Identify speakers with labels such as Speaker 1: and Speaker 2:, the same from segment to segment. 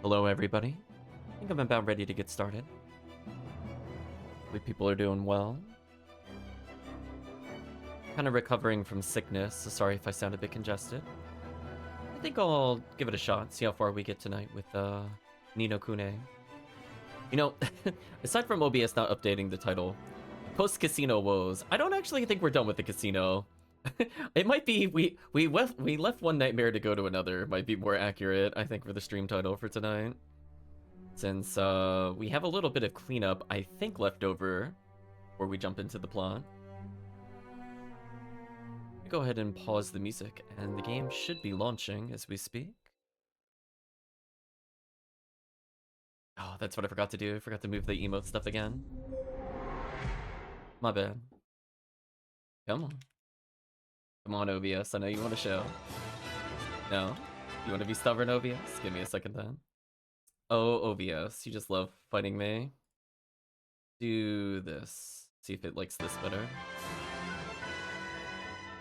Speaker 1: Hello, everybody. I think I'm about ready to get started. Hopefully people are doing well. Kind of recovering from sickness, so sorry if I sound a bit congested. I think I'll give it a shot, see how far we get tonight with Ni no Kuni. You know, aside from OBS not updating the title, post-casino woes, I don't actually think we're done with the casino. It might be we left one nightmare to go to another, might be more accurate, I think, for the stream title for tonight. Since we have a little bit of cleanup, I think, left over before we jump into the plot. Go ahead and pause the music, and the game should be launching as we speak. Oh, that's what I forgot to do. I forgot to move the emote stuff again. My bad. Come on. Come on, OBS. I know you want to show. No? You want to be stubborn, OBS? Give me a second then. Oh, OBS. You just love fighting me. Do this. See if it likes this better.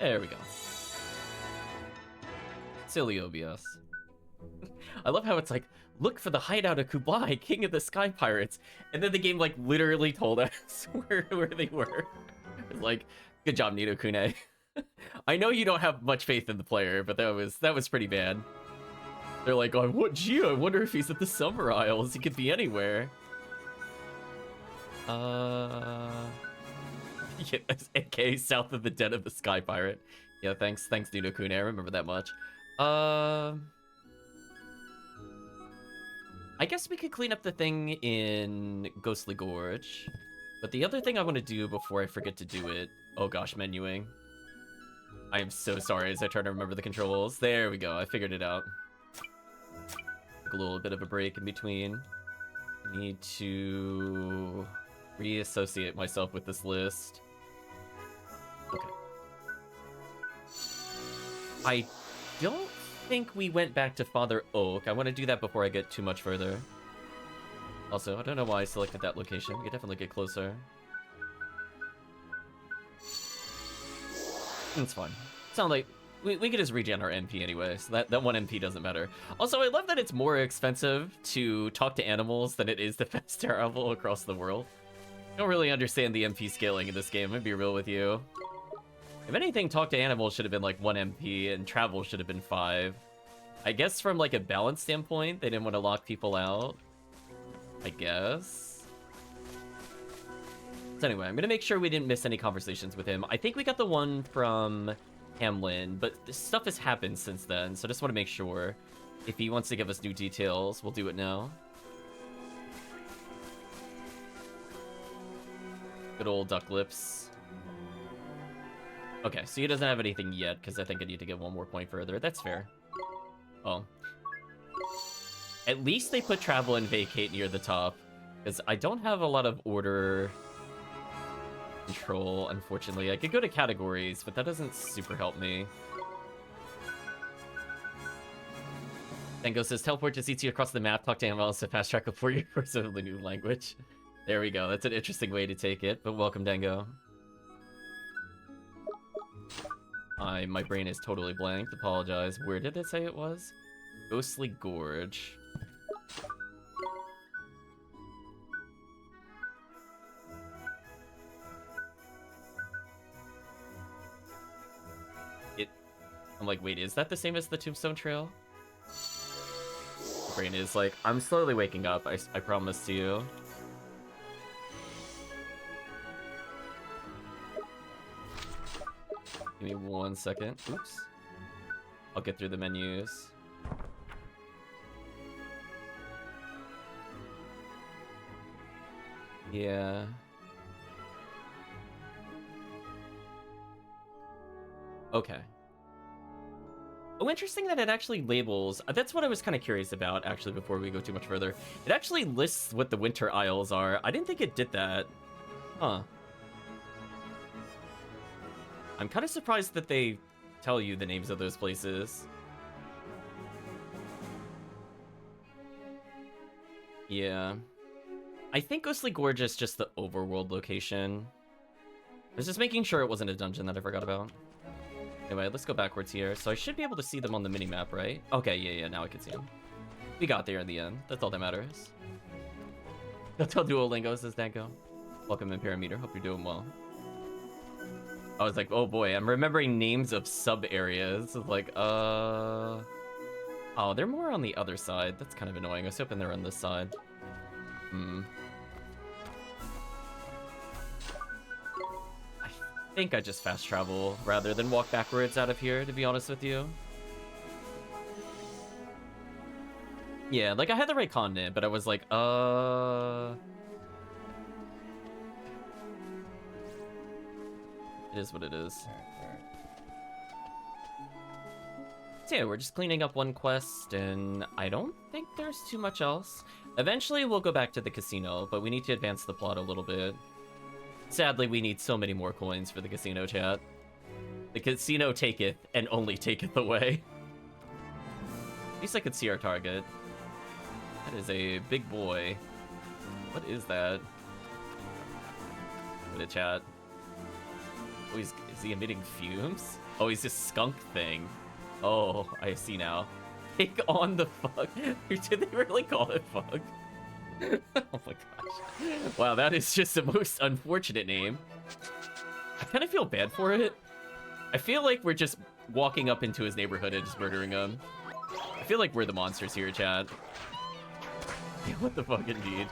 Speaker 1: There we go. Silly OBS. I love how it's like, look for the hideout of Kublai, king of the sky pirates. And then the game like literally told us where they were. It's like, good job, Ni no Kuni. I know you don't have much faith in the player, but that was pretty bad. They're like, oh, what? Gee, I wonder if he's at the Summer Isles. He could be anywhere. Yeah, AK south of the den of the Sky Pirate. Yeah, thanks, Ni no Kuni. I remember that much. I guess we could clean up the thing in Ghostly Gorge. But the other thing I want to do before I forget to do it... Oh gosh, menuing. I am so sorry as I try to remember the controls. There we go, I figured it out. Took a little bit of a break in between. I need to reassociate myself with this list. Okay. I don't think we went back to Father Oak. I want to do that before I get too much further. Also, I don't know why I selected that location. We could definitely get closer. It's fine. It's not like... We could just regen our MP anyway, so that one MP doesn't matter. Also, I love that it's more expensive to talk to animals than it is to fast travel across the world. I don't really understand the MP scaling in this game, I'm gonna be real with you. If anything, talk to animals should have been like 1 MP, and travel should have been 5. I guess from like a balance standpoint, they didn't want to lock people out. I guess. So anyway, I'm gonna make sure we didn't miss any conversations with him. I think we got the one from Hamlin, but this stuff has happened since then, so I just want to make sure. If he wants to give us new details, we'll do it now. Good old duck lips. Okay, so he doesn't have anything yet, because I think I need to get one more point further. That's fair. Oh. At least they put travel and vacate near the top, because I don't have a lot of order control, unfortunately. I could go to categories, but that doesn't super help me. Tango says, teleport to CT across the map, talk to animals to fast track before you course of the new language. There we go. That's an interesting way to take it, but welcome, Dango. My brain is totally blanked. Apologize. Where did it say it was? Ghostly Gorge. I'm like, wait, is that the same as the Tombstone Trail? My brain is like, I'm slowly waking up, I promise to you. Give me 1 second. Oops. I'll get through the menus. Yeah. Okay. Oh, interesting that it actually labels... That's what I was kind of curious about, actually, before we go too much further. It actually lists what the Winter Isles are. I didn't think it did that. Huh. I'm kind of surprised that they tell you the names of those places. Yeah. I think Ghostly Gorge is just the overworld location. I was just making sure it wasn't a dungeon that I forgot about. Anyway, let's go backwards here. So I should be able to see them on the minimap, right? Okay, yeah, now I can see them. We got there in the end. That's all that matters. That's how Duolingo, says Danko. Welcome in Parameter. Hope you're doing well. I was like, oh boy, I'm remembering names of sub-areas. Like, oh, they're more on the other side. That's kind of annoying. I was hoping they're on this side. I think I just fast travel rather than walk backwards out of here, to be honest with you. Yeah, like I had the right continent, but I was like, it is what it is. So yeah, we're just cleaning up one quest, and I don't think there's too much else. Eventually, we'll go back to the casino, but we need to advance the plot a little bit. Sadly, we need so many more coins for the casino, chat. The casino taketh, and only taketh away. At least I could see our target. That is a big boy. What is that? Look at the chat. Oh, is he emitting fumes? Oh, he's this skunk thing. Oh, I see now. Take on the fug. Did they really call it fug? Oh my gosh. Wow, that is just the most unfortunate name. I kind of feel bad for it. I feel like we're just walking up into his neighborhood and just murdering him. I feel like we're the monsters here, chat. Yeah, what the fuck, indeed.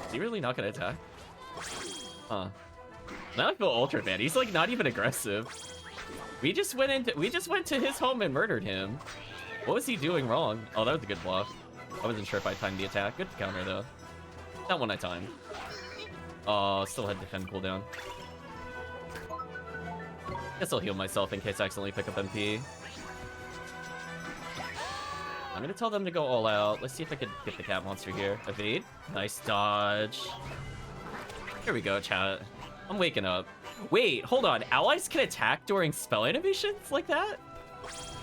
Speaker 1: Is he really not gonna attack? Huh. Now I feel ultra bad. He's like not even aggressive. We just went to his home and murdered him. What was he doing wrong? Oh, that was a good bluff. I wasn't sure if I timed the attack. Good counter though. That one I timed. Oh, still had defend cooldown. Guess I'll heal myself in case I accidentally pick up MP. I'm gonna tell them to go all out. Let's see if I can get the cat monster here. Evade. Nice dodge. Here we go, chat. I'm waking up. Wait, hold on. Allies can attack during spell animations like that?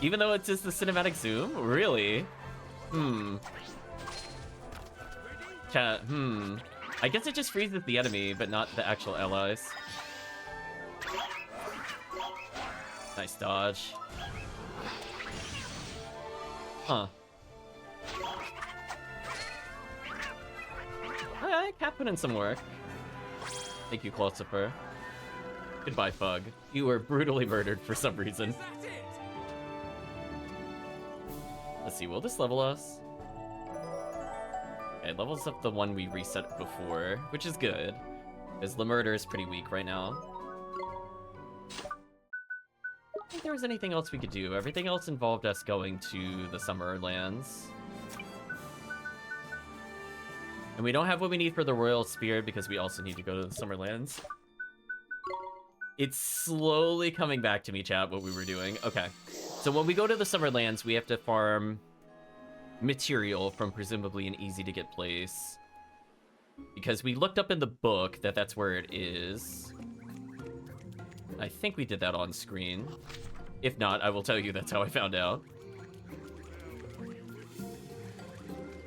Speaker 1: Even though it's just the cinematic zoom? Really? Chat, I guess it just freezes the enemy, but not the actual allies. Nice dodge. Huh. Alright, Cat put in some work. Thank you, Closifer. Goodbye, Fug. You were brutally murdered for some reason. Let's see, will this level us? Okay, it levels up the one we reset before, which is good. Because the murder is pretty weak right now. I don't think there was anything else we could do. Everything else involved us going to the Summer Lands. And we don't have what we need for the Royal Spirit because we also need to go to the Summer Lands. It's slowly coming back to me, chat, what we were doing. Okay. So when we go to the Summer Lands, we have to farm material from presumably an easy-to-get place. Because we looked up in the book that that's where it is. I think we did that on screen. If not, I will tell you that's how I found out.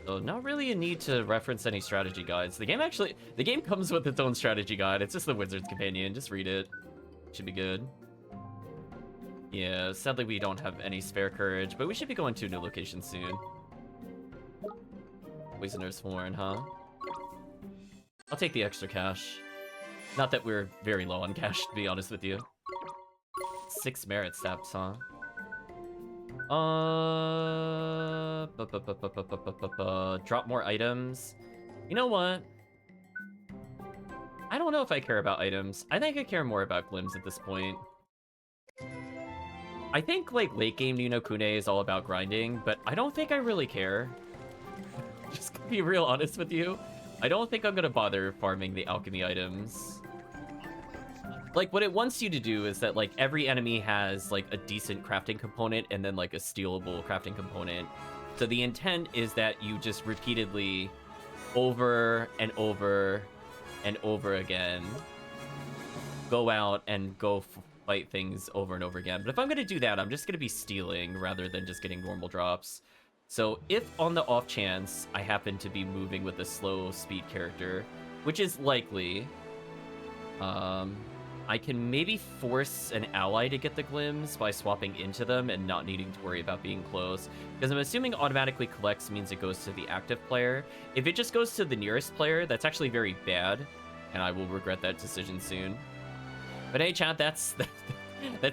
Speaker 1: So not really a need to reference any strategy guides. The game comes with its own strategy guide. It's just the Wizard's Companion. Just read it. Should be good. Yeah, sadly we don't have any spare courage, but we should be going to a new location soon. Poisoner's Horn, huh? I'll take the extra cash. Not that we're very low on cash, to be honest with you. 6 merit steps, huh? Drop more items. You know what? I don't know if I care about items. I think I care more about glims at this point. I think, like, late game Ni no Kuni is all about grinding, but I don't think I really care. Just to be real honest with you. I don't think I'm gonna bother farming the alchemy items. Like, what it wants you to do is that, like, every enemy has, like, a decent crafting component and then, like, a stealable crafting component. So the intent is that you just repeatedly, over and over and over again, go out and go fight things over and over again. But if I'm gonna do that, I'm just gonna be stealing rather than just getting normal drops. So if on the off chance I happen to be moving with a slow speed character, which is likely, I can maybe force an ally to get the glims by swapping into them and not needing to worry about being close. Because I'm assuming automatically collects means it goes to the active player. If it just goes to the nearest player, that's actually very bad, and I will regret that decision soon. But hey, chat, that's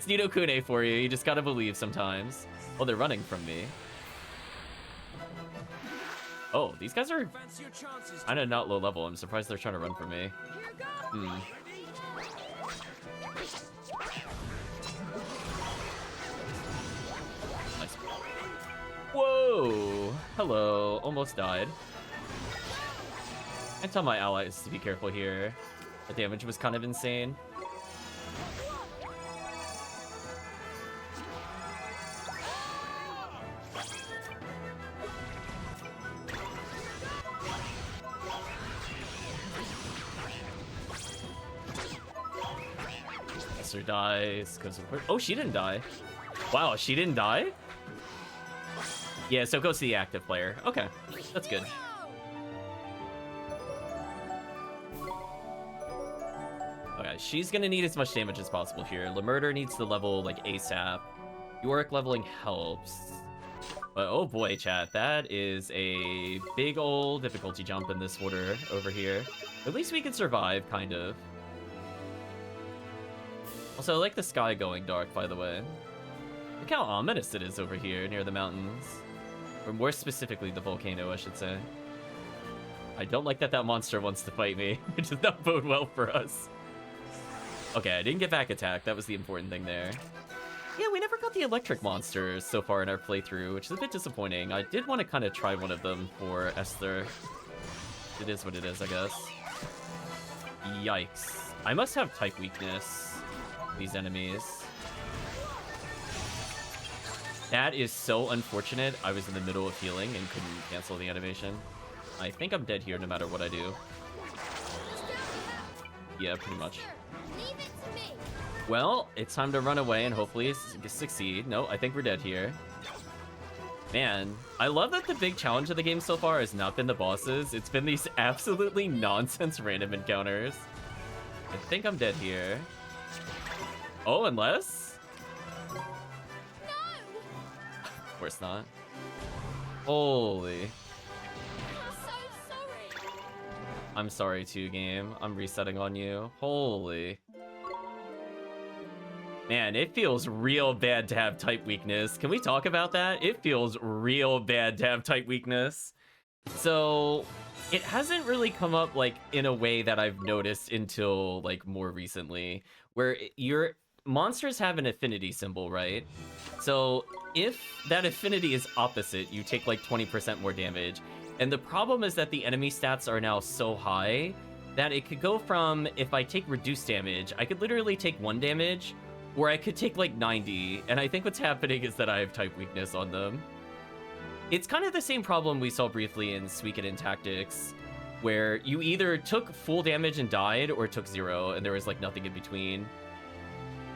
Speaker 1: Ni no Kuni for you. You just gotta believe sometimes. Oh, they're running from me. Oh, these guys are kind of not low level. I'm surprised they're trying to run from me. Nice. Whoa! Hello. Almost died. I tell my allies to be careful here. The damage was kind of insane. Esther dies because of... Oh, she didn't die. Wow, she didn't die? Yeah, so it goes to the active player. Okay, that's good. Okay, she's gonna need as much damage as possible here. Lemurder needs to level, like, ASAP. Yorick leveling helps. But, oh boy, chat, that is a big old difficulty jump in this order over here. At least we can survive, kind of. Also, I like the sky going dark, by the way. Look how ominous it is over here near the mountains. Or more specifically, the volcano, I should say. I don't like that that monster wants to fight me. It does not bode well for us. Okay, I didn't get back attack. That was the important thing there. Yeah, we never got the electric monsters so far in our playthrough, which is a bit disappointing. I did want to kind of try one of them for Esther. It is what it is, I guess. Yikes. I must have type weakness, these enemies. That is so unfortunate. I was in the middle of healing and couldn't cancel the animation. I think I'm dead here no matter what I do. Yeah, pretty much. Well, it's time to run away and hopefully succeed. No, I think we're dead here. Man, I love that the big challenge of the game so far has not been the bosses. It's been these absolutely nonsense random encounters. I think I'm dead here. Oh, unless? No! Of course not. Holy.
Speaker 2: I'm so sorry.
Speaker 1: I'm sorry too, game. I'm resetting on you. Holy. Man, it feels real bad to have type weakness. Can we talk about that? It feels real bad to have type weakness. So, it hasn't really come up, like, in a way that I've noticed until, like, more recently. Where your monsters have an affinity symbol, right? So, if that affinity is opposite, you take, like, 20% more damage. And the problem is that the enemy stats are now so high that it could go from, if I take reduced damage, I could literally take 1 damage, or I could take like 90, and I think what's happening is that I have type weakness on them. It's kind of the same problem we saw briefly in Suikoden Tactics, where you either took full damage and died, or took 0, and there was like nothing in between.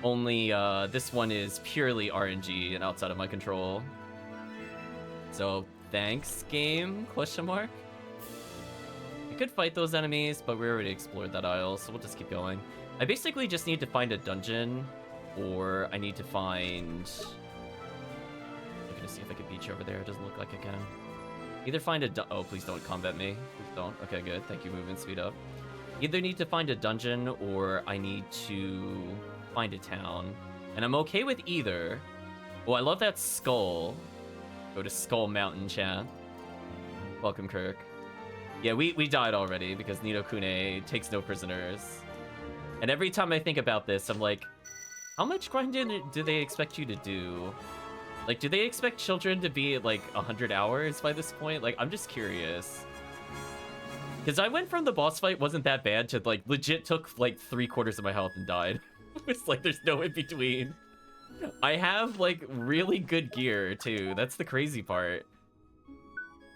Speaker 1: Only this one is purely RNG and outside of my control. So, thanks, game? Question mark? I could fight those enemies, but we already explored that aisle, so we'll just keep going. I basically just need to find a dungeon, or I need to find... I'm gonna see if I can beat you over there. It doesn't look like I can. Either find a oh, please don't combat me. Please don't. Okay, good. Thank you, movement speed up. Either need to find a dungeon, or I need to find a town. And I'm okay with either. Oh, I love that skull. Go to Skull Mountain, chat. Welcome, Kirk. Yeah, we died already, because Ni no Kuni takes no prisoners. And every time I think about this, I'm like, how much grinding do they expect you to do? Like, do they expect children to be at, like, 100 hours by this point? Like, I'm just curious. Because I went from the boss fight wasn't that bad to, like, legit took, like, 3/4 of my health and died. It's like, there's no in between. I have, like, really good gear, too. That's the crazy part.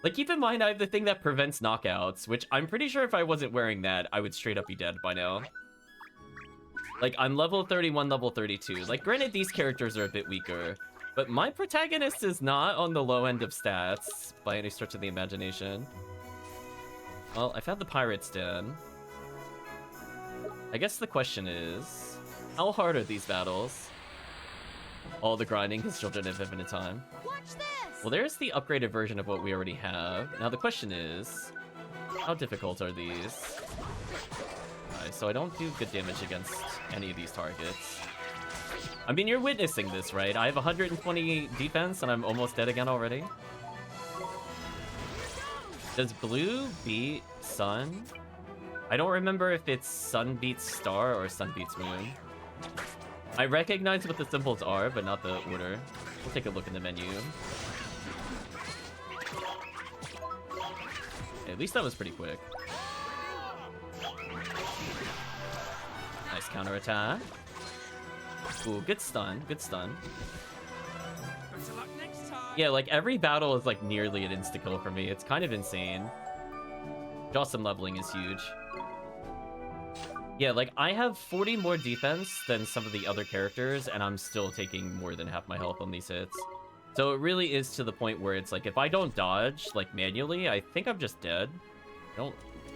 Speaker 1: Like, keep in mind, I have the thing that prevents knockouts, which I'm pretty sure if I wasn't wearing that, I would straight up be dead by now. Like, I'm level 31, level 32. Like, granted, these characters are a bit weaker, but my protagonist is not on the low end of stats by any stretch of the imagination. Well, I found the pirate's den. I guess the question is, How hard are these battles? All the grinding is children of infinite time.
Speaker 2: Watch this.
Speaker 1: Well, there's the upgraded version of what we already have. Now the question is, how difficult are these? Alright, so I don't do good damage against any of these targets. I mean, you're witnessing this, right? I have 120 defense and I'm almost dead again already. Does blue beat sun? I don't remember if it's sun beats star or sun beats moon. I recognize what the symbols are, but not the order. We'll take a look in the menu. At least that was pretty quick. Nice counterattack. Ooh, good stun, good stun. Yeah, like every battle is like nearly an insta-kill for me. It's kind of insane. Awesome leveling is huge. Yeah, like I have 40 more defense than some of the other characters, and I'm still taking more than half my health on these hits. So it really is to the point where it's like, if I don't dodge, like manually, I think I'm just dead. I don't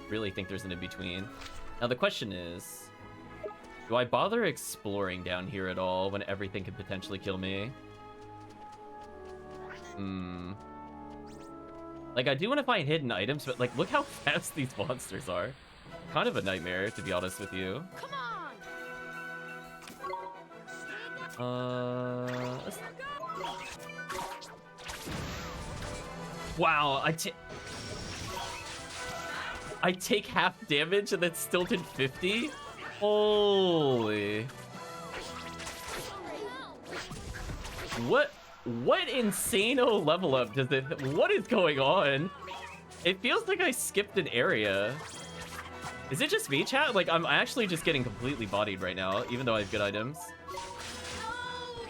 Speaker 1: really think there's an in-between. Now the question is, do I bother exploring down here at all when everything could potentially kill me? Like, I do want to find hidden items, but like, look how fast these monsters are. Kind of a nightmare, to be honest with you.
Speaker 2: Come
Speaker 1: on. Wow, I take half damage and then still did 50? Holy. What insano level up does it? What is going on? It feels like I skipped an area. Is it just me, chat? Like, I'm actually just getting completely bodied right now, even though I have good items.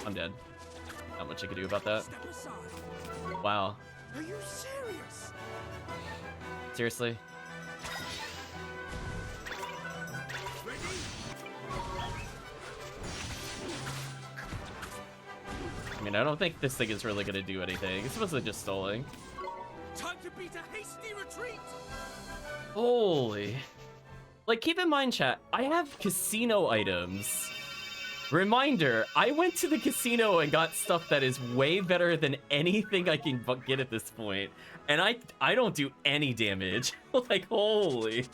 Speaker 1: I'm dead. Not much I can do about that. Wow.
Speaker 3: Are you serious?
Speaker 1: Seriously? I mean, I don't think this thing is really gonna do anything. It's mostly just stalling.
Speaker 3: Time to beat a hasty retreat.
Speaker 1: Holy. Like, keep in mind, chat, I have casino items. Reminder, I went to the casino and got stuff that is way better than anything I can get at this point. And I don't do any damage. Like, holy.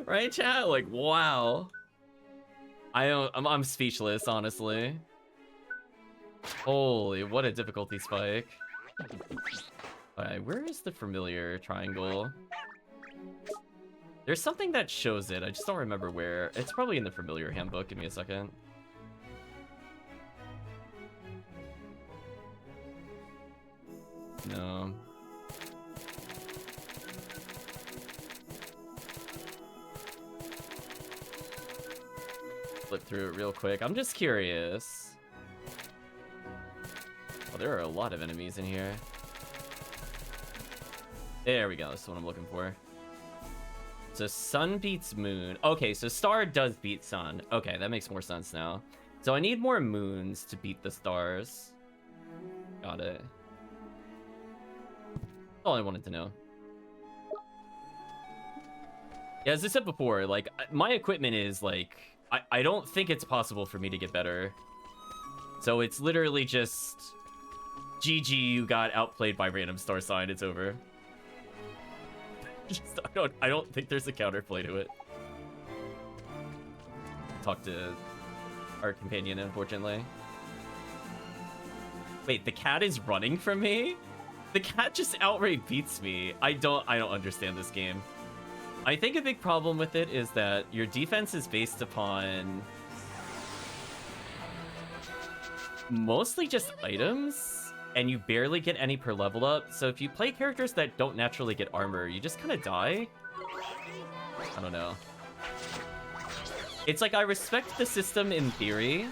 Speaker 1: Right, chat? Like, wow. I'm speechless, honestly. Holy, what a difficulty spike. Alright, where is the familiar triangle? There's something that shows it. I just don't remember where. It's probably in the familiar handbook. Give me a second. No. Flip through it real quick. I'm just curious. Oh, there are a lot of enemies in here. There we go. That's what I'm looking for. So sun beats moon. Okay, so star does beat sun. Okay, that makes more sense now. So I need more moons to beat the stars. Got it. That's all I wanted to know. Yeah, as I said before, like, my equipment is, like, I don't think it's possible for me to get better. So it's literally just... GG, you got outplayed by random star sign, it's over. Just, I don't think there's a counterplay to it. Talk to our companion, unfortunately. Wait, the cat is running from me? The cat just outright beats me. I don't understand this game. I think a big problem with it is that your defense is based upon mostly just items. And you barely get any per level up. So if you play characters that don't naturally get armor, you just kind of die. I don't know. It's like, I respect the system in theory.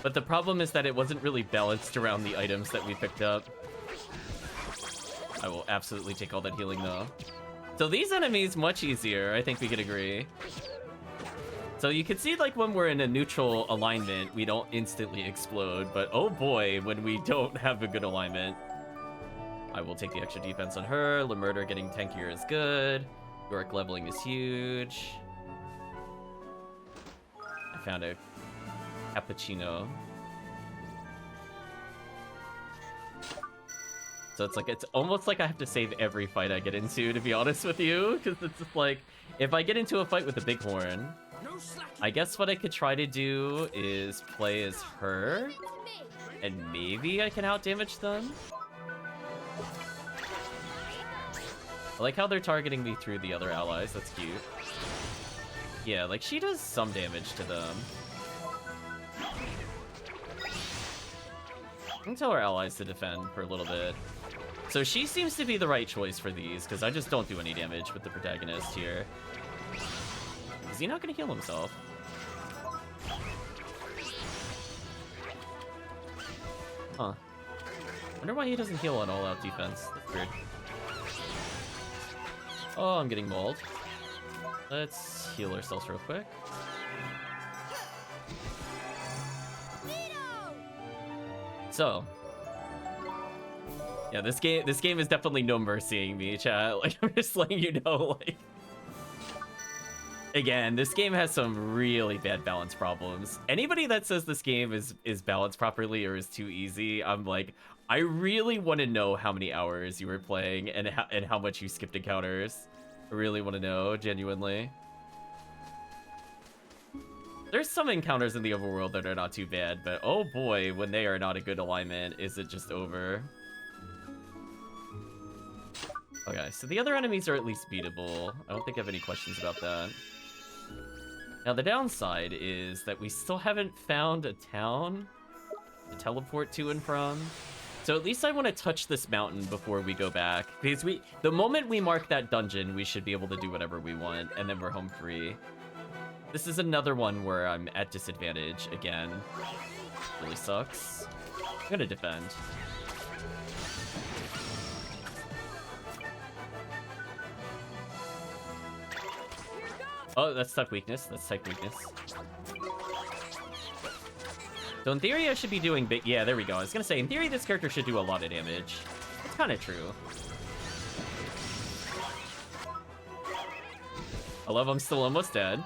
Speaker 1: But the problem is that it wasn't really balanced around the items that we picked up. I will absolutely take all that healing though. So these enemies, much easier. I think we could agree. So you can see, like, when we're in a neutral alignment, we don't instantly explode. But oh boy, when we don't have a good alignment. I will take the extra defense on her. Lemurder getting tankier is good. York leveling is huge. found a cappuccino. So it's almost like I have to save every fight I get into, to be honest with you, because it's just like, if I get into a fight with the Bighorn,
Speaker 3: No slacking.
Speaker 1: I guess what I could try to do is play as her,
Speaker 2: Leave it to me.
Speaker 1: and maybe I can out-damage them? I like how they're targeting me through the other allies, that's cute. Yeah, like, she does some damage to them. I can tell our allies to defend for a little bit. So she seems to be the right choice for these, because I just don't do any damage with the protagonist here. Is he not going to heal himself? Huh. Wonder why he doesn't heal on all-out defense. That's weird. Oh, I'm getting mauled. Let's heal ourselves real quick. So, yeah, this game is definitely no mercying me, chat. Like, I'm just letting you know, like, again, this game has some really bad balance problems. Anybody that says this game is balanced properly or is too easy, I'm like, I really want to know how many hours you were playing and how much you skipped encounters. I really want to know, genuinely. There's some encounters in the overworld that are not too bad, but oh boy, when they are not a good alignment, is it just over. Okay, so the other enemies are at least beatable. I don't think I have any questions about that. Now, the downside is that we still haven't found a town to teleport to and from. So at least I want to touch this mountain before we go back. Because the moment we mark that dungeon, we should be able to do whatever we want, and then we're home free. This is another one where I'm at disadvantage again. Really sucks. I'm gonna defend. Oh, that's type weakness. That's type weakness. So in theory, I should be doing big. Yeah, there we go. I was gonna say, in theory, this character should do a lot of damage. It's kind of true. I love I'm still almost dead.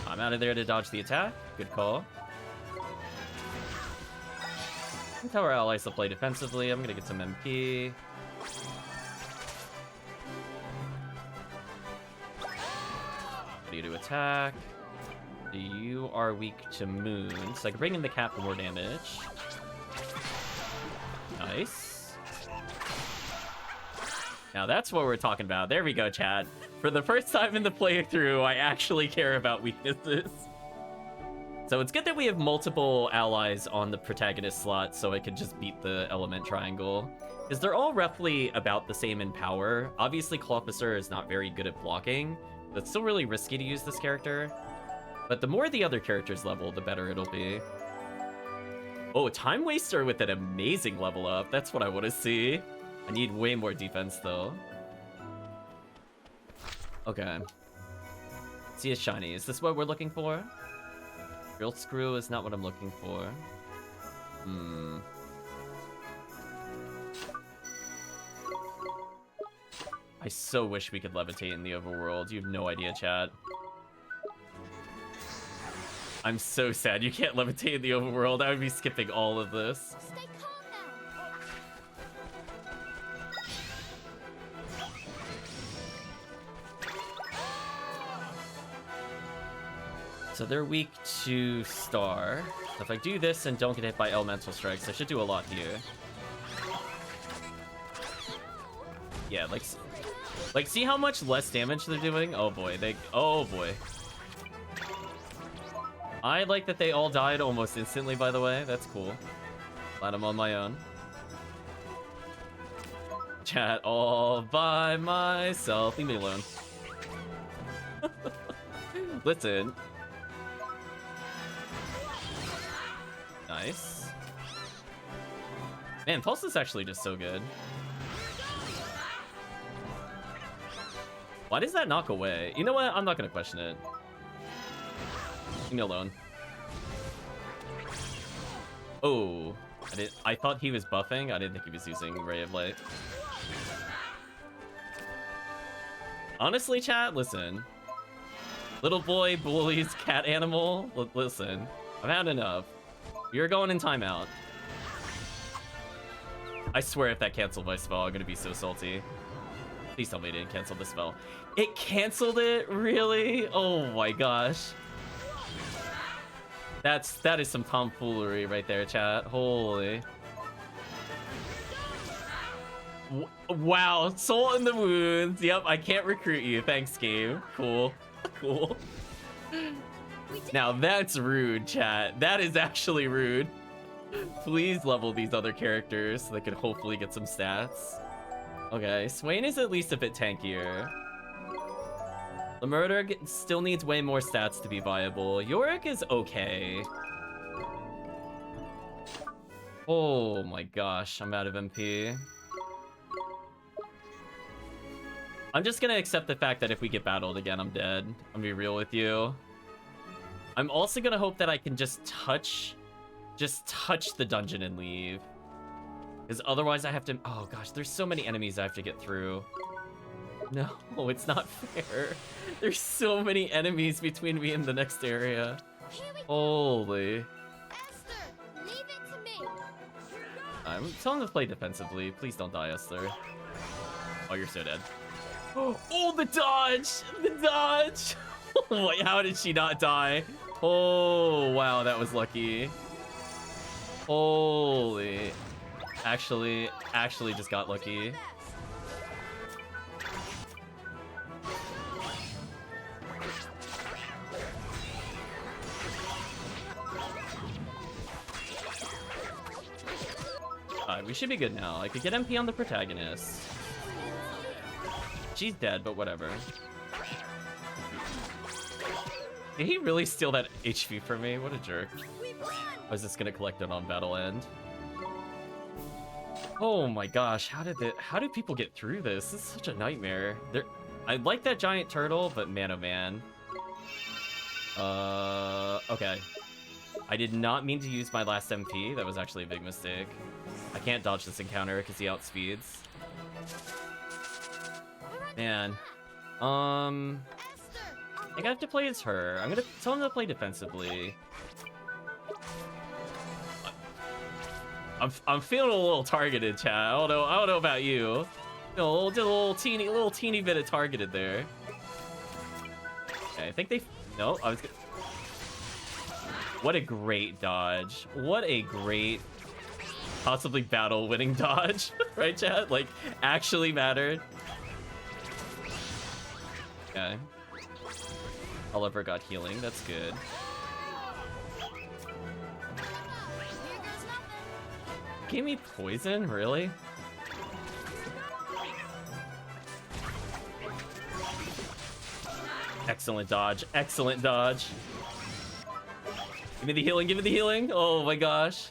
Speaker 1: I'm out of there to dodge the attack. Good call. I'll tell our allies to play defensively. I'm gonna get some MP. Ready to attack. You are weak to moon, so I can bring in the cap for more damage. Nice. Now that's what we're talking about. There we go, chat. For the first time in the playthrough, I actually care about weaknesses. So it's good that we have multiple allies on the protagonist slot, so I can just beat the element triangle. Because they're all roughly about the same in power. Obviously, Cloppicer is not very good at blocking, but it's still really risky to use this character. But the more the other characters level, the better it'll be. Oh, Time Waster with an amazing level up. That's what I want to see. I need way more defense, though. Okay. See a shiny. Is this what we're looking for? Drill Screw is not what I'm looking for. I so wish we could levitate in the overworld. You have no idea, chat. I'm so sad you can't levitate in the overworld. I would be skipping all of this.
Speaker 2: Stay calm now.
Speaker 1: So they're weak to Star. So if I do this and don't get hit by Elemental Strikes, I should do a lot here. Yeah, like see how much less damage they're doing? Oh boy, oh boy. I like that they all died almost instantly, by the way. That's cool. Glad I'm on my own. Chat all by myself. Leave me alone. Listen. Nice. Man, Pulse is actually just so good. Why does that knock away? You know what? I'm not gonna question it. Leave me alone. Oh, I thought he was buffing. I didn't think he was using Ray of Light. Honestly, chat, listen. Little boy bullies cat animal. Listen, I've had enough. You're going in timeout. I swear if that canceled my spell, I'm gonna be so salty. Please tell me it didn't cancel the spell. It canceled it? Really? Oh my gosh. That is some tomfoolery right there, chat. Holy. Wow, soul in the wounds. Yep, I can't recruit you. Thanks, game. Cool. Cool. Now that's rude, chat. That is actually rude. Please level these other characters so they could hopefully get some stats. Okay, Swain is at least a bit tankier. The murder still needs way more stats to be viable. Yorick is okay. Oh my gosh, I'm out of MP. I'm just gonna accept the fact that if we get battled again, I'm dead. I'm gonna be real with you. I'm also gonna hope that I can just touch the dungeon and leave. Because otherwise I have to... Oh gosh, there's so many enemies I have to get through. No, it's not fair. There's so many enemies between me and the next area. Holy.
Speaker 2: Esther, leave it to me.
Speaker 1: I'm telling them to play defensively. Please don't die, Esther. Oh, you're so dead. Oh, the dodge! The dodge! Wait, how did she not die? Oh, wow, that was lucky. Holy. Actually just got lucky. We should be good now. I could get MP on the protagonist. She's dead, but whatever. Did he really steal that HP from me? What a jerk. I was just gonna collect it on battle end. Oh my gosh, how did people get through this? This is such a nightmare. I like that giant turtle, but man oh man. Okay. I did not mean to use my last MP. That was actually a big mistake. I can't dodge this encounter because he outspeeds. Man. I think I have to play as her. I'm gonna tell him to play defensively. I'm feeling a little targeted, chat. I don't know about you. Just a little teeny bit of targeted there. Okay, I think they... No, I was gonna... What a great dodge. What a great, possibly battle-winning dodge. Right, chat? Like, actually mattered. Okay. Oliver got healing. That's good. Gave me poison? Really? Excellent dodge. Excellent dodge. Give me the healing. Give me the healing. Oh my gosh.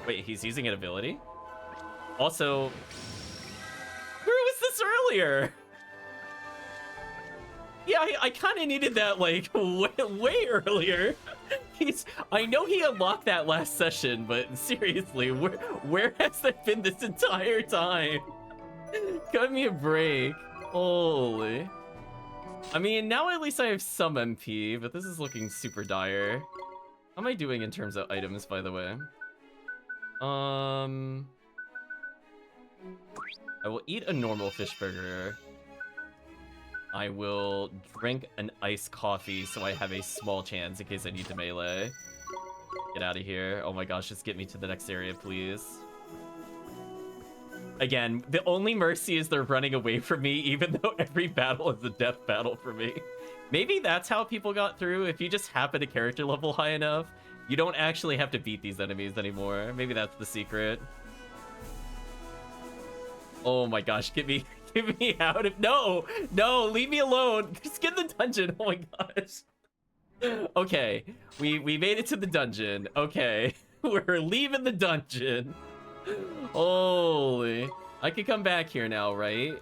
Speaker 1: Wait, he's using an ability? Also, where was this earlier? Yeah, I kind of needed that, like, way earlier. I know he unlocked that last session, but seriously, where has that been this entire time? Cut me a break. Holy. I mean, now at least I have some MP, but this is looking super dire. How am I doing in terms of items, by the way? I will eat a normal fish burger. I will drink an iced coffee so I have a small chance in case I need to melee. Get out of here. Oh my gosh, just get me to the next area, please. Again, the only mercy is they're running away from me, even though every battle is a death battle for me. Maybe that's how people got through. If you just happen to character level high enough, you don't actually have to beat these enemies anymore. Maybe that's the secret. Oh my gosh, get me out of... No, leave me alone. Just get in the dungeon. Oh my gosh. Okay, we made it to the dungeon. Okay, we're leaving the dungeon. Holy. I could come back here now, right?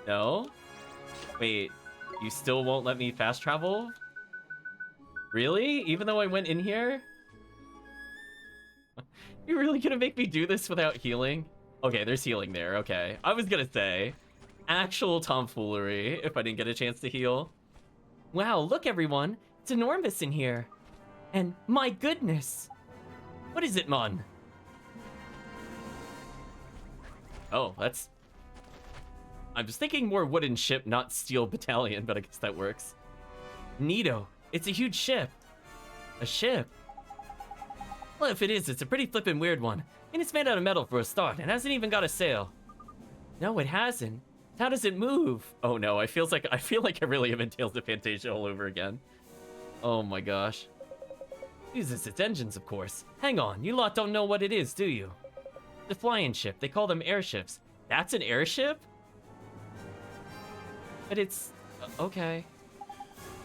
Speaker 1: No? Wait, you still won't let me fast travel? Really? Even though I went in here? You're really gonna make me do this without healing? Okay, there's healing there. Okay. I was gonna say, actual tomfoolery if I didn't get a chance to heal. Wow, look everyone. It's enormous in here. And my goodness. What is it, Mon? Oh, that's... I was thinking more wooden ship, not steel battalion, but I guess that works. Neato. It's a huge ship. A ship? Well, if it is, it's a pretty flippin' weird one. And it's made out of metal for a start, and hasn't even got a sail. No, it hasn't. How does it move? Oh no, I feel like I really am in Tales of Fantasia all over again. Oh my gosh. Uses its engines, of course. Hang on, you lot don't know what it is, do you? The flying ship, they call them airships. That's an airship? But it's... okay.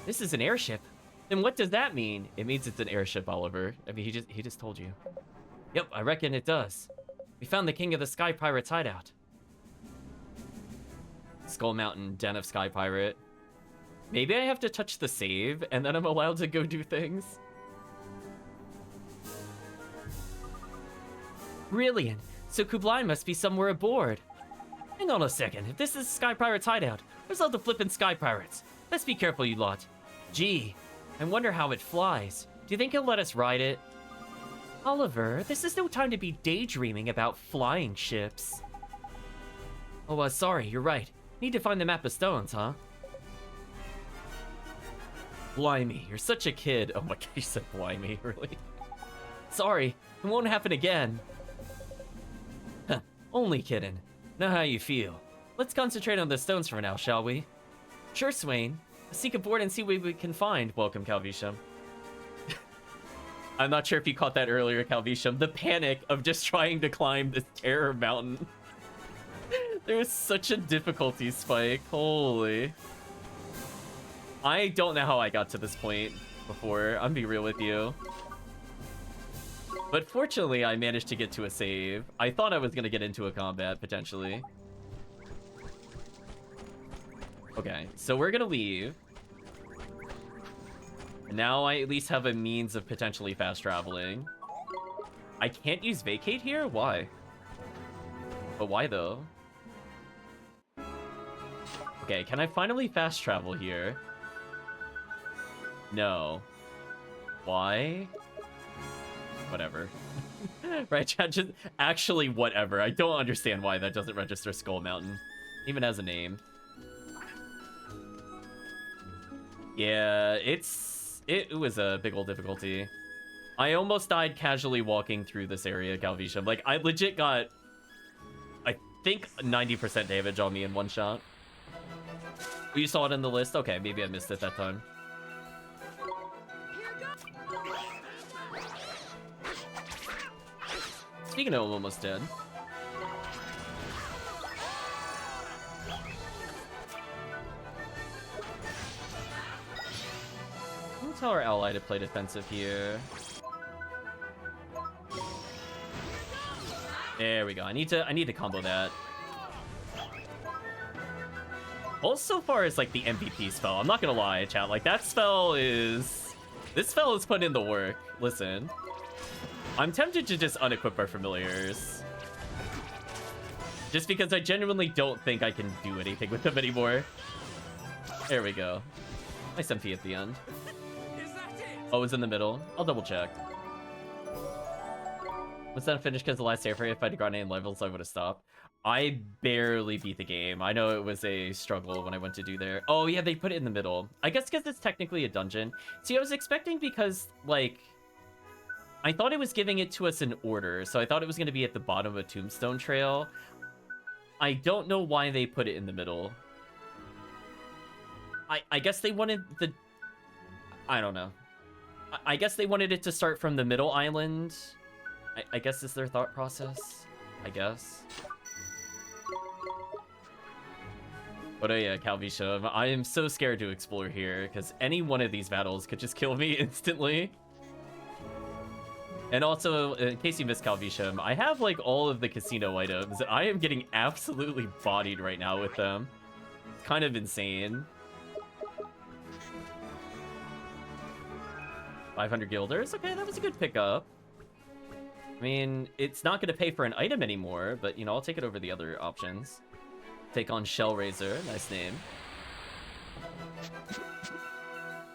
Speaker 1: This is an airship. Then what does that mean? It means it's an airship, Oliver. I mean, he just told you. Yep, I reckon it does. We found the king of the Sky Pirates hideout. Skull Mountain, Den of Sky Pirate. Maybe I have to touch the save, and then I'm allowed to go do things. Brilliant. So Kublai must be somewhere aboard. Hang on a second. If this is Sky Pirates hideout, where's all the flippin' Sky Pirates? Let's be careful, you lot. Gee, I wonder how it flies. Do you think he'll let us ride it? Oliver, this is no time to be daydreaming about flying ships. Oh, sorry, you're right. Need to find the map of stones, huh? Blimey, you're such a kid. Oh my god, you said blimey, really? Sorry, it won't happen again. Huh, only kidding. Know how you feel. Let's concentrate on the stones for now, shall we? Sure, Swain. Let's sneak aboard and see what we can find. Welcome, Calvisham. I'm not sure if you caught that earlier, Calvisham. The panic of just trying to climb this terror mountain. There was such a difficulty spike. Holy. I don't know how I got to this point before. I'm be real with you. But fortunately, I managed to get to a save. I thought I was going to get into a combat, potentially. Okay, so we're going to leave. Now I at least have a means of potentially fast traveling. I can't use vacate here? Why? But why though? Okay, can I finally fast travel here? No. Why? Whatever. Right, chat, just actually whatever. I don't understand why that doesn't register Skull Mountain. Even has a name. Yeah, it was a big old difficulty. I almost died casually walking through this area, Calvisham. Like, I legit got, I think, 90% damage on me in one shot. Oh, you saw it in the list? Okay, maybe I missed it that time. Speaking of almost dead. We'll tell our ally to play defensive here. There we go. I need to combo that. Well, so far as like the MVP spell, I'm not gonna lie, chat. Like that spell is, this spell is put in the work. Listen, I'm tempted to just unequip our familiars, just because I genuinely don't think I can do anything with them anymore. There we go. Nice MP at the end. Oh, it was in the middle. I'll double check. Was that finished because the last save rate, if I had gone 8 levels, I would have stopped. I barely beat the game. I know it was a struggle when I went to do there. Oh, yeah, they put it in the middle. I guess because it's technically a dungeon. See, I was expecting because, like, I thought it was giving it to us in order. So I thought it was going to be at the bottom of a tombstone trail. I don't know why they put it in the middle. I guess they wanted the... I don't know. I guess they wanted it to start from the middle island. I guess is their thought process. I guess. But oh yeah, Calvisham, I am so scared to explore here, because any one of these battles could just kill me instantly. And also, in case you missed Calvisham, I have like all of the casino items. I am getting absolutely bodied right now with them. It's kind of insane. 500 guilders? Okay, that was a good pickup. I mean, it's not going to pay for an item anymore, but, you know, I'll take it over the other options. Take on Shell Razor. Nice name.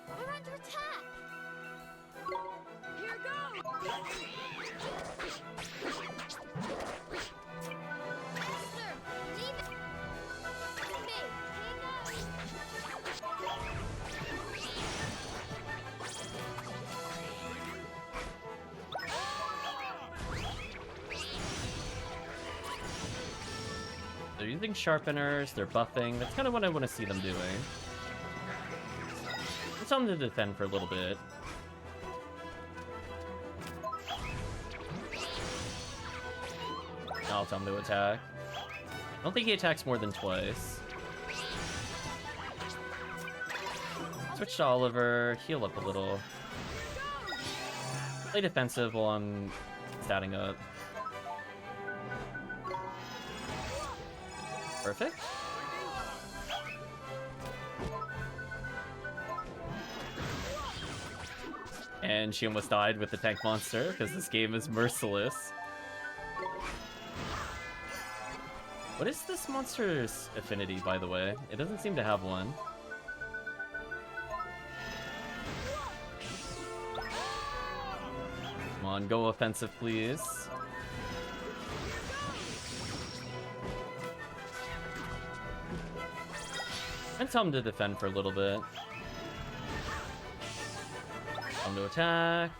Speaker 2: We're under attack. Here goes. Master, leave it to me.
Speaker 1: They're using sharpeners, they're buffing. That's kind of what I want to see them doing. Let's tell them to defend for a little bit. I'll tell him to attack. I don't think he attacks more than twice. Switch to Oliver, heal up a little. Play defensive while I'm statting up. Perfect. And she almost died with the tank monster, because this game is merciless. What is this monster's affinity, by the way? It doesn't seem to have one. Come on, go offensive, please. And tell him to defend for a little bit. Tell him to attack.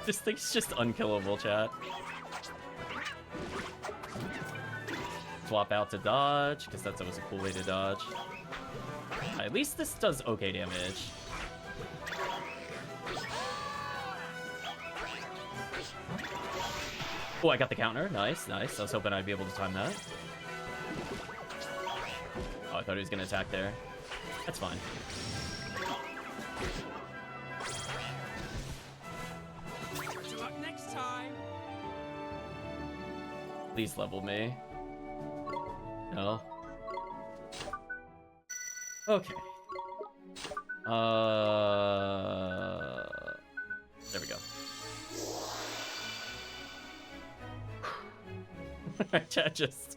Speaker 1: This thing's just unkillable, chat. Swap out to dodge, because that's always a cool way to dodge. At least this does okay damage. Oh, I got the counter. Nice, nice. I was hoping I'd be able to time that. Oh, I thought he was going to attack there. That's fine.
Speaker 3: Good luck next time.
Speaker 1: Please level me. No. Okay. There we go. Chat just...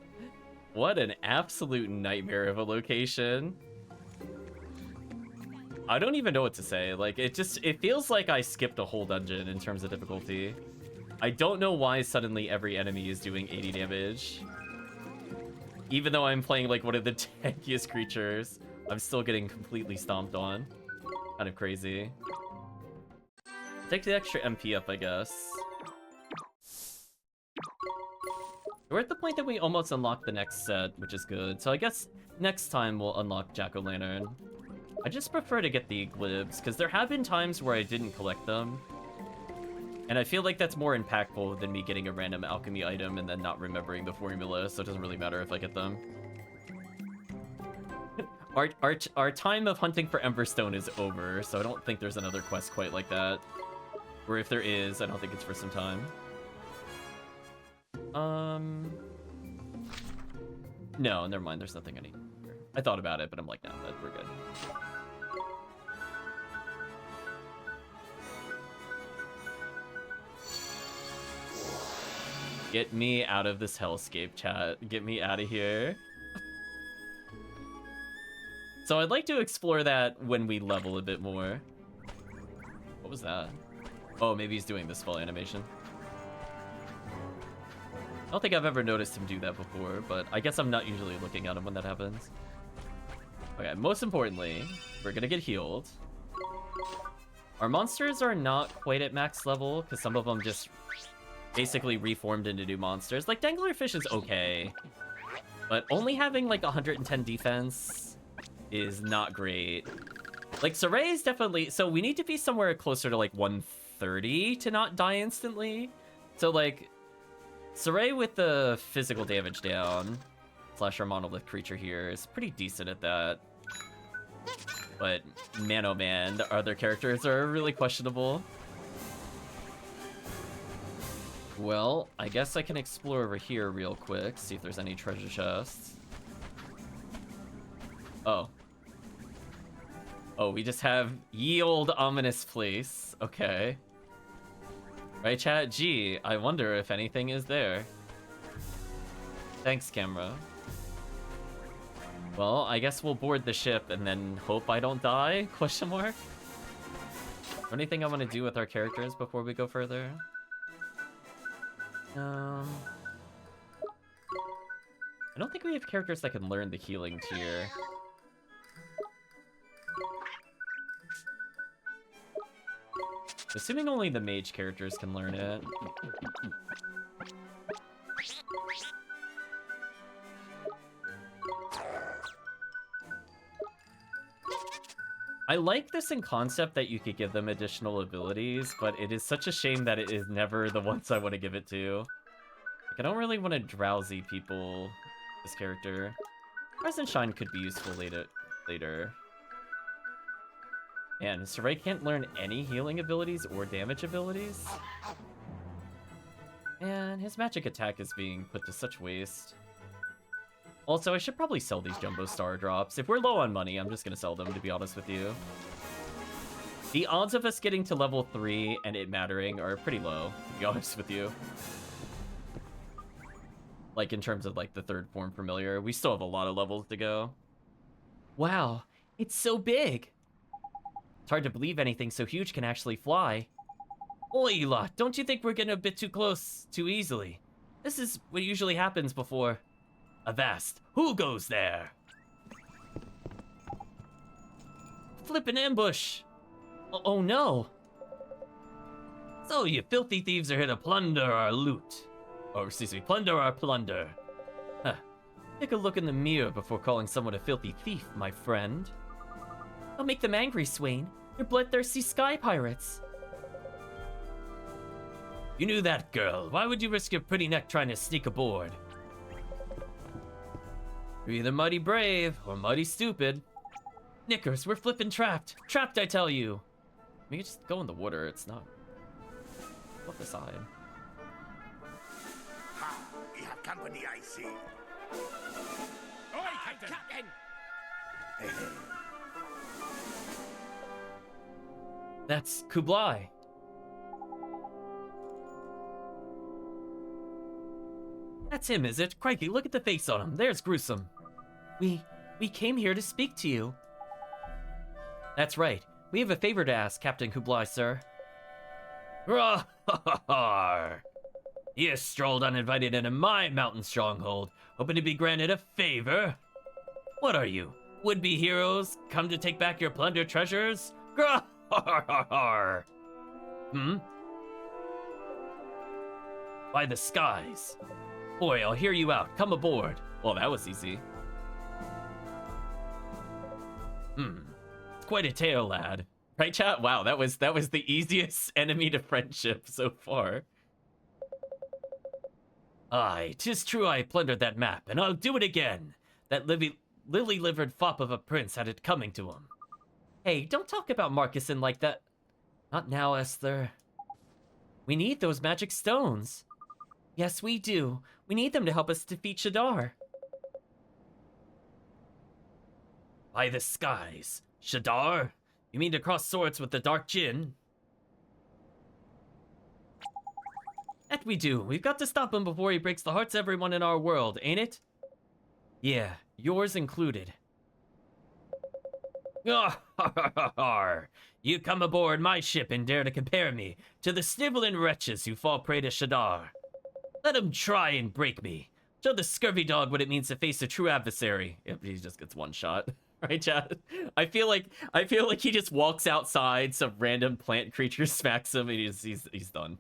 Speaker 1: What an absolute nightmare of a location. I don't even know what to say. Like, it feels like I skipped a whole dungeon in terms of difficulty. I don't know why suddenly every enemy is doing 80 damage. Even though I'm playing like one of the tankiest creatures, I'm still getting completely stomped on. Kind of crazy. Take the extra MP up, I guess. We're at the point that we almost unlocked the next set, which is good. So I guess next time we'll unlock Jack-o'-lantern. I just prefer to get the glibs, because there have been times where I didn't collect them. And I feel like that's more impactful than me getting a random alchemy item and then not remembering the formula, so it doesn't really matter if I get them. Our time of hunting for Emberstone is over, so I don't think there's another quest quite like that. Or if there is, I don't think it's for some time. No, never mind, there's nothing I need. I thought about it, but I'm like, no, we're good. Get me out of this hellscape, chat. Get me out of here. So I'd like to explore that when we level a bit more. What was that? Oh, maybe he's doing this full animation. I don't think I've ever noticed him do that before, but I guess I'm not usually looking at him when that happens. Okay, most importantly, we're gonna get healed. Our monsters are not quite at max level, because some of them just basically reformed into new monsters. Like, Danglerfish is okay, but only having like 110 defense is not great. Like, Saray is definitely... So we need to be somewhere closer to like 130 to not die instantly. So like, Saray with the physical damage down, slash our monolith creature here, is pretty decent at that. But man oh man, the other characters are really questionable. Well, I guess I can explore over here real quick, see if there's any treasure chests. Oh. Oh, we just have ye old ominous place. Okay. Right, chat? Gee, I wonder if anything is there. Thanks, camera. Well, I guess we'll board the ship and then hope I don't die? Question mark? Anything I want to do with our characters before we go further? I don't think we have characters that can learn the healing tier. Assuming only the mage characters can learn it. I like this in concept that you could give them additional abilities, but it is such a shame that it is never the ones I want to give it to. Like, I don't really want to drowsy people this character. Rise and Shine could be useful later. Man, Saray can't learn any healing abilities or damage abilities. And his magic attack is being put to such waste. Also, I should probably sell these Jumbo Star Drops. If we're low on money, I'm just gonna sell them, to be honest with you. The odds of us getting to level 3 and it mattering are pretty low, to be honest with you. Like, in terms of, like, the third form familiar, we still have a lot of levels to go. Wow, it's so big! It's hard to believe anything so huge can actually fly. Oi, lot, don't you think we're getting a bit too close too easily? This is what usually happens before... Avast, who goes there? Flippin' ambush! Oh no! So you filthy thieves are here to plunder our loot. Or excuse me, plunder our plunder. Huh. Take a look in the mirror before calling someone a filthy thief, my friend. Don't make them angry, Swain. They're bloodthirsty sky pirates. You knew that, girl. Why would you risk your pretty neck trying to sneak aboard? You're either mighty brave or mighty stupid. Knickers, we're flippin' trapped. Trapped, I tell you. We can just go in the water. It's not... Go up the side.
Speaker 4: Ha! We have company, I see.
Speaker 3: Oi, Captain!
Speaker 1: That's Kublai. That's him, is it? Crikey, look at the face on him. There's gruesome. We came here to speak to you. That's right. We have a favor to ask, Captain Kublai, sir. Rawr! You strolled uninvited into my mountain stronghold, hoping to be granted a favor? What are you, would-be heroes, come to take back your plundered treasures? Rawr! Hmm? By the skies. Boy, I'll hear you out. Come aboard. Well, that was easy. It's quite a tale, lad. Right, chat? Wow, that was the easiest enemy to friendship so far. Aye, 'tis true I plundered that map, and I'll do it again. That lily-livered fop of a prince had it coming to him. Hey, don't talk about Marcuson like that. Not now, Esther. We need those magic stones. Yes, we do. We need them to help us defeat Shadar. By the skies. Shadar? You mean to cross swords with the Dark Djinn? That we do. We've got to stop him before he breaks the hearts of everyone in our world, ain't it? Yeah, yours included. You come aboard my ship and dare to compare me to the sniveling wretches who fall prey to Shadar. Let him try and break me. Show the scurvy dog what it means to face a true adversary. Yep, he just gets one shot. Right, chat? I feel like he just walks outside, some random plant creature smacks him, and he's done.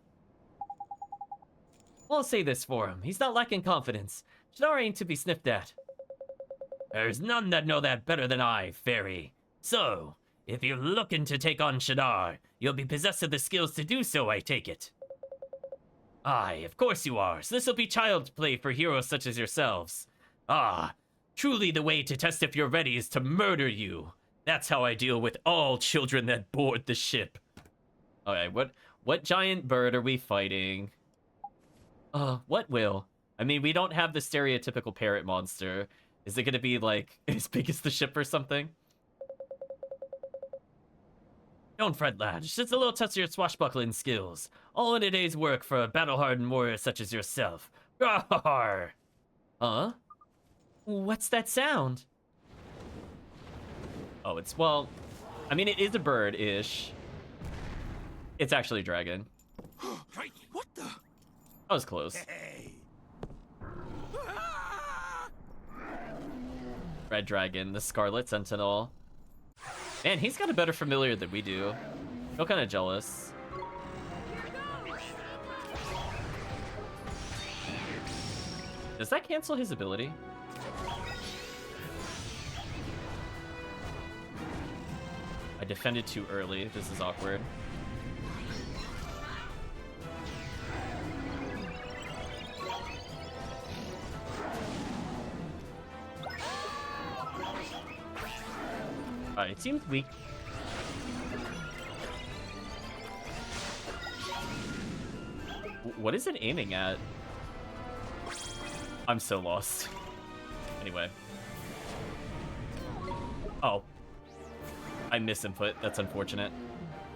Speaker 1: I'll say this for him. He's not lacking confidence. Shadar ain't to be sniffed at. There's none that know that better than I, fairy. So, if you're looking to take on Shadar, you'll be possessed of the skills to do so, I take it. Aye, of course you are. So this'll be child's play for heroes such as yourselves. Ah, truly the way to test if you're ready is to murder you. That's how I deal with all children that board the ship. Okay, what giant bird are we fighting? What will? I mean, we don't have the stereotypical parrot monster. Is it gonna be, like, as big as the ship or something? Don't fret, lad. It's just a little test of your swashbuckling skills. All in a day's work for a battle-hardened warrior such as yourself. Rawr! Huh? What's that sound? Oh, it's, well, I mean, it is a bird-ish. It's actually a dragon.
Speaker 4: What the?
Speaker 1: I was close.
Speaker 4: Hey.
Speaker 1: Red Dragon, the Scarlet Sentinel. Man, he's got a better familiar than we do. Feel kind of jealous. Does that cancel his ability? I defended too early. This is awkward. Alright, it seems weak. What is it aiming at? I'm so lost. Anyway. Oh. I misinput. That's unfortunate.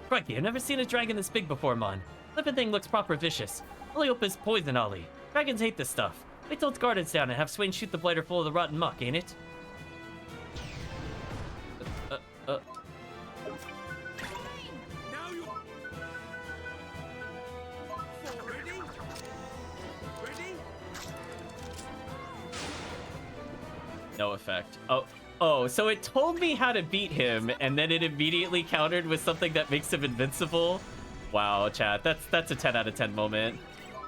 Speaker 1: Crikey, I've never seen a dragon this big before, man. Flippin' thing looks proper vicious. Only hope it's poison, Ollie. Dragons hate this stuff. Wait till its guards down and have Swain shoot the blighter full of the rotten muck, ain't it?
Speaker 4: Now you. Ready? Ready?
Speaker 1: No effect. Oh, so it told me how to beat him, and then it immediately countered with something that makes him invincible? Wow, chat, that's a 10 out of 10 moment.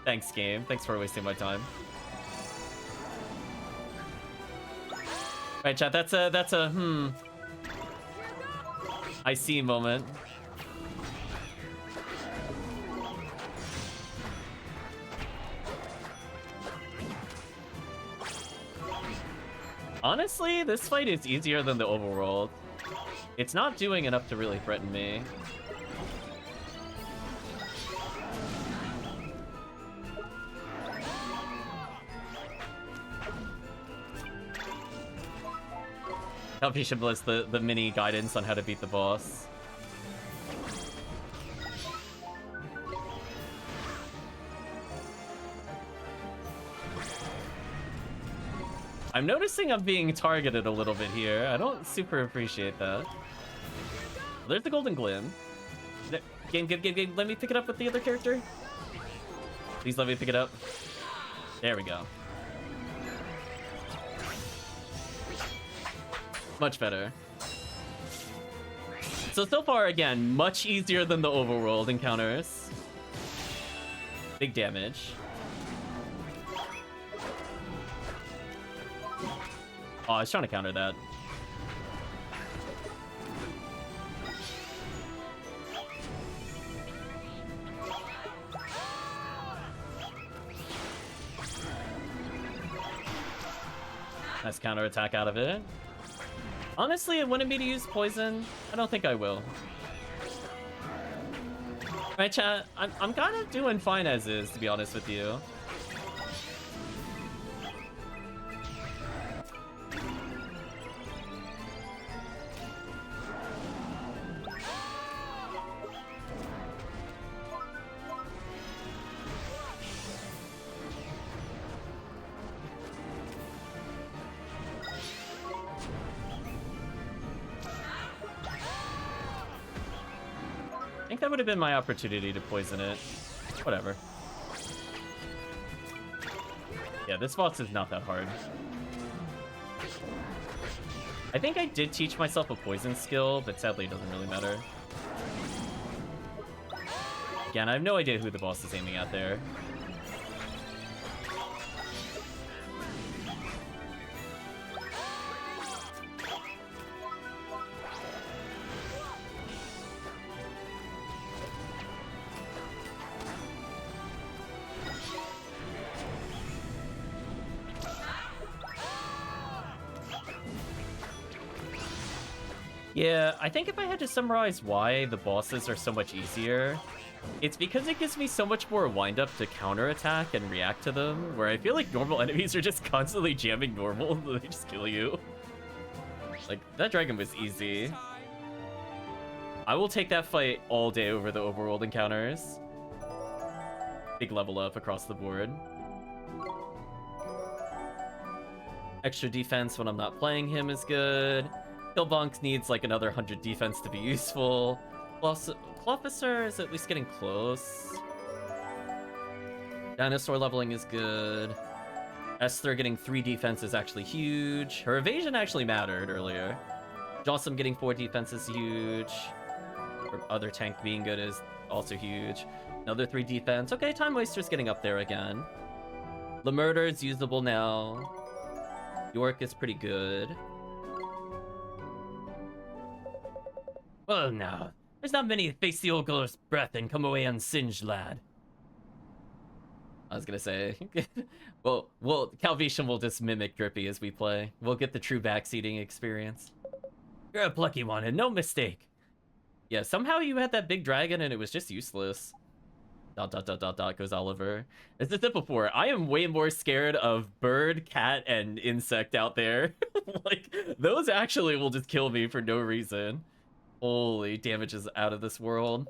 Speaker 1: Thanks, game. Thanks for wasting my time. Right, chat, that's a I see moment. Honestly, this fight is easier than the overworld. It's not doing enough to really threaten me. Help you should list the mini guidance on how to beat the boss. I'm noticing I'm being targeted a little bit here. I don't super appreciate that. There's the golden glim. Game, let me pick it up with the other character. Please let me pick it up. There we go. Much better. So far, again, much easier than the overworld encounters. Big damage. Oh, I was trying to counter that. Nice counterattack out of it. Honestly, it wanted me to use poison. I don't think I will. Right, chat? I'm kind of doing fine as is, to be honest with you. I think that would have been my opportunity to poison it. Whatever. Yeah, this boss is not that hard. I think I did teach myself a poison skill, but sadly it doesn't really matter. Again, I have no idea who the boss is aiming at there. Yeah, I think if I had to summarize why the bosses are so much easier, it's because it gives me so much more wind-up to counterattack and react to them, where I feel like normal enemies are just constantly jamming normal, and they just kill you. Like, that dragon was easy. I will take that fight all day over the overworld encounters. Big level up across the board. Extra defense when I'm not playing him is good. Killbonk needs like another 100 defense to be useful. Plus, Clofficer is at least getting close. Dinosaur leveling is good. Esther getting 3 defense is actually huge. Her evasion actually mattered earlier. Jossum getting 4 defense is huge. Her other tank being good is also huge. Another 3 defense. Okay, Time Waster's getting up there again. Lemurder is usable now. York is pretty good. Well, now, there's not many face the Ogre's breath and come away unsinged, lad. I was gonna say, well, Calvation will just mimic Drippy as we play. We'll get the true backseating experience. You're a plucky one, and no mistake. Yeah, somehow you had that big dragon and it was just useless. ... goes Oliver. As I said before, I am way more scared of bird, cat, and insect out there. Like, those actually will just kill me for no reason. Holy, damage is out of this world.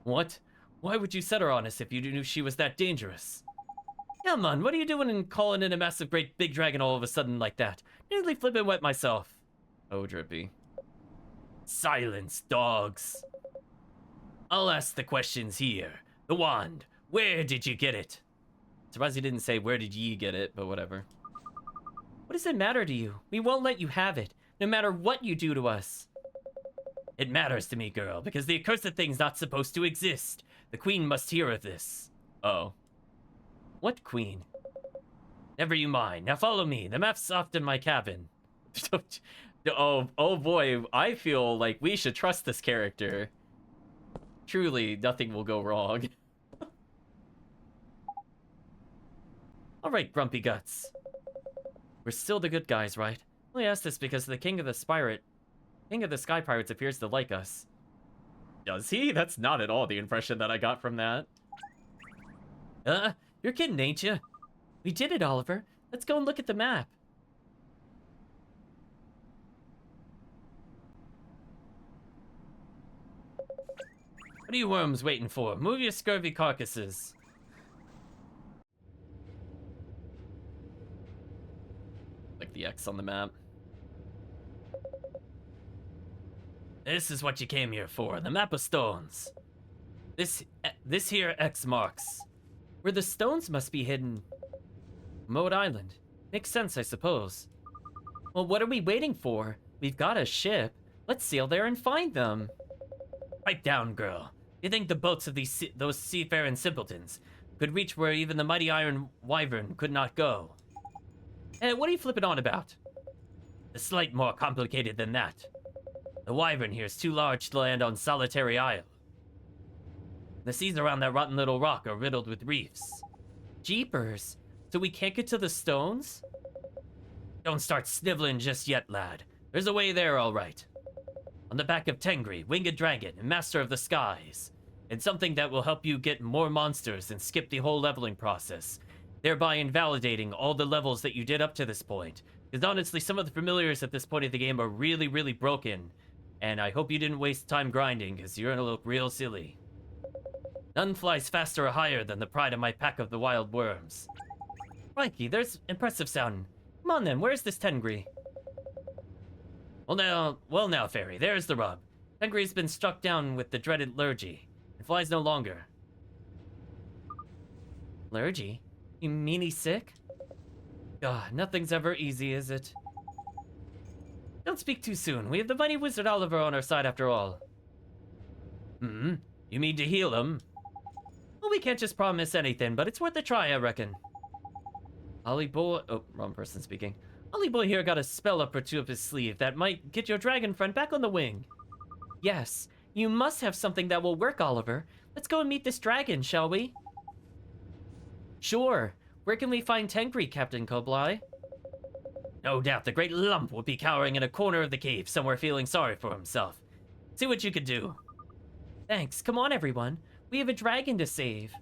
Speaker 1: What? Why would you set her on us if you knew she was that dangerous? Yeah, man, what are you doing in calling in a massive great big dragon all of a sudden like that? Nearly flippin' wet myself. Oh, Drippy. Silence, dogs. I'll ask the questions here. The wand. Where did you get it? Surprised he didn't say where did ye get it, but whatever. What does it matter to you? We won't let you have it, no matter what you do to us. It matters to me, girl, because the accursed thing's not supposed to exist. The queen must hear of this. Oh. What queen? Never you mind. Now follow me. The map's off in my cabin. Oh boy, I feel like we should trust this character. Truly, nothing will go wrong. Alright, Grumpy Guts. We're still the good guys, right? I only asked this because the King of the Sky Pirates appears to like us. Does he? That's not at all the impression that I got from that. You're kidding, ain't you? We did it, Oliver. Let's go and look at the map. What are you worms waiting for? Move your scurvy carcasses. Like the X on the map. This is what you came here for, the map of stones. This here X marks where the stones must be hidden. Mode Island. Makes sense, I suppose. Well, what are we waiting for? We've got a ship. Let's sail there and find them. Pipe down, girl. You think the boats of those seafaring simpletons could reach where even the mighty Iron Wyvern could not go? Hey, what are you flipping on about? A slight more complicated than that. The Wyvern here is too large to land on solitary isle. The seas around that rotten little rock are riddled with reefs. Jeepers. So we can't get to the stones? Don't start sniveling just yet, lad. There's a way there, all right. On the back of Tengri, winged dragon, and master of the skies. And something that will help you get more monsters and skip the whole leveling process, thereby invalidating all the levels that you did up to this point. Because honestly, some of the familiars at this point of the game are really, really broken. And I hope you didn't waste time grinding, because you're gonna look real silly. None flies faster or higher than the pride of my pack of the wild worms. Crikey, there's impressive sound. Come on then, where's this Tengri? Well now, Fairy, there's the rub. Tengri's been struck down with the dreaded lurgy. It flies no longer. Lurgy? You mean he's sick? God, nothing's ever easy, is it? Don't speak too soon. We have the mighty wizard Oliver on our side after all. You mean to heal him? Well, we can't just promise anything, but it's worth a try, I reckon. Ollie boy... Oh, wrong person speaking. Ollie boy here got a spell up or two up his sleeve that might get your dragon friend back on the wing. Yes, you must have something that will work, Oliver. Let's go and meet this dragon, shall we? Sure. Where can we find Tengri, Captain Koblai? No doubt the great lump will be cowering in a corner of the cave somewhere feeling sorry for himself. See what you can do. Thanks. Come on, everyone. We have a dragon to save.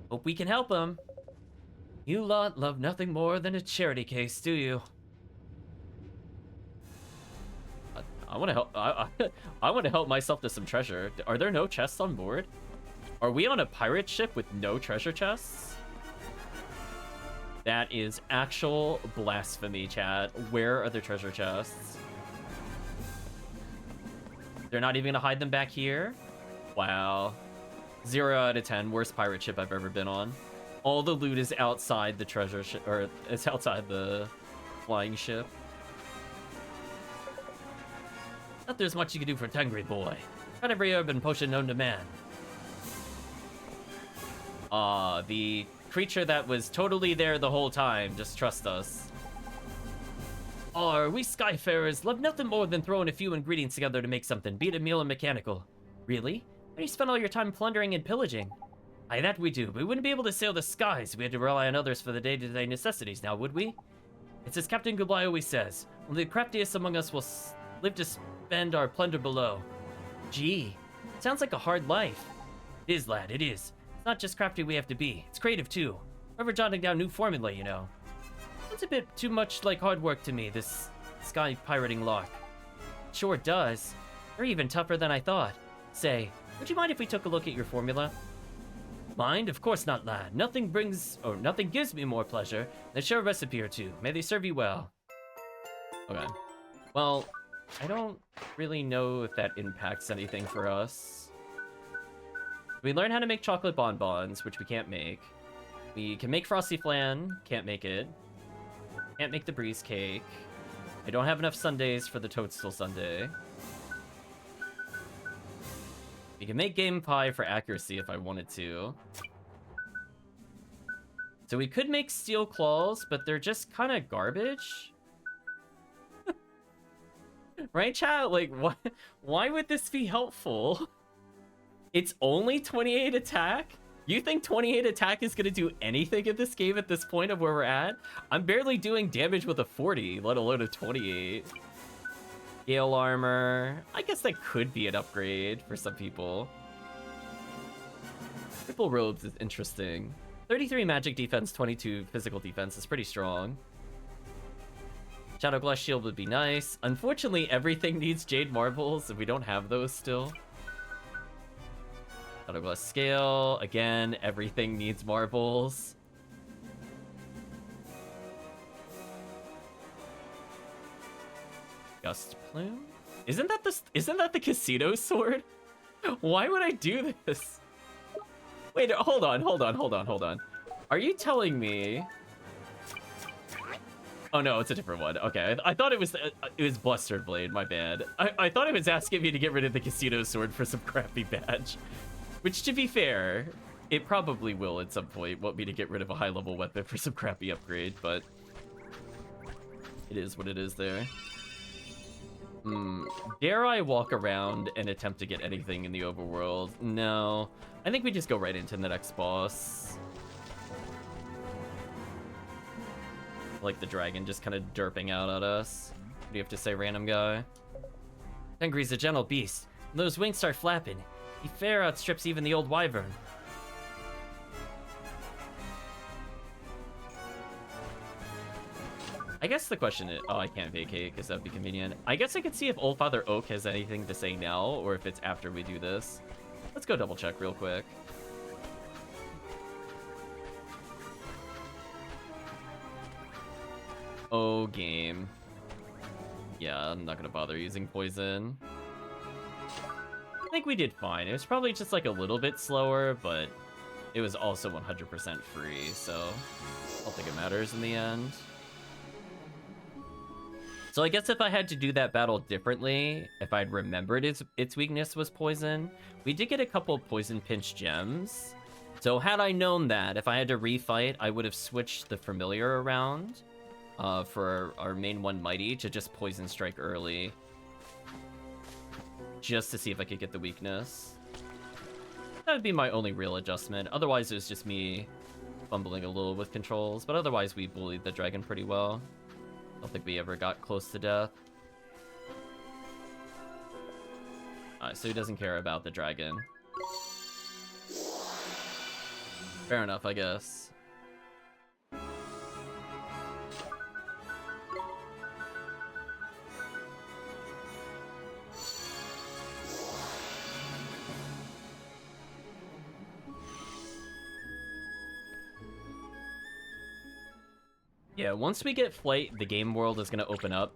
Speaker 1: Hope we can help him. You lot love nothing more than a charity case, do you? I want to help. I want to help myself to some treasure. Are there no chests on board? Are we on a pirate ship with no treasure chests? That is actual blasphemy, chat. Where are the treasure chests? They're not even gonna hide them back here? Wow. 0 out of 10. Worst pirate ship I've ever been on. All the loot is outside the treasure ship, or it's outside the flying ship. Not there's much you can do for a Tengri boy. Not every herb and potion known to man. The creature that was totally there the whole time. Just trust us. We Skyfarers love nothing more than throwing a few ingredients together to make something, be it a meal or mechanical. Really? Why do you spend all your time plundering and pillaging? Aye, that we do, but we wouldn't be able to sail the skies if we had to rely on others for the day-to-day necessities now, would we? It's as Captain Gublai always says, only the craftiest among us will live to spend our plunder below. Gee, sounds like a hard life. It is, lad, it is. It's not just crafty we have to be, it's creative too. Forever jotting down new formulae, you know. It's a bit too much like hard work to me, this sky pirating lark. Sure does. You're even tougher than I thought. Say, would you mind if we took a look at your formula? Mind? Of course not, lad. Nothing gives me more pleasure than share a recipe or two. May they serve you well. Okay. Well, I don't really know if that impacts anything for us. We learn how to make chocolate bonbons, which we can't make. We can make frosty flan, can't make it. Can't make the breeze cake. I don't have enough sundaes for the toadstool sundae. We can make game pie for accuracy if I wanted to. So we could make steel claws, but they're just kind of garbage. Right, chat? Like, why would this be helpful? It's only 28 attack? You think 28 attack is going to do anything in this game at this point of where we're at? I'm barely doing damage with a 40, let alone a 28. Gale armor. I guess that could be an upgrade for some people. Triple robes is interesting. 33 magic defense, 22 physical defense is pretty strong. Shadow Glass Shield would be nice. Unfortunately, everything needs Jade Marbles, and we don't have those still. Shadow Glass Scale. Again, everything needs marbles. Gust Plume? Isn't that the casino sword? Why would I do this? Wait, hold on. Are you telling me? Oh no, it's a different one. Okay, I thought it was Blustered Blade, my bad. I thought it was asking me to get rid of the casino sword for some crappy badge. Which, to be fair, it probably will at some point want me to get rid of a high-level weapon for some crappy upgrade, but it is what it is there. Dare I walk around and attempt to get anything in the overworld? No. I think we just go right into the next boss. Like the dragon just kind of derping out at us. What do you have to say, random guy? Tengri's a gentle beast. When those wings start flapping, he fair outstrips even the old wyvern. I guess the question is... Oh, I can't vacate because that would be convenient. I guess I could see if Old Father Oak has anything to say now, or if it's after we do this. Let's go double check real quick. Oh, game. Yeah, I'm not gonna bother using poison. I think we did fine. It was probably just like a little bit slower, but it was also 100% free, so I don't think it matters in the end. So I guess if I had to do that battle differently, if I'd remembered its weakness was poison, we did get a couple poison pinch gems. So had I known that, if I had to refight, I would have switched the familiar around for our main one mighty to just poison strike early. Just to see if I could get the weakness. That would be my only real adjustment. Otherwise, it was just me fumbling a little with controls, but otherwise we bullied the dragon pretty well. I don't think we ever got close to death. Alright, so he doesn't care about the dragon. Fair enough, I guess. Yeah, once we get Flight, the game world is going to open up.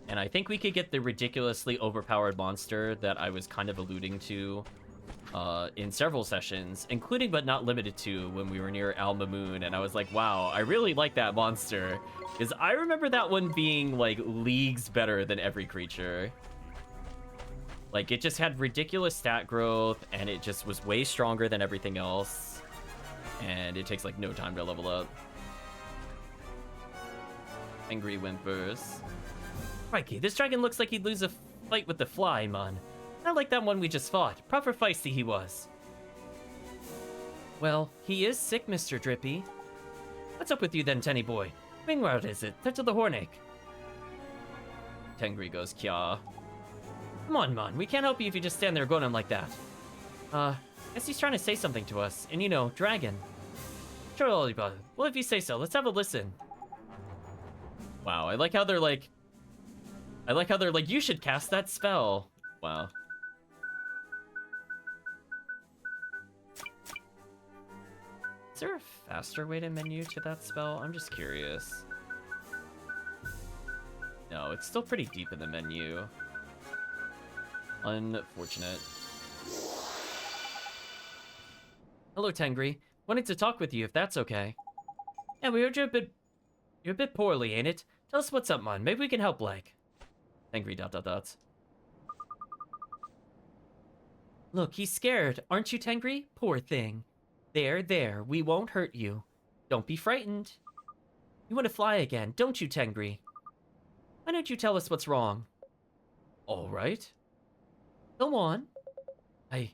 Speaker 1: And I think we could get the ridiculously overpowered monster that I was kind of alluding to in several sessions, including but not limited to when we were near Alma Moon. And I was like, wow, I really like that monster. Because I remember that one being like leagues better than every creature. Like, it just had ridiculous stat growth, and it just was way stronger than everything else. And it takes like no time to level up. Angry whimpers. Crikey, this dragon looks like he'd lose a fight with the fly, man. Not like that one we just fought. Proper feisty he was. Well, he is sick, Mr. Drippy. What's up with you then, Tenny boy? Wing route is it? Touch of the Hornache. Tengri goes, Kya. Come on, man. We can't help you if you just stand there going on like that. Guess he's trying to say something to us. And you know, dragon. Sure, Lollipop. Well, if you say so, let's have a listen. Wow, I like how they're like, you should cast that spell. Wow. Is there a faster way to menu to that spell? I'm just curious. No, it's still pretty deep in the menu. Unfortunate. Hello, Tengri. Wanted to talk with you if that's okay. Yeah, we heard you're a bit poorly, ain't it? Tell us what's up, man. Maybe we can help, like. Tengri ... Look, he's scared, aren't you, Tengri? Poor thing. There, we won't hurt you. Don't be frightened. You want to fly again, don't you, Tengri? Why don't you tell us what's wrong? All right. Go on. I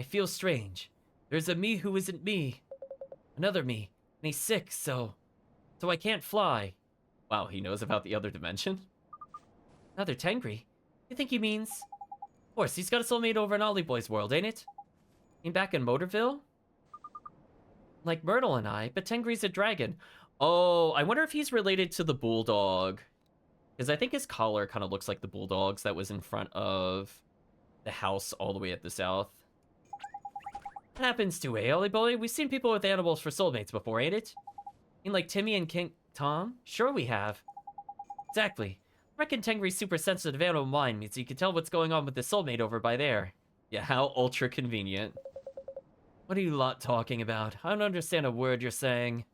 Speaker 1: feel strange. There's a me who isn't me. Another me, and he's sick, so I can't fly. Wow, he knows about the other dimension? Another Tengri? You think he means? Of course, he's got a soulmate over in Ollie Boy's world, ain't it? Ain't back in Motorville? Like Myrtle and I, but Tengri's a dragon. Oh, I wonder if he's related to the bulldog. Because I think his collar kind of looks like the bulldog's that was in front of the house all the way at the south. That happens too, eh, Ollie Boy? We've seen people with animals for soulmates before, ain't it? In like Timmy and King Tom? Sure we have. Exactly. I reckon Tengri's super sensitive animal mind means you can tell what's going on with the soulmate over by there. Yeah, how ultra convenient. What are you lot talking about? I don't understand a word you're saying.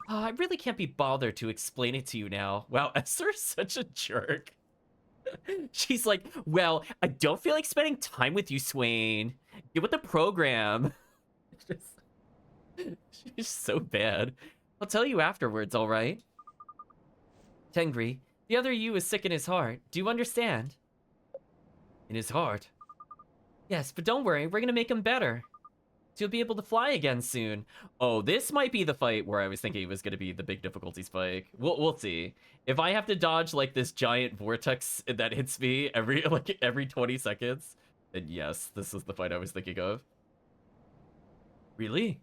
Speaker 1: I really can't be bothered to explain it to you now. Wow, Esther's such a jerk. She's like, well, I don't feel like spending time with you, Swain. Get with the program. She's so bad. I'll tell you afterwards, all right? Tengri, the other you is sick in his heart. Do you understand? In his heart? Yes, but don't worry. We're gonna make him better. So you'll be able to fly again soon. Oh, this might be the fight where I was thinking it was going to be the big difficulty spike. We'll see. If I have to dodge like this giant vortex that hits me every 20 seconds, then yes, this is the fight I was thinking of. Really?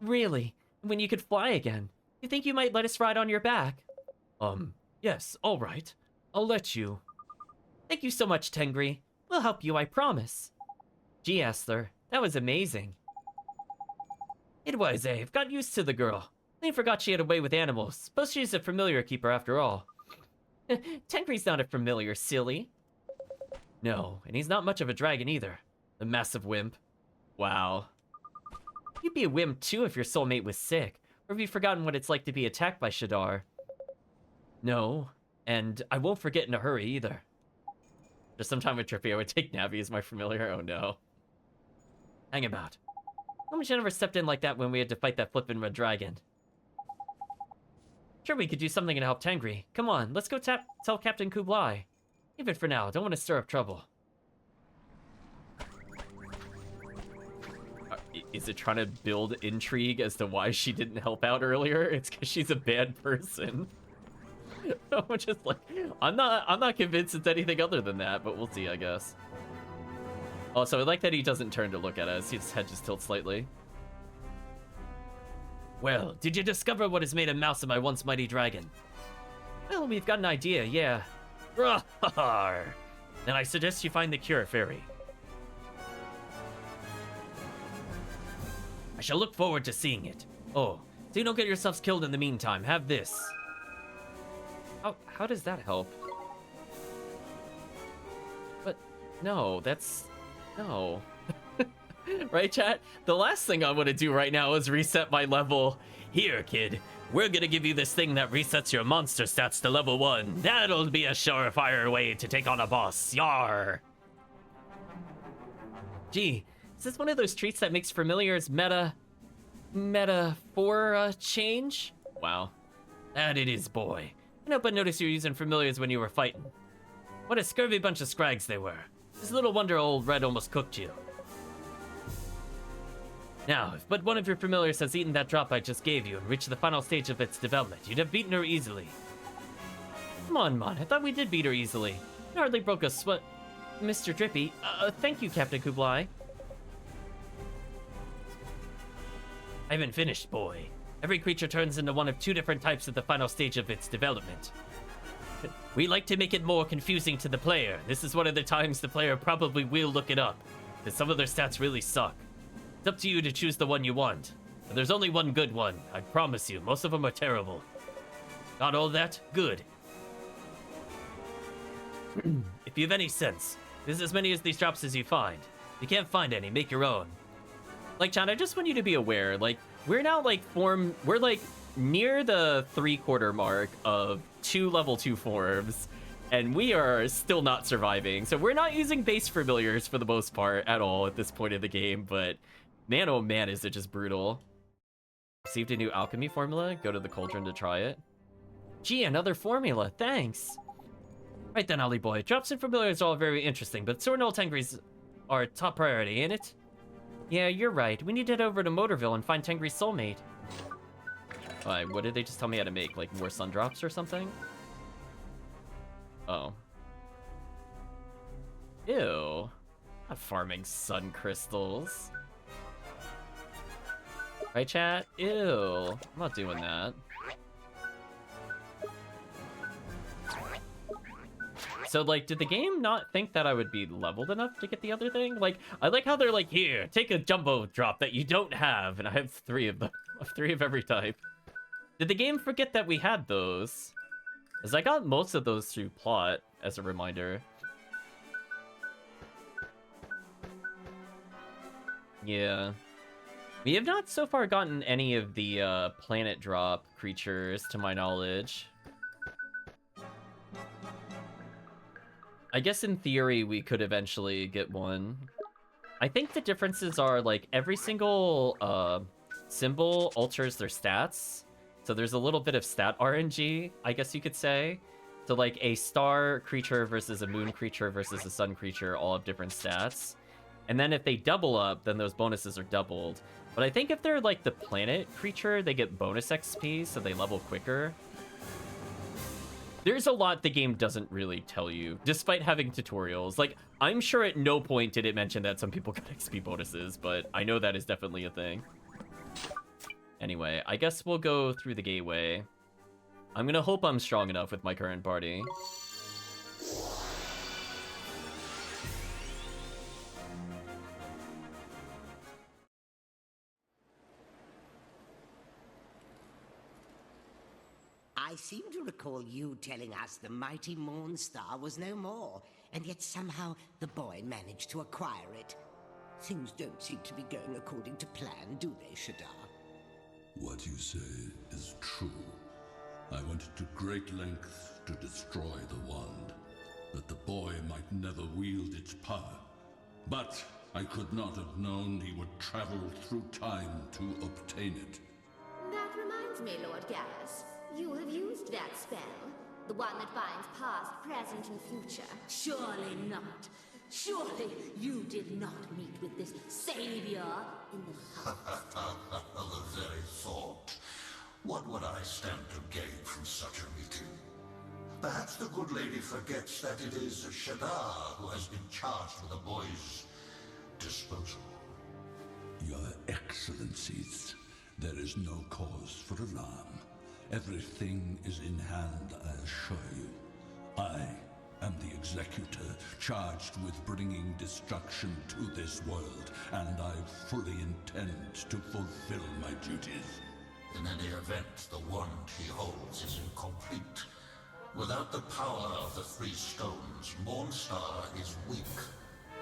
Speaker 1: Really? When you could fly again. You think you might let us ride on your back? Yes, all right. I'll let you. Thank you so much, Tengri. We'll help you, I promise. Gee, Esther. That was amazing. It was, eh? I've got used to the girl. I forgot she had a way with animals. Suppose she's a familiar keeper after all. Tengri's not a familiar, silly. No, and he's not much of a dragon either. The massive wimp. Wow. You'd be a wimp too if your soulmate was sick. Or have you forgotten what it's like to be attacked by Shadar? No, and I won't forget in a hurry either. Just sometime with Trippy, I would take Navi as my familiar. Oh no. Hang about. How much I never stepped in like that when we had to fight that flippin' red dragon? Sure, we could do something to help Tengri. Come on, let's go tell Captain Kublai. Leave it for now. Don't want to stir up trouble. Is it trying to build intrigue as to why she didn't help out earlier? It's because she's a bad person. I'm just like, I'm not convinced it's anything other than that, but we'll see, I guess. Also, I like that he doesn't turn to look at us. His head just tilts slightly. Well, did you discover what has made a mouse of my once mighty dragon? Well, we've got an idea, yeah. Rawr! Then I suggest you find the cure, Fairy. I shall look forward to seeing it. Oh, So you don't get yourselves killed in the meantime. Have this. How does that help? But no, that's no. Right, chat? The last thing I want to do right now is reset my level. Here, kid. We're gonna give you this thing that resets your monster stats to level 1. That'll be a surefire way to take on a boss. Yar! Gee, is this one of those treats that makes familiars meta for change? Wow. That it is, boy. I know, but notice you're using familiars when you were fighting. What a scurvy bunch of scrags they were. It's little wonder old Red almost cooked you. Now, if but one of your familiars has eaten that drop I just gave you and reached the final stage of its development, you'd have beaten her easily. Come on, Mon, I thought we did beat her easily. It hardly broke a sweat. Mr. Drippy, thank you, Captain Kublai. I haven't finished, boy. Every creature turns into one of 2 different types at the final stage of its development. We like to make it more confusing to the player. This is one of the times the player probably will look it up, because some of their stats really suck. It's up to you to choose the one you want. But there's only one good one, I promise you. Most of them are terrible. Got all that? Good. If you have any sense, there's as many of these drops as you find. If you can't find any, make your own. Like, John, I just want you to be aware, like, we're now, like, we're, like, near the 3/4 mark of 2 level 2 forms, and we are still not surviving. So we're not using base familiars for the most part at all at this point in the game, but man, oh man, is it just brutal. Received a new alchemy formula. Go to the cauldron to try it. Gee, another formula. Thanks. Right then, Ollie boy. Drops and familiars are all very interesting, but Sword and Tengri's are top priority, ain't it? Yeah, you're right. We need to head over to Motorville and find Tengri's soulmate. Alright, what did they just tell me how to make? Like, more sun drops or something? Oh. Ew. Not farming sun crystals. Right, chat? Ew. I'm not doing that. So, like, did the game not think that I would be leveled enough to get the other thing? Like, I like how they're like, here, take a jumbo drop that you don't have, and I have 3 of them. 3 of every type. Did the game forget that we had those? Because I got most of those through plot, as a reminder. Yeah. We have not so far gotten any of the planet drop creatures, to my knowledge. I guess in theory we could eventually get one. I think the differences are, like, every single symbol alters their stats. So there's a little bit of stat RNG, I guess you could say. So, like, a star creature versus a moon creature versus a sun creature all have different stats. And then if they double up, then those bonuses are doubled. But I think if they're, like, the planet creature, they get bonus XP, so they level quicker. There's a lot the game doesn't really tell you, despite having tutorials. Like, I'm sure at no point did it mention that some people got XP bonuses, but I know that is definitely a thing. Anyway, I guess we'll go through the gateway. I'm gonna hope I'm strong enough with my current party.
Speaker 5: I seem to recall you telling us the mighty Morn Star was no more, and yet somehow the boy managed to acquire it. Things don't seem to be going according to plan, do they, Shadar?
Speaker 6: What you say is true. I went to great lengths to destroy the wand, that the boy might never wield its power. But I could not have known he would travel through time to obtain it.
Speaker 2: That reminds me, Lord Garrus. You have used that spell. The one that binds past, present, and future.
Speaker 7: Surely not. Surely you did not meet with this savior in the past.
Speaker 8: The very thought. What would I stand to gain from such a meeting? Perhaps the good lady forgets that it is Shadar who has been charged with the boy's disposal.
Speaker 6: Your Excellencies, there is no cause for alarm. Everything is in hand, I assure you. I am the executor charged with bringing destruction to this world, and I fully intend to fulfill my duties.
Speaker 8: In any event, the wand he holds is incomplete. Without the power of the three stones, Mornstar is weak.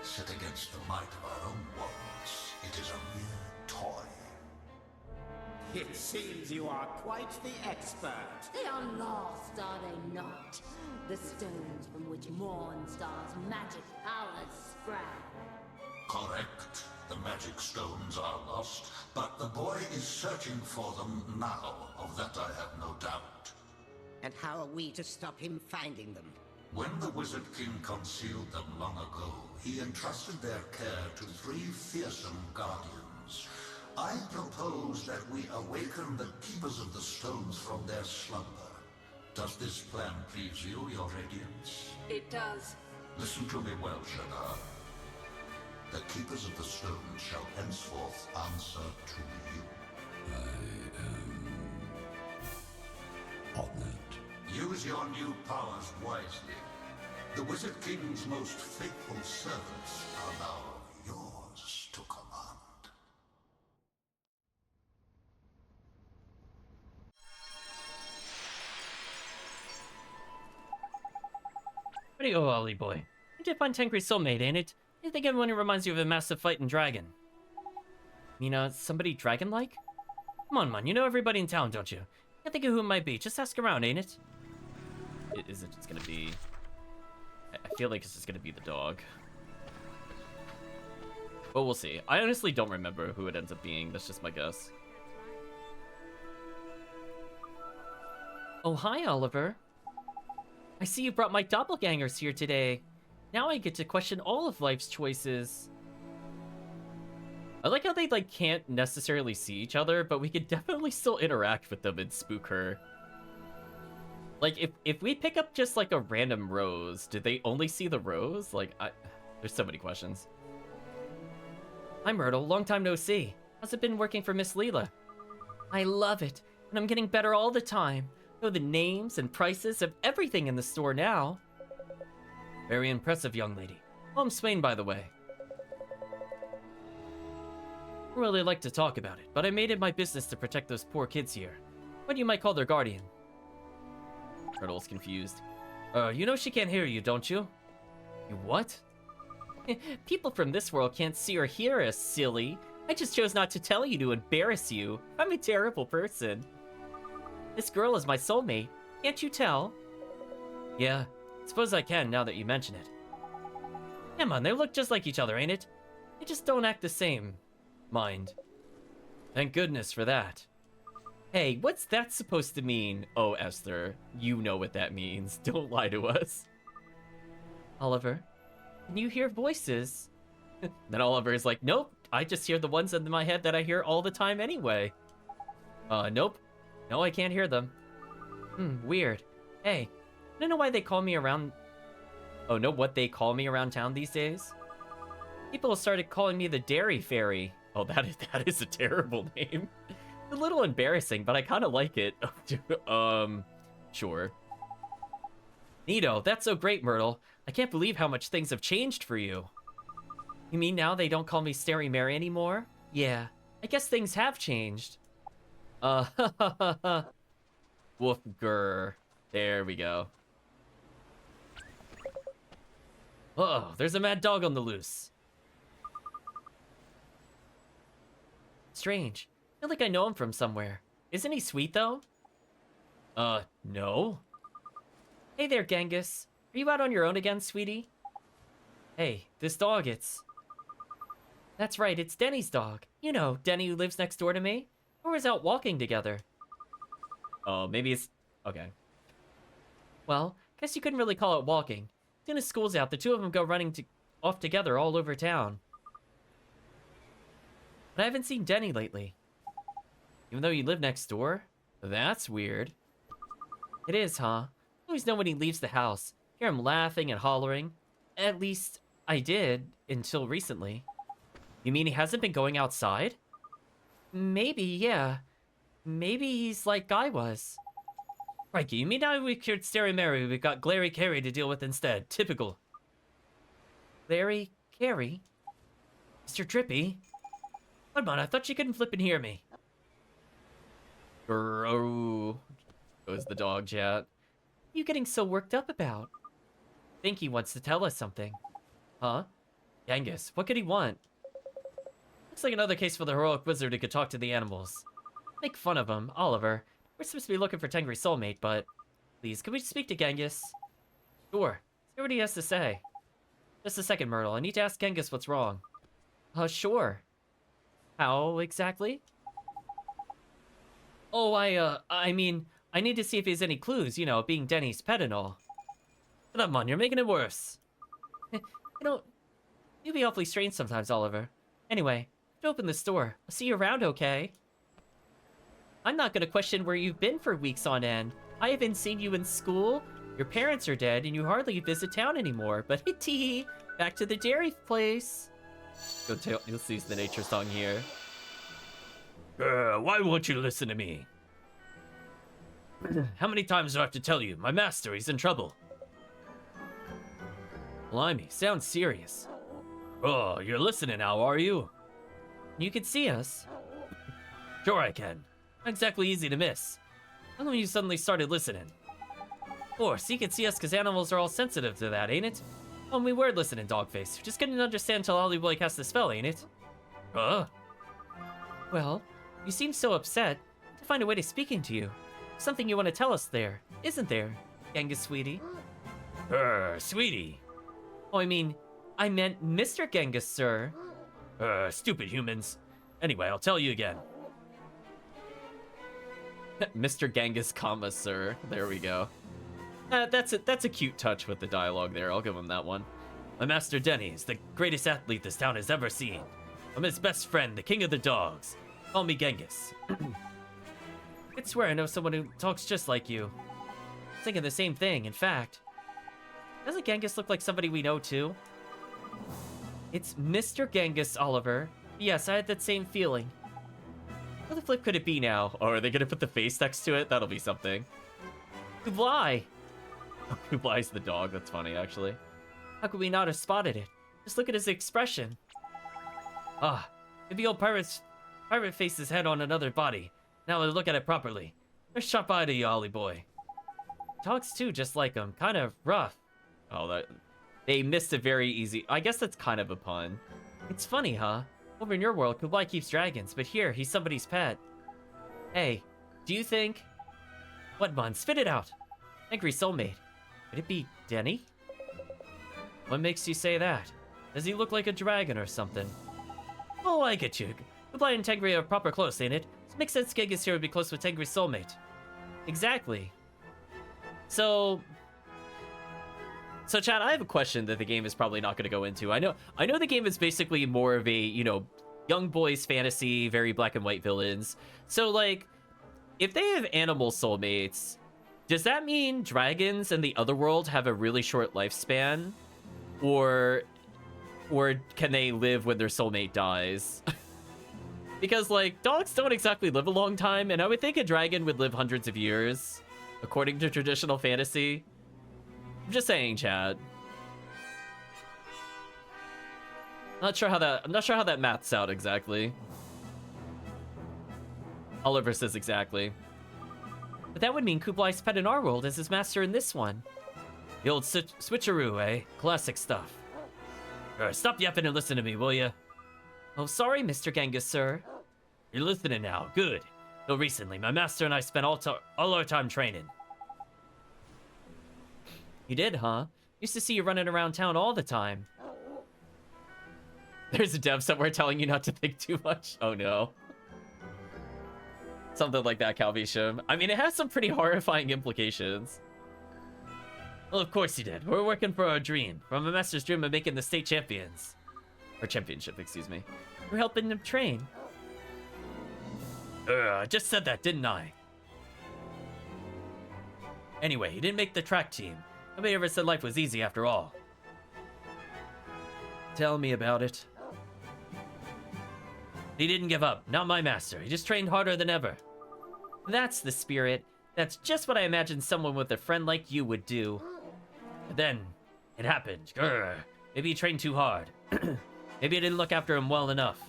Speaker 8: Set against the might of our own wands, it is a mere toy.
Speaker 3: It seems you are quite the expert.
Speaker 7: They are lost, are they not? The stones from which Mornstar's magic powers sprang.
Speaker 8: Correct. The magic stones are lost, but the boy is searching for them now. Of that I have no doubt.
Speaker 5: And how are we to stop him finding them?
Speaker 8: When the Wizard King concealed them long ago, he entrusted their care to 3 fearsome guardians. I propose that we awaken the Keepers of the Stones from their slumber. Does this plan please you, Your Radiance?
Speaker 7: It does.
Speaker 8: Listen to me well, Shadar. The Keepers of the Stones shall henceforth answer to you.
Speaker 6: I am honored.
Speaker 8: Use your new powers wisely. The Wizard King's most faithful servants are now yours to command.
Speaker 1: Pretty go, Ollie boy. You did find Tancred's soulmate, ain't it? I think everyone reminds you of a massive fighting dragon. You know, somebody dragon-like? Come on, man, you know everybody in town, don't you? Can't think of who it might be. Just ask around, ain't it? Is it just gonna be... I feel like it's just gonna be the dog. But we'll see. I honestly don't remember who it ends up being. That's just my guess. Oh, hi, Oliver. I see you brought my doppelgangers here today. Now I get to question all of life's choices. I like how they, like, can't necessarily see each other, but we could definitely still interact with them and spook her. Like, if we pick up just, like, a random rose, do they only see the rose? Like, there's so many questions. Hi, Myrtle. Long time no see. How's it been working for Miss Leela? I love it, and I'm getting better all the time. Know the names and prices of everything in the store now. Very impressive, young lady. Oh, I'm Swain, by the way. I really like to talk about it, but I made it my business to protect those poor kids here. What you might call their guardian. Turtle's confused. You know she can't hear you, don't you? You what? People from this world can't see or hear us, silly. I just chose not to tell you to embarrass you. I'm a terrible person. This girl is my soulmate. Can't you tell? Yeah, suppose I can now that you mention it. Come on, they look just like each other, ain't it? They just don't act the same. Mind. Thank goodness for that. Hey, what's that supposed to mean? Oh, Esther, you know what that means. Don't lie to us. Oliver, can you hear voices? Then Oliver is like, nope, I just hear the ones in my head that I hear all the time anyway. Nope. No, I can't hear them. Weird. Hey, I don't know why they call me around... Oh, no, what they call me around town these days? People have started calling me the Dairy Fairy. Oh, that is a terrible name. A little embarrassing, but I kind of like it. Sure. Neato, that's so great, Myrtle. I can't believe how much things have changed for you. You mean now they don't call me Starry Mary anymore? Yeah, I guess things have changed. Woofger. There we go. Oh, there's a mad dog on the loose. Strange. I feel like I know him from somewhere. Isn't he sweet, though? No. Hey there, Genghis. Are you out on your own again, sweetie? Hey, this dog, it's... That's right, it's Denny's dog. You know, Denny who lives next door to me. Or was out walking together. Oh, maybe it's... Okay. Well, guess you couldn't really call it walking. As soon as school's out, the two of them go running off together all over town. But I haven't seen Denny lately. Even though you live next door? That's weird. It is, huh? I always know when he leaves the house. Hear him laughing and hollering. At least, I did, until recently. You mean he hasn't been going outside? Maybe, yeah. Maybe he's like I was. Right, you mean now we cured Starry Mary, we've got Glary Carey to deal with instead. Typical. Glary Carey? Mr. Drippy? Come on, I thought you couldn't flip and hear me. Bro, goes the dog, chat. You getting so worked up about? Think he wants to tell us something. Huh? Genghis, what could he want? Looks like another case for the heroic wizard who could talk to the animals. Make fun of him, Oliver. We're supposed to be looking for Tengri's soulmate, but... Please, can we speak to Genghis? Sure. See what he has to say. Just a second, Myrtle. I need to ask Genghis what's wrong. Sure. How exactly? Oh, I mean, I need to see if he has any clues, you know, being Denny's pet and all. Come on, you're making it worse. You be awfully strange sometimes, Oliver. Anyway, open this door. I'll see you around, okay? I'm not gonna question where you've been for weeks on end. I haven't seen you in school. Your parents are dead, and you hardly visit town anymore. But tee, back to the dairy place. You'll see the nature song here. Why won't you listen to me? How many times do I have to tell you? My master, he's in trouble. Blimey, sounds serious. Oh, you're listening now, are you? You can see us. Sure I can. Not exactly easy to miss. How come you suddenly started listening? Of course, you can see us because animals are all sensitive to that, ain't it? Oh, we were listening, Dogface. Just couldn't understand till Ollie Boy cast the spell, ain't it? Huh? Well, you seem so upset. To find a way to speaking to you. Something you want to tell us there, isn't there, Genghis, sweetie? Sweetie. Oh, I meant Mr. Genghis, sir. Stupid humans. Anyway, I'll tell you again. Mr. Genghis, comma, sir. There we go. That's a cute touch with the dialogue there. I'll give him that one. My master Denny is the greatest athlete this town has ever seen. I'm his best friend, the king of the dogs. Call me Genghis. I swear I know someone who talks just like you. I'm thinking the same thing, in fact. Doesn't Genghis look like somebody we know too? It's Mr. Genghis, Oliver. Yes, I had that same feeling. What the flip could it be now? Oh, are they gonna put the face next to it? That'll be something. Kublai! Oh, Kublai's the dog. That's funny, actually. How could we not have spotted it? Just look at his expression. Ah, maybe old pirate faced his head on another body. Now let's look at it properly. There's sharp eye to you, Ollie boy. Talks too, just like him. Kind of rough. Oh, they missed a very easy... I guess that's kind of a pun. It's funny, huh? Over in your world, Kublai keeps dragons, but here, he's somebody's pet. Hey, do you think... What, man? Spit it out! Angry soulmate. Could it be Denny? What makes you say that? Does he look like a dragon or something? Oh, I get you. Kublai and Tengri are proper close, ain't it? It makes sense Genghis here would be close with Tengri's soulmate. Exactly. So, Chad, I have a question that the game is probably not going to go into. I know the game is basically more of a, you know, young boys fantasy, very black and white villains. So, like, if they have animal soulmates, does that mean dragons and the other world have a really short lifespan? Or can they live when their soulmate dies? Because, like, dogs don't exactly live a long time, and I would think a dragon would live hundreds of years, according to traditional fantasy. I'm just saying, Chad. I'm not sure how that maths out exactly. Oliver says exactly. But that would mean Kublai's pet in our world is his master in this one. The old switcheroo, eh? Classic stuff. Stop yapping and listen to me, will ya? Oh, sorry, Mr. Genghis, sir. You're listening now. Good. Till recently, my master and I spent all our time training. You did, huh? Used to see you running around town all the time. There's a dev somewhere telling you not to think too much. Oh, no. Something like that, Calvisham. I mean, it has some pretty horrifying implications. Well, of course you did. We're working for our dream. From a master's dream of making the state champions. Or championship, excuse me. We're helping them train. I just said that, didn't I? Anyway, he didn't make the track team. Nobody ever said life was easy after all. Tell me about it. He didn't give up. Not my master. He just trained harder than ever. That's the spirit. That's just what I imagined someone with a friend like you would do. But then, it happened. Grr. Maybe he trained too hard. Maybe I didn't look after him well enough.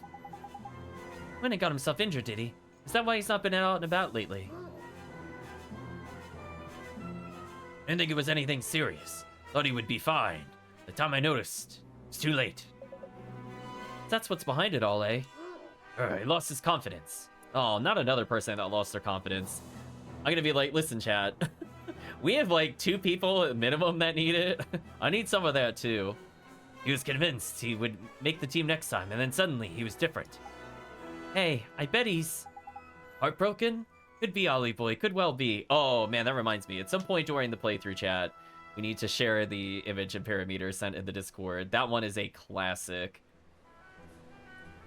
Speaker 1: When he got himself injured, did he? Is that why he's not been out and about lately? I didn't think it was anything serious. Thought he would be fine. The time I noticed, it's too late. That's what's behind it all, eh? He lost his confidence. Oh, not another person that lost their confidence. I'm gonna be like, listen, chat. We have like 2 people at minimum that need it. I need some of that too. He was convinced he would make the team next time, and then suddenly he was different. Hey, I bet he's heartbroken? Could be, Ollie boy, could well be. Oh man, that reminds me. At some point during the playthrough chat, we need to share the image and parameter sent in the Discord. That one is a classic.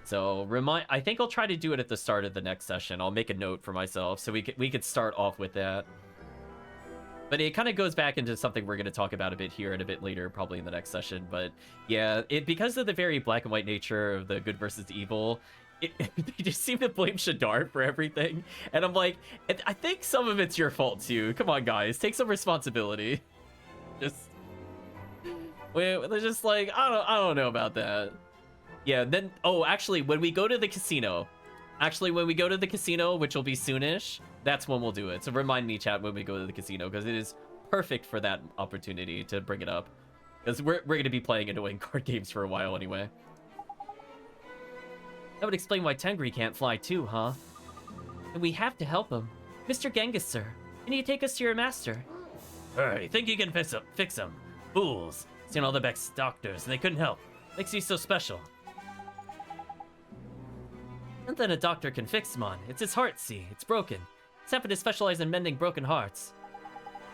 Speaker 1: So I think I'll try to do it at the start of the next session. I'll make a note for myself so we could start off with that. But it kind of goes back into something we're going to talk about a bit here and a bit later, probably in the next session. But yeah, because of the very black and white nature of the good versus evil, they just seem to blame Shadar for everything. And I'm like, I think some of it's your fault too. Come on, guys, take some responsibility. They're just like, I don't know about that. Yeah, then, oh, actually, when we go to the casino, which will be soonish, that's when we'll do it. So remind me, chat, when we go to the casino, because it is perfect for that opportunity to bring it up. Because we're going to be playing annoying card games for a while anyway. That would explain why Tengri can't fly too, huh? And we have to help him. Mr. Genghis, sir, can you take us to your master? You think you can fix him? Fools. Seen all the best doctors, and they couldn't help. Makes you so special. Nothing a doctor can fix, man. It's his heart, see? It's broken. It's happened to specialize in mending broken hearts.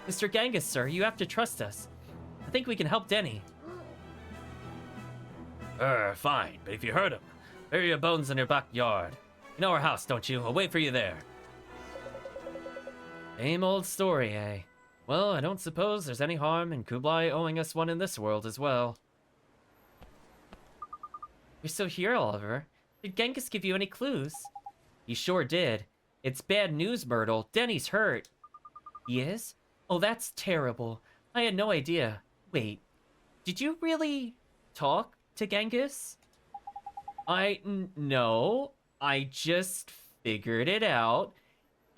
Speaker 1: Mr. Genghis, sir, you have to trust us. I think we can help Denny. Fine, but if you hurt him, bury your bones in your backyard. You know our house, don't you? I'll wait for you there. Same old story, eh? Well, I don't suppose there's any harm in Kublai owing us one in this world as well. You're still here, Oliver. Did Genghis give you any clues? He sure did. It's bad news, Myrtle. Denny's hurt. He is? Oh, that's terrible. I had no idea. Wait, did you really talk to Genghis? No. I just figured it out.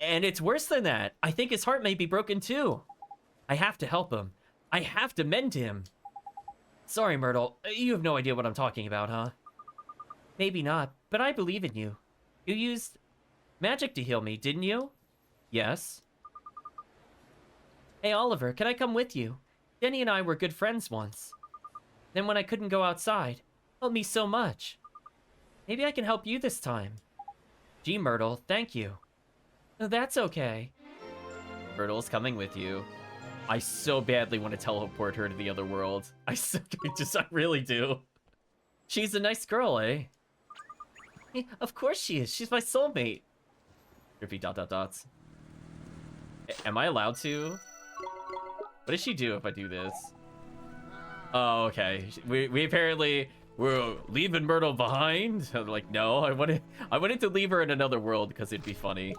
Speaker 1: And it's worse than that. I think his heart may be broken too. I have to help him. I have to mend him. Sorry, Myrtle. You have no idea what I'm talking about, huh? Maybe not, but I believe in you. You used magic to heal me, didn't you? Yes. Hey, Oliver, can I come with you? Denny and I were good friends once. Then when I couldn't go outside, helped me so much. Maybe I can help you this time. Gee, Myrtle, thank you. Oh, that's okay. Myrtle's coming with you. I so badly want to teleport her to the other world. I really do. She's a nice girl, eh? Of course she is. She's my soulmate. Drippy ... Am I allowed to? What does she do if I do this? Oh, okay. We apparently we're leaving Myrtle behind. I'm like, no, I wanted to leave her in another world because it'd be funny.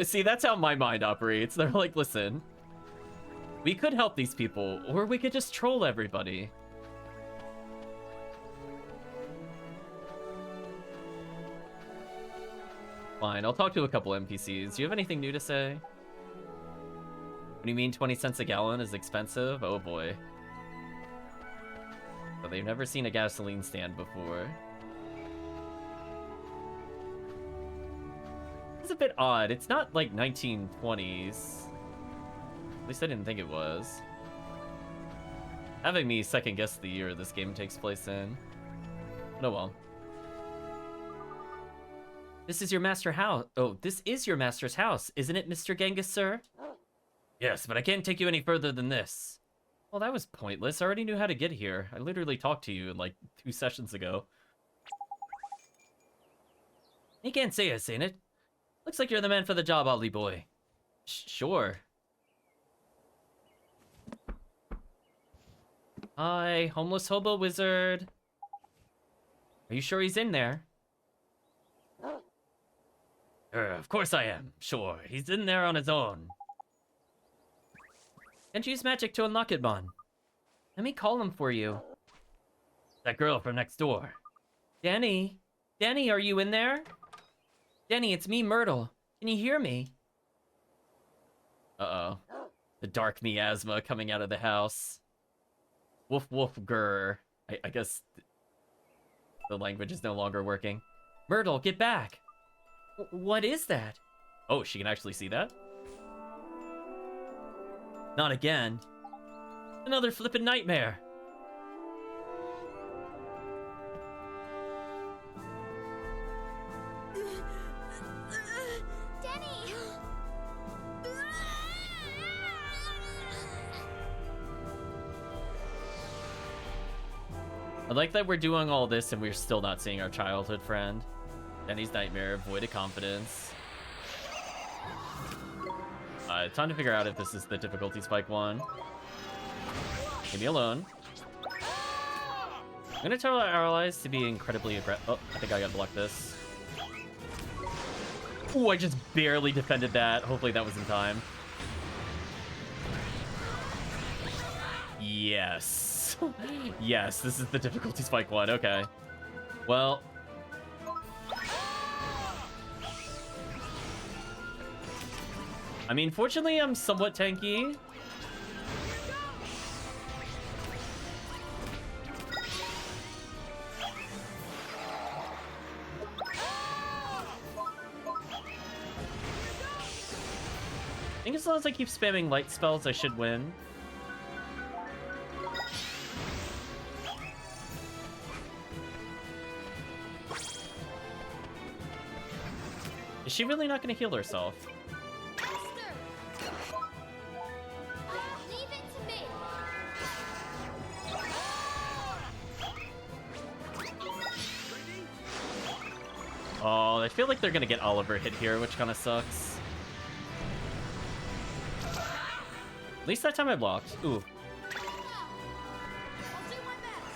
Speaker 1: See, that's how my mind operates. They're like, listen, we could help these people, or we could just troll everybody. Fine, I'll talk to a couple NPCs. Do you have anything new to say? What do you mean 20 cents a gallon is expensive? Oh boy. But they've never seen a gasoline stand before. It's a bit odd. It's not like 1920s. At least I didn't think it was. Having me second guess the year this game takes place in. But oh well. This is your master house. Oh, this is your master's house, isn't it, Mr. Genghis, sir? Yes, but I can't take you any further than this. Well, that was pointless. I already knew how to get here. I literally talked to you like 2 sessions ago. You can't say us, ain't it? Looks like you're the man for the job, Ollie boy. Sure. Hi, homeless hobo wizard. Are you sure he's in there? Of course I am. Sure, he's in there on his own. Can't use magic to unlock it, Mon. Let me call him for you. That girl from next door. Danny? Danny, are you in there? Denny, it's me, Myrtle. Can you hear me? Uh-oh. The dark miasma coming out of the house. Woof woof grr. I guess the language is no longer working. Myrtle, get back! What is that? Oh, she can actually see that? Not again. Another flippin' nightmare.
Speaker 2: Denny!
Speaker 1: I like that we're doing all this and we're still not seeing our childhood friend. Denny's nightmare, void of confidence. Time to figure out if this is the difficulty spike one. Leave me alone. I'm gonna tell our allies to be incredibly aggressive. Oh, I think I gotta block this. Ooh, I just barely defended that. Hopefully that was in time. Yes. Yes, this is the difficulty spike one. Okay. Well. I mean, fortunately, I'm somewhat tanky. I think as long as I keep spamming light spells, I should win. Is she really not going to heal herself?
Speaker 2: Leave it to me!
Speaker 1: Oh, I feel like they're going to get Oliver hit here, which kind of sucks. At least that time I blocked. Ooh.
Speaker 2: I'll do my best!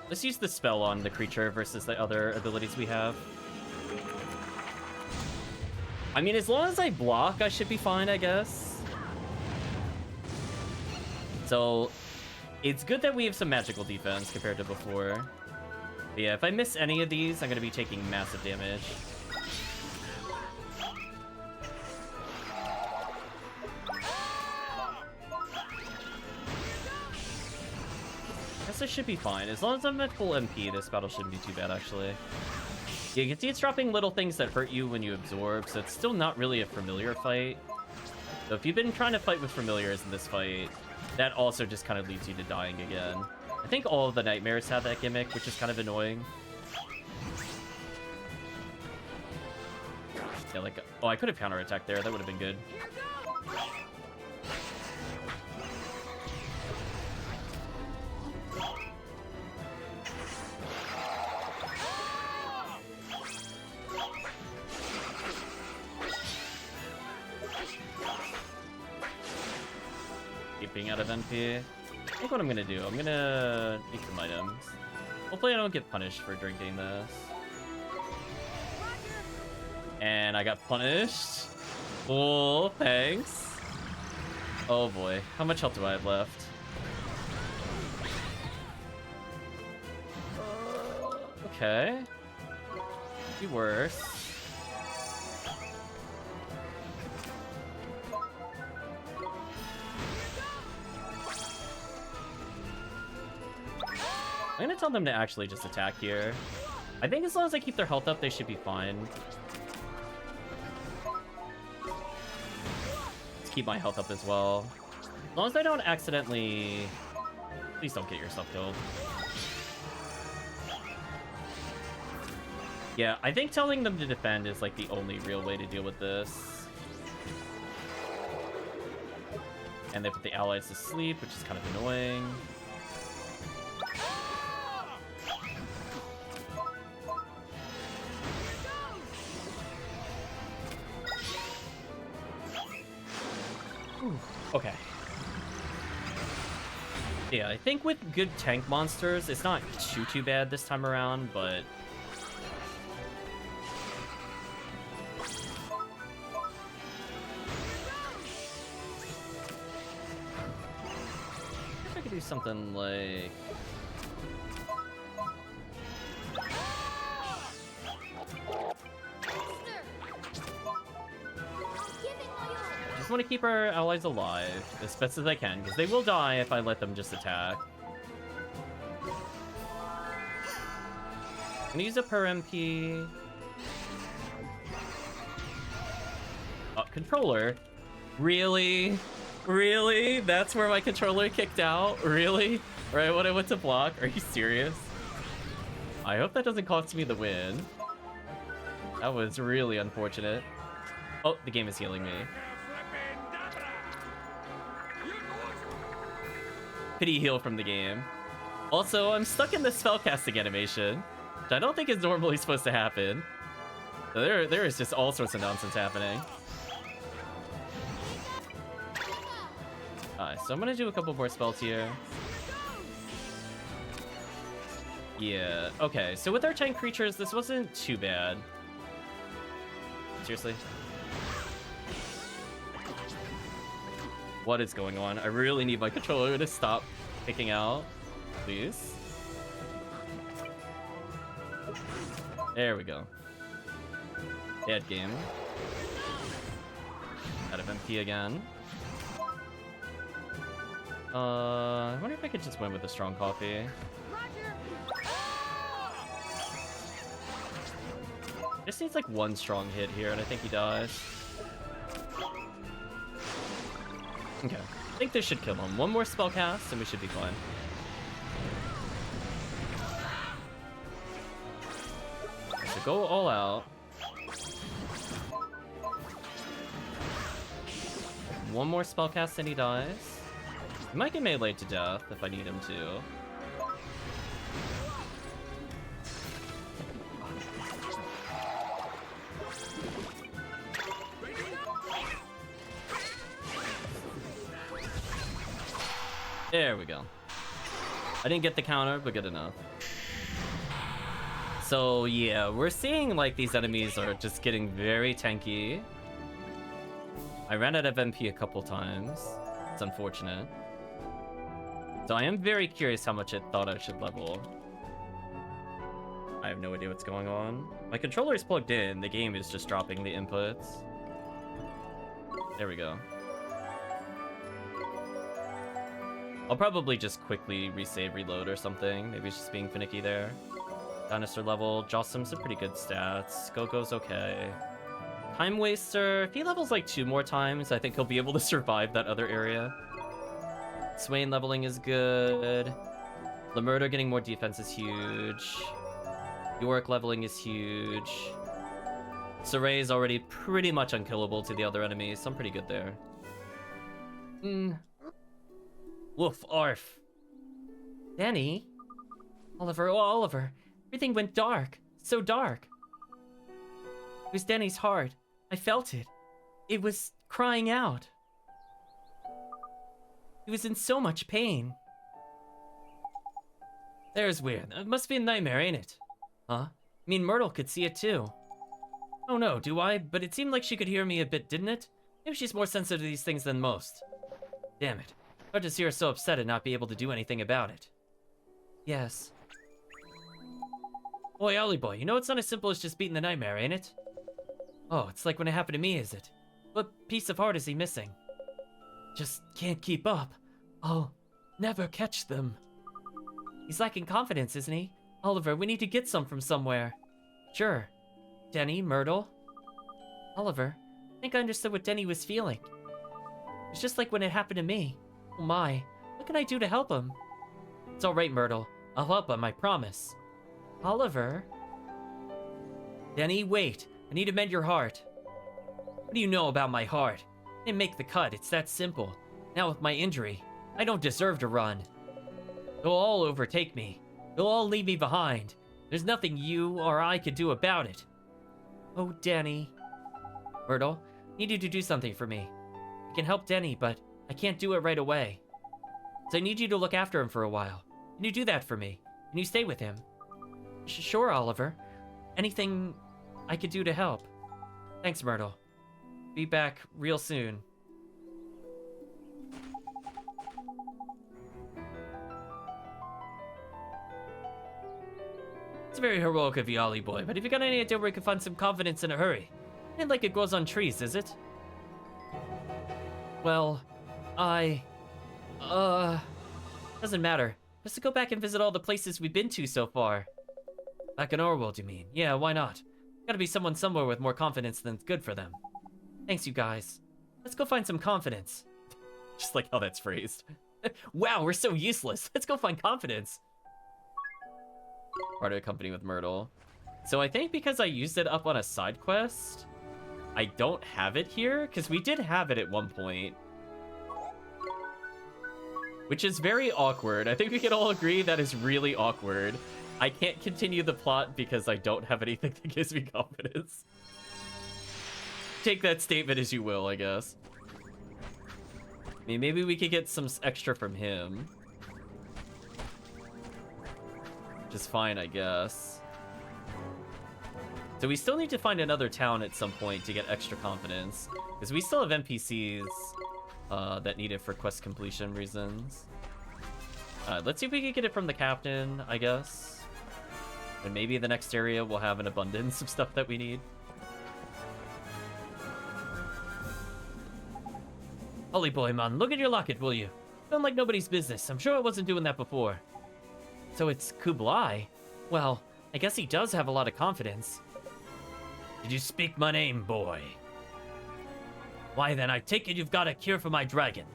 Speaker 1: Let's use the spell on the creature versus the other abilities we have. I mean, as long as I block, I should be fine, I guess. So, it's good that we have some magical defense compared to before. But yeah, if I miss any of these, I'm going to be taking massive damage. Guess I should be fine. As long as I'm at full MP, this battle shouldn't be too bad, actually. Yeah, you can see it's dropping little things that hurt you when you absorb, so it's still not really a familiar fight. So if you've been trying to fight with familiars in this fight, that also just kind of leads you to dying again. I think all of the nightmares have that gimmick, which is kind of annoying. Yeah, like, oh, I could have counterattacked there. That would have been good. Keep being out of NP. I think what I'm gonna do, I'm gonna eat some items. Hopefully I don't get punished for drinking this. And I got punished. Oh, thanks. Oh boy, how much health do I have left? Okay. Be worse. I'm gonna tell them to actually just attack here. I think as long as I keep their health up, they should be fine. Let's keep my health up as well. As long as I don't accidentally... Please don't get yourself killed. Yeah, I think telling them to defend is like the only real way to deal with this. And they put the allies to sleep, which is kind of annoying. Okay. Yeah, I think with good tank monsters, it's not too bad this time around, but... if I could do something like... want to keep our allies alive as best as I can, because they will die if I let them just attack. I'm gonna use a per MP. Controller? Really? Really? That's where my controller kicked out? Really? Right when I went to block? Are you serious? I hope that doesn't cost me the win. That was really unfortunate. Oh, the game is healing me. Pity heal from the game. Also, I'm stuck in the spellcasting animation, which I don't think is normally supposed to happen. So there is just all sorts of nonsense happening. Alright, so I'm gonna do a couple more spells here. Yeah, okay, so with our tank creatures, this wasn't too bad. Seriously? What is going on? I really need my controller to stop picking out, please. There we go. Bad game. Out of MP again. I wonder if I could just win with a strong coffee. Just needs like one strong hit here, and I think he dies. Okay, I think this should kill him. One more spell cast, and we should be fine. So go all out. One more spell cast, and he dies. He might get meleeed to death if I need him to. There we go. I didn't get the counter, but good enough. So yeah, we're seeing like these enemies are just getting very tanky. I ran out of MP a couple times. It's unfortunate. So I am very curious how much it thought I should level. I have no idea what's going on. My controller is plugged in. The game is just dropping the inputs. There we go. I'll probably just quickly resave, reload or something. Maybe it's just being finicky there. Dinosaur level. Jossum's a pretty good stats. Go-Go's okay. Time Waster. If he levels like 2 more times, I think he'll be able to survive that other area. Swain leveling is good. Lemurder getting more defense is huge. York leveling is huge. Saray is already pretty much unkillable to the other enemies, so I'm pretty good there. Woof, arf. Danny? Oliver, oh Oliver. Everything went dark. So dark. It was Danny's heart. I felt it. It was crying out. He was in so much pain. There's weird. It must be a nightmare, ain't it? Huh? I mean, Myrtle could see it too. Oh no, do I? But it seemed like she could hear me a bit, didn't it? Maybe she's more sensitive to these things than most. Damn it. Hard to see her so upset and not be able to do anything about it. Yes. Boy, Ollie boy, you know it's not as simple as just beating the nightmare, ain't it? Oh, it's like when it happened to me, is it? What piece of heart is he missing? Just can't keep up. I'll never catch them. He's lacking confidence, isn't he? Oliver, we need to get some from somewhere. Sure. Denny, Myrtle? Oliver, I think I understood what Denny was feeling. It's just like when it happened to me. Oh my, what can I do to help him? It's alright, Myrtle. I'll help him, I promise. Oliver? Denny, wait. I need to mend your heart. What do you know about my heart? I didn't make the cut, it's that simple. Now with my injury, I don't deserve to run. They'll all overtake me. They'll all leave me behind. There's nothing you or I could do about it. Oh, Denny. Myrtle, I need you to do something for me. I can help Denny, but I can't do it right away. So I need you to look after him for a while. Can you do that for me? Can you stay with him? Sure, Oliver. Anything I could do to help. Thanks, Myrtle. Be back real soon. It's very heroic of you, Ollie boy, but have you got any idea where we can find some confidence in a hurry? Ain't like it grows on trees, is it? Well, doesn't matter. Just to go back and visit all the places we've been to so far. Back in our world, you mean? Yeah, why not? Gotta be someone somewhere with more confidence than's good for them. Thanks, you guys. Let's go find some confidence. Just like how that's phrased. Wow, we're so useless. Let's go find confidence. Part of a company with Myrtle. So I think because I used it up on a side quest, I don't have it here, because we did have it at one point. Which is very awkward. I think we can all agree that is really awkward. I can't continue the plot because I don't have anything that gives me confidence. Take that statement as you will, I guess. I mean, maybe we could get some extra from him. Which is fine, I guess. So we still need to find another town at some point to get extra confidence. Because we still have NPCs that need it for quest completion reasons. Let's see if we can get it from the captain, I guess. And maybe the next area will have an abundance of stuff that we need. Holy boy, man, look at your locket, will you? Don't like nobody's business. I'm sure I wasn't doing that before. So it's Kublai? Well, I guess he does have a lot of confidence. Did you speak my name, boy? Why then, I take it you've got a cure for my dragon.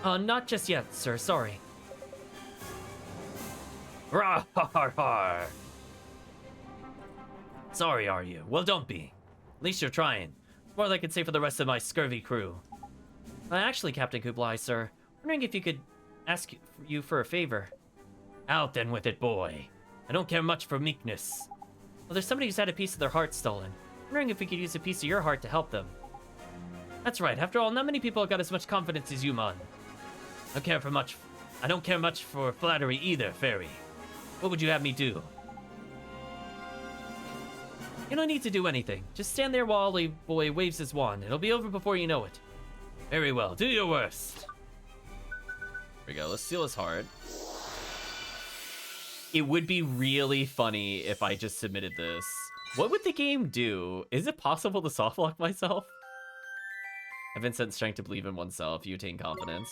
Speaker 1: Not just yet, sir, sorry. Rah, ha, ha, ha. Sorry, are you? Well, don't be. At least you're trying. More than I could say for the rest of my scurvy crew. Actually, Captain Kublai, sir, wondering if you could ask you for a favor. Out then with it, boy. I don't care much for meekness. Well, there's somebody who's had a piece of their heart stolen. Wondering if we could use a piece of your heart to help them. That's right. After all, not many people have got as much confidence as you, man. I don't care much for flattery either, fairy. What would you have me do? You don't need to do anything. Just stand there while Ollie boy waves his wand. It'll be over before you know it. Very well. Do your worst. Here we go. Let's steal his heart. It would be really funny if I just submitted this. What would the game do? Is it possible to softlock myself? I've been sent strength to believe in oneself. You attain confidence.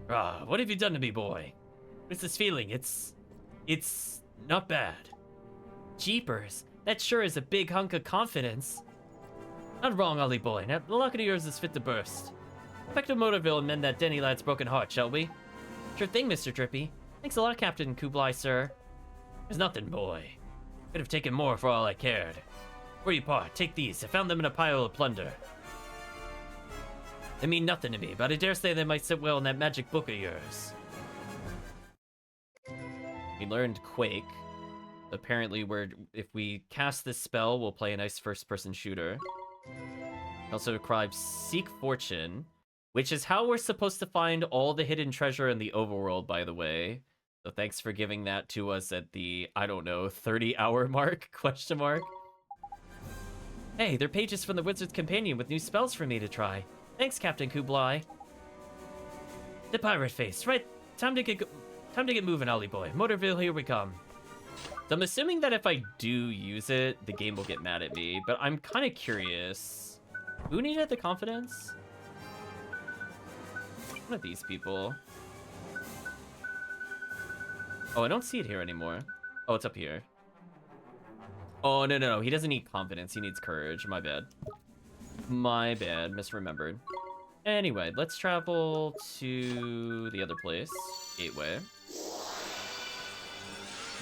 Speaker 1: Ah, what have you done to me, boy? What's this feeling? It's not bad. Jeepers, that sure is a big hunk of confidence. Not wrong, Ollie boy. Now, the locket of yours is fit to burst. Back to Motorville and mend that Denny lad's broken heart, shall we? Sure thing, Mr. Drippy. Thanks a lot, Captain Kublai, sir. There's nothing, boy. Could have taken more for all I cared. Where you part, take these. I found them in a pile of plunder. They mean nothing to me, but I dare say they might sit well in that magic book of yours. We learned Quake. Apparently, if we cast this spell, we'll play a nice first-person shooter. Also describes Seek Fortune, which is how we're supposed to find all the hidden treasure in the overworld, by the way. So thanks for giving that to us at the, I don't know, 30-hour mark, question mark. Hey, they're pages from the Wizard's Companion with new spells for me to try. Thanks, Captain Kublai. The pirate face, right? Time to get moving, Ollie boy. Motorville, here we come. So I'm assuming that if I do use it, the game will get mad at me, but I'm kind of curious. Who needed the confidence? One of these people. Oh, I don't see it here anymore. Oh, it's up here. Oh, no. He doesn't need confidence. He needs courage. My bad. My bad. Misremembered. Anyway, let's travel to the other place. Gateway.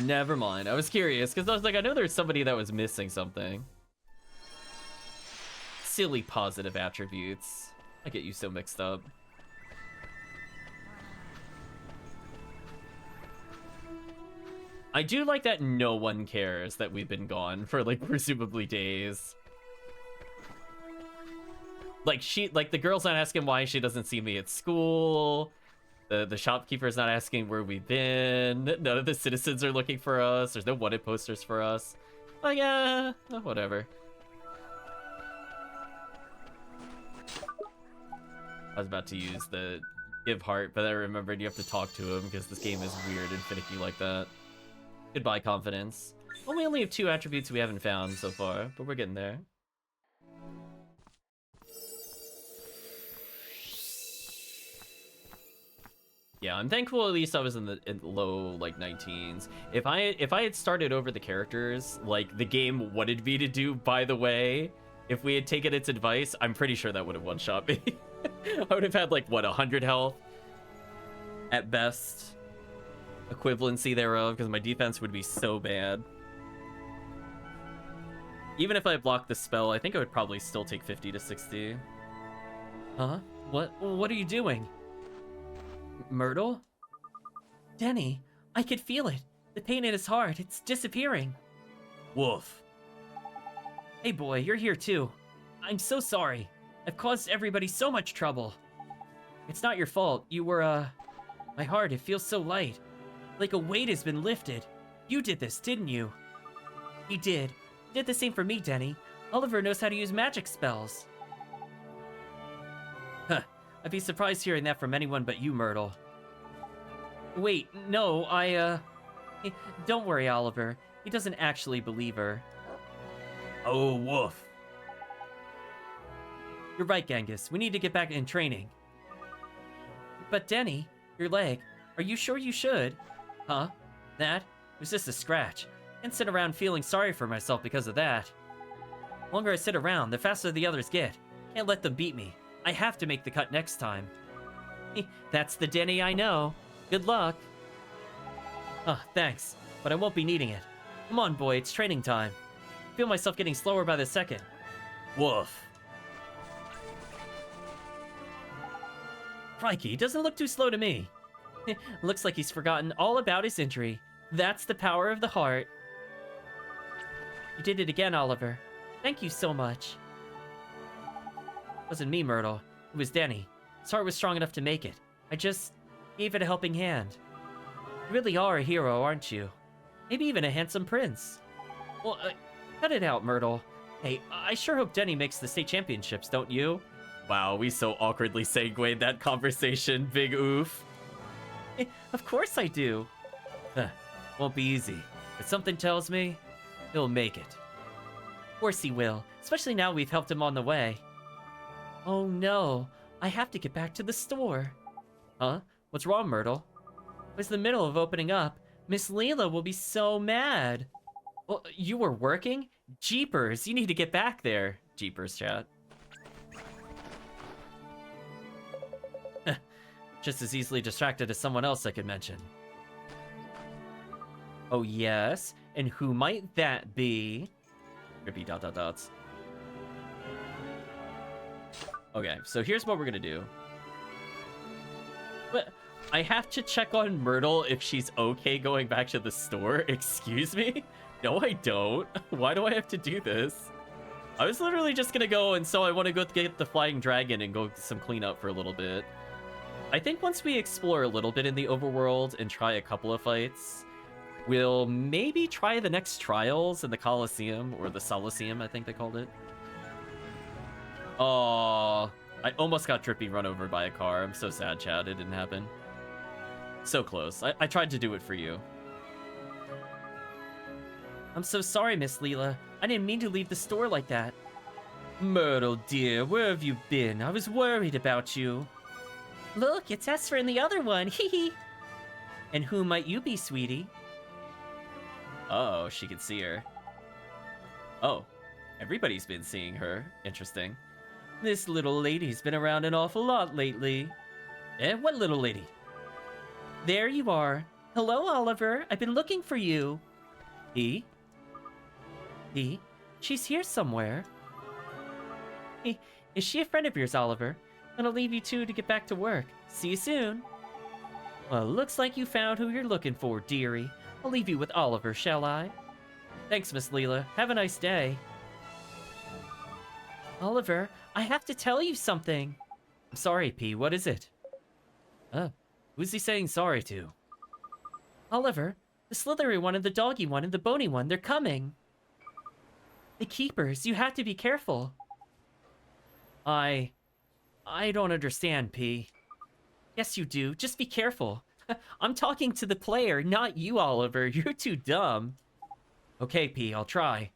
Speaker 1: Never mind. I was curious, because I was like, I know there's somebody that was missing something. Silly positive attributes. I get you so mixed up. I do like that no one cares that we've been gone for, like, presumably days. Like, the girl's not asking why she doesn't see me at school. The shopkeeper's not asking where we've been. None of the citizens are looking for us. There's no wanted posters for us. Like, whatever. I was about to use the give heart, but I remembered you have to talk to him because this game is weird and finicky like that. Goodbye, confidence. Well, we only have 2 attributes we haven't found so far, but we're getting there. Yeah, I'm thankful at least I was in the low like 19s. If I had started over the characters like the game wanted me to do, by the way, if we had taken its advice, I'm pretty sure that would have one-shot me. I would have had like what, 100 health at best, equivalency thereof, because my defense would be so bad. Even if I blocked the spell, I think I would probably still take 50 to 60. Huh? What are you doing? Myrtle? Denny, I could feel it. The pain in his heart, it's disappearing. Woof. Hey boy, you're here too. I'm so sorry. I've caused everybody so much trouble. It's not your fault. You were, my heart, it feels so light. Like a weight has been lifted. You did this, didn't you? He did. Did the same for me, Denny. Oliver knows how to use magic spells. Huh. I'd be surprised hearing that from anyone but you, Myrtle. Wait, no, don't worry, Oliver. He doesn't actually believe her. Oh, woof. You're right, Genghis. We need to get back in training. But Denny, your leg, are you sure you should? Huh? That? It was just a scratch. Can't sit around feeling sorry for myself because of that. The longer I sit around, the faster the others get. Can't let them beat me. I have to make the cut next time. That's the Denny I know. Good luck. Thanks, but I won't be needing it. Come on, boy, it's training time. I feel myself getting slower by the second. Woof. Crikey, he doesn't look too slow to me. Looks like he's forgotten all about his injury. That's the power of the heart. You did it again, Oliver. Thank you so much. It wasn't me, Myrtle. It was Denny. His heart was strong enough to make it. I just gave it a helping hand. You really are a hero, aren't you? Maybe even a handsome prince. Well, cut it out, Myrtle. Hey, I sure hope Denny makes the state championships, don't you? Wow, we so awkwardly segued that conversation, big oof. Of course I do. Won't be easy, but something tells me he'll make it. Of course he will, especially now we've helped him on the way. Oh no, I have to get back to the store. Huh? What's wrong, Myrtle? It was the middle of opening up. Miss Leela will be so mad. Well, you were working? Jeepers, you need to get back there. Jeepers, chat. Just as easily distracted as someone else I could mention. Oh yes, and who might that be? Trippy ... Okay, so here's what we're gonna do. But I have to check on Myrtle if she's okay going back to the store. Excuse me? No, I don't. Why do I have to do this? I was literally just gonna go, and so I want to go get the flying dragon and go some cleanup for a little bit. I think once we explore a little bit in the overworld and try a couple of fights, we'll maybe try the next trials in the Colosseum, or the Solaceum, I think they called it. Oh, I almost got Drippy run over by a car. I'm so sad, Chad. It didn't happen. So close. I tried to do it for you. I'm so sorry, Miss Leela. I didn't mean to leave the store like that. Myrtle, dear, where have you been? I was worried about you. Look, it's Esper and the other one. Hee hee. And who might you be, sweetie? Oh, she can see her. Oh, everybody's been seeing her. Interesting. This little lady's been around an awful lot lately. Eh, what little lady? There you are. Hello, Oliver. I've been looking for you. He? She's here somewhere. Is she a friend of yours, Oliver? Then I'll leave you two to get back to work. See you soon. Well, looks like you found who you're looking for, dearie. I'll leave you with Oliver, shall I? Thanks, Miss Leela. Have a nice day. Oliver, I have to tell you something. I'm sorry, P. What is it? Oh, who's he saying sorry to? Oliver, the slithery one and the doggy one and the bony one, they're coming. The keepers, you have to be careful. I don't understand, P. Yes, you do. Just be careful. I'm talking to the player, not you, Oliver. You're too dumb. Okay, P, I'll try.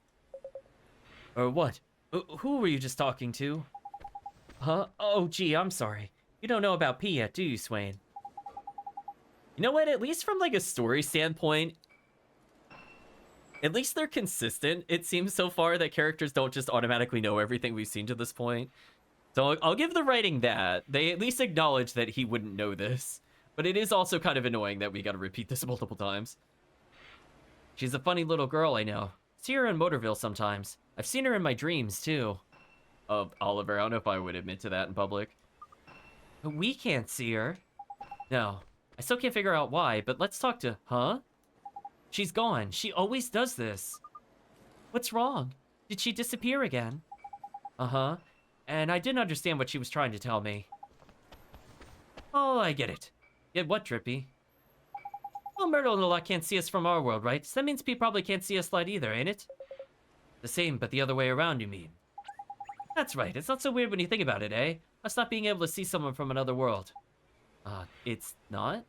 Speaker 1: Or what? Who were you just talking to? Huh? Oh, gee, I'm sorry. You don't know about P yet, do you, Swain? You know what? At least from like a story standpoint, at least they're consistent. It seems so far that characters don't just automatically know everything we've seen to this point. So I'll give the writing that. They at least acknowledge that he wouldn't know this. But it is also kind of annoying that we gotta repeat this multiple times. She's a funny little girl, I know. See her in Motorville sometimes. I've seen her in my dreams, too. Oliver, I don't know if I would admit to that in public. But we can't see her. No. I still can't figure out why, but let's talk to... Huh? She's gone. She always does this. What's wrong? Did she disappear again? Uh-huh. And I didn't understand what she was trying to tell me. Oh, I get it. Get what, Drippy? Well, Myrtle and Lola can't see us from our world, right? So that means P probably can't see us light either, ain't it? The same, but the other way around, you mean? That's right. It's not so weird when you think about it, eh? Us not being able to see someone from another world. It's not?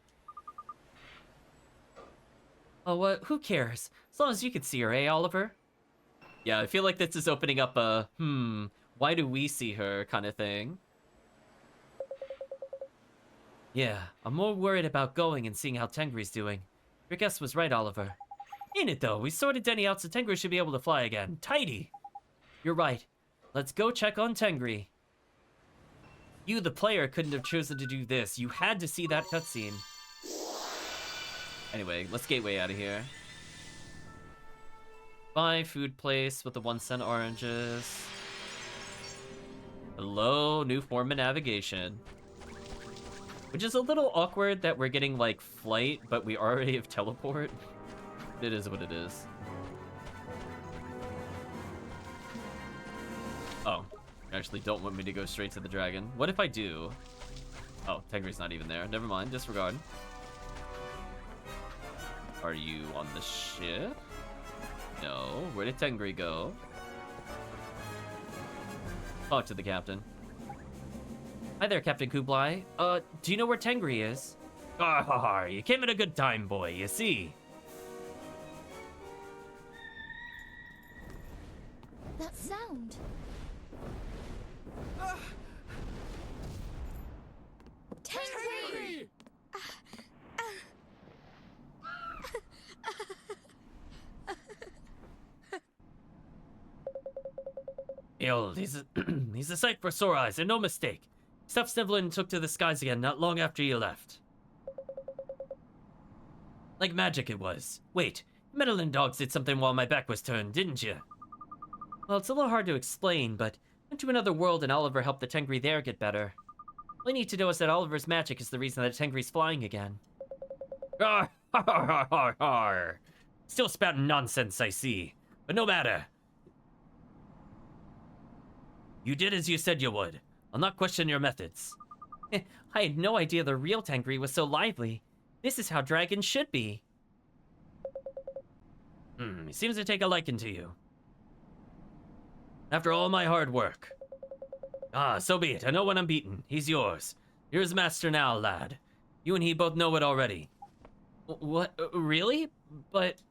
Speaker 1: Oh, who cares? As long as you can see her, eh, Oliver? Yeah, I feel like this is opening up a, why do we see her kind of thing. Yeah, I'm more worried about going and seeing how Tengri's doing. Your guess was right, Oliver. Ain't it, though? We sorted Denny out so Tengri should be able to fly again. Tidy! You're right. Let's go check on Tengri. You, the player, couldn't have chosen to do this. You had to see that cutscene. Anyway, let's gateway out of here. Buy food place with the 1-cent oranges. Hello, new form of navigation. Which is a little awkward that we're getting, like, flight, but we already have teleport. It is what it is. Oh, you actually don't want me to go straight to the dragon. What if I do? Oh, Tengri's not even there. Never mind, disregard. Are you on the ship? No. Where did Tengri go? Talk to the captain. Hi there, Captain Kublai. Do you know where Tengri is? Ah, you came at a good time, boy, you see.
Speaker 2: That sound. Tengri!
Speaker 1: Ill, he's a sight for sore eyes, and no mistake. Stuff Snivellin took to the skies again not long after you left. Like magic it was. Wait, meddling dogs did something while my back was turned, didn't you? Well, it's a little hard to explain, but went to another world and Oliver helped the Tengri there get better. All you need to know is that Oliver's magic is the reason that Tengri's flying again. Arr, har, har, har, har. Still spouting nonsense, I see. But no matter. You did as you said you would. I'll not question your methods. I had no idea the real Tengri was so lively. This is how dragons should be. He seems to take a liking to you. After all my hard work. Ah, so be it. I know when I'm beaten. He's yours. You're his master now, lad. You and he both know it already. What? Really? But...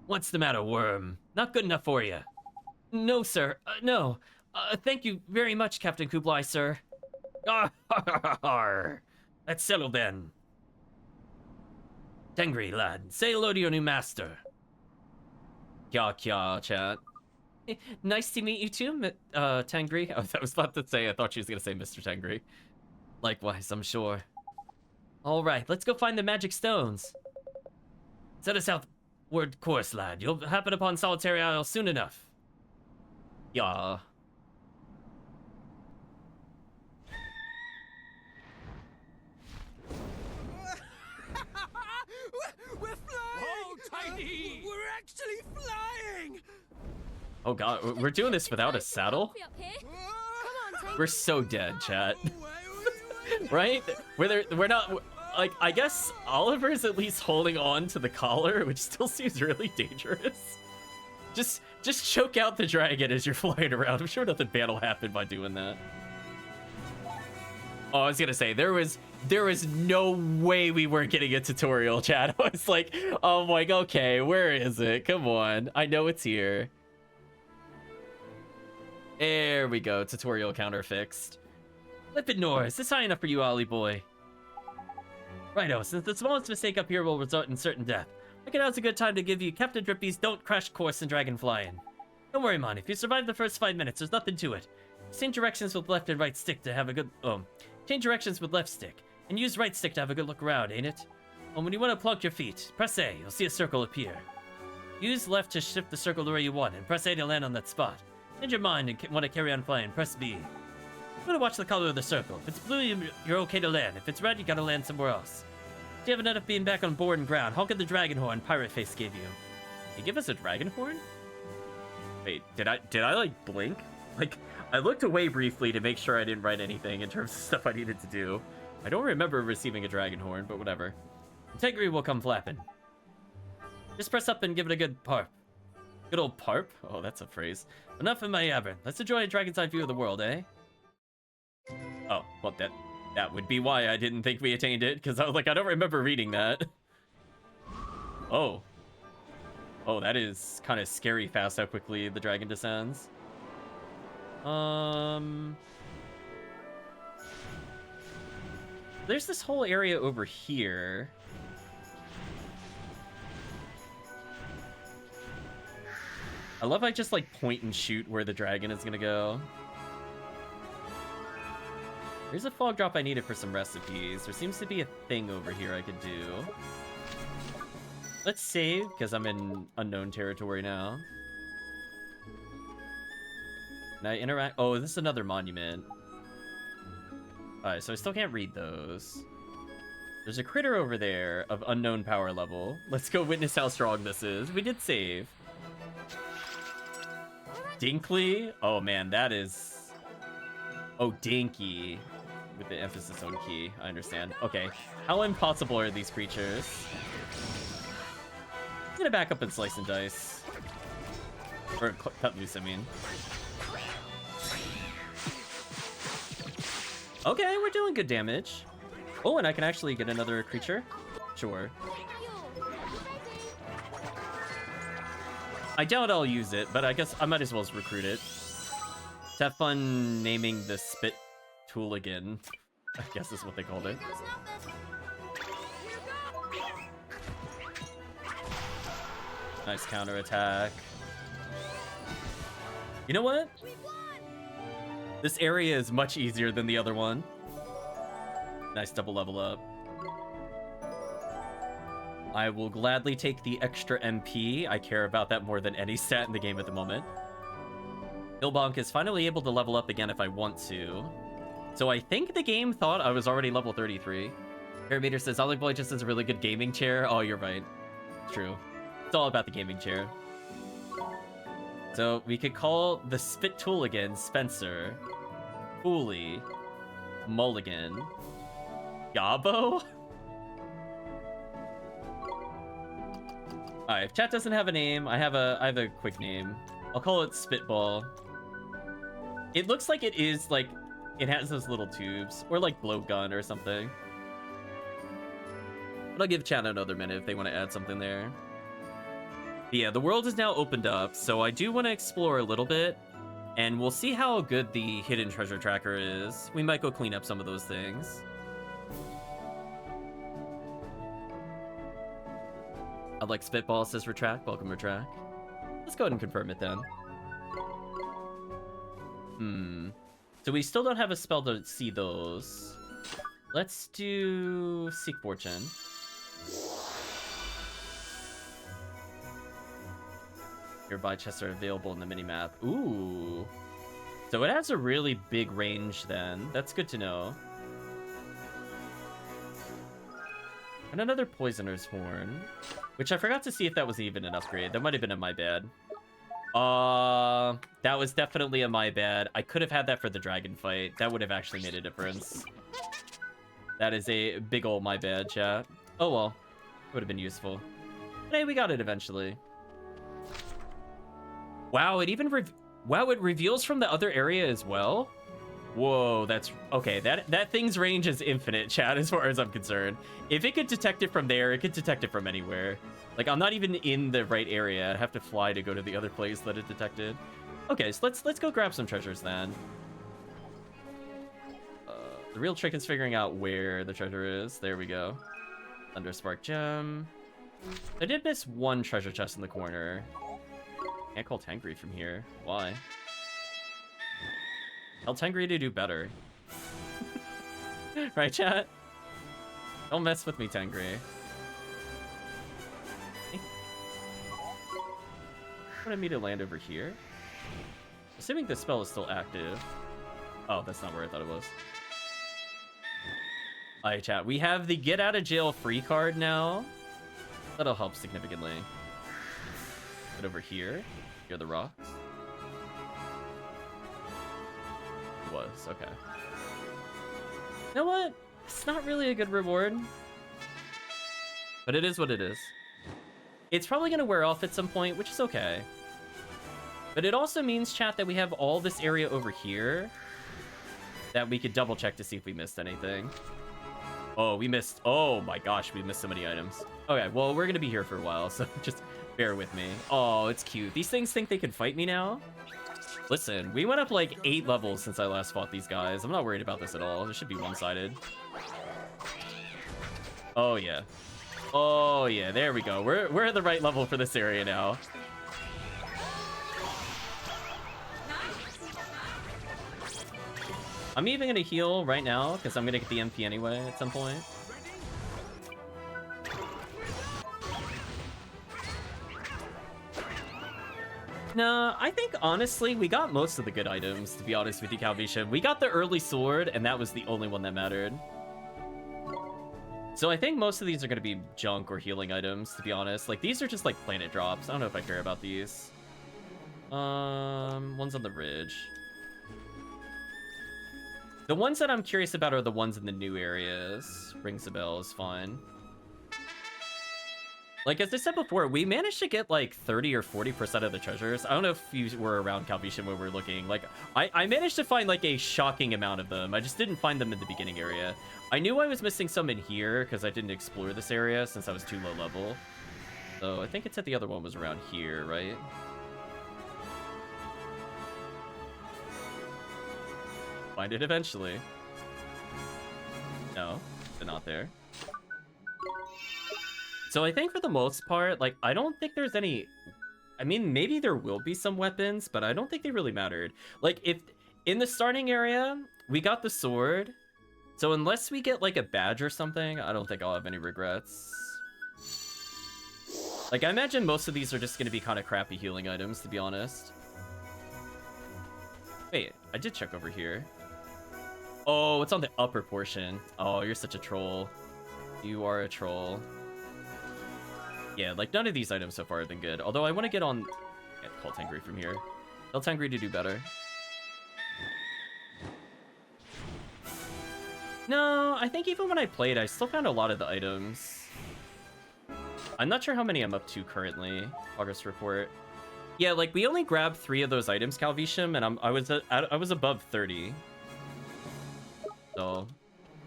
Speaker 1: What's the matter, worm? Not good enough for you? No, sir. No. Thank you very much, Captain Kublai, sir. That's settled then. Tengri, lad, say hello to your new master. Kya kya, chat. Nice to meet you too, Tengri. I was about to say, I thought she was gonna say Mr. Tengri. Likewise, I'm sure. Alright, let's go find the magic stones. Set a southward course, lad. You'll happen upon Solitary Isle soon enough. Yeah.
Speaker 4: We're flying! Oh, Tiny! We're actually flying!
Speaker 1: Oh god, we're doing this without a saddle? We're so dead, chat. Right? We're not... Like, I guess Oliver's at least holding on to the collar, which still seems really dangerous. Just choke out the dragon as you're flying around. I'm sure nothing bad will happen by doing that. Oh, I was gonna say, there was no way we weren't getting a tutorial, chat. I was like, oh, I'm like, okay, where is it? Come on. I know it's here. There we go. Tutorial counter fixed. Lipid Nor, is this high enough for you, Ollie boy? Righto, since the smallest mistake up here will result in certain death, I think now's a good time to give you Captain Drippy's Don't Crash course in Dragon Flying. Don't worry, Mon, if you survive the first 5 minutes, there's nothing to it. Change directions with left and right stick to have a good... change directions with left stick, and use right stick to have a good look around, ain't it? When you want to plunk your feet, press A, you'll see a circle appear. Use left to shift the circle to where you want, and press A to land on that spot. Change your mind and want to carry on flying, press B. You want to watch the color of the circle. If it's blue, you're okay to land. If it's red, you gotta land somewhere else. If you haven't ended up being back on board and ground, honk at the dragon horn Pirate Face gave you. He give us a dragon horn? Wait, did I like blink? Like, I looked away briefly to make sure I didn't write anything in terms of stuff I needed to do. I don't remember receiving a dragon horn, but whatever. Integrity will come flapping. Just press up and give it a good parp. Good old parp? Oh, that's a phrase. Enough of my yabbering. Let's enjoy a dragon's eye view of the world, eh? Oh, well, that would be why I didn't think we attained it, because I was like, I don't remember reading that. Oh. Oh, that is kind of scary fast how quickly the dragon descends. There's this whole area over here. I love I just like point and shoot where the dragon is gonna go. There's a fog drop I needed for some recipes. There seems to be a thing over here I could do. Let's save, because I'm in unknown territory now. Can I interact? Oh, this is another monument. Alright, so I still can't read those. There's a critter over there of unknown power level. Let's go witness how strong this is. We did save. Dinkley? Oh man, that is... Oh, Dinky. With the emphasis on key. I understand. Okay. How impossible are these creatures? I'm gonna back up and slice and dice. Or cut loose, I mean. Okay, we're doing good damage. Oh, and I can actually get another creature? Sure. I doubt I'll use it, but I guess I might as well recruit it. To have fun naming the spit tooligan. I guess is what they called it. Nice counterattack. You know what? This area is much easier than the other one. Nice double level up. I will gladly take the extra MP. I care about that more than any stat in the game at the moment. Billbonk is finally able to level up again if I want to. So I think the game thought I was already level 33. Parameter says, Ollie Boy just has a really good gaming chair. Oh, you're right. True. It's all about the gaming chair. So we could call the Spit Tooligan Spencer, Cooley, Mulligan, Gabo? Alright, if chat doesn't have a name, I have a quick name. I'll call it Spitball. It looks like it is, like, it has those little tubes, or like blowgun or something. But I'll give chat another minute if they want to add something there. But yeah, the world is now opened up, so I do want to explore a little bit, and we'll see how good the hidden treasure tracker is. We might go clean up some of those things. I'd like Spitball, says Retract. Welcome, Retract. Let's go ahead and confirm it then. So we still don't have a spell to see those. Let's do Seek Fortune. Nearby chests are available in the minimap. Ooh. So it has a really big range then. That's good to know. And another Poisoner's Horn. Which I forgot to see if that was even an upgrade. That might have been a my bad. That was definitely a my bad. I could have had that for the dragon fight. That would have actually made a difference. That is a big ol' my bad, chat. Oh well. Would have been useful. But hey, we got it eventually. Wow, it even wow, it reveals from the other area as well? Whoa, that's... Okay, that thing's range is infinite, chat, as far as I'm concerned. If it could detect it from there, it could detect it from anywhere. Like, I'm not even in the right area. I'd have to fly to go to the other place that it detected. Okay, so let's go grab some treasures then. The real trick is figuring out where the treasure is. There we go. Thunderspark gem. I did miss one treasure chest in the corner. Can't call Tangri from here. Why? Tell Tangri to do better. Right, chat? Don't mess with me, Tangri. Wanted me to land over here? Assuming this spell is still active. Oh, that's not where I thought it was. Alright, chat. We have the get out of jail free card now. That'll help significantly. Get over here. Here are the rocks. It was, okay. You know what? It's not really a good reward. But it is what it is. It's probably going to wear off at some point, which is okay. But it also means, chat, that we have all this area over here that we could double check to see if we missed anything. Oh, we missed... Oh my gosh, we missed so many items. Okay, well, we're going to be here for a while, so just bear with me. Oh, it's cute. These things think they can fight me now? Listen, we went up like 8 levels since I last fought these guys. I'm not worried about this at all. This should be one-sided. Oh, yeah. Oh, yeah, there we go. We're at the right level for this area now. I'm even going to heal right now, because I'm going to get the MP anyway at some point. Nah, I think, honestly, we got most of the good items, to be honest with you, Calvisha. We got the early sword, and that was the only one that mattered. So I think most of these are going to be junk or healing items, to be honest. Like, these are just, like, planet drops. I don't know if I care about these. One's on the ridge. The ones that I'm curious about are the ones in the new areas. Rings a bell is fine. Like, as I said before, we managed to get, like, 30 or 40% of the treasures. I don't know if you were around Calvishan when we were looking. Like, I managed to find, like, a shocking amount of them. I just didn't find them in the beginning area. I knew I was missing some in here because I didn't explore this area since I was too low level. So I think it said the other one was around here, right? Find it eventually. No, they're not there. So I think for the most part, like, I don't think there's any... I mean, maybe there will be some weapons, but I don't think they really mattered. Like, if in the starting area, we got the sword. So unless we get, like, a badge or something, I don't think I'll have any regrets. Like, I imagine most of these are just going to be kind of crappy healing items, to be honest. Wait, I did check over here. Oh, it's on the upper portion. Oh, you're such a troll. You are a troll. Yeah, like, none of these items so far have been good. Although I want to get on... Yeah, call Tangri from here. Tell Tangri to do better. No, I think even when I played, I still found a lot of the items. I'm not sure how many I'm up to currently. Progress report. Yeah, like, we only grabbed 3 of those items, Calvisham, and I was above 30. So,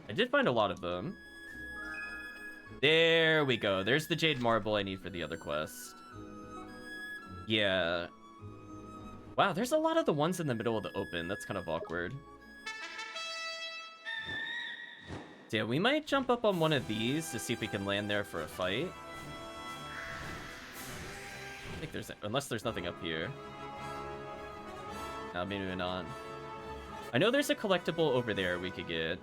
Speaker 1: I did find a lot of them. There we go. There's the Jade Marble I need for the other quest. Yeah. Wow, there's a lot of the ones in the middle of the open. That's kind of awkward. So yeah, we might jump up on one of these to see if we can land there for a fight. I think there's... Unless there's nothing up here. No, maybe not. I know there's a collectible over there we could get.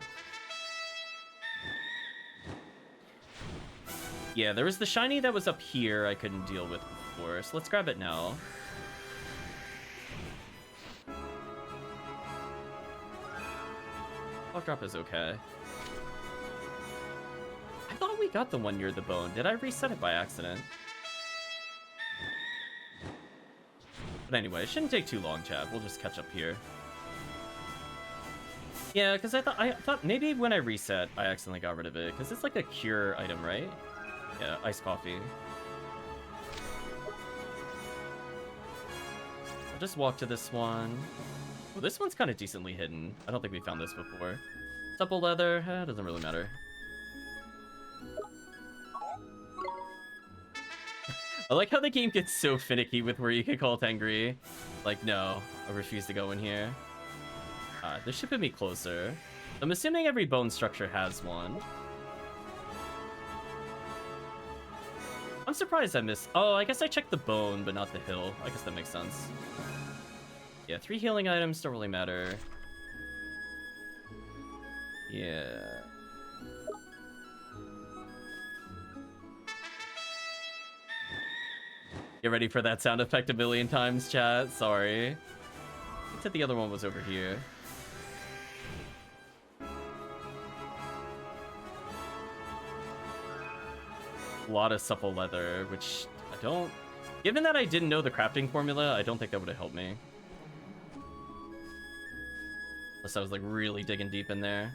Speaker 1: Yeah, there was the shiny that was up here I couldn't deal with before, so let's grab it now. Block drop is okay. I thought we got the one near the bone. Did I reset it by accident? But anyway, it shouldn't take too long, chat. We'll just catch up here. Yeah, because I thought maybe when I reset, I accidentally got rid of it. Because it's like a cure item, right? Yeah, iced coffee. I'll just walk to this one. Well, this one's kind of decently hidden. I don't think we found this before. Supple leather, doesn't really matter. I like how the game gets so finicky with where you can call Tangri. Like, no, I refuse to go in here. This should put me closer. I'm assuming every bone structure has one. surprised I missed... Oh, I guess I checked the bone, but not the hill. I guess that makes sense. Yeah, 3 healing items don't really matter. Yeah. Get ready for that sound effect a million times, chat. Sorry. I said the other one was over here. A lot of supple leather, which I don't... Given that I didn't know the crafting formula, I don't think that would have helped me. Unless I was like really digging deep in there.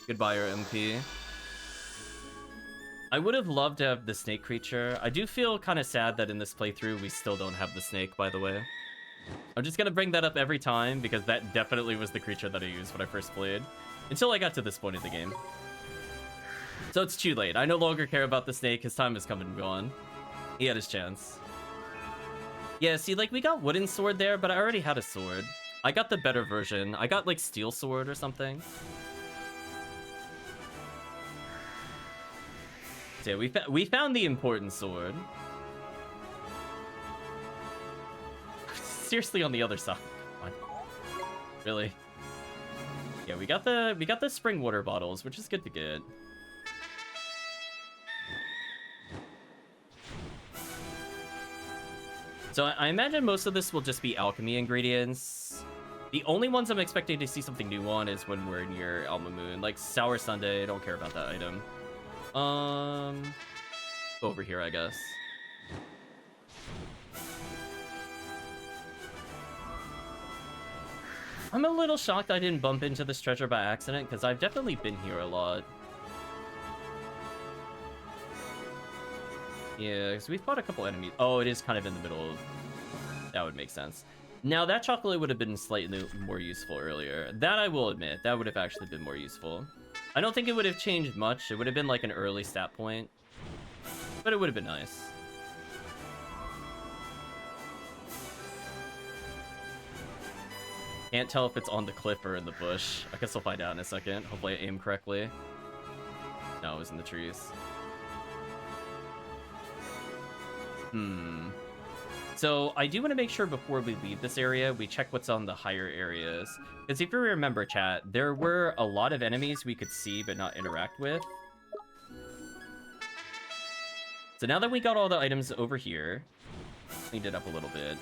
Speaker 1: Goodbye, your MP. I would have loved to have the snake creature. I do feel kind of sad that in this playthrough we still don't have the snake, by the way. I'm just gonna bring that up every time because that definitely was the creature that I used when I first played. Until I got to this point of the game. So it's too late. I no longer care about the snake. His time has come and gone. He had his chance. Yeah, see, like, we got wooden sword there, but I already had a sword. I got the better version. I got, like, steel sword or something. So yeah, we found the important sword. Seriously, on the other side. Come on. Really? Yeah, we got the spring water bottles, which is good to get. So I imagine most of this will just be alchemy ingredients. The only ones I'm expecting to see something new on is when we're near Alma Moon. Like Sour Sundae, I don't care about that item. Over here, I guess. I'm a little shocked I didn't bump into this treasure by accident, because I've definitely been here a lot. Yeah, because we've fought a couple enemies. Oh, it is kind of in the middle. That would make sense. Now, that chocolate would have been slightly more useful earlier. That I will admit. That would have actually been more useful. I don't think it would have changed much. It would have been like an early stat point. But it would have been nice. Can't tell if it's on the cliff or in the bush. I guess we'll find out in a second. Hopefully I aim correctly. No, it was in the trees. So I do want to make sure before we leave this area, we check what's on the higher areas. Because if you remember, chat, there were a lot of enemies we could see but not interact with. So now that we got all the items over here, cleaned it up a little bit.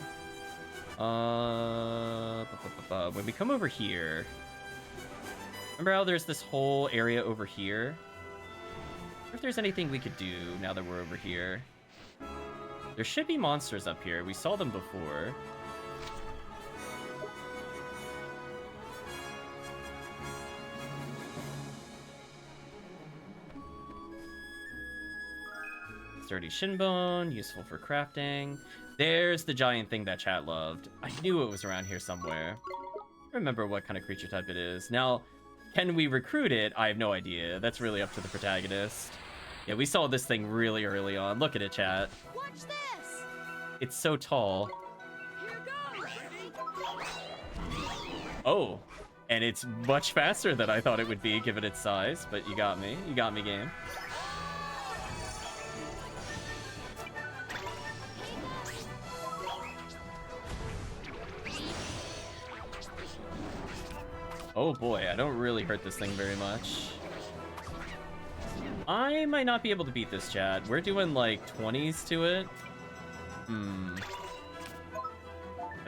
Speaker 1: When we come over here, remember how there's this whole area over here? I wonder if there's anything we could do now that we're over here. There should be monsters up here. We saw them before. Sturdy shin bone, useful for crafting. There's the giant thing that chat loved. I knew it was around here somewhere. Remember what kind of creature type it is. Now, can we recruit it? I have no idea. That's really up to the protagonist. Yeah, we saw this thing really early on. Look at it, chat.
Speaker 2: Watch this!
Speaker 1: It's so tall.
Speaker 2: Here goes!
Speaker 1: Oh, and it's much faster than I thought it would be given its size, but you got me. You got me, game. Oh boy, I don't really hurt this thing very much. I might not be able to beat this, chat. We're doing like 20s to it. Might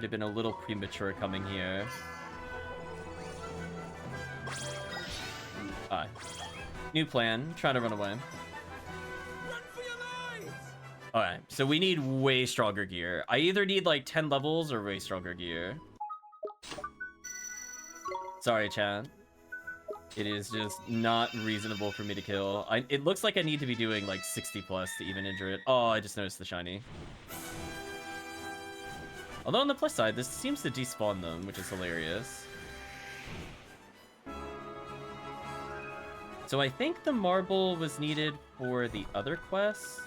Speaker 1: have been a little premature coming here. Alright. New plan. Try to run away.
Speaker 4: Run for your lives!
Speaker 1: Alright, so we need way stronger gear. I either need like 10 levels or way stronger gear. Sorry, chat. It is just not reasonable for me to kill. It looks like I need to be doing like 60 plus to even injure it. Oh, I just noticed the shiny. Although on the plus side, this seems to despawn them, which is hilarious. So I think the marble was needed for the other quest.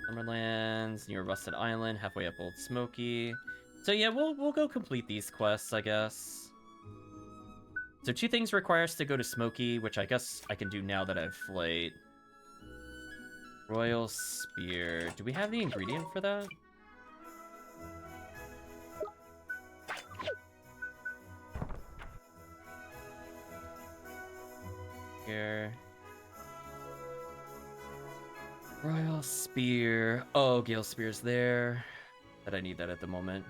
Speaker 1: Summerlands, near Rusted Island, halfway up Old Smoky. So yeah, we'll go complete these quests, I guess. So 2 things require us to go to Smoky, which I guess I can do now that I have Flight. Royal Spear. Do we have the ingredient for that? Here. Royal Spear. Oh, Gale Spear's there. But I need that at the moment.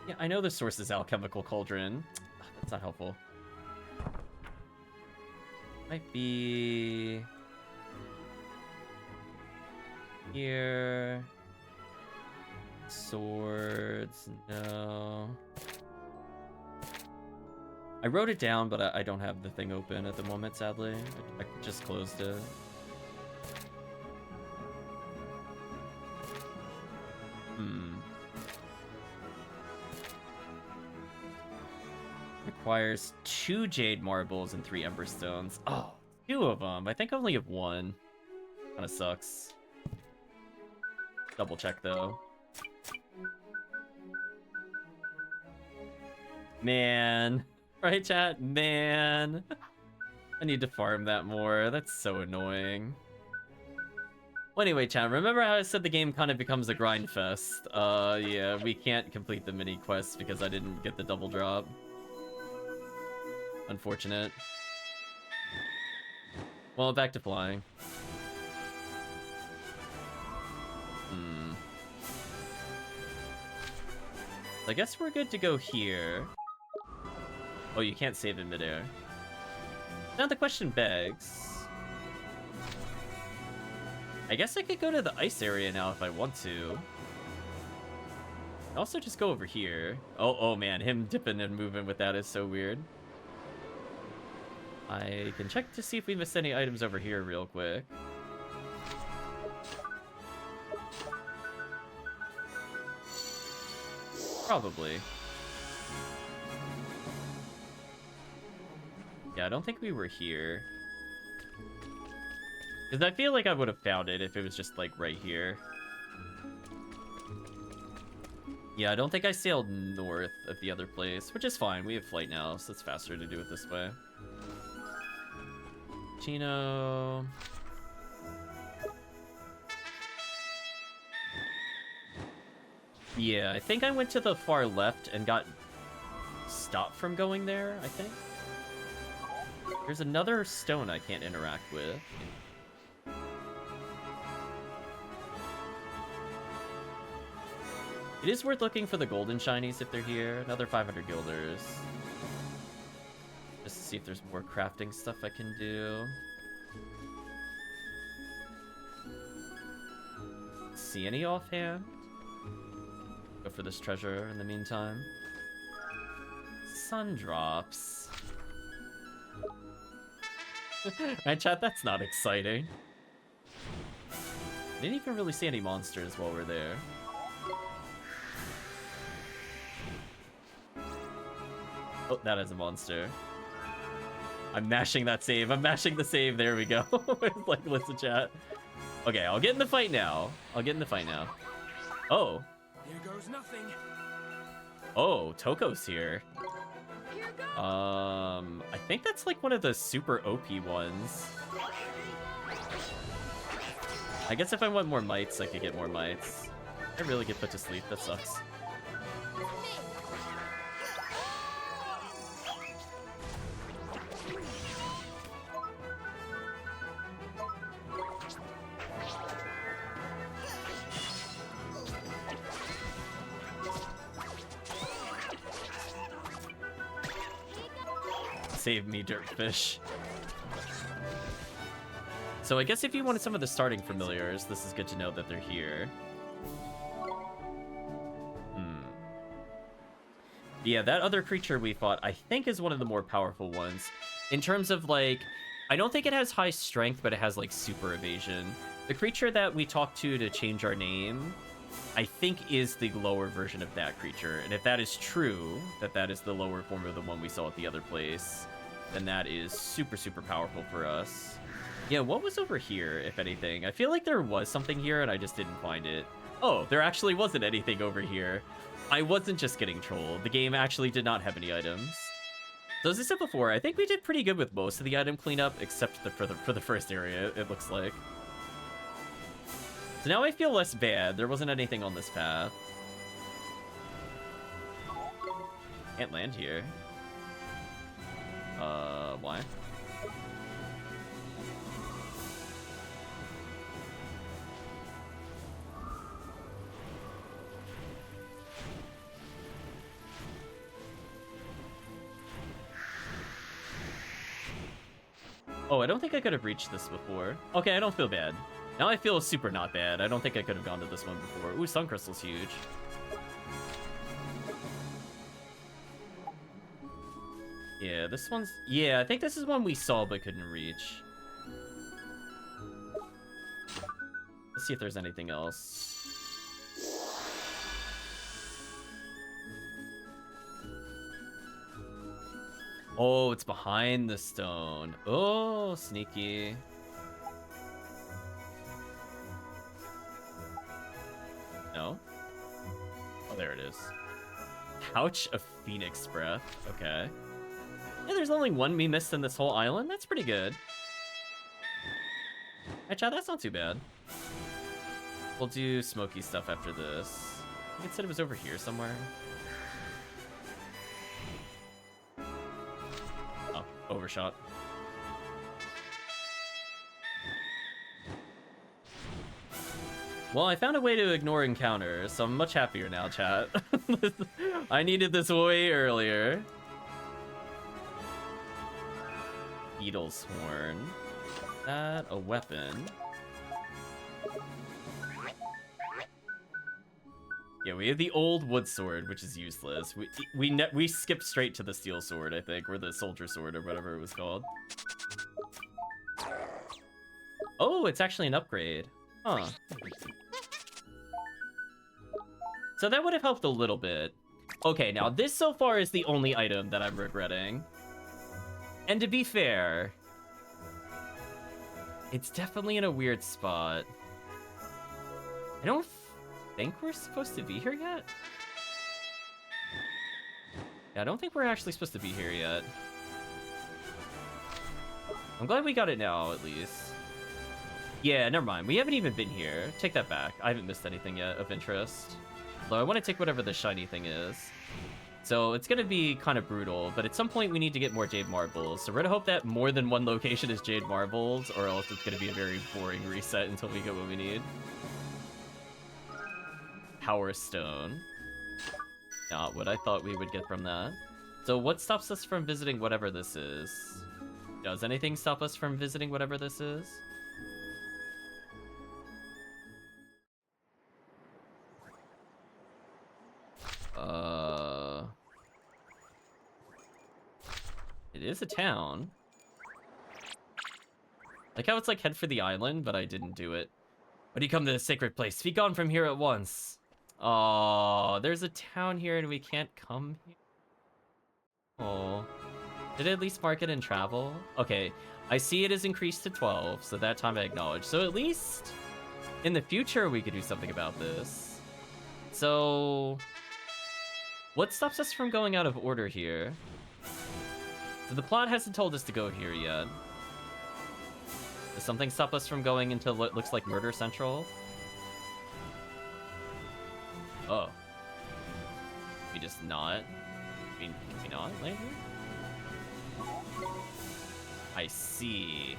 Speaker 1: Yeah, I know the source is Alchemical Cauldron. That's not helpful. Might be... here. Swords, no. I wrote it down, but I don't have the thing open at the moment, sadly. I just closed it. Requires 2 Jade Marbles and 3 Ember Stones. Oh, 2 of them. I think I only have 1. Kinda sucks. Double check, though. Man. Right, chat? Man. I need to farm that more. That's so annoying. Well, anyway, chat, remember how I said the game kind of becomes a grind fest? Yeah, we can't complete the mini quests because I didn't get the double drop. Unfortunate. Well, back to flying. I guess we're good to go here. Oh, you can't save in midair. Now the question begs... I guess I could go to the ice area now if I want to. Also just go over here. Oh man, him dipping and moving with that is so weird. I can check to see if we missed any items over here real quick. Probably. Yeah, I don't think we were here. Because I feel like I would have found it if it was just, like, right here. Yeah, I don't think I sailed north of the other place, which is fine. We have flight now, so it's faster to do it this way. Chino... Yeah, I think I went to the far left and got stopped from going there, I think. There's another stone I can't interact with. It is worth looking for the golden shinies if they're here. Another 500 guilders. Just to see if there's more crafting stuff I can do. See any offhand? Go for this treasure in the meantime. Sun drops. Right, chat? That's not exciting. Didn't even really see any monsters while we're there. Oh, that is a monster. I'm mashing that save. I'm mashing the save. There we go. Like, listen, chat. Okay, I'll get in the fight now. Oh.
Speaker 4: Here goes nothing.
Speaker 1: Oh, Toko's here. I think that's like one of the super OP ones. I guess if I want more mites, I could get more mites. I really get put to sleep. That sucks. Save me, Dirtfish. So I guess if you wanted some of the starting familiars, this is good to know that they're here. Yeah, that other creature we fought, I think is one of the more powerful ones. In terms of, like, I don't think it has high strength, but it has, like, super evasion. The creature that we talked to change our name, I think is the lower version of that creature. And if that is true, that is the lower form of the one we saw at the other place, then that is super, super powerful for us. Yeah, what was over here, if anything? I feel like there was something here and I just didn't find it. Oh, there actually wasn't anything over here. I wasn't just getting trolled. The game actually did not have any items. So as I said before, I think we did pretty good with most of the item cleanup, except for the first area, it looks like. So now I feel less bad. There wasn't anything on this path. Can't land here. Why? Oh, I don't think I could have reached this before. Okay, I don't feel bad. Now I feel super not bad. I don't think I could have gone to this one before. Ooh, Sun Crystal's huge. Yeah, this one's... Yeah, I think this is one we saw but couldn't reach. Let's see if there's anything else. Oh, it's behind the stone. Oh, sneaky. No? Oh, there it is. Pouch of Phoenix Breath. Okay. Yeah, there's only one we missed in this whole island. That's pretty good. Hey, chat, that's not too bad. We'll do smoky stuff after this. I think it said it was over here somewhere. Oh, overshot. Well, I found a way to ignore encounters, so I'm much happier now, chat. I needed this way earlier. Beetle's horn. Is that a weapon? Yeah, we have the old wood sword, which is useless. We skipped straight to the steel sword, I think, or the soldier sword, or whatever it was called. Oh, it's actually an upgrade. Huh. So that would have helped a little bit. Okay, now this so far is the only item that I'm regretting. And to be fair, it's definitely in a weird spot. I don't think we're supposed to be here yet. Yeah, I don't think we're actually supposed to be here yet. I'm glad we got it now, at least. Yeah, never mind. We haven't even been here. Take that back. I haven't missed anything yet of interest. Though I want to take whatever the shiny thing is. So it's going to be kind of brutal, but at some point we need to get more Jade Marbles. So we're going to hope that more than one location is Jade Marbles, or else it's going to be a very boring reset until we get what we need. Power Stone. Not what I thought we would get from that. So what stops us from visiting whatever this is? Does anything stop us from visiting whatever this is? It is a town. Like how it's like head for the island, but I didn't do it. When you come to the sacred place, be gone from here at once. Oh, there's a town here and we can't come here. Oh, did it at least mark it in travel? Okay, I see it is increased to 12, so that time I acknowledge. So at least in the future we could do something about this. So what stops us from going out of order here? So the plot hasn't told us to go here yet. Does something stop us from going into what looks like Murder Central? Oh. We just not? Can we not land here? I see.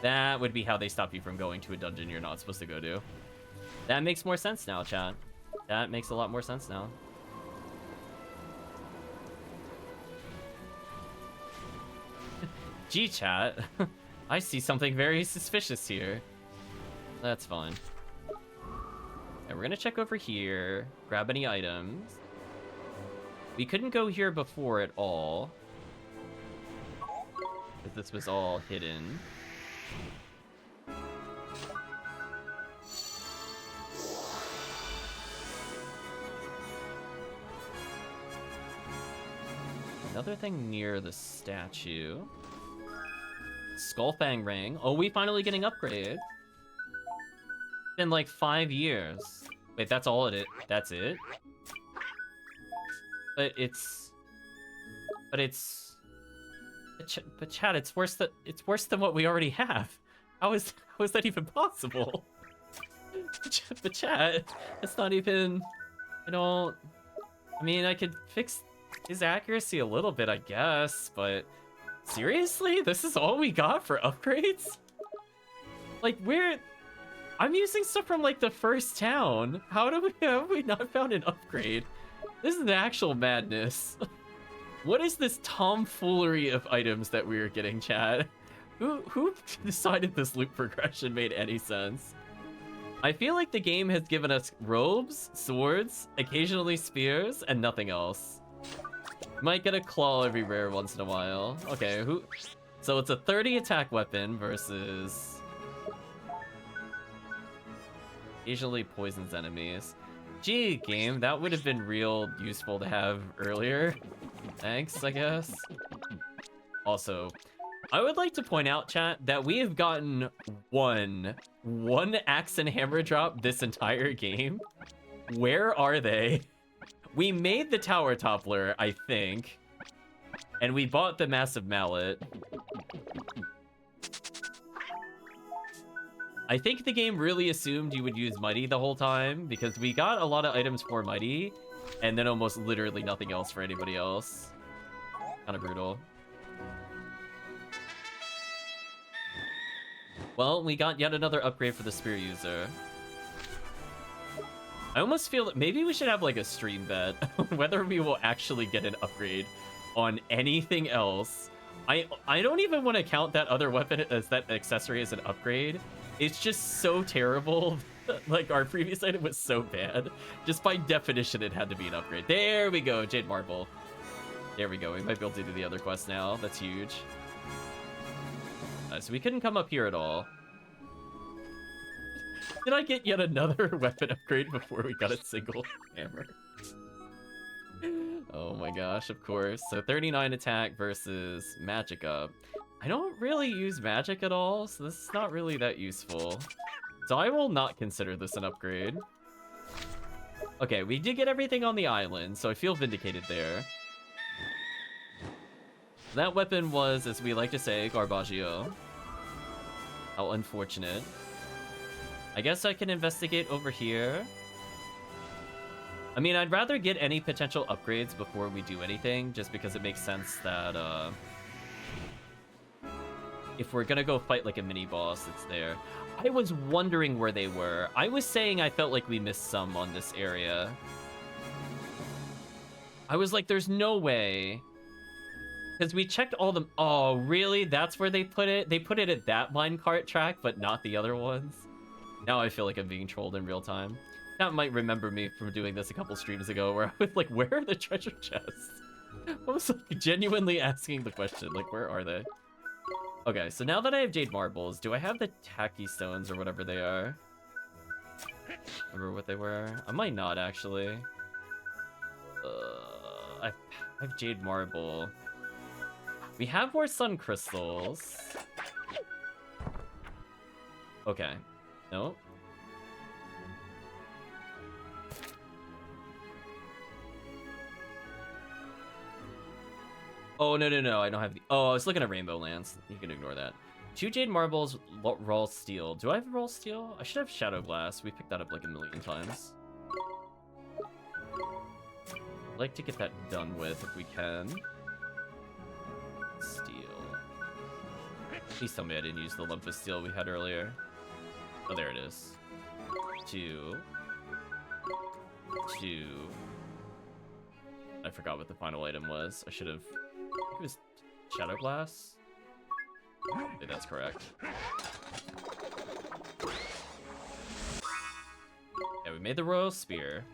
Speaker 1: That would be how they stop you from going to a dungeon you're not supposed to go to. That makes more sense now, chat. That makes a lot more sense now. Gee, chat. I see something very suspicious here. That's fine. And we're gonna check over here, grab any items. We couldn't go here before at all, because this was all hidden. Another thing near the statue. Skullfang ring. Oh, we finally getting upgraded. Been like 5 years. Wait, that's all it is? That's it? But it's... But Chad, it's worse than what we already have. How is that even possible? But Chad, it's not even... I mean, I could fix his accuracy a little bit, I guess, but... Seriously? This is all we got for upgrades? Like, I'm using stuff from, like, the first town. How have we not found an upgrade? This is the actual madness. What is this tomfoolery of items that we are getting, Chad? Who decided this loop progression made any sense? I feel like the game has given us robes, swords, occasionally spears, and nothing else. Might get a claw every rare once in a while. Okay, so it's a 30 attack weapon versus... occasionally poisons enemies. Gee, game, that would have been real useful to have earlier. Thanks, I guess. Also, I would like to point out, chat, that we have gotten one axe and hammer drop this entire game. Where are they? We made the tower toppler, I think. And we bought the massive mallet. I think the game really assumed you would use Mighty the whole time, because we got a lot of items for Mighty, and then almost literally nothing else for anybody else. Kind of brutal. Well, we got yet another upgrade for the spear user. I almost feel that maybe we should have like a stream bet whether we will actually get an upgrade on anything else. I don't even want to count that other weapon as that accessory as an upgrade. It's just so terrible. Like, our previous item was so bad. Just by definition, it had to be an upgrade. There we go, Jade Marble. There we go. We might be able to do the other quest now. That's huge. So we couldn't come up here at all. Did I get yet another weapon upgrade before we got a single hammer? Oh my gosh, of course. So 39 attack versus magic up. I don't really use magic at all, so this is not really that useful. So I will not consider this an upgrade. Okay, we did get everything on the island, so I feel vindicated there. That weapon was, as we like to say, Garbaggio. How unfortunate. I guess I can investigate over here. I mean, I'd rather get any potential upgrades before we do anything, just because it makes sense that, if we're gonna go fight like a mini-boss, it's there. I was wondering where they were. I was saying I felt like we missed some on this area. I was like, there's no way. Because we checked all the... Oh, really? That's where they put it? They put it at that minecart track, but not the other ones? Now I feel like I'm being trolled in real time. That might remember me from doing this a couple streams ago, where I was like, where are the treasure chests? I was like, genuinely asking the question, like, where are they? Okay, so now that I have Jade Marbles, do I have the Tacky Stones or whatever they are? Remember what they were? I might not, actually. I have Jade Marble. We have more Sun Crystals. Okay. No. Oh, no, I don't have the... Oh, I was looking at Rainbow Lands. You can ignore that. 2 Jade Marbles, Raw Steel. Do I have Raw Steel? I should have Shadow Glass. We picked that up like a million times. I'd like to get that done with if we can. Steel. Please tell me I didn't use the lump of steel we had earlier. Oh, there it is. 2. I forgot what the final item was. I should have... I think it was Shadow Glass? Okay, that's correct. Yeah, we made the Royal Spear.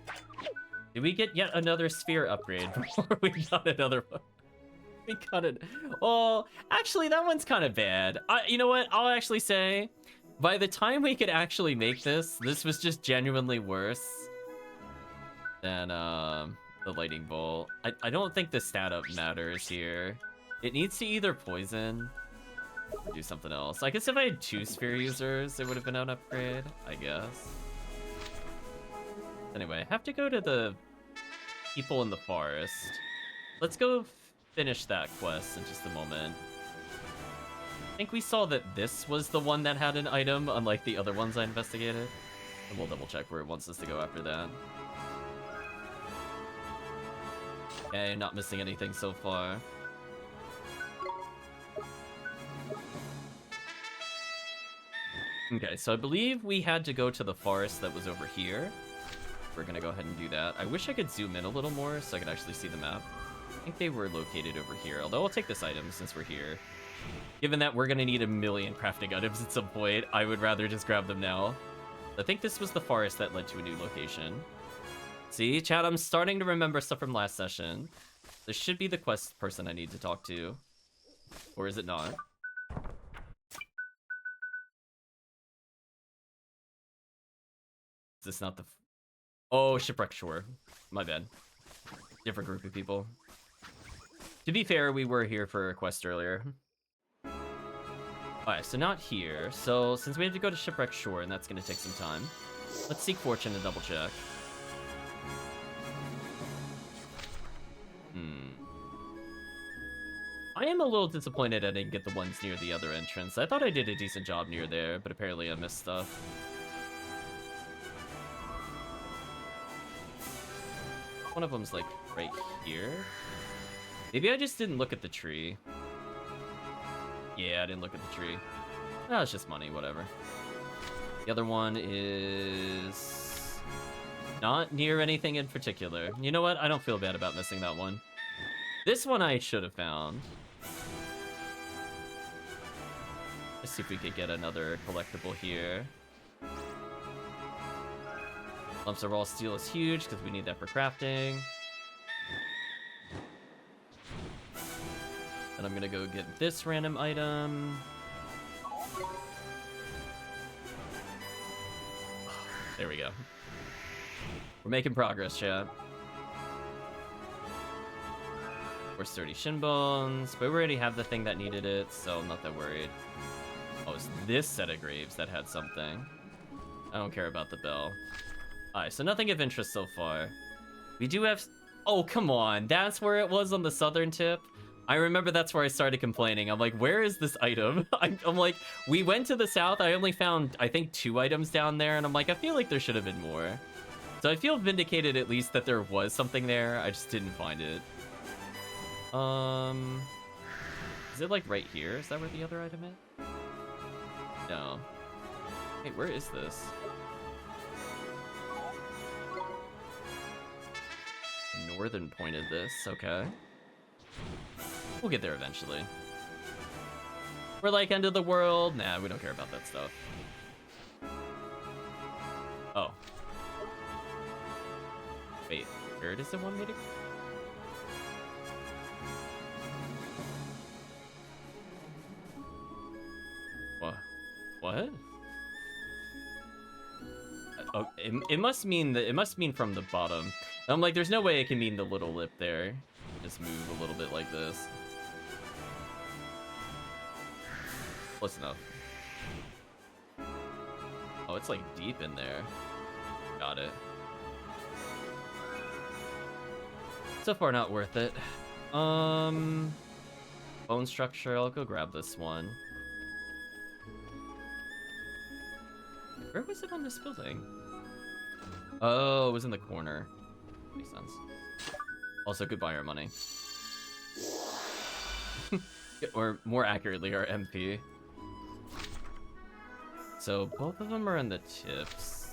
Speaker 1: Did we get yet another Sphere upgrade before we got another one? We got it. Oh, actually, that one's kind of bad. You know what? I'll actually say, by the time we could actually make this, this was just genuinely worse than, the Lightning Bolt. I don't think the stat up matters here. It needs to either poison or do something else. I guess if I had 2 sphere users, it would have been an upgrade, I guess. Anyway, I have to go to the people in the forest. Let's go finish that quest in just a moment. I think we saw that this was the one that had an item, unlike the other ones I investigated. And we'll double check where it wants us to go after that. Okay, not missing anything so far. Okay, so I believe we had to go to the forest that was over here. We're gonna go ahead and do that. I wish I could zoom in a little more so I could actually see the map. I think they were located over here, although I'll take this item since we're here. Given that we're gonna need a million crafting items at some point, I would rather just grab them now. I think this was the forest that led to a new location. See, chat, I'm starting to remember stuff from last session. This should be the quest person I need to talk to. Or is it not? Is this not the... Oh, Shipwreck Shore. My bad. Different group of people. To be fair, we were here for a quest earlier. Alright, so not here. So, since we have to go to Shipwreck Shore, and that's going to take some time, let's seek fortune and double check. I am a little disappointed I didn't get the ones near the other entrance. I thought I did a decent job near there, but apparently I missed stuff. One of them's like right here. Maybe I just didn't look at the tree. Yeah, I didn't look at the tree. Oh, it's just money, whatever. The other one is not near anything in particular. You know what? I don't feel bad about missing that one. This one I should have found. Let's see if we could get another collectible here. Lumps of raw steel is huge because we need that for crafting. And I'm gonna go get this random item. There we go. We're making progress, chat. We're sturdy shin bones, but we already have the thing that needed it, so I'm not that worried. Oh, it's this set of graves that had something. I don't care about the bell. Alright, so nothing of interest so far. We do have... Oh, come on. That's where it was on the southern tip? I remember that's where I started complaining. I'm like, where is this item? I'm like, we went to the south. I only found, I think, 2 items down there. And I'm like, I feel like there should have been more. So I feel vindicated at least that there was something there. I just didn't find it. Is it like right here? Is that where the other item is? No. Wait, where is this? Northern point of this, okay. We'll get there eventually. We're like end of the world. Nah, we don't care about that stuff. Oh. Wait, where does it want me to go? What? Oh, it must mean that it must mean from the bottom. I'm like, there's no way it can mean the little lip there. Just move a little bit like this. Close enough. Oh, it's like deep in there. Got it. So far, not worth it. Bone structure. I'll go grab this one. Where was it on this building? Oh, it was in the corner. Makes sense. Also, goodbye our money. Or more accurately, our MP. So both of them are in the tips.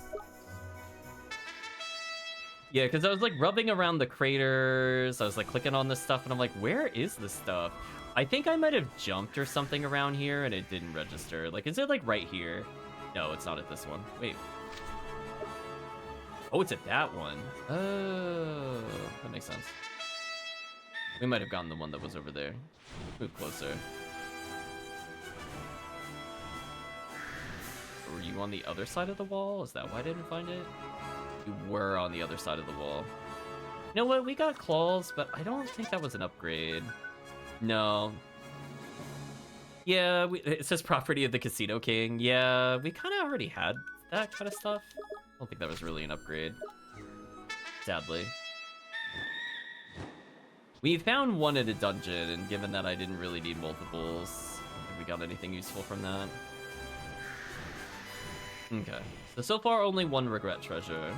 Speaker 1: Yeah, because I was like rubbing around the craters. I was like clicking on this stuff and I'm like, where is this stuff? I think I might have jumped or something around here and it didn't register. Like, is it like right here? No, it's not at this one. Wait. Oh, it's at that one. Oh, that makes sense. We might have gotten the one that was over there. Move closer. Were you on the other side of the wall? Is that why I didn't find it? You were on the other side of the wall. You know what? We got claws, but I don't think that was an upgrade. No. Yeah, it says property of the Casino King. Yeah, we kind of already had that kind of stuff. I don't think that was really an upgrade. sadly. We found one at a dungeon, and given that I didn't really need multiples, I don't think we got anything useful from that. Okay. So far, only one regret treasure.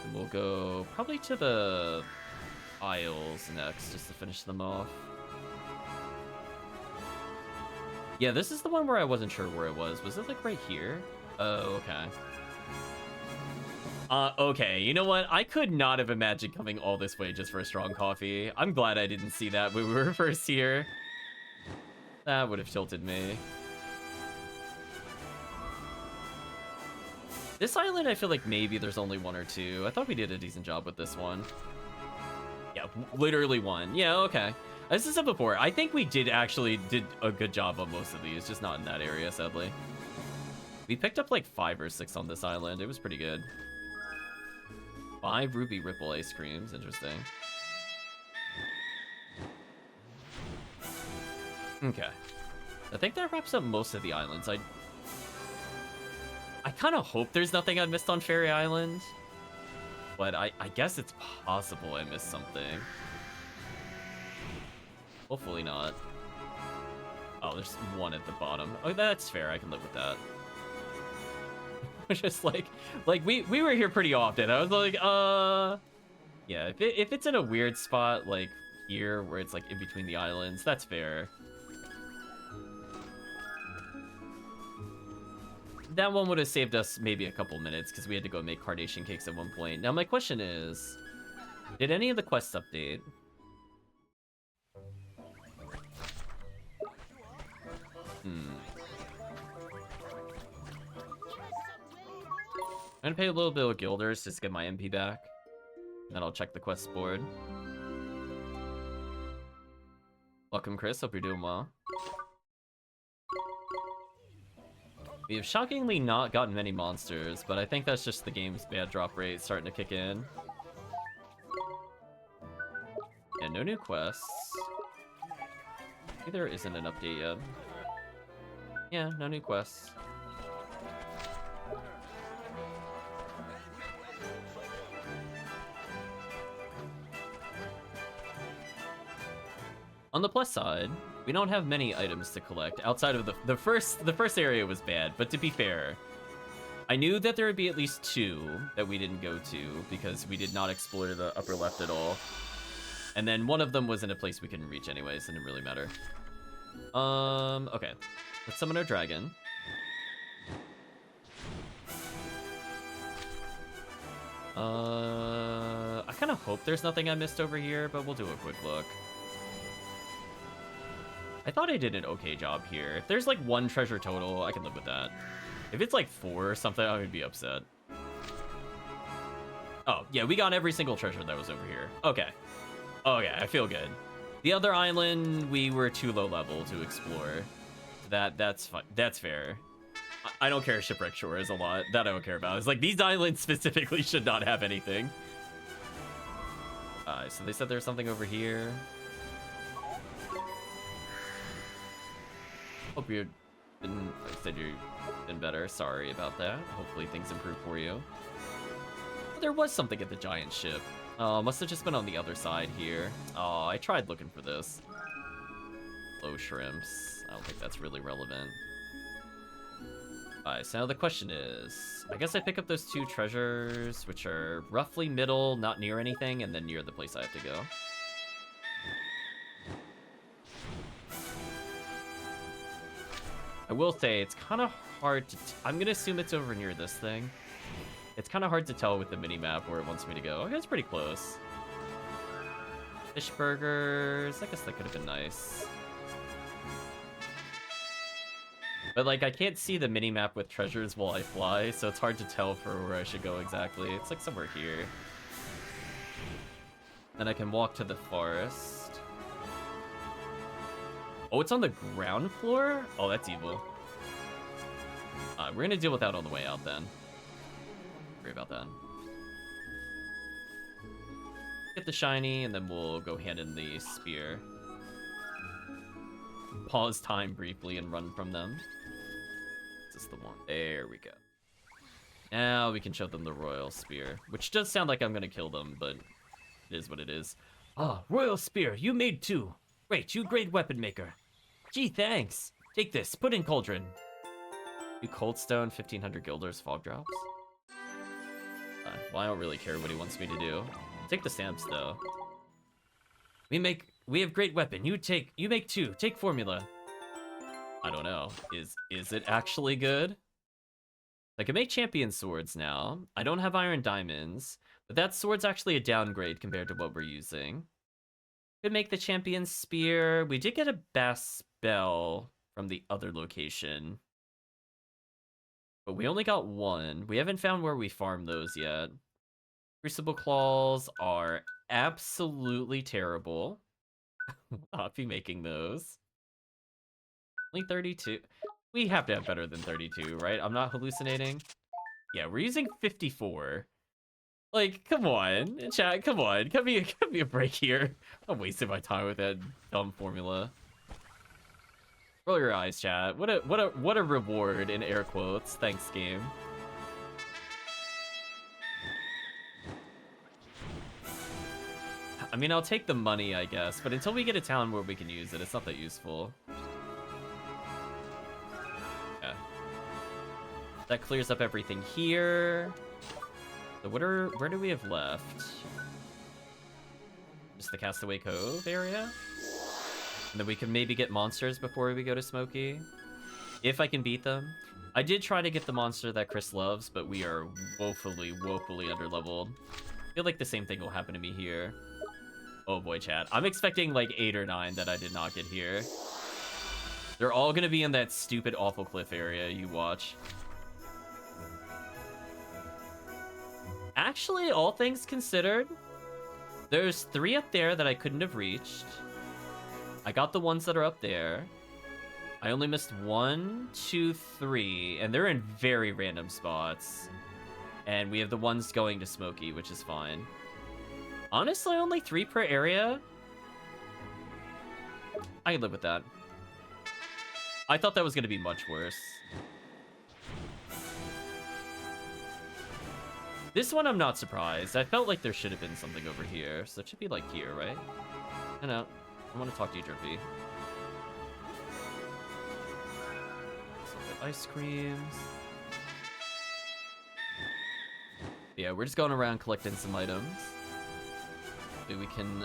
Speaker 1: And we'll go probably to the Isles next, just to finish them off. Yeah, this is the one where I wasn't sure where it was. Was it like right here? Oh, okay. Okay, you know what? I could not have imagined coming all this way just for a strong coffee. I'm glad I didn't see that when we were first here. That would have tilted me. This island, I feel like maybe there's only one or two. I thought we did a decent job with this one. Yeah, literally one. Yeah, okay. As I said before, I think we did a good job on most of these, just not in that area, sadly. We picked up like 5 or 6 on this island. It was pretty good. 5 Ruby Ripple ice creams. Interesting. Okay. I think that wraps up most of the islands. I kind of hope there's nothing I missed on Fairy Island. But I guess it's possible I missed something. Hopefully not. Oh, there's one at the bottom. Oh, that's fair. I can live with that. Just like we were here pretty often. I was like, yeah, if it's in a weird spot like here where it's like in between the islands, that's fair. That one would have saved us maybe a couple minutes because we had to go make carnation cakes at one point. Now my question is, did any of the quests update? I'm gonna pay a little bit of guilders just to get my MP back. And then I'll check the quest board. Welcome, Chris. Hope you're doing well. We have shockingly not gotten many monsters, but I think that's just the game's bad drop rate starting to kick in. And no new quests. Maybe there isn't an update yet. Yeah, no new quests. On the plus side, we don't have many items to collect outside of the first area was bad, but to be fair, I knew that there would be at least 2 that we didn't go to because we did not explore the upper left at all. And then one of them was in a place we couldn't reach anyways, it didn't really matter. Okay. Let's summon our dragon. I kind of hope there's nothing I missed over here, but we'll do a quick look. I thought I did an okay job here. If there's like 1 treasure total, I can live with that. If it's like 4 or something, I would be upset. Oh, yeah, we got every single treasure that was over here. Okay. Okay, I feel good. The other island, we were too low level to explore. That's fine. That's fair. I don't care if Shipwreck Shore is a lot. That I don't care about. It's like, these islands specifically should not have anything. So they said there's something over here. Hope you've been, I said you've been better. Sorry about that. Hopefully things improve for you. But there was something at the giant ship. Must have just been on the other side here. Oh, I tried looking for this. Low shrimps. I don't think that's really relevant. Alright, so now the question is, I guess I pick up those 2 treasures, which are roughly middle, not near anything, and then near the place I have to go. I will say, it's kind of hard to... I'm going to assume it's over near this thing. It's kind of hard to tell with the mini-map where it wants me to go. Okay, it's pretty close. Fish burgers. I guess that could have been nice. But, like, I can't see the mini-map with treasures while I fly, so it's hard to tell for where I should go exactly. It's, like, somewhere here. Then I can walk to the forest. Oh, it's on the ground floor? Oh, that's evil. We're gonna deal with that on the way out, then. Worry about that. Get the shiny, and then we'll go hand in the spear. pause time briefly and run from them. Is this the one? There we go. Now we can show them the Royal Spear, which does sound like I'm gonna kill them, but it is what it is. Ah, Royal Spear, you made 2. Great, you great weapon maker. Gee, thanks. Take this, put in cauldron. You Coldstone, 1500 guilders, fog drops. Well, I don't really care what he wants me to do. Take the stamps though. We have great weapon. You make 2. Take formula. I don't know. Is it actually good? I can make champion swords now. I don't have iron diamonds, but that sword's actually a downgrade compared to what we're using. Could make the champion spear. We did get a bass bell from the other location, but we only got 1. We haven't found where we farm those yet. Crucible claws are absolutely terrible. Will not be making those. Only 32. We have to have better than 32, right? I'm not hallucinating. Yeah, we're using 54. Like, come on, chat, come on, cut me a break here. I'm wasting my time with that dumb formula. Roll your eyes, chat. What a reward in air quotes. Thanks, game. I mean, I'll take the money, I guess, but until we get a town where we can use it, it's not that useful. Yeah. That clears up everything here. So where do we have left? Just the Castaway Cove area? And then we can maybe get monsters before we go to Smokey. If I can beat them. I did try to get the monster that Chris loves, but we are woefully underleveled. I feel like the same thing will happen to me here. Oh boy, chat. I'm expecting like 8 or 9 that I did not get here. They're all gonna be in that stupid awful cliff area, you watch. Actually, all things considered, there's 3 up there that I couldn't have reached. I got the ones that are up there. I only missed 1, 2, 3, and they're in very random spots. And we have the ones going to Smokey, which is fine. Honestly, only 3 per area? I can live with that. I thought that was going to be much worse. This one, I'm not surprised. I felt like there should have been something over here. So it should be like here, right? I know. I want to talk to you, Drippy. Some ice creams. Yeah, we're just going around collecting some items. Maybe we can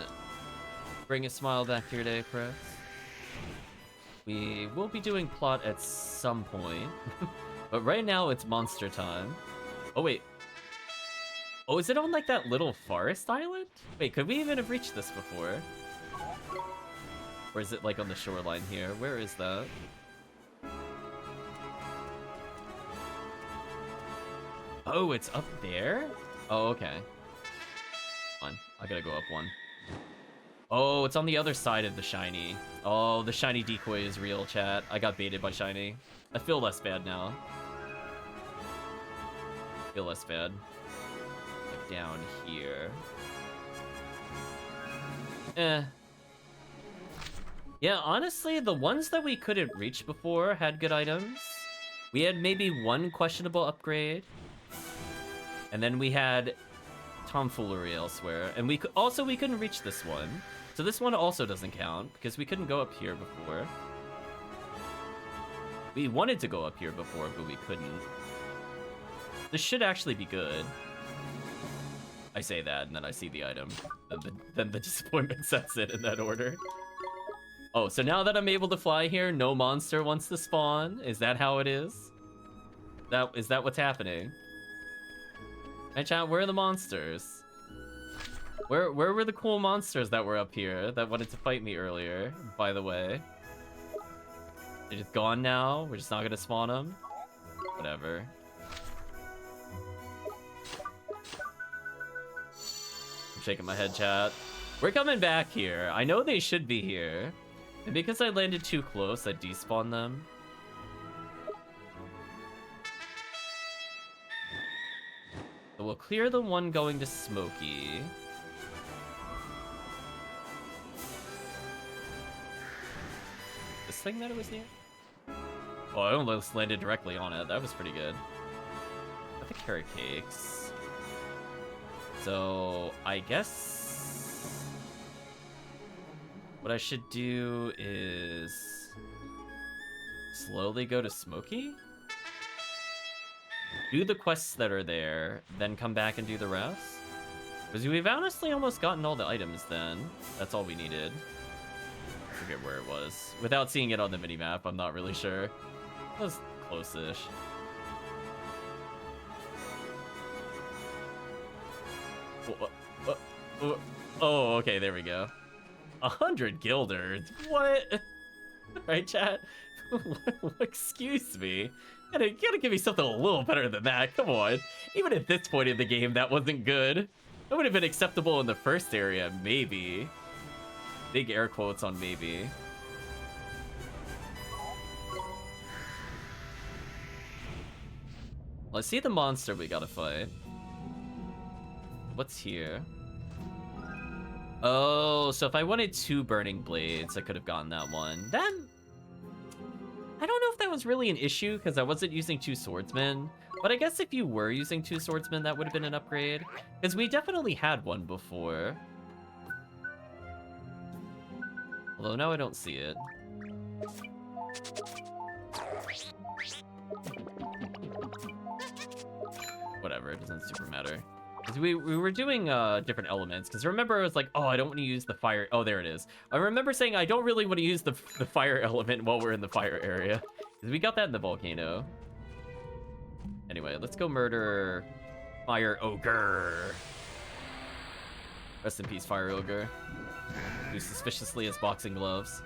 Speaker 1: bring a smile back to your day, Chris. We will be doing plot at some point. But right now, it's monster time. Oh, wait. Oh, is it on, like, that little forest island? Wait, could we even have reached this before? Or is it, like, on the shoreline here? Where is that? Oh, it's up there? Oh, okay. Fine. I gotta go up one. Oh, it's on the other side of the shiny. Oh, the shiny decoy is real, chat. I got baited by shiny. I feel less bad now. I feel less bad. Like down here. Yeah, honestly, the ones that we couldn't reach before had good items. We had maybe 1 questionable upgrade. And then we had tomfoolery elsewhere. And we couldn't reach this one. So this one also doesn't count, because we couldn't go up here before. We wanted to go up here before, but we couldn't. This should actually be good. I say that, and then I see the item. Then the disappointment sets in that order. Oh, so now that I'm able to fly here, no monster wants to spawn? Is that how it is? Is that what's happening? Hey, chat, where are the monsters? Where were the cool monsters that were up here that wanted to fight me earlier, by the way? They're just gone now? We're just not gonna spawn them? Whatever. I'm shaking my head, chat. We're coming back here. I know they should be here. And because I landed too close, I despawned them. So we'll clear the one going to Smokey. thing that it was near? Oh, I almost landed directly on it. That was pretty good. Got the carrot cakes. So, I guess what I should do is slowly go to Smoky? Do the quests that are there, then come back and do the rest? Because we've honestly almost gotten all the items then. That's all we needed. I forget where it was. Without seeing it on the minimap, I'm not really sure. It was close-ish. Oh, okay, there we go. 100 guilders? What? Right, chat? Excuse me. You gotta give me something a little better than that. Come on. Even at this point in the game, that wasn't good. That would have been acceptable in the first area, maybe. Big air quotes on maybe. Let's see the monster we gotta fight. What's here? Oh, so if I wanted 2 burning blades, I could have gotten that one. Then I don't know if that was really an issue because I wasn't using 2 swordsmen. But I guess if you were using 2 swordsmen, that would have been an upgrade. Because we definitely had one before. Although now I don't see it. Whatever, it doesn't super matter. Because we were doing different elements. Because remember, I was like, oh, I don't want to use the fire. Oh, there it is. I remember saying I don't really want to use the fire element while we're in the fire area. Because we got that in the volcano. Anyway, let's go murder Fire Ogre. Rest in peace, Fire Ogre. Who suspiciously has boxing gloves.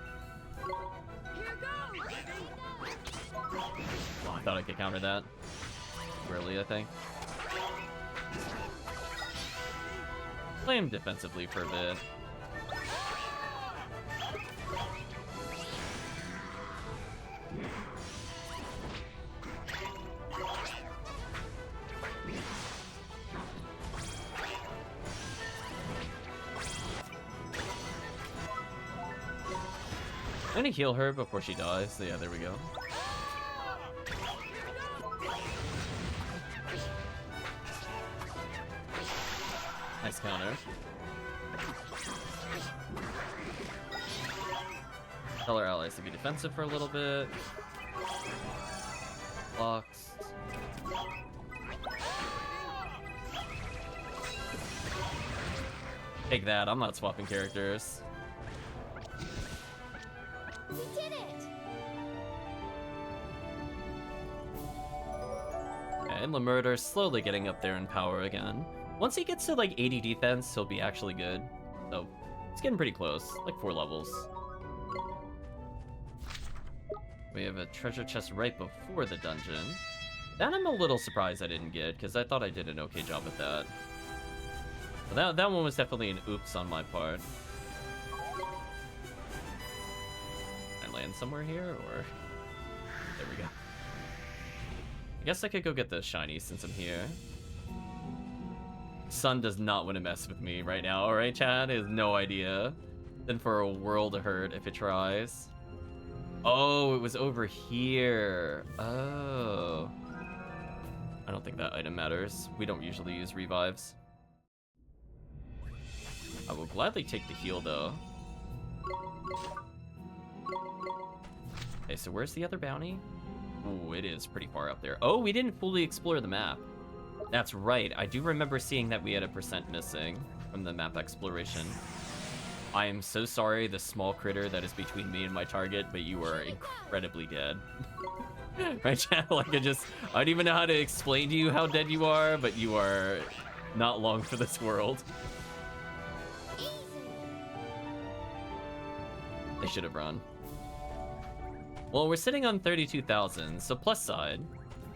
Speaker 1: Oh, I thought I could counter that. Really, I think. Play him defensively for a bit. I'm gonna heal her before she dies. So yeah, there we go. Nice counter. Tell our allies to be defensive for a little bit. Blocks. Take that, I'm not swapping characters.
Speaker 2: We did it!
Speaker 1: And Lemurder's slowly getting up there in power again. Once he gets to like 80 defense, he'll be actually good. So, it's getting pretty close, like 4 levels. We have a treasure chest right before the dungeon. That I'm a little surprised I didn't get, because I thought I did an okay job with that. But that one was definitely an oops on my part. Can I land somewhere here, or... There we go. I guess I could go get the shiny since I'm here. Sun does not want to mess with me right now, alright, Chad? He has no idea. Then for a world of hurt if it tries. Oh, it was over here. Oh. I don't think that item matters. We don't usually use revives. I will gladly take the heal, though. Okay, so where's the other bounty? Ooh, it is pretty far up there. Oh, we didn't fully explore the map. That's right. I do remember seeing that we had a % missing from the map exploration. I am so sorry, the small critter that is between me and my target, but you are incredibly dead. Right, chat? Like, I don't even know how to explain to you how dead you are, but you are not long for this world. I should have run. Well, we're sitting on 32,000, so plus side.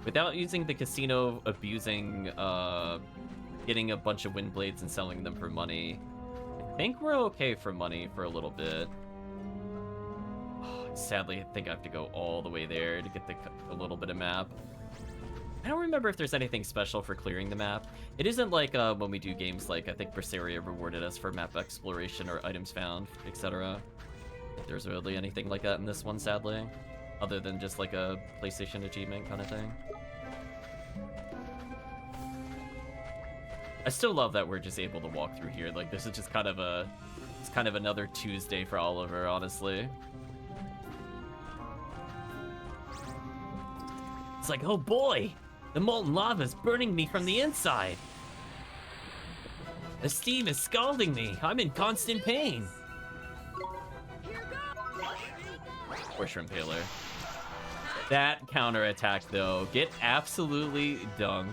Speaker 1: Without using the casino abusing, getting a bunch of wind blades and selling them for money, I think we're okay for money for a little bit. Sadly, I think I have to go all the way there to get a little bit of map. I don't remember if there's anything special for clearing the map. It isn't like when we do games like, I think Berseria rewarded us for map exploration or items found, etc. If there's really anything like that in this one, sadly. Other than just like a PlayStation achievement kind of thing. I still love that we're just able to walk through here. Like, this is just kind of a... It's kind of another Tuesday for Oliver, honestly. It's like, oh boy! The molten lava is burning me from the inside! The steam is scalding me! I'm in constant pain! Poor Shrimpaler. That counterattack, though, get absolutely dunked.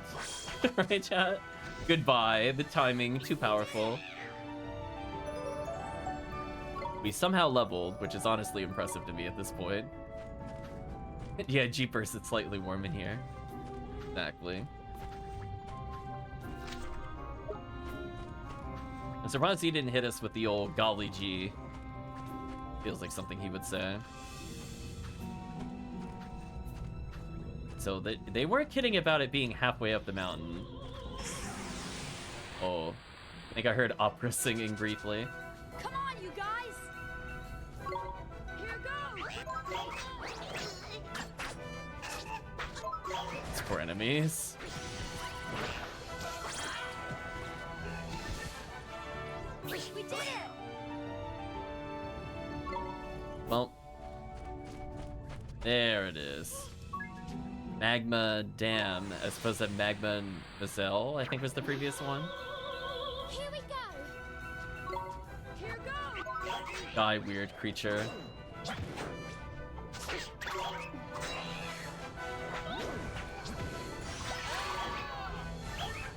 Speaker 1: Right, chat? Goodbye. The timing, too powerful. We somehow leveled, which is honestly impressive to me at this point. Yeah, jeepers, it's slightly warm in here. Exactly. I'm surprised he didn't hit us with the old golly gee. Feels like something he would say. So they weren't kidding about it being halfway up the mountain. Oh, I think I heard opera singing briefly.
Speaker 7: Come on, you guys! Here goes!
Speaker 1: It's poor enemies.
Speaker 7: We did it!
Speaker 1: Well, there it is. Magma Dam, as opposed to Magma Mazel, I think was the previous one.
Speaker 2: Here we go.
Speaker 7: Here goes!
Speaker 1: Die, weird creature.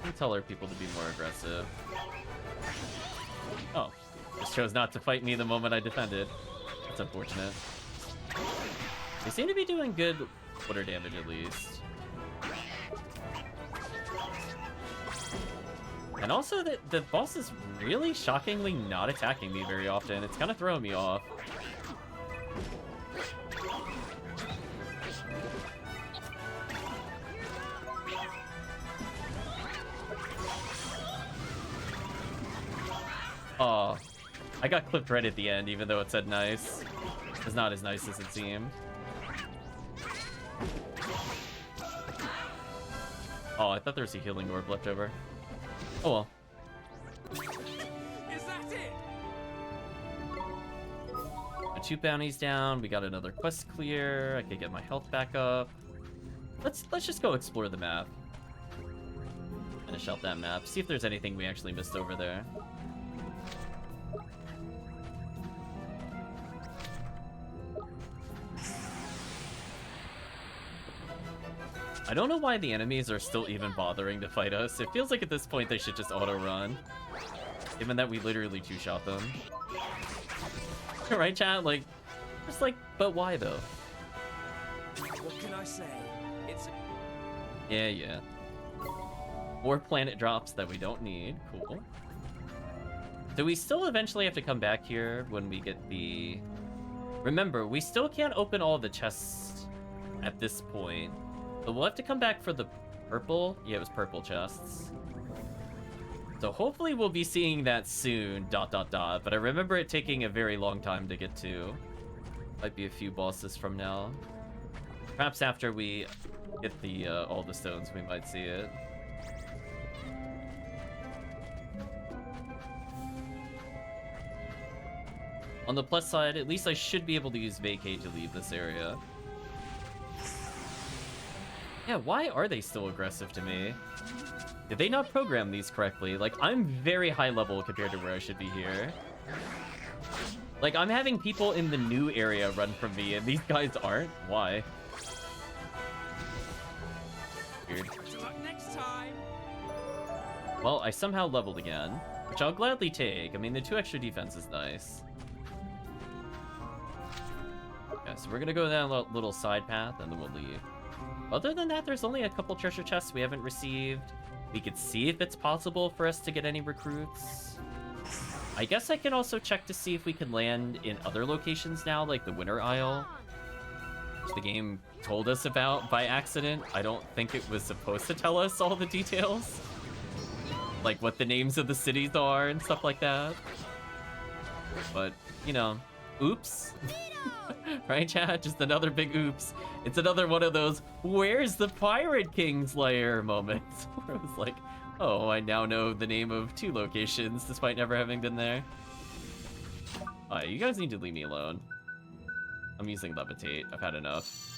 Speaker 1: I tell our people to be more aggressive. Oh, just chose not to fight me the moment I defended. That's unfortunate. They seem to be doing good water damage at least. And also, the boss is really shockingly not attacking me very often. It's kind of throwing me off. Oh, I got clipped right at the end, even though it said nice. It's not as nice as it seemed. Oh, I thought there was a healing orb left over. Oh well.
Speaker 4: Is that it?
Speaker 1: My 2 bounties down. We got another quest clear. I could get my health back up. Let's just go explore the map. Finish out that map. See if there's anything we actually missed over there. I don't know why the enemies are still even bothering to fight us. It feels like at this point they should just auto-run. Given that we literally 2-shot them. Right, chat? Like, just like, but why though?
Speaker 4: What can I say? It's
Speaker 1: Yeah. More planet drops that we don't need. Cool. Do we still eventually have to come back here when we get the... Remember, we still can't open all the chests at this point. So we'll have to come back for the purple. Yeah, it was purple chests. So hopefully we'll be seeing that soon, ... But I remember it taking a very long time to get to. Might be a few bosses from now. Perhaps after we get the all the stones, we might see it. On the plus side, at least I should be able to use Vacate to leave this area. Yeah, why are they still aggressive to me? Did they not program these correctly? Like, I'm very high level compared to where I should be here. Like, I'm having people in the new area run from me, and these guys aren't? Why? Weird.
Speaker 4: good luck next time.
Speaker 1: Well, I somehow leveled again, which I'll gladly take. I mean, the 2 extra defense is nice. Yeah, so we're gonna go down a little side path, and then we'll leave. Other than that, there's only a couple treasure chests we haven't received. We could see if it's possible for us to get any recruits. I guess I can also check to see if we can land in other locations now, like the Winter Isle, which the game told us about by accident. I don't think it was supposed to tell us all the details. Like what the names of the cities are and stuff like that. But, you know, Oops. Right, chat? Just another big oops. It's another one of those, where's the Pirate King's lair moments. Where it was like, oh, I now know the name of 2 locations despite never having been there. Alright, you guys need to leave me alone. I'm using Levitate. I've had enough.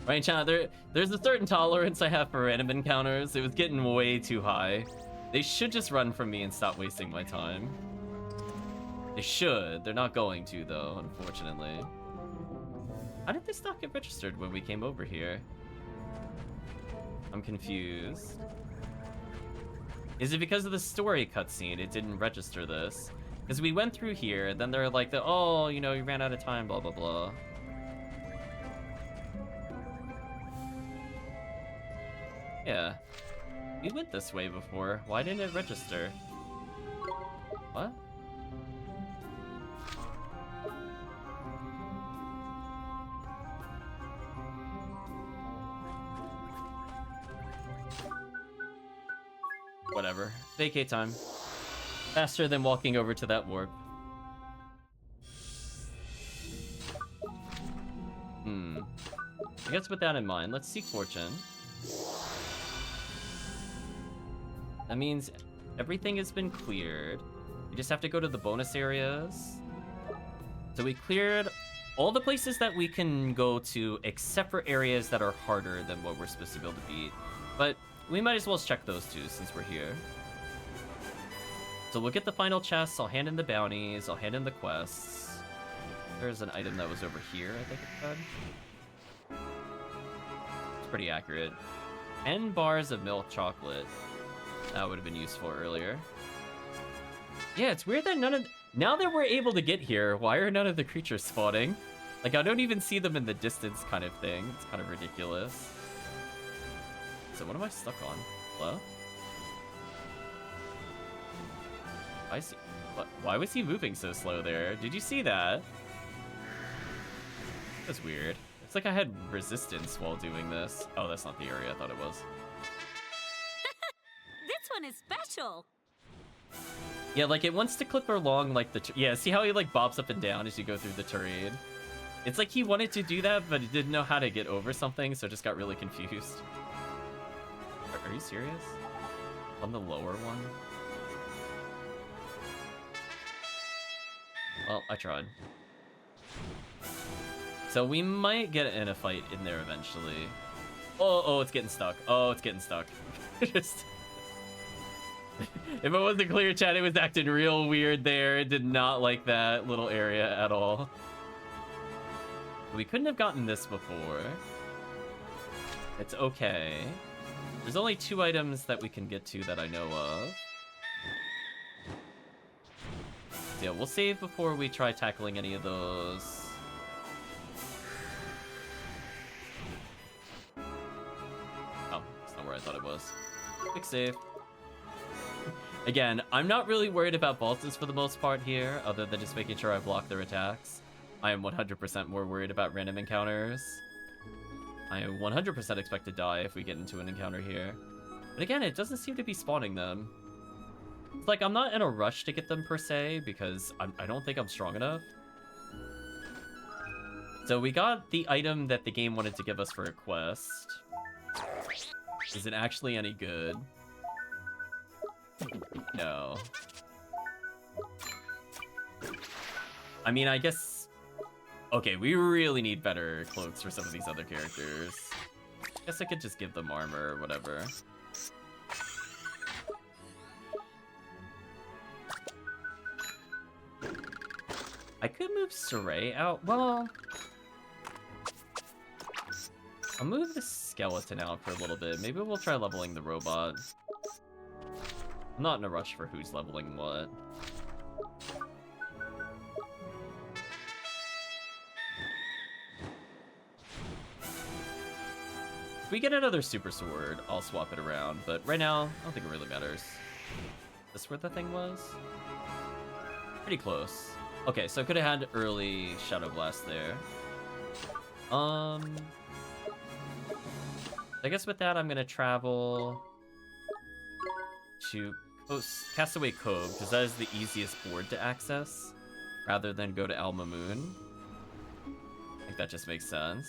Speaker 1: Right, chat, there's a certain tolerance I have for random encounters. It was getting way too high. They should just run from me and stop wasting my time. They should. They're not going to, though, unfortunately. How did this not get registered when we came over here? I'm confused. Is it because of the story cutscene it didn't register this? Because we went through here, then they're like, oh, you know, you ran out of time, blah, blah, blah. Yeah. We went this way before. Why didn't it register? What? Whatever. Vacate time. Faster than walking over to that warp. I guess with that in mind, let's seek fortune. That means everything has been cleared. We just have to go to the bonus areas. So we cleared all the places that we can go to, except for areas that are harder than what we're supposed to be able to beat. But we might as well check those too, since we're here. So we'll get the final chests, I'll hand in the bounties, I'll hand in the quests. There's an item that was over here, I think it said. It's pretty accurate. 10 bars of milk chocolate. That would have been useful earlier. Yeah, it's weird that none of... Now that we're able to get here, why are none of the creatures spawning? Like, I don't even see them in the distance kind of thing. It's kind of ridiculous. So what am I stuck on? Hello? I see... What? Why was he moving so slow there? Did you see that? That's weird. It's like I had resistance while doing this. Oh, that's not the area I thought it was.
Speaker 7: This one is special.
Speaker 1: Yeah, like it wants to clip along like the... Yeah, see how he like bobs up and down as you go through the terrain? It's like he wanted to do that, but he didn't know how to get over something, so just got really confused. Are you serious? On the lower one? Well, I tried. So we might get in a fight in there eventually. Oh, it's getting stuck. Oh, it's getting stuck. Just... If it wasn't clear, chat, it was acting real weird there. It did not like that little area at all. We couldn't have gotten this before. It's okay. There's only 2 items that we can get to that I know of. So yeah, we'll save before we try tackling any of those. Oh, that's not where I thought it was. Quick save. Again, I'm not really worried about bosses for the most part here, other than just making sure I block their attacks. I am 100% more worried about random encounters. I 100% expect to die if we get into an encounter here. But again, it doesn't seem to be spawning them. It's like, I'm not in a rush to get them per se, because I don't think I'm strong enough. So we got the item that the game wanted to give us for a quest. Is it actually any good? No. I mean, I guess... Okay, we really need better cloaks for some of these other characters. Guess I could just give them armor or whatever. I could move Saray out. Well... I'll move the skeleton out for a little bit. Maybe we'll try leveling the robot. I'm not in a rush for who's leveling what. If we get another super sword, I'll swap it around, but right now, I don't think it really matters. Is this where the thing was? Pretty close. Okay, so I could have had early Shadow Blast there. I guess with that, I'm gonna travel to Castaway Cove, because that is the easiest board to access, rather than go to Alma Moon. I think that just makes sense.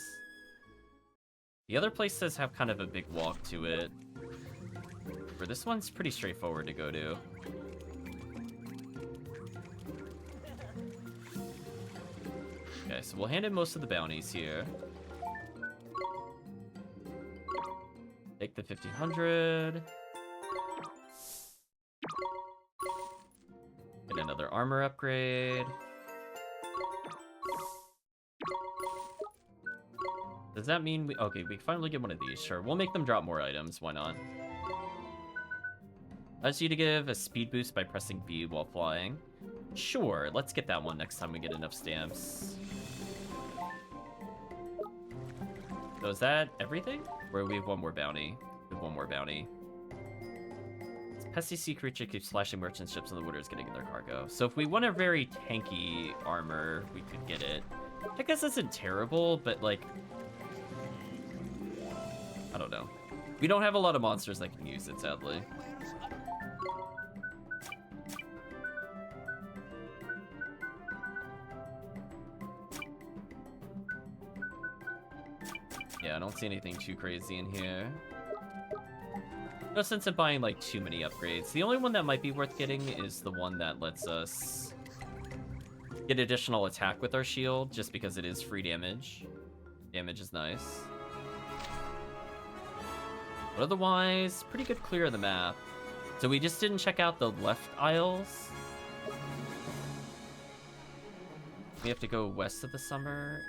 Speaker 1: The other places have kind of a big walk to it, where this one's pretty straightforward to go to. Okay, so we'll hand in most of the bounties here. Take the 1500. Get another armor upgrade. Does that mean we... Okay, we finally get one of these. Sure, we'll make them drop more items. Why not? Allows you to give a speed boost by pressing B while flying. Sure, let's get that one next time we get enough stamps. So is that everything? Or we have one more bounty? We have one more bounty. This pesky sea creature keeps slashing merchant ships in the waters, getting in their cargo. So if we want a very tanky armor, we could get it. I guess this isn't terrible, but like... I don't know. We don't have a lot of monsters that can use it, sadly. Yeah, I don't see anything too crazy in here. No sense in buying, like, too many upgrades. The only one that might be worth getting is the one that lets us get additional attack with our shield, just because it is free damage. Damage is nice. But otherwise, pretty good clear of the map. So we just didn't check out the left aisles. We have to go west of the summer.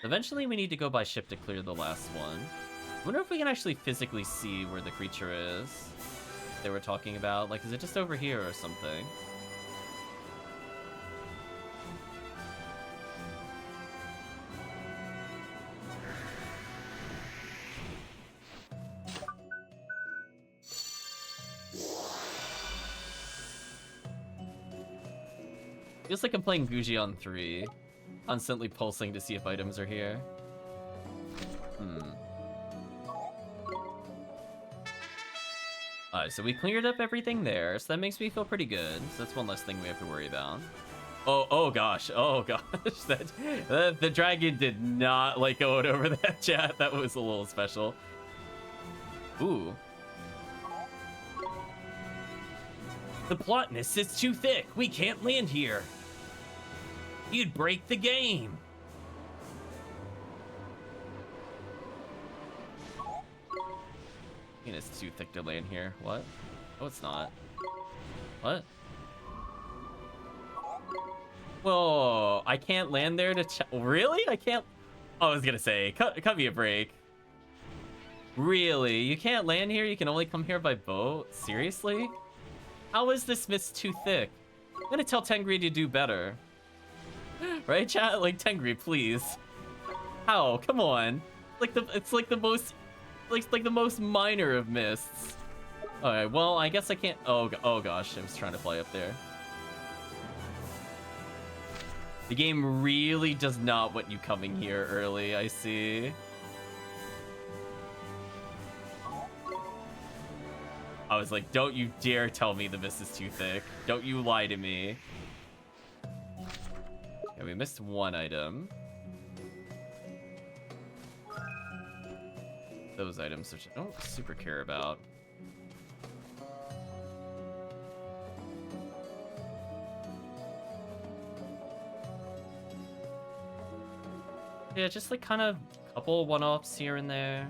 Speaker 1: Eventually, we need to go by ship to clear the last one. I wonder if we can actually physically see where the creature is they were talking about. Like, is it just over here or something? Feels like I'm playing Guji on 3. Constantly pulsing to see if items are here. Alright, so we cleared up everything there, so that makes me feel pretty good. So that's one less thing we have to worry about. Oh gosh, the dragon did not like going over that chat. That was a little special. Ooh. The plotness is too thick. We can't land here. You'd break the game. I mean, it's too thick to land here. What? Oh, it's not. What? Whoa, I can't land there to really? I can't... Oh, I was gonna say, cut me a break. Really? You can't land here? You can only come here by boat? Seriously? How is this mist too thick? I'm gonna tell Tengri to do better. Right, chat? Like, Tengri, please. How? Come on. It's like the most minor of mists. Alright, well, I guess I can't... Oh gosh, I was trying to fly up there. The game really does not want you coming here early, I see. I was like, don't you dare tell me the mist is too thick. Don't you lie to me. Okay, we missed one item. Those items, which I don't super care about. Yeah, just like kind of a couple one-offs here and there.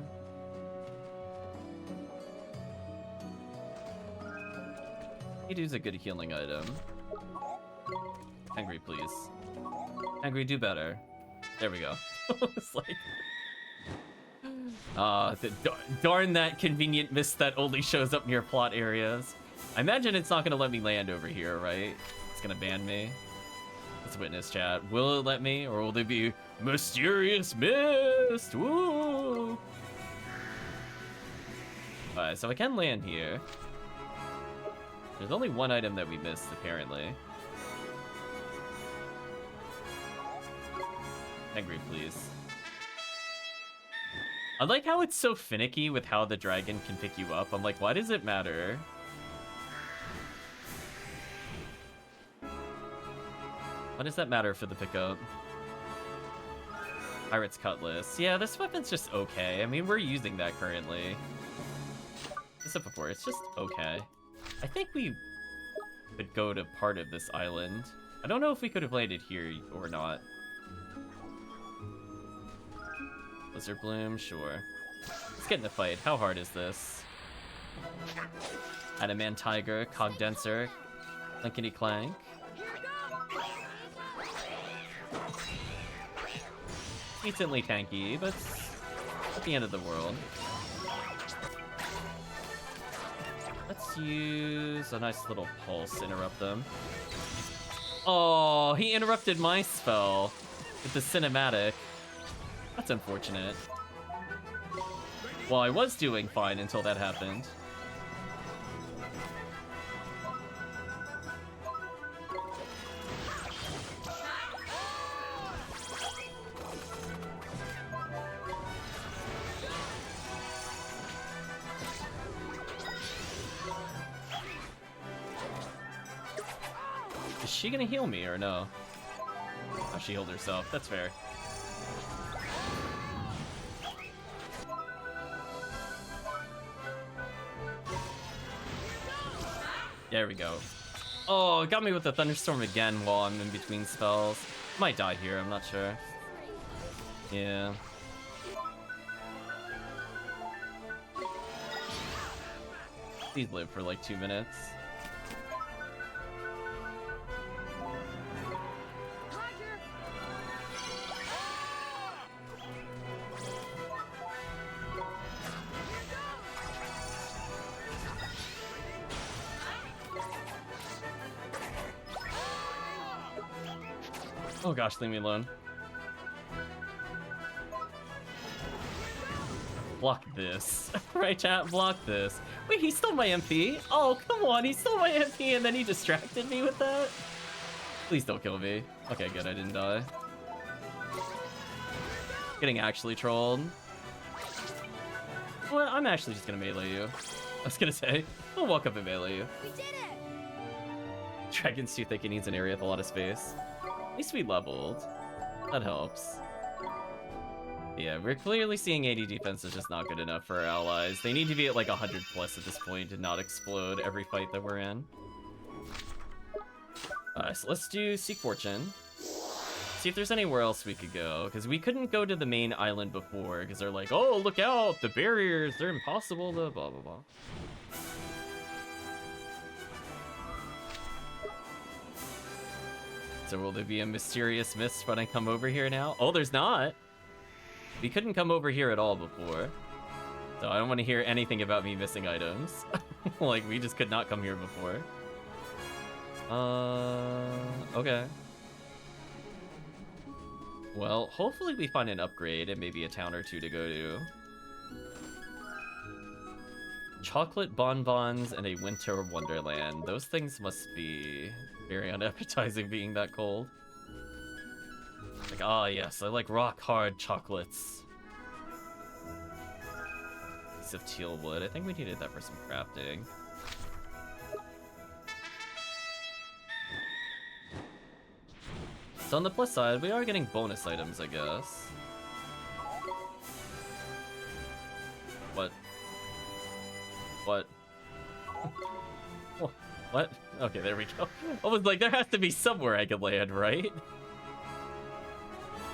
Speaker 1: Hedu's a good healing item. Angry, please. Angry, do better. There we go. It's like... darn that convenient mist that only shows up near plot areas. I imagine it's not gonna let me land over here, right? It's gonna ban me. Let's witness, chat. Will it let me, or will there be mysterious mist? Woo! Alright, so I can land here. There's only one item that we missed, apparently. Angry, please. I like how it's so finicky with how the dragon can pick you up. I'm like, why does it matter? Why does that matter for the pickup? Pirate's Cutlass. Yeah, this weapon's just okay. I mean, we're using that currently. Except before, it's just okay. I think we could go to part of this island. I don't know if we could have landed here or not. Blizzard Bloom, sure. Let's get in the fight. How hard is this? Adamant Tiger, Cog Denser, Clinkety Clank. Decently tanky, but at the end of the world. Let's use a nice little pulse to interrupt them. Oh, he interrupted my spell with the cinematic. That's unfortunate. Well, I was doing fine until that happened. Is she gonna heal me or no? Oh, she healed herself. That's fair. There we go. Oh, it got me with the thunderstorm again while I'm in between spells. Might die here, I'm not sure. Yeah. Please live for like 2 minutes. Oh gosh, leave me alone. Block this. Right, chat? Block this. Wait, he stole my MP? Oh, come on, he stole my MP and then he distracted me with that? Please don't kill me. Okay, good, I didn't die. Getting actually trolled. Well, I'm actually just gonna melee you. I was gonna say, I'll walk up and melee you.
Speaker 2: We did it!
Speaker 1: Dragon's too thick, he needs an area with a lot of space. At least we leveled. That helps. Yeah, we're clearly seeing 80 defense is just not good enough for our allies. They need to be at like 100 plus at this point to not explode every fight that we're in. Alright, so let's do Seek Fortune. See if there's anywhere else we could go, because we couldn't go to the main island before, because they're like, oh, look out, the barriers, they're impossible to blah, blah, blah. So will there be a mysterious mist when I come over here now? Oh, there's not. We couldn't come over here at all before. So I don't want to hear anything about me missing items. Like, we just could not come here before. Okay. Well, hopefully we find an upgrade and maybe a town or two to go to. Chocolate bonbons and a winter wonderland. Those things must be very unappetizing being that cold. Like, ah, yes, I like rock hard chocolates. Piece of teal wood. I think we needed that for some crafting. So on the plus side, we are getting bonus items, I guess. What? What? What? Okay, there we go. I was like, there has to be somewhere I can land, right?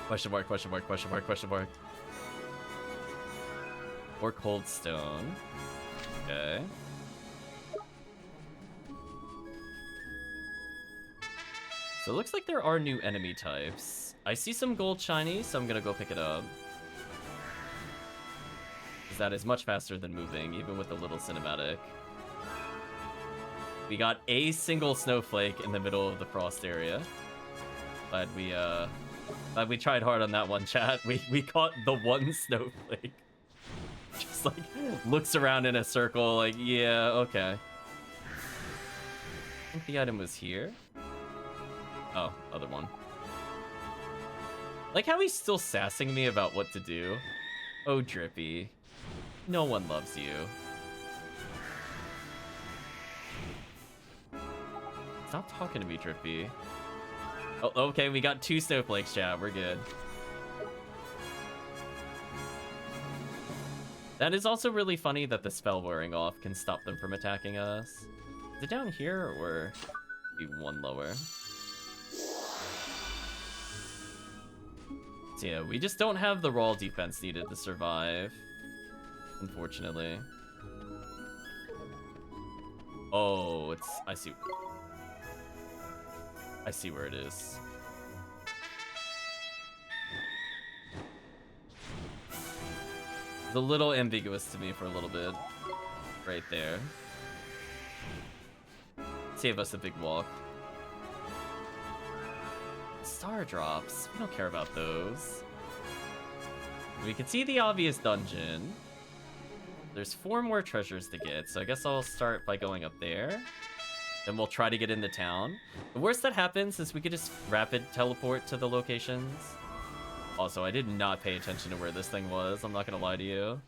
Speaker 1: Question mark, question mark, question mark, question mark. Or cold stone. Okay. So it looks like there are new enemy types. I see some gold shiny, so I'm gonna go pick it up. Because that is much faster than moving, even with a little cinematic. We got a single snowflake in the middle of the frost area. Glad we tried hard on that one, chat. We caught the one snowflake. Just like looks around in a circle like, yeah, okay. think the item was here. Oh, other one. Like how he's still sassing me about what to do. Oh, Drippy. No one loves you. Stop talking to me, Drippy. Oh, okay, we got 2 snowflakes, chat. We're good. That is also really funny that the spell wearing off can stop them from attacking us. Is it down here or be one lower? So yeah, we just don't have the raw defense needed to survive, unfortunately. Oh, it's... I see where it is. It's a little ambiguous to me for a little bit. Right there. Save us a big walk. Star drops. We don't care about those. We can see the obvious dungeon. There's 4 more treasures to get, so I guess I'll start by going up there. Then we'll try to get into town. The worst that happens is we could just rapid teleport to the locations. Also, I did not pay attention to where this thing was. I'm not gonna lie to you.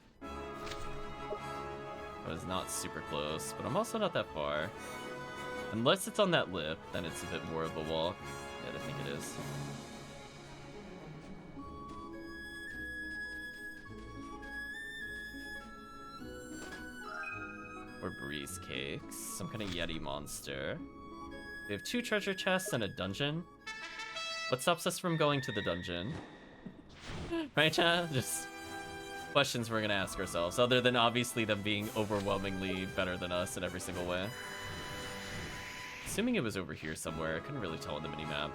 Speaker 1: I was not super close, but I'm also not that far. Unless it's on that lip, then it's a bit more of a walk. Yeah, I think it is. Or breeze cakes. Some kind of yeti monster. We have 2 treasure chests and a dungeon. What stops us from going to the dungeon? Right, chat? Just questions we're gonna ask ourselves, other than obviously them being overwhelmingly better than us in every single way. Assuming it was over here somewhere. I couldn't really tell on the minimap.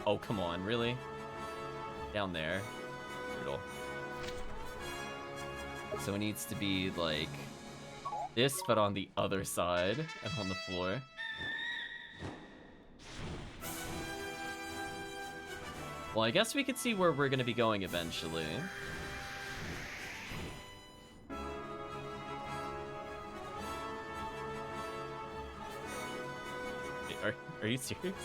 Speaker 1: Oh, come on, really? Down there. Brutal. So it needs to be like this, but on the other side and on the floor. Well, I guess we could see where we're gonna be going eventually. Wait, are you serious?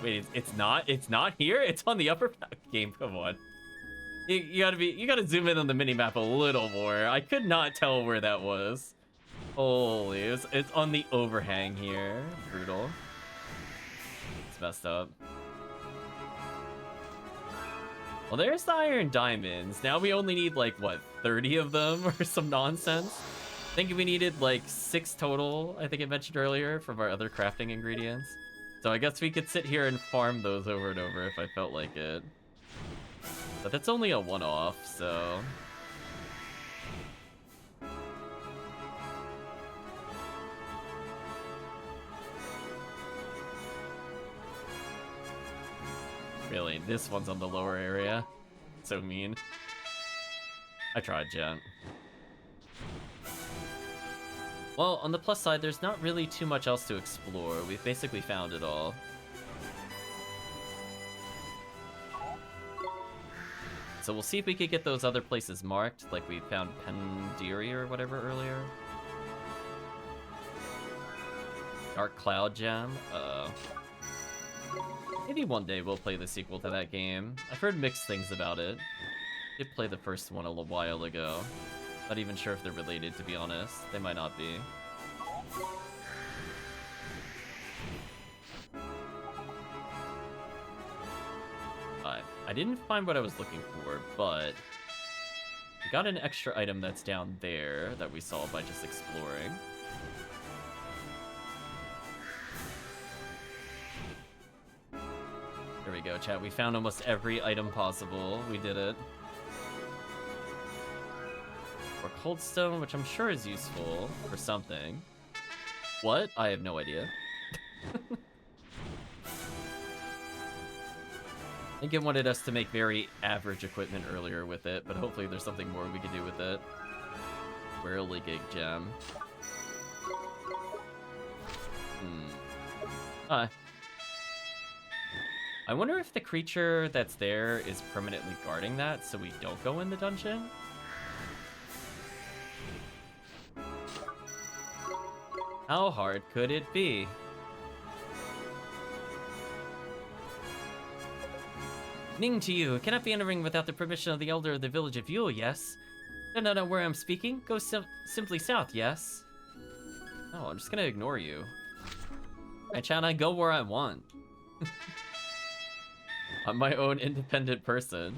Speaker 1: Wait, it's not here? It's on the upper game, come on. You gotta zoom in on the minimap a little more. I could not tell where that was. Holy, it's on the overhang here. Brutal. It's messed up. Well, there's the iron diamonds. Now we only need like, what, 30 of them or some nonsense? I think we needed like 6 total, I think I mentioned earlier, from our other crafting ingredients. So I guess we could sit here and farm those over and over if I felt like it. But that's only a one-off, so... Really, this one's on the lower area. So mean. I tried, Jen. Well, on the plus side, there's not really too much else to explore. We've basically found it all. So we'll see if we could get those other places marked, like we found Pendiri or whatever earlier. Dark Cloud Gem. Maybe one day we'll play the sequel to that game. I've heard mixed things about it. Did play the first one a little while ago. Not even sure if they're related, to be honest. They might not be. I didn't find what I was looking for, but we got an extra item that's down there that we saw by just exploring. There we go, chat. We found almost every item possible. We did it. Or cold stone, which I'm sure is useful for something. What? I have no idea. I think it wanted us to make very average equipment earlier with it, but hopefully there's something more we can do with it. Whirligig gem. I wonder if the creature that's there is permanently guarding that, so we don't go in the dungeon? How hard could it be? Ning to you, cannot be entering without the permission of the elder of the village of Yule, yes? No, know where I'm speaking. Go simply south, yes? No, I'm just gonna ignore you. I chat, I go where I want. I'm my own independent person.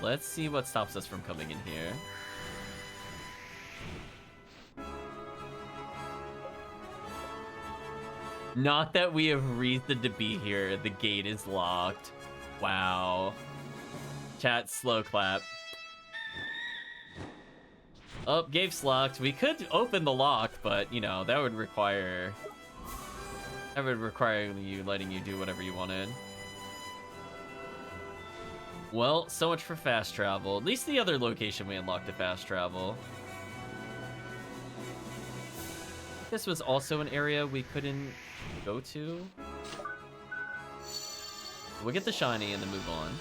Speaker 1: Let's see what stops us from coming in here. Not that we have reason to be here. The gate is locked. Wow. Chat, slow clap. Oh, gate's locked. We could open the lock, but, you know, that would require you letting you do whatever you wanted. Well, so much for fast travel. At least the other location we unlocked to fast travel. This was also an area we couldn't go to. We'll get the shiny and then move on.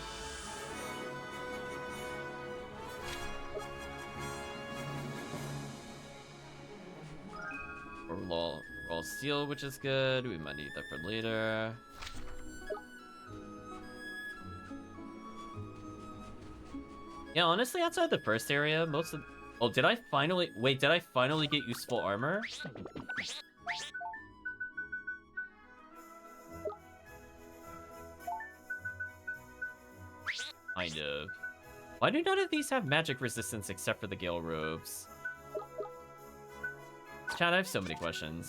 Speaker 1: Raw steel, which is good. We might need that for later. Yeah, honestly, outside the first area, most of... Oh, did I finally... Wait, did I finally get useful armor? Kind of. Why do none of these have magic resistance except for the Gale robes? Chat, I have so many questions.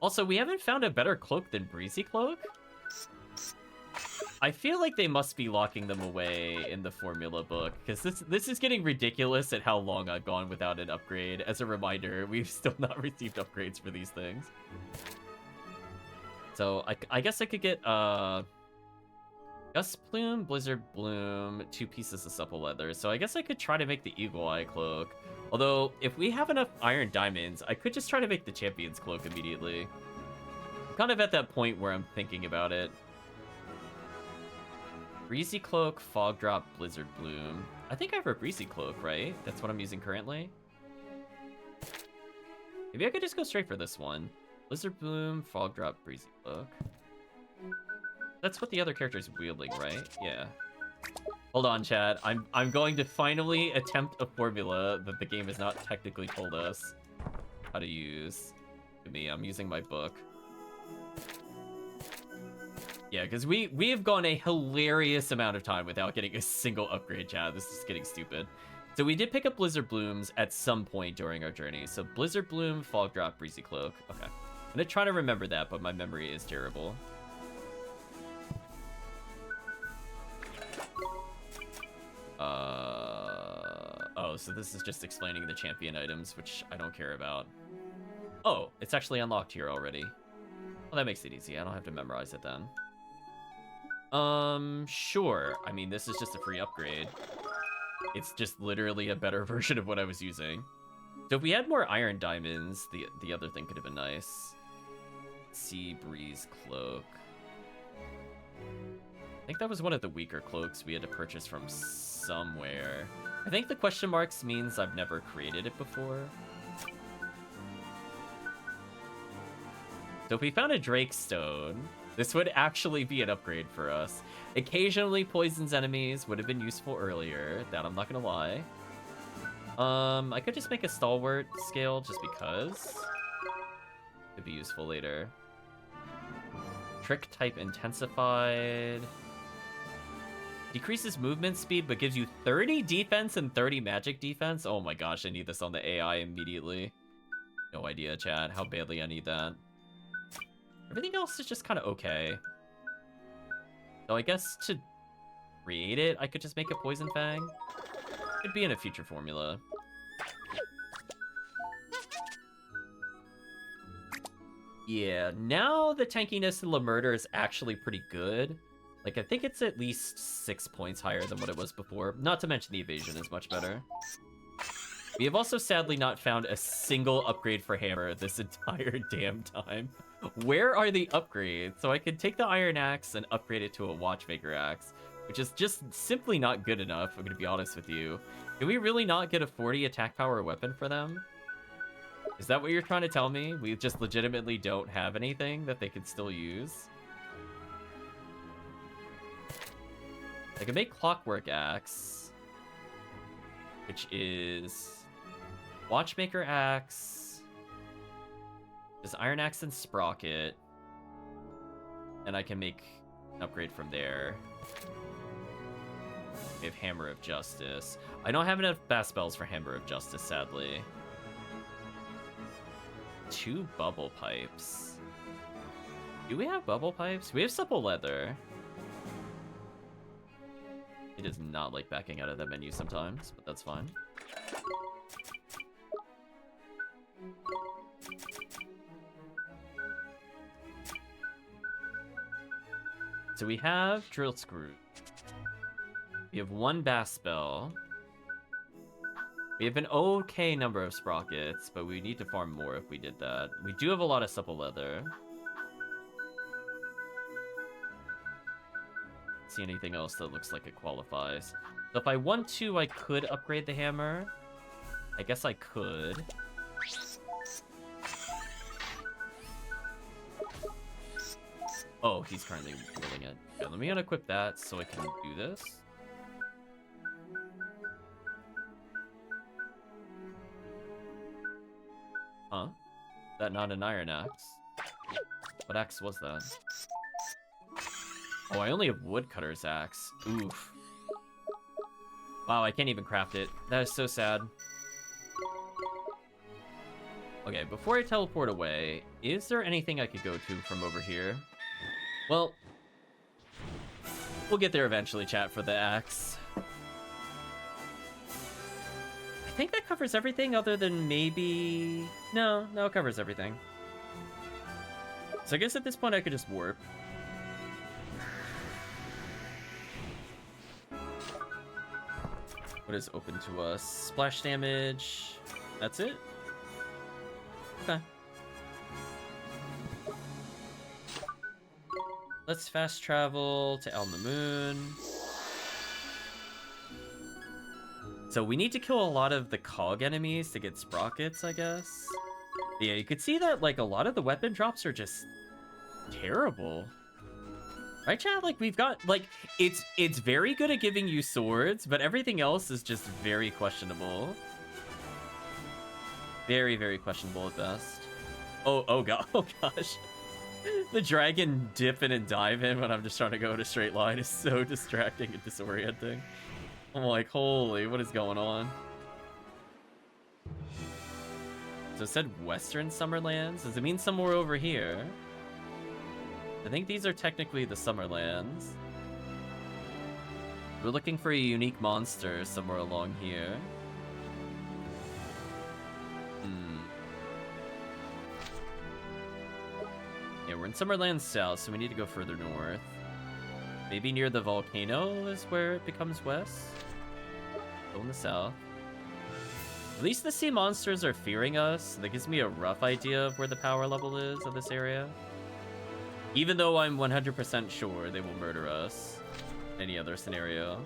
Speaker 1: Also, we haven't found a better cloak than Breezy Cloak? I feel like they must be locking them away in the formula book, because this is getting ridiculous at how long I've gone without an upgrade. As a reminder, we've still not received upgrades for these things. So, I guess I could get, Gust Plume, Blizzard Bloom, 2 pieces of supple leather. So I guess I could try to make the Eagle Eye Cloak. Although, if we have enough Iron Diamonds, I could just try to make the Champion's Cloak immediately. I'm kind of at that point where I'm thinking about it. Breezy Cloak, Fog Drop, Blizzard Bloom. I think I have a Breezy Cloak, right? That's what I'm using currently. Maybe I could just go straight for this one. Blizzard Bloom, Fog Drop, Breezy Cloak. That's what the other character's wielding, right? Yeah. Hold on, chat. I'm going to finally attempt a formula that the game has not technically told us how to use. Look at me, I'm using my book. Yeah, because we have gone a hilarious amount of time without getting a single upgrade, chat. This is getting stupid. So we did pick up Blizzard Blooms at some point during our journey. So Blizzard Bloom, Fog Drop, Breezy Cloak. Okay. I'm gonna try to remember that, but my memory is terrible. Oh, so this is just explaining the champion items, which I don't care about. Oh, it's actually unlocked here already. Well, that makes it easy. I don't have to memorize it then. Sure. I mean, this is just a free upgrade. It's just literally a better version of what I was using. So if we had more Iron Diamonds, the other thing could have been nice. Sea Breeze Cloak. I think that was one of the weaker cloaks we had to purchase from somewhere. I think the question marks means I've never created it before. So if we found a Drake Stone, this would actually be an upgrade for us. Occasionally poisons enemies would have been useful earlier, that I'm not gonna lie. I could just make a Stalwart scale just because. Could be useful later. Trick type intensified. Decreases movement speed, but gives you 30 defense and 30 magic defense. Oh my gosh, I need this on the AI immediately. No idea, chat, how badly I need that. Everything else is just kind of okay. So I guess to create it, I could just make a Poison Fang. Could be in a future formula. Yeah, now the tankiness in Lemurder is actually pretty good. Like, I think it's at least 6 points higher than what it was before. Not to mention the evasion is much better. We have also sadly not found a single upgrade for Hammer this entire damn time. Where are the upgrades? So I could take the Iron Axe and upgrade it to a Watchmaker Axe, which is just simply not good enough, I'm gonna be honest with you. Can we really not get a 40 attack power weapon for them? Is that what you're trying to tell me? We just legitimately don't have anything that they could still use? I can make Clockwork Axe, which is Watchmaker Axe, there's Iron Axe and Sprocket, and I can make an upgrade from there. We have Hammer of Justice. I don't have enough bass spells for Hammer of Justice, sadly. 2 bubble pipes. Do we have bubble pipes? We have supple leather. It does not like backing out of that menu sometimes, but that's fine. So we have Drill Screw. We have 1 bass spell. We have an okay number of sprockets, but we need to farm more if we did that. We do have a lot of supple leather. See anything else that looks like it qualifies. So if I want to, I could upgrade the hammer. I guess I could. Oh, he's currently wielding it. Okay, let me unequip that so I can do this. Huh? That not an iron axe? What axe was that? Oh, I only have woodcutter's axe. Oof. Wow, I can't even craft it. That is so sad. Okay, before I teleport away, is there anything I could go to from over here? Well, we'll get there eventually, chat, for the axe. I think that covers everything other than maybe... No, it covers everything. So I guess at this point I could just warp. What is open to us? Splash damage. That's it? Okay. Let's fast travel to Elma Moon. So we need to kill a lot of the cog enemies to get sprockets, I guess. Yeah, you could see that like a lot of the weapon drops are just terrible. Right, chat? Like we've got like it's very good at giving you swords, but everything else is just very questionable. Very, very questionable at best. Oh god, oh gosh. The dragon dipping and diving when I'm just trying to go in a straight line is so distracting and disorienting. I'm like, holy, what is going on? So it said Western Summerlands? Does it mean somewhere over here? I think these are technically the Summerlands. We're looking for a unique monster somewhere along here. Yeah, we're in Summerland South, so we need to go further north. Maybe near the volcano is where it becomes west. Go in the south. At least the sea monsters are fearing us. That gives me a rough idea of where the power level is of this area. Even though I'm 100% sure they will murder us in any other scenario.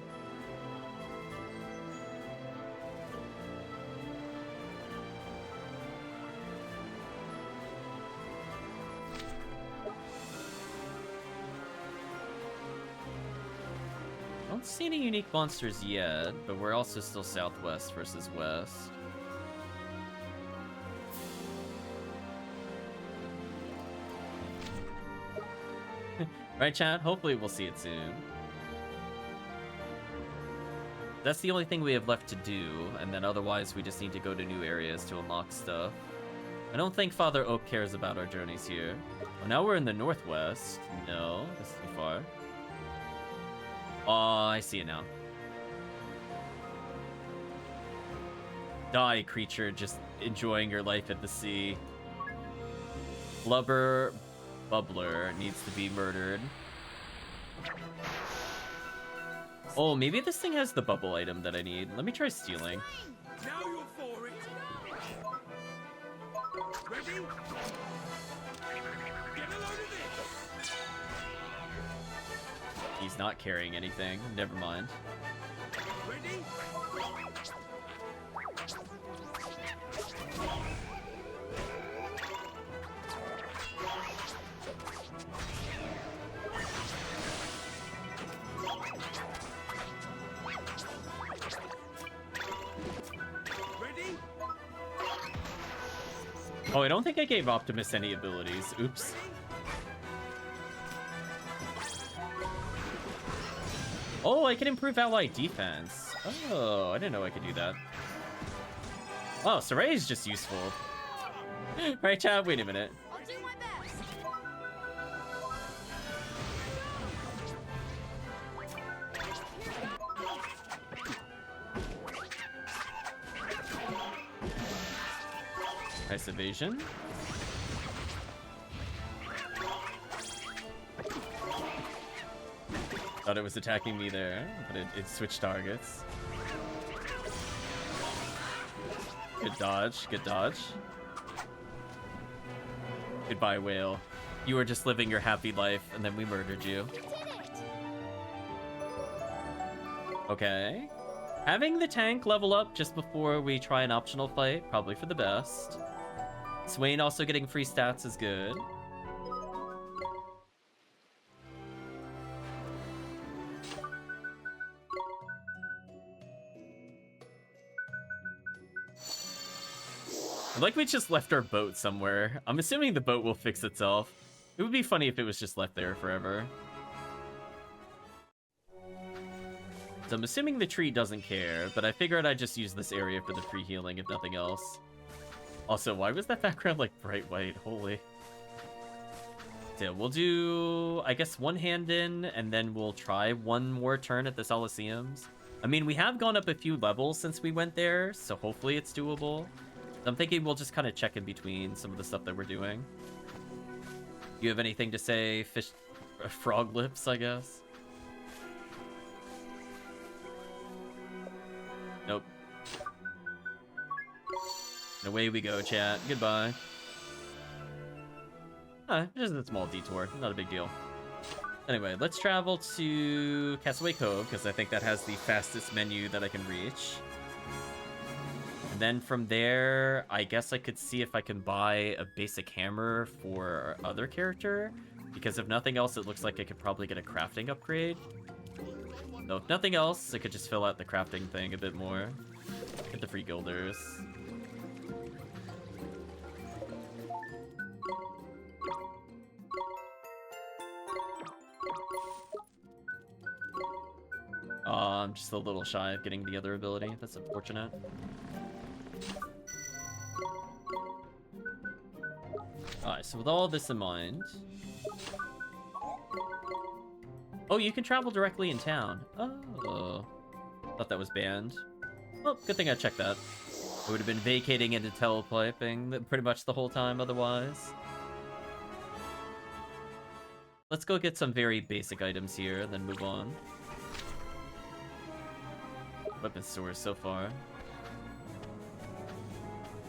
Speaker 1: I don't see any unique monsters yet, but we're also still southwest versus west. Right, chat? Hopefully we'll see it soon. That's the only thing we have left to do, and then otherwise we just need to go to new areas to unlock stuff. I don't think Father Oak cares about our journeys here. Well, now we're in the northwest. No, that's too far. Oh, I see it now. Die, creature, just enjoying your life at the sea. Blubber Bubbler needs to be murdered. Oh, maybe this thing has the bubble item that I need. Let me try stealing.
Speaker 4: Now you're for it. Ready? Get a load of this.
Speaker 1: He's not carrying anything. Never mind.
Speaker 4: Ready?
Speaker 1: Oh, I don't think I gave Optimus any abilities. Oops. Oh, I can improve ally defense. Oh, I didn't know I could do that. Oh, Saray is just useful. Right, chat? Wait a minute.
Speaker 2: I'll do my best.
Speaker 1: Nice evasion. Thought it was attacking me there, but it switched targets. Good dodge, good dodge. Goodbye, whale. You were just living your happy life, and then we murdered you. Okay. Having the tank level up just before we try an optional fight, probably for the best. Swain also getting free stats is good. Like we just left our boat somewhere. I'm assuming the boat will fix itself. It would be funny if it was just left there forever. So I'm assuming the tree doesn't care, but I figured I'd just use this area for the free healing if nothing else. Also, why was that background like bright white? Holy. So we'll do, I guess, one hand in, and then we'll try one more turn at the Coliseums. I mean, we have gone up a few levels since we went there, so hopefully it's doable. I'm thinking we'll just kind of check in between some of the stuff that we're doing. You have anything to say, fish, frog lips, I guess? Nope. And away we go, chat. Goodbye. Just a small detour. Not a big deal. Anyway, let's travel to Castaway Cove, because I think that has the fastest menu that I can reach. And then from there, I guess I could see if I can buy a basic hammer for our other character. Because if nothing else, it looks like I could probably get a crafting upgrade. So if nothing else, I could just fill out the crafting thing a bit more. Get the free guilders. I'm just a little shy of getting the other ability. That's unfortunate. Alright, so with all this in mind... Oh, you can travel directly in town. Oh. Thought that was banned. Well, good thing I checked that. I would have been vacating into telepiping pretty much the whole time otherwise. Let's go get some very basic items here, and then move on. Weapon stores so far.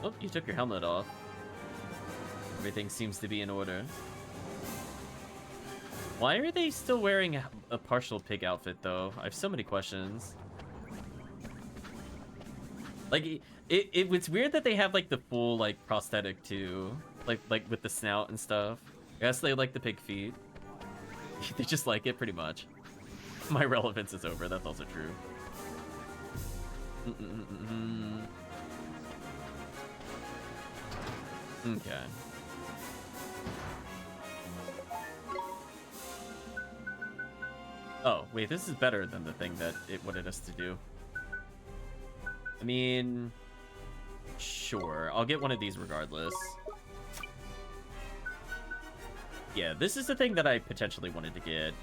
Speaker 1: Oh, you took your helmet off. Everything seems to be in order. Why are they still wearing a partial pig outfit, though? I have so many questions. Like, it's weird that they have, like, the full, like, prosthetic, too. Like with the snout and stuff. I guess they like the pig feet. They just like it, pretty much. My relevance is over, that's also true. Okay. Oh, wait, this is better than the thing that it wanted us to do. I mean... Sure, I'll get one of these regardless. Yeah, this is the thing that I potentially wanted to get.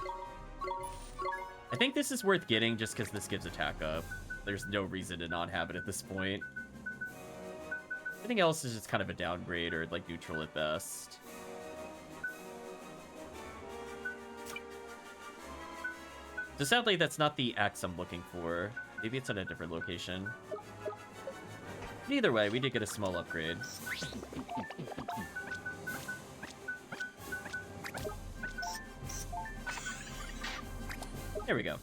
Speaker 1: I think this is worth getting just because this gives attack up. There's no reason to not have it at this point. Everything else is just kind of a downgrade or like neutral at best. So sadly, that's not the axe I'm looking for. Maybe it's in a different location. But either way, we did get a small upgrade. There we go.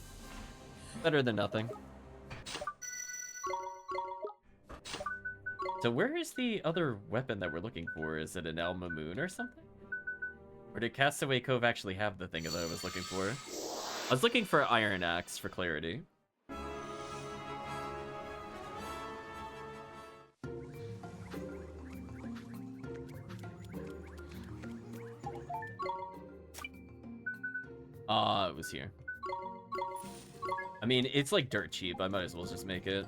Speaker 1: Better than nothing. So where is the other weapon that we're looking for? Is it an Elma Moon or something? Or did Castaway Cove actually have the thing that I was looking for? I was looking for Iron Axe for clarity. It was here. I mean, it's like dirt cheap. I might as well just make it.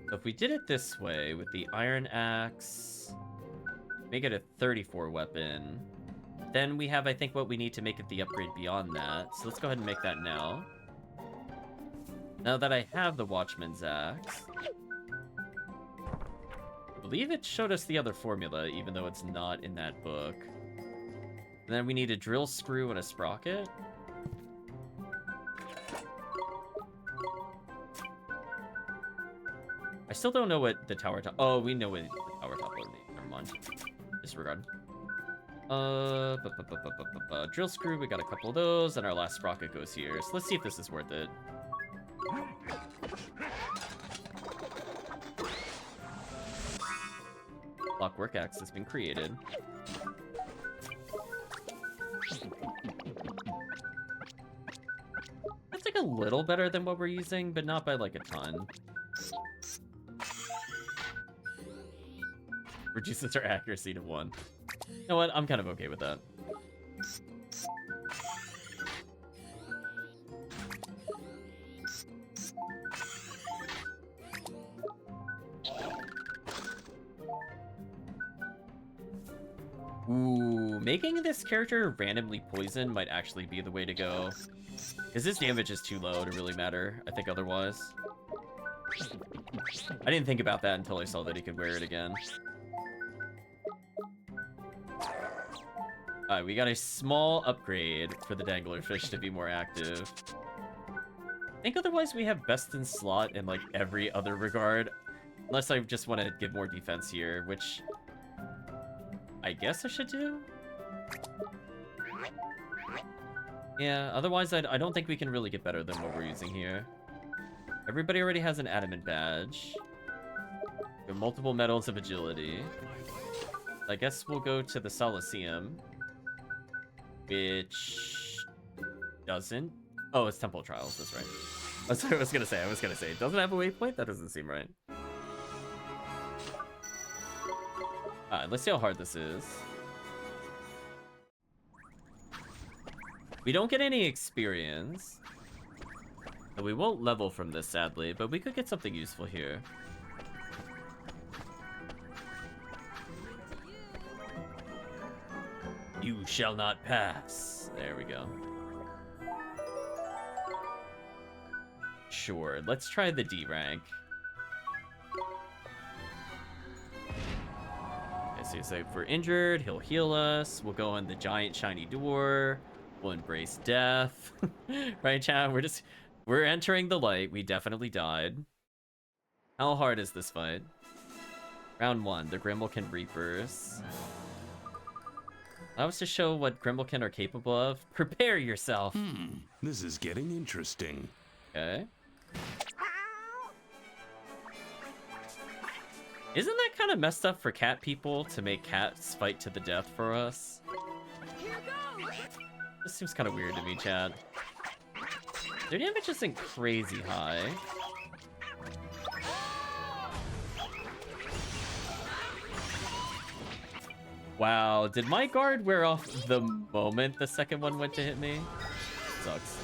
Speaker 1: So if we did it this way with the iron axe, make it a 34 weapon, then we have, I think, what we need to make it the upgrade beyond that. So let's go ahead and make that now. Now that I have the Watchman's axe, I believe it showed us the other formula, even though it's not in that book. And then we need a drill screw and a sprocket. I still don't know what the tower top. Oh, we know what the tower top would be. Never mind. Disregard. Drill screw. We got a couple of those, and our last sprocket goes here. So let's see if this is worth it. Clockwork axe has been created. That's like a little better than what we're using, but not by like a ton. Reduces our accuracy to 1. You know what? I'm kind of okay with that. Ooh, making this character randomly poisoned might actually be the way to go. Because his damage is too low to really matter, I think, otherwise. I didn't think about that until I saw that he could wear it again. Alright, we got a small upgrade for the danglerfish to be more active. I think otherwise we have best in slot in like every other regard. Unless I just want to give more defense here, which I guess I should do? Yeah, otherwise I don't think we can really get better than what we're using here. Everybody already has an adamant badge. We have multiple medals of agility. I guess we'll go to the Solaceum. Which doesn't. Oh, it's Temple Trials, that's right. That's what I was gonna say. It doesn't have a waypoint? That doesn't seem right. Alright, let's see how hard this is. We don't get any experience. And we won't level from this, sadly, but we could get something useful here. You shall not pass. There we go. Sure, let's try the D rank. Okay, so if we're injured, he'll heal us. We'll go in the giant shiny door. We'll embrace death. Right, chat? We're entering the light. We definitely died. How hard is this fight? Round 1, the Grimblekin Reapers. That was to show what Grimblekin are capable of. Prepare yourself.
Speaker 9: This is getting interesting.
Speaker 1: Okay. Isn't that kind of messed up for cat people to make cats fight to the death for us? This seems kind of weird to me, chat. Their damage isn't crazy high. Wow, did my guard wear off the moment the second one went to hit me? Sucks.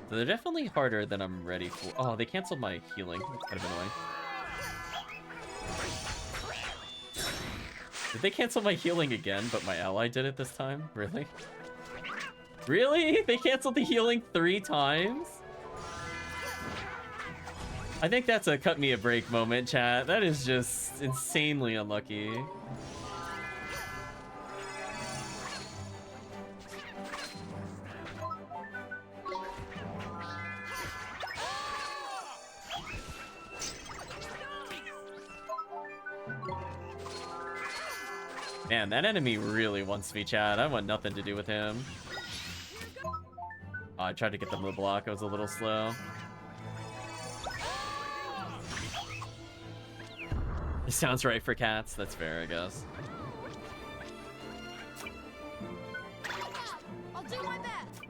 Speaker 1: So they're definitely harder than I'm ready for. Oh, they canceled my healing. That's kind of annoying. Did they cancel my healing again, but my ally did it this time? Really? Really? They canceled the healing 3 times? I think that's a cut me a break moment, chat. That is just insanely unlucky. Man, that enemy really wants me, chat. I want nothing to do with him. Oh, I tried to get them to block. I was a little slow. It sounds right for cats. That's fair, I guess.
Speaker 2: I'll do my best.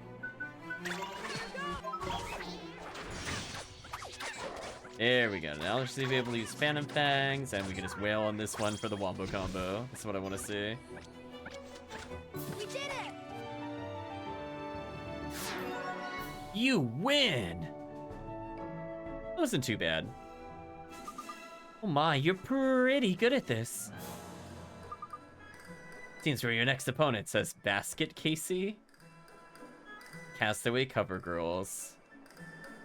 Speaker 1: There we go. Now we should be able to use Phantom Fangs, and we can just wail on this one for the Wombo combo. That's what I want to see.
Speaker 2: We did it!
Speaker 1: You win! That wasn't too bad. Oh my, you're pretty good at this. Seems we're your next opponent, says Basket Casey. Castaway Cover Girls.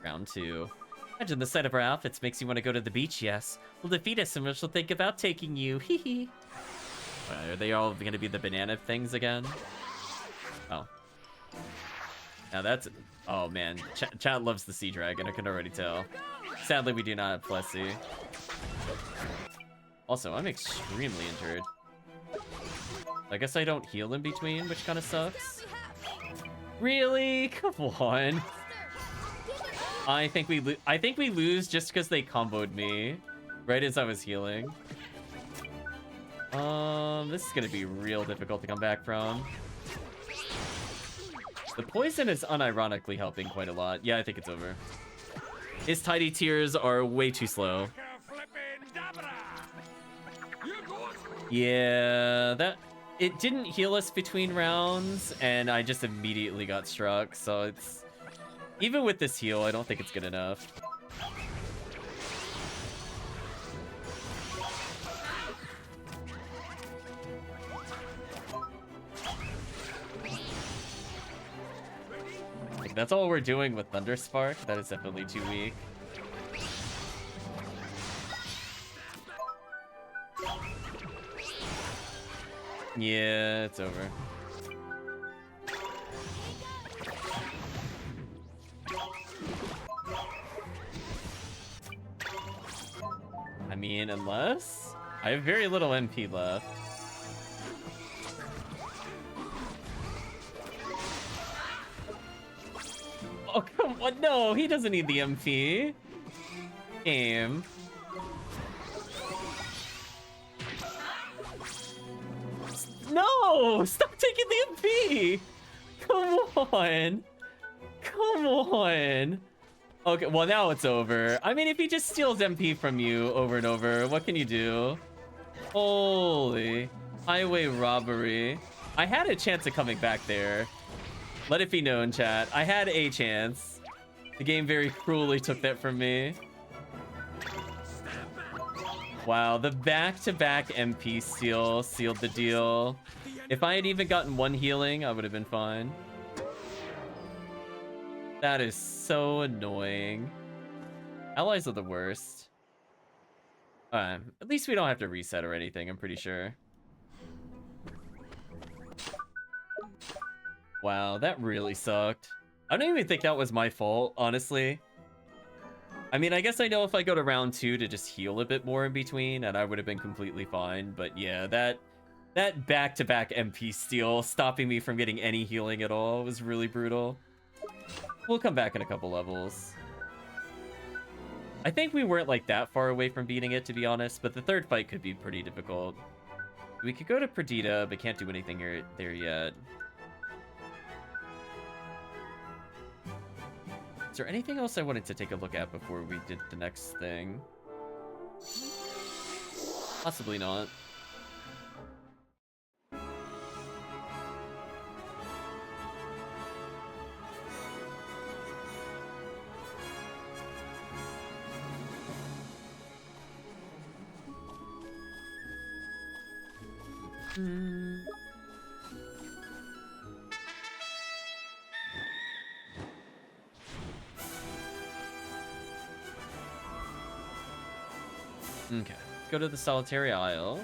Speaker 1: Round 2. Imagine the sight of our outfits makes you want to go to the beach, yes. We'll defeat us and we'll think about taking you, hee hee. Are they all gonna be the banana things again? Oh. Now that's... Oh man, chat loves the Sea Dragon, I can already tell. Sadly, we do not have Plessy. Also, I'm extremely injured. I guess I don't heal in between, which kind of sucks. Really? Come on. I think we lose just because they comboed me right as I was healing. This is gonna be real difficult to come back from. The poison is unironically helping quite a lot. Yeah, I think it's over. His tidy tears are way too slow. Yeah, it didn't heal us between rounds, and I just immediately got struck, so it's... Even with this heal, I don't think it's good enough. Like, that's all we're doing with Thunderspark. That is definitely too weak. Yeah, it's over. I mean, unless... I have very little MP left. Oh, come on. No, he doesn't need the MP. Game. No! Stop taking the MP! Come on! Come on! Okay, well now it's over. I mean, if he just steals MP from you over and over, what can you do? Holy. Highway robbery. I had a chance of coming back there. Let it be known, chat. I had a chance. The game very cruelly took that from me. Wow, the back-to-back MP steal sealed the deal. If I had even gotten one healing, I would have been fine. That is so annoying. Allies are the worst. At least we don't have to reset or anything, I'm pretty sure. Wow, that really sucked. I don't even think that was my fault, honestly. I mean, I guess I know if I go to round 2 to just heal a bit more in between, and I would have been completely fine. But yeah, that back-to-back MP steal stopping me from getting any healing at all was really brutal. We'll come back in a couple levels. I think we weren't like that far away from beating it, to be honest, but the third fight could be pretty difficult. We could go to Perdita, but can't do anything there yet. Is there anything else I wanted to take a look at before we did the next thing? Possibly not. Okay, let's go to the Solitary Isle.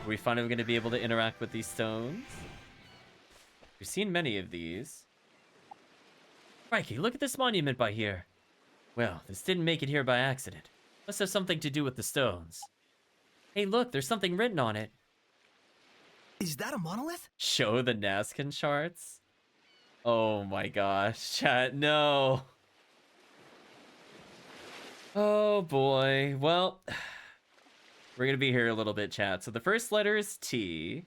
Speaker 1: Are we finally going to be able to interact with these stones? We've seen many of these. Crikey, look at this monument by here. Well, this didn't make it here by accident. Must have something to do with the stones. Hey, look, there's something written on it.
Speaker 4: Is that a monolith?
Speaker 1: Show the Nazcan charts? Oh my gosh, chat, no. Oh boy, well, we're gonna be here a little bit, chat. So the first letter is T.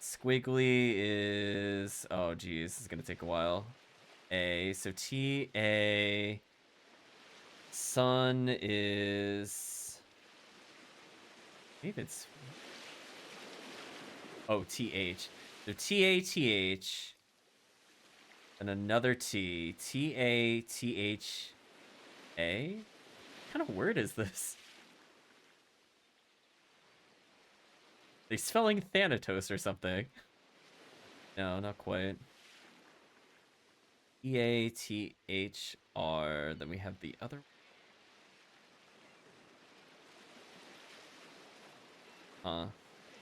Speaker 1: Squiggly is, oh geez, this is gonna take a while. A. So T-A... Sun is... Maybe it's... Oh, T-H. So T-A-T-H. And another T. T-A-T-H-A? What kind of word is this? They spelling Thanatos or something. No, not quite. E-A-T-H-R. Then we have the other. Huh.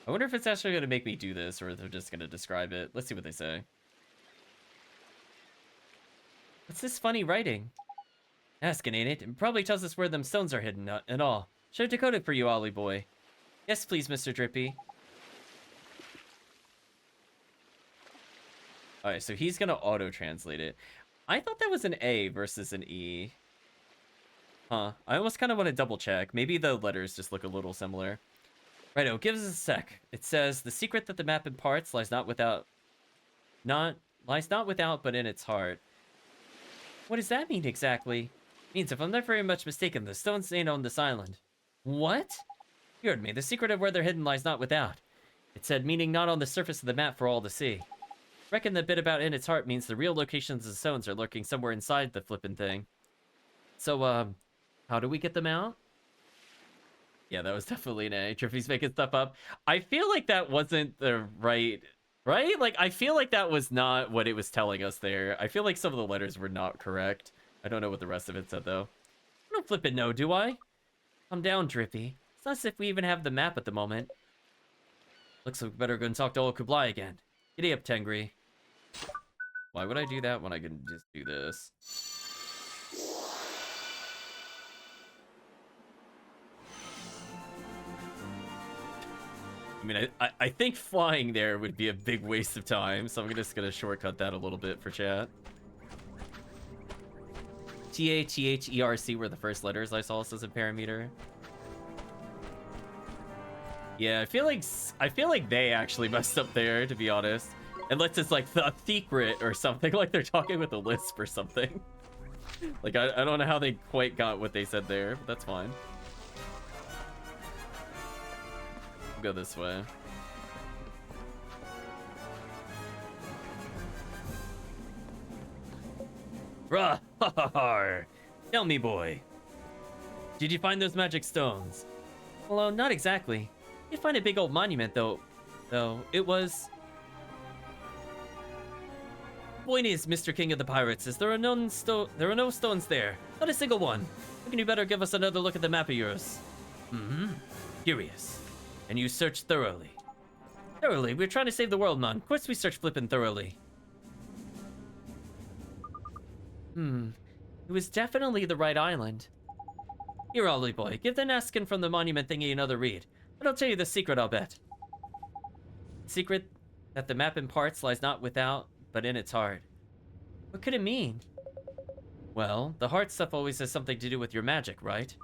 Speaker 1: I wonder if it's actually going to make me do this, or if they're just going to describe it. Let's see what they say. What's this funny writing? Asking, ain't it? It probably tells us where them stones are hidden and all. Should I decode it for you, Ollie boy? Yes, please, Mr. Drippy. Alright, so he's gonna auto-translate it. I thought that was an A versus an E. Huh. I almost kind of want to double-check. Maybe the letters just look a little similar. Righto, give us a sec. It says, the secret that the map imparts lies not without, but in its heart. What does that mean exactly? Means if I'm not very much mistaken, the stones ain't on this island. What? You heard me. The secret of where they're hidden lies not without. It said, meaning not on the surface of the map for all to see. Reckon the bit about in its heart means the real locations of the stones are lurking somewhere inside the flippin' thing. So, how do we get them out? Yeah, that was definitely an A. Triffy's making stuff up. I feel like that wasn't the right... Right? Like, I feel like that was not what it was telling us there. I feel like some of the letters were not correct. I don't know what the rest of it said, though. I don't flippin' know, do I? Calm down, Drippy. It's not as if we even have the map at the moment. Looks like we better go and talk to old Kublai again. Giddy up, Tengri. Why would I do that when I can just do this? I mean, I think flying there would be a big waste of time, so I'm just gonna shortcut that a little bit for chat. T-A-T-H-E-R-C were the first letters I saw as a parameter. Yeah, I feel like they actually messed up there, to be honest. Unless it's like a secret or something, like they're talking with a lisp or something. Like, I don't know how they quite got what they said there, but that's fine. We'll go this way. Rah! Ha ha ha! Tell me, boy. Did you find those magic stones? Well, not exactly. You find a big old monument, though. It was... Point is, Mr. King of the Pirates, is there are no stones there. Not a single one. Reckon you better give us another look at the map of yours. Curious. And you searched thoroughly. Thoroughly? We're trying to save the world, man. Of course we searched flippin' thoroughly. It was definitely the right island. Here, Ollie boy, give the Naskin from the monument thingy another read. But I'll tell you the secret, I'll bet. Secret that the map imparts lies not without, but in its heart. What could it mean? Well, the heart stuff always has something to do with your magic, right?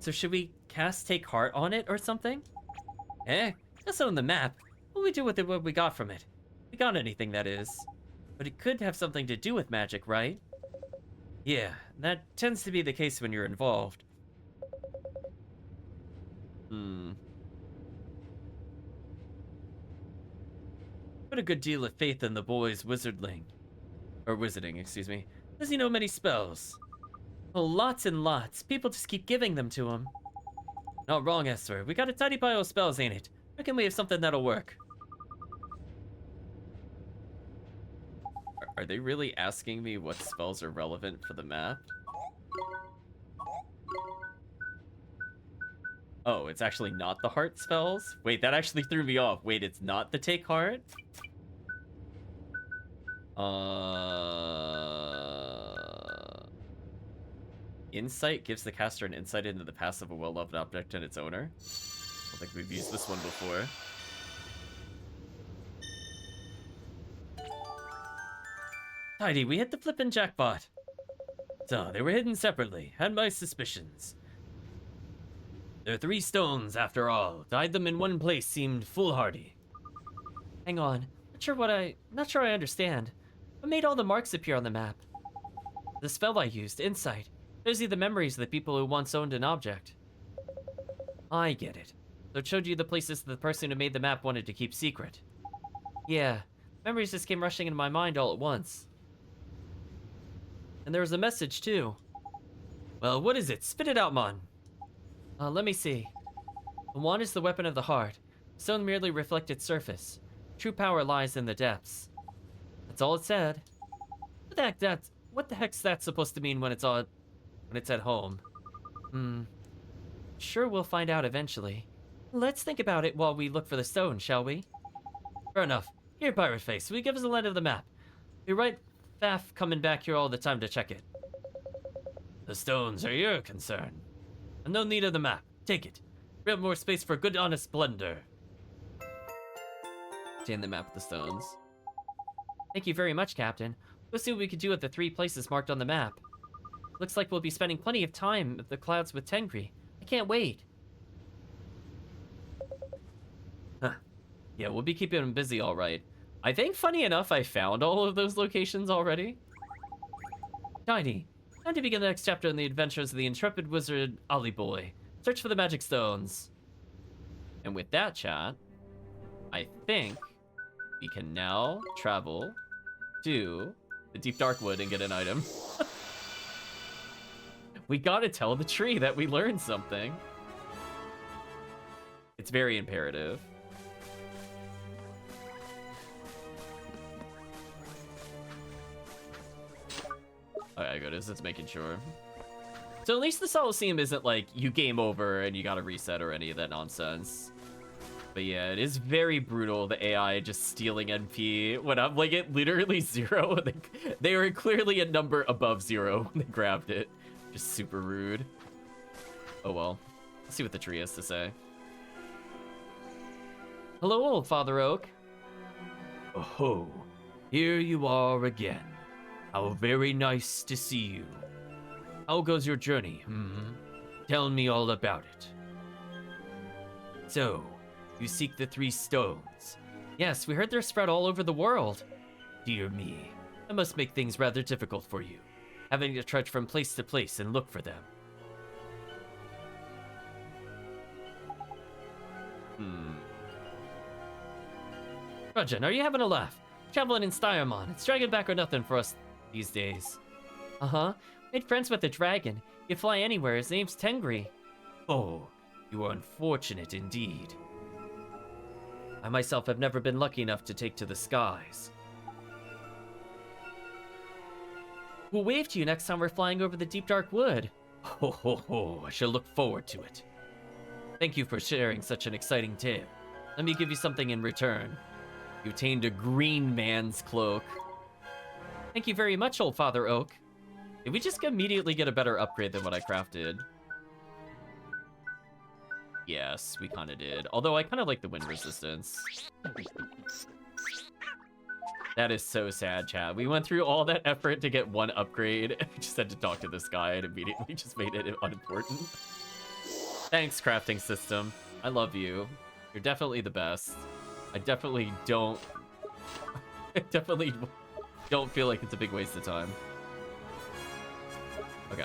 Speaker 1: So should we cast Take Heart on it or something? That's not on the map. What we do with it, what we got from it? We got anything, that is. But it could have something to do with magic, right? Yeah, that tends to be the case when you're involved. Put a good deal of faith in the boy's wizarding, excuse me. Does he know many spells? Oh, lots and lots. People just keep giving them to him. Not wrong, Esther. We got a tidy pile of spells, ain't it? Reckon we have something that'll work. Are they really asking me what spells are relevant for the map? Oh, it's actually not the heart spells? Wait, that actually threw me off. Wait, it's not the Take Heart? Insight gives the caster an insight into the past of a well-loved object and its owner. I don't think we've used this one before. Tidy, we hit the flippin' jackpot. So, they were hidden separately. Had my suspicions. There are 3 stones, after all. To hide them in one place seemed foolhardy. Hang on. Not sure I understand. What made all the marks appear on the map? The spell I used, Insight, shows you the memories of the people who once owned an object. I get it. So it showed you the places the person who made the map wanted to keep secret. Yeah, memories just came rushing into my mind all at once. And there was a message, too. Well, what is it? Spit it out, Mon. Let me see. The wand is the weapon of the heart. Stone merely reflected surface. True power lies in the depths. That's all it said. What the heck's that supposed to mean when it's at home? Sure, we'll find out eventually. Let's think about it while we look for the stone, shall we? Fair enough. Here, Pirate Face, will you give us a line of the map? You're right, Faff coming back here all the time to check it. The stones are your concern. And no need of the map. Take it. We have more space for good, honest splendor. Jam the map with the stones. Thank you very much, Captain. We'll see what we can do at the 3 places marked on the map. Looks like we'll be spending plenty of time at the clouds with Tengri. I can't wait. Huh. Yeah, we'll be keeping him busy, all right. I think, funny enough, I found all of those locations already. Tiny, time to begin the next chapter in the adventures of the intrepid wizard Ollie Boy. Search for the magic stones. And with that, chat, I think we can now travel to the Deep Dark Wood and get an item. We gotta tell the tree that we learned something. It's very imperative. Alright, good. It's making sure. So at least the Coliseum isn't like you game over and you gotta reset or any of that nonsense. But yeah, it is very brutal, the AI just stealing NP when I'm like at literally 0. They were clearly a number above 0 when they grabbed it. Just super rude. Oh well. Let's see what the tree has to say. Hello, old Father Oak. Oh, here you are again. How very nice to see you. How goes your journey, Tell me all about it. So, you seek the 3 stones. Yes, we heard they're spread all over the world. Dear me, that must make things rather difficult for you, having to trudge from place to place and look for them. Rajan, are you having a laugh? Traveling in Styrmon, it's dragon back or nothing for us these days. Uh-huh. Made friends with the dragon. You fly anywhere, his name's Tengri. Oh, you are unfortunate indeed. I myself have never been lucky enough to take to the skies. We'll wave to you next time we're flying over the Deep Dark Wood. Ho ho ho, I shall look forward to it. Thank you for sharing such an exciting tale. Let me give you something in return. You attained a green man's cloak. Thank you very much, old Father Oak. Did we just immediately get a better upgrade than what I crafted? Yes, we kind of did. Although I kind of like the wind resistance. That is so sad, chat. We went through all that effort to get 1 upgrade. And we just had to talk to this guy and immediately just made it unimportant. Thanks, crafting system. I love you. You're definitely the best. I definitely don't feel like it's a big waste of time. Okay.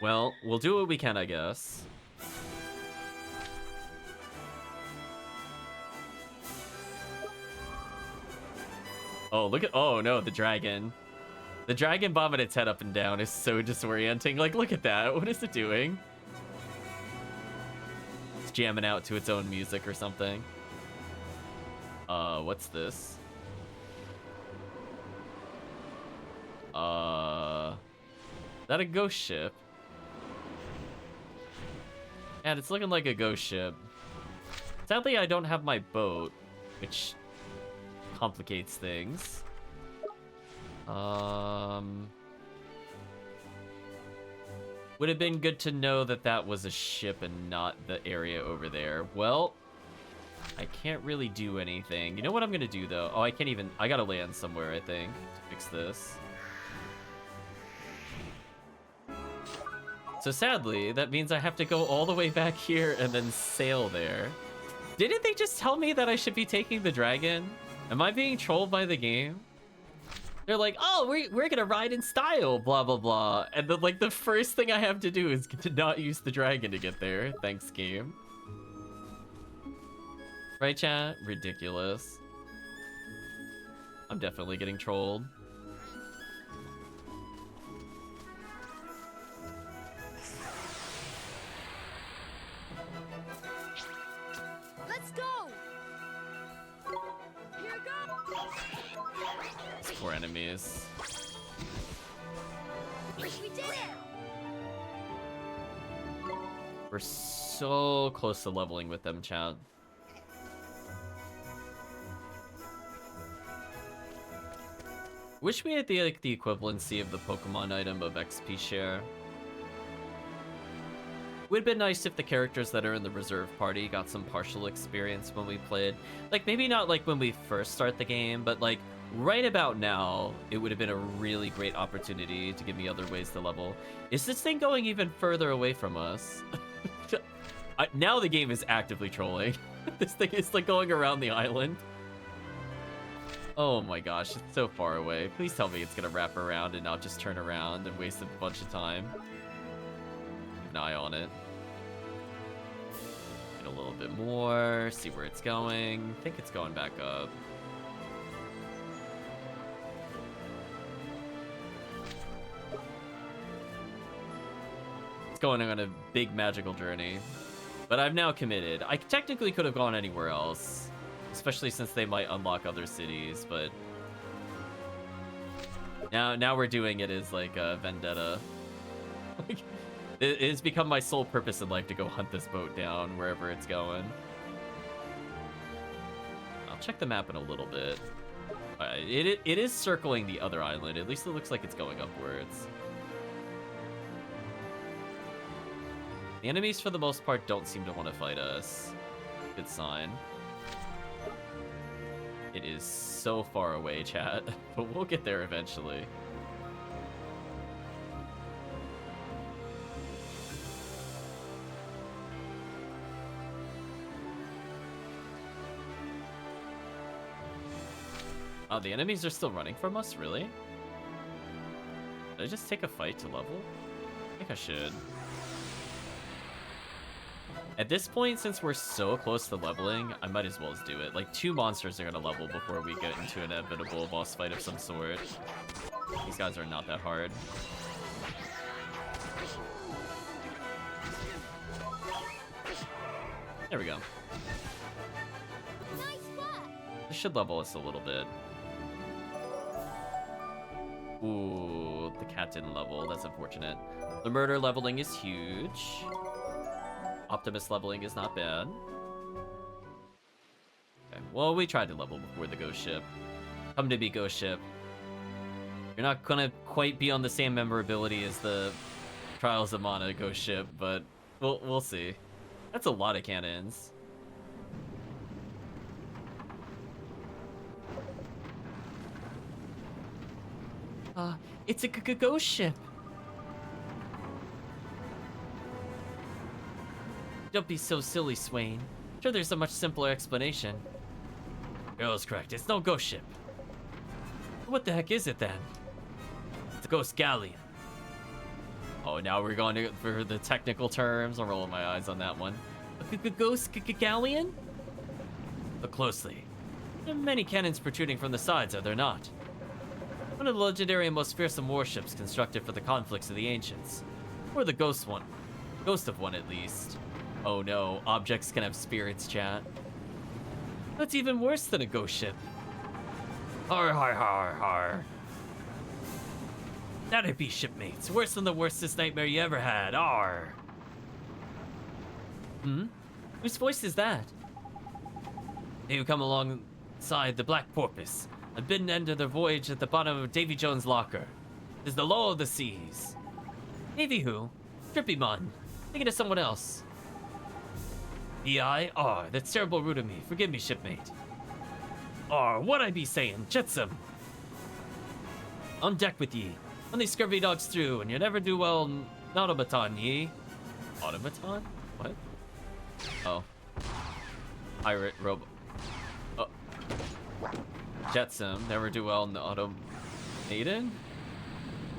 Speaker 1: Well, we'll do what we can, I guess. Oh, look at... Oh, no, the dragon. The dragon bobbing its head up and down is so disorienting. Like, look at that. What is it doing? It's jamming out to its own music or something. What's this? Is that a ghost ship? And it's looking like a ghost ship. Sadly, I don't have my boat, which complicates things. Would have been good to know that that was a ship and not the area over there. Well, I can't really do anything. You know what I'm gonna do though? Oh, I can't even, I gotta land somewhere, I think, to fix this. So sadly, that means I have to go all the way back here and then sail there. Didn't they just tell me that I should be taking the dragon? Am I being trolled by the game? They're like, oh, we're gonna ride in style, blah, blah, blah. And then, like, the first thing I have to do is to not use the dragon to get there. Thanks, game. Right, chat? Ridiculous. I'm definitely getting trolled.
Speaker 2: Let's go! Here goes!
Speaker 1: These poor enemies.
Speaker 2: We did it!
Speaker 1: We're so close to leveling with them, chat. Wish we had the equivalency of the Pokemon item of XP share. Would have been nice if the characters that are in the reserve party got some partial experience when we played. Like, maybe not like when we first start the game, but like right about now, it would have been a really great opportunity to give me other ways to level. Is this thing going even further away from us? Now the game is actively trolling. This thing is like going around the island. Oh my gosh, it's so far away. Please tell me it's gonna wrap around and not just turn around and waste a bunch of time. Keep an eye on it. Get a little bit more, see where it's going. I think it's going back up. It's going on a big magical journey. But I've now committed. I technically could have gone anywhere else. Especially since they might unlock other cities, but now we're doing it as like a vendetta. It has become my sole purpose in life to go hunt this boat down wherever it's going. I'll check the map in a little bit. It is circling the other island. At least it looks like it's going upwards. The enemies, for the most part, don't seem to want to fight us. Good sign. It is so far away, chat, but we'll get there eventually. Oh, the enemies are still running from us? Really? Did I just take a fight to level? I think I should. At this point, since we're so close to leveling, I might as well do it. Like, 2 monsters are gonna level before we get into an inevitable boss fight of some sort. These guys are not that hard. There we go. This should level us a little bit. Ooh, the cat didn't level. That's unfortunate. The murder leveling is huge. Optimus leveling is not bad. Okay, well, we tried to level before the ghost ship. Come to be ghost ship. You're not gonna quite be on the same memorability as the Trials of Mana ghost ship, but we'll see. That's a lot of cannons. It's a ghost ship. Don't be so silly, Swain. Sure, there's a much simpler explanation. Girl's correct. It's no ghost ship. What the heck is it then? It's a ghost galleon. Oh, now we're going for the technical terms. I'm rolling my eyes on that one. A ghost galleon? Look closely. There are many cannons protruding from the sides, are there not? One of the legendary and most fearsome warships constructed for the conflicts of the ancients. Or the ghost one. Ghost of one, at least. Oh no, objects can have spirits, chat. That's even worse than a ghost ship. Har har har har. That'd be, shipmates. Worse than the worstest nightmare you ever had. Arr. Whose voice is that? They who come alongside the Black Porpoise, and bid an end to their voyage at the bottom of Davy Jones' locker. It is the law of the seas. Davy who? Drippy Mon. Thinking of someone else. B.I.R. That's terrible rude of me. Forgive me, shipmate. R. What I be saying? Jetsam. On deck with ye. When these scurvy dogs through, and you never do well in automaton, ye. Automaton? What? Oh. Pirate robot. Oh. Jetsam. Never do well in the auto. Aiden?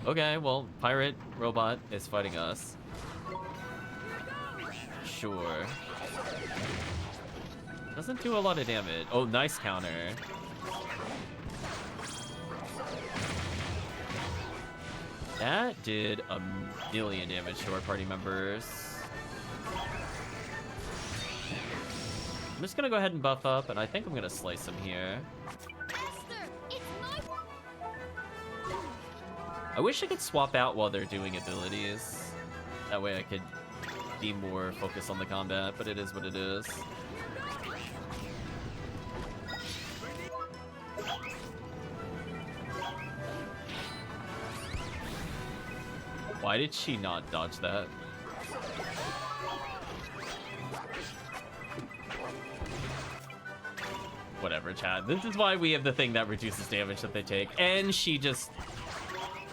Speaker 1: Okay, well, pirate robot is fighting us. Sure. Doesn't do a lot of damage. Oh, nice counter. That did a million damage to our party members. I'm just gonna go ahead and buff up, and I think I'm gonna slice him here. I wish I could swap out while they're doing abilities. That way I could be more focused on the combat, but it is what it is. Why did she not dodge that? Whatever, Chad. This is why we have the thing that reduces damage that they take. And she just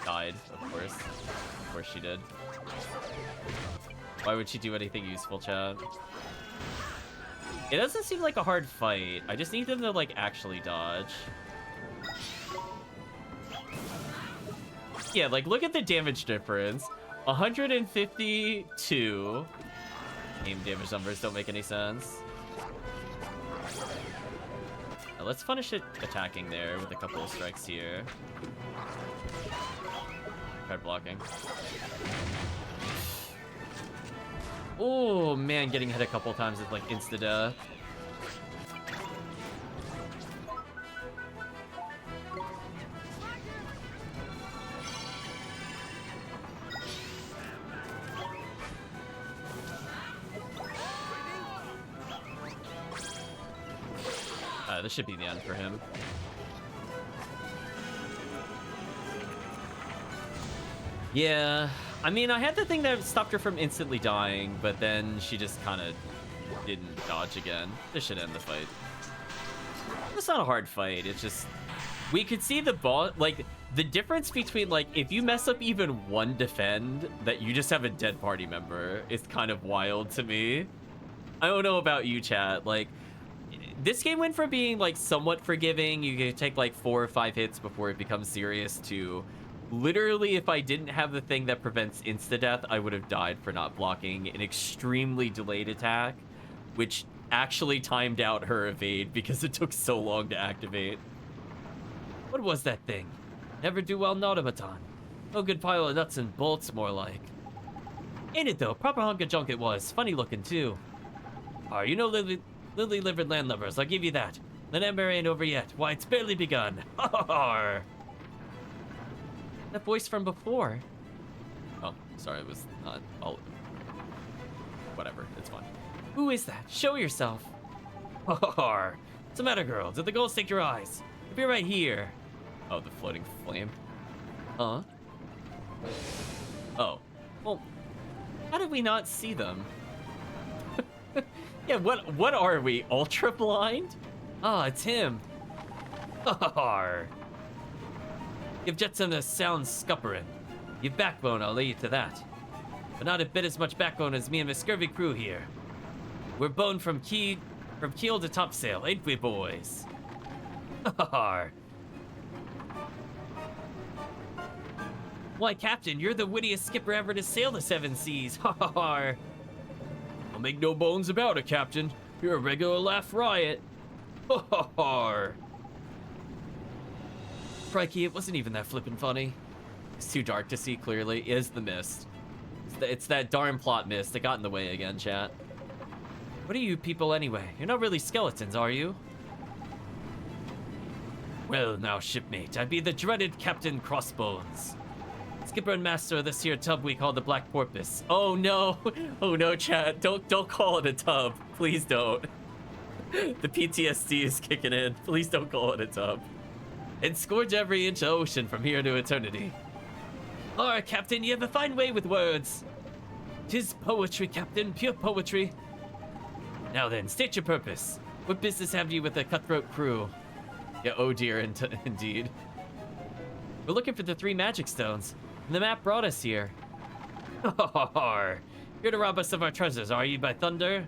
Speaker 1: died, of course. Of course she did. Why would she do anything useful, Chad? It doesn't seem like a hard fight. I just need them to, like, actually dodge. Yeah, like, look at the damage difference. 152. Aim damage numbers don't make any sense. Now, let's punish it attacking there with a couple of strikes here. Card blocking. Oh, man, getting hit a couple times with, like, insta-death. This should be the end for him. Yeah, I mean, I had the thing that stopped her from instantly dying, but then she just kind of didn't dodge again. This should end the fight. It's not a hard fight. It's just, we could see the boss, like, the difference between, like, if you mess up even one defend, that you just have a dead party member is kind of wild to me. I don't know about you, chat. Like, this game went from being, like, somewhat forgiving, you could take, like, 4 or 5 hits before it becomes serious, to literally, if I didn't have the thing that prevents insta-death, I would have died for not blocking an extremely delayed attack, which actually timed out her evade because it took so long to activate. What was that thing? Never do well, automaton. No good pile of nuts and bolts, more like. Ain't it, though? Proper hunk of junk it was. Funny looking, too. You know, lily-livered landlubbers, I'll give you that. The ember ain't over yet. Why, it's barely begun. That voice from before. Oh, sorry, it was not all. Whatever, it's fine. Who is that? Show yourself. What's the matter, girl? Did the ghost take your eyes? If you're right here. Oh, the floating flame. Huh? Oh. Well, how did we not see them? Yeah, what are we? Ultra blind? Ah, it's him. Give Jetson a sound scupperin'. You've backbone, I'll lay you to that. But not a bit as much backbone as me and my scurvy crew here. We're boned from keel to topsail, ain't we, boys? Why, Captain, you're the wittiest skipper ever to sail the 7 seas. I'll make no bones about it, Captain. You're a regular laugh riot. Crikey, it wasn't even that flippin' funny. It's too dark to see clearly. It is the mist. It's that darn plot mist that got in the way again, chat. What are you people anyway? You're not really skeletons, are you? Well now, shipmate, I be the dreaded Captain Crossbones. Skipper and master of this here tub we call the Black Porpoise. Oh no! Oh no, chat. Don't call it a tub. Please don't. The PTSD is kicking in. Please don't call it a tub. And scourge every inch of ocean from here to eternity. Alright, Captain, you have a fine way with words. 'Tis poetry, Captain, pure poetry. Now then, state your purpose. What business have you with the cutthroat crew? Yeah, oh dear, indeed. We're looking for the 3 magic stones, and the map brought us here. Here to rob us of our treasures, are you, by thunder?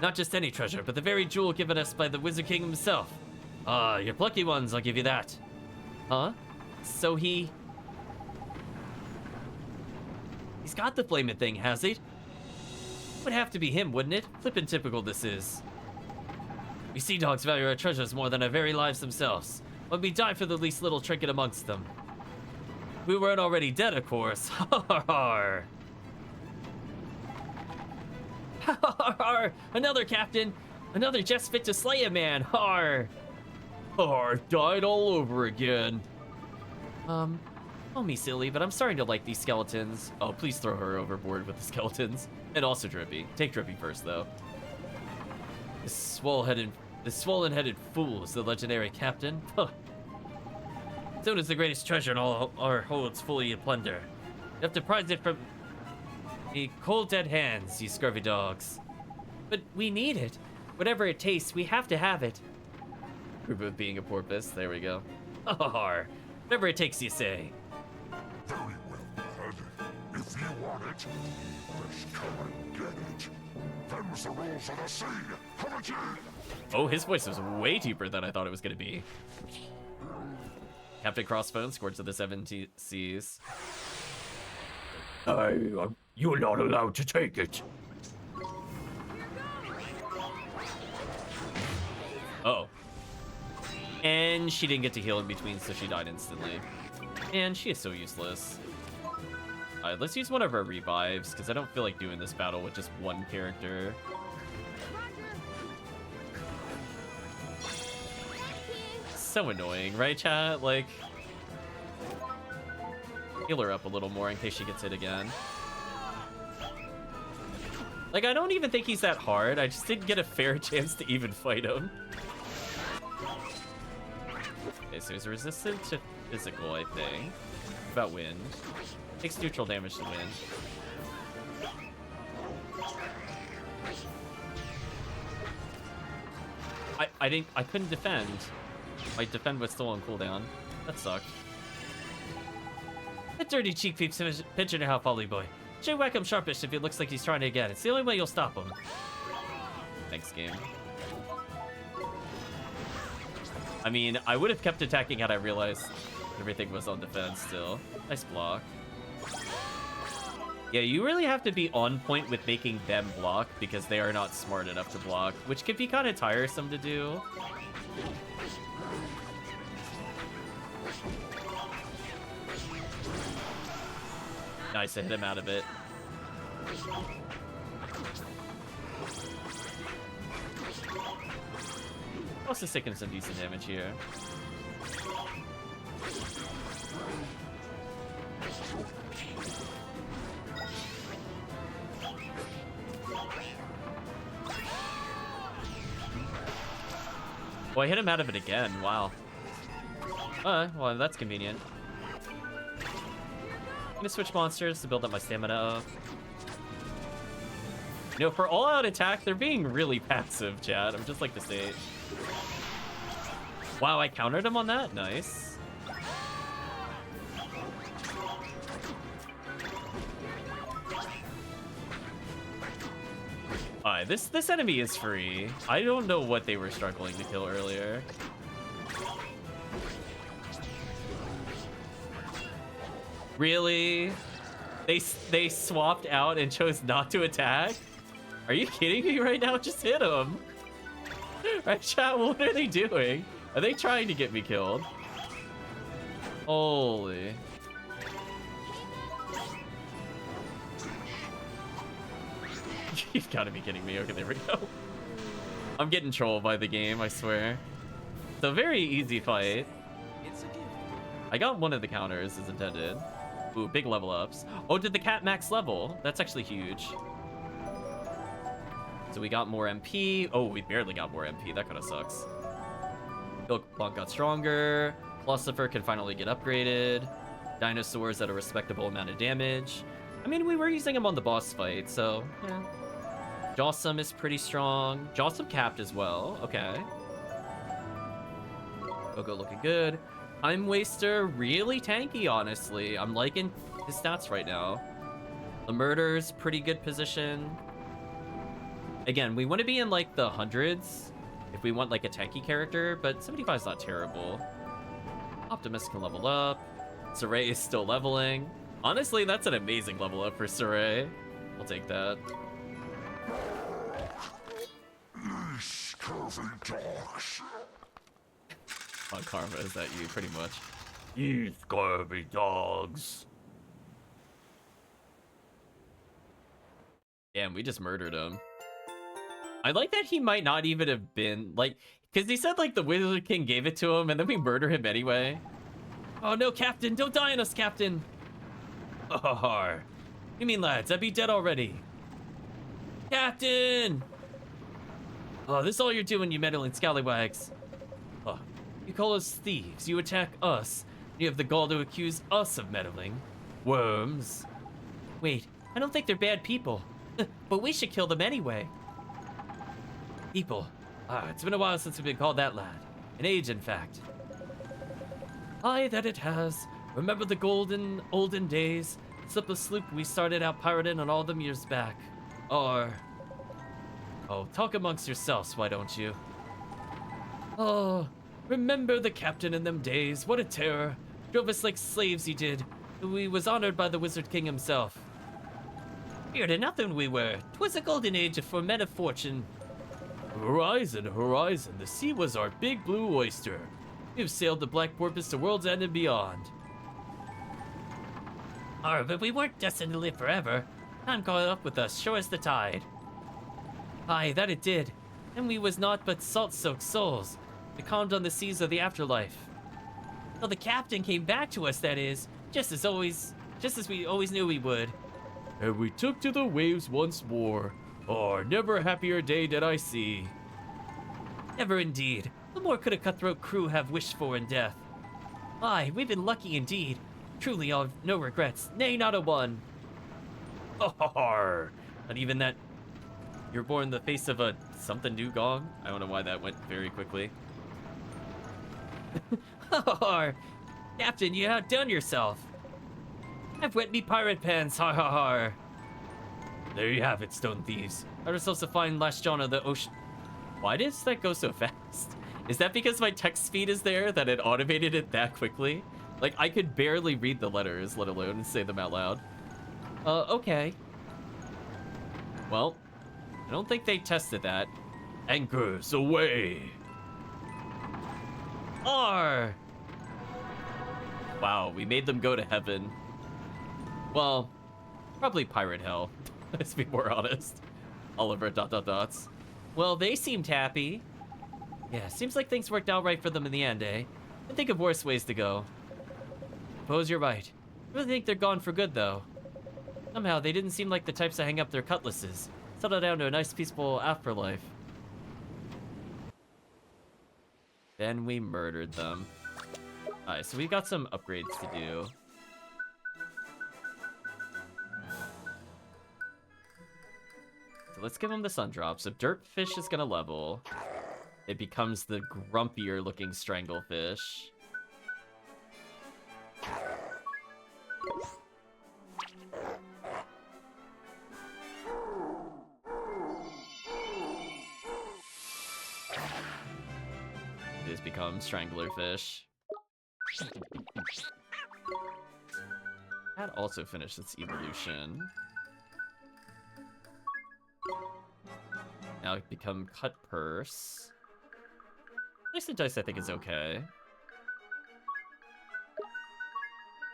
Speaker 1: Not just any treasure, but the very jewel given us by the Wizard King himself. You're plucky ones, I'll give you that. Huh? So he's got the flaming thing, has he? Would have to be him, wouldn't it? Flippin' typical this is. We sea dogs value our treasures more than our very lives themselves. But we die for the least little trinket amongst them. We weren't already dead, of course. Har. Har. Another captain. Another just fit to slay a man. Har. Har. Died all over again. Call me silly, but I'm starting to like these skeletons. Oh, please throw her overboard with the skeletons. And also Drippy. Take Drippy first, though. This swollen-headed fool is the legendary captain. Soon as the greatest treasure in all our holds fully in plunder. You have to prize it from the cold dead hands, you scurvy dogs. But we need it. Whatever it tastes, we have to have it. Proof of being a porpoise. There we go. Whatever it takes, you say.
Speaker 8: Very well, bud. If you want it, just come and get it. Them's the rules of the sea. Come at you!
Speaker 1: Oh, his voice was way deeper than I thought it was going to be. Captain Crossbones, Scourge of the Seven Seas.
Speaker 10: You're not allowed to take it.
Speaker 1: Oh. And she didn't get to heal in between, so she died instantly. And she is so useless. Alright, let's use one of our revives, because I don't feel like doing this battle with just one character. So annoying, right, chat? Like, heal her up a little more in case she gets hit again. Like, I don't even think he's that hard. I just didn't get a fair chance to even fight him. Okay, so he's resistant to physical, I think. What about wind? Takes neutral damage to wind. I couldn't defend. My defend was still on cooldown. That sucked. That dirty cheek peeps pinching her Folly Boy. Jay whack him sharpish if he looks like he's trying it again. It's the only way you'll stop him. Thanks, game. I mean, I would have kept attacking had I realized everything was on defense still. Nice block. Yeah, you really have to be on point with making them block because they are not smart enough to block, which can be kind of tiresome to do. Nice to hit him out of it. Also taking some decent damage here. Oh, I hit him out of it again. Wow. Well, that's convenient. I'm gonna switch monsters to build up my stamina up. You know, for all-out attack, they're being really passive, chat. I'm just like to say. Wow, I countered him on that? Nice. Alright, this enemy is free. I don't know what they were struggling to kill earlier. Really? They swapped out and chose not to attack? Are you kidding me right now? Just hit them. Right, chat? What are they doing? Are they trying to get me killed? Holy. You've got to be kidding me. Okay, there we go. I'm getting trolled by the game, I swear. It's a very easy fight. I got one of the counters as intended. Ooh, big level ups. Oh, did the cat max level? That's actually huge. So we got more MP. Oh, we barely got more MP. That kind of sucks. Milkbunk got stronger. Philosopher can finally get upgraded. Dinosaurs at a respectable amount of damage. I mean, we were using him on the boss fight, so yeah. Jawsome is pretty strong. Jawsome capped as well. Okay. Go looking good. Time Waster, really tanky, honestly. I'm liking his stats right now. The Murder's pretty good position. Again, we want to be in like the hundreds. if we want like a tanky character, but 75 is not terrible. Optimus can level up. Saray is still leveling. Honestly, that's an amazing level up for Saray. I'll take that.
Speaker 8: Dogs.
Speaker 1: On Karma, is that you, pretty much?
Speaker 10: You scurvy dogs.
Speaker 1: Damn, we just murdered him. I like that he might not even have been, like, because he said, like, the Wizard King gave it to him, and then we murder him anyway. Oh, no, Captain! Don't die on us, Captain!
Speaker 10: Har.
Speaker 1: You mean, lads, I'd be dead already. Captain! Oh, this is all you're doing, you meddling scallywags. Oh, you call us thieves, you attack us, you have the gall to accuse us of meddling. Worms. Wait, I don't think they're bad people, but we should kill them anyway. People. It's been a while since we've been called that, lad. An age, in fact. Aye, that it has. Remember the olden days? Slip a sloop we started out pirating on all them years back. Or... Oh, talk amongst yourselves, why don't you? Oh, remember the captain in them days, what a terror. Drove us like slaves he did. We was honored by the Wizard King himself. Feared of nothing we were. 'Twas a golden age for men of fortune. Horizon, horizon, the sea was our big blue oyster. We've sailed the Black Porpoise to world's end and beyond. But we weren't destined to live forever. Time caught up with us, sure as the tide. Aye, that it did. And we was naught but salt-soaked souls, becalmed on the seas of the afterlife. Well, the captain came back to us, that is, just as we always knew we would. And we took to the waves once more. Oh, never a happier day did I see. Never indeed. What more could a cutthroat crew have wished for in death? Aye, we've been lucky indeed. Truly, I've no regrets, nay, not a one. Har! Not even that you're born in the face of a something dugong? I don't know why that went very quickly. Har! Captain, you outdone yourself. I've wet me pirate pants, har har har. There you have it, stone thieves. Got ourselves to find last John of the ocean. Why does that go so fast? Is that because my text speed is there that it automated it that quickly? Like, I could barely read the letters, let alone say them out loud. Okay. Well, I don't think they tested that. Anchors away! R! Wow, we made them go to heaven. Well, probably pirate hell. Let's be more honest. Oliver ... Well, they seemed happy. Yeah, seems like things worked out right for them in the end, eh? I think of worse ways to go. Suppose you're right. I really think they're gone for good, though. Somehow, they didn't seem like the types to hang up their cutlasses. Settle down to a nice, peaceful afterlife. Then we murdered them. Alright, so we've got some upgrades to do. So let's give them the sun drop. So Dirtfish is gonna level. It becomes the grumpier looking Stranglefish. This becomes Stranglerfish. That also finished its evolution. Now it become Cut Purse. Slice and Dice I think is okay.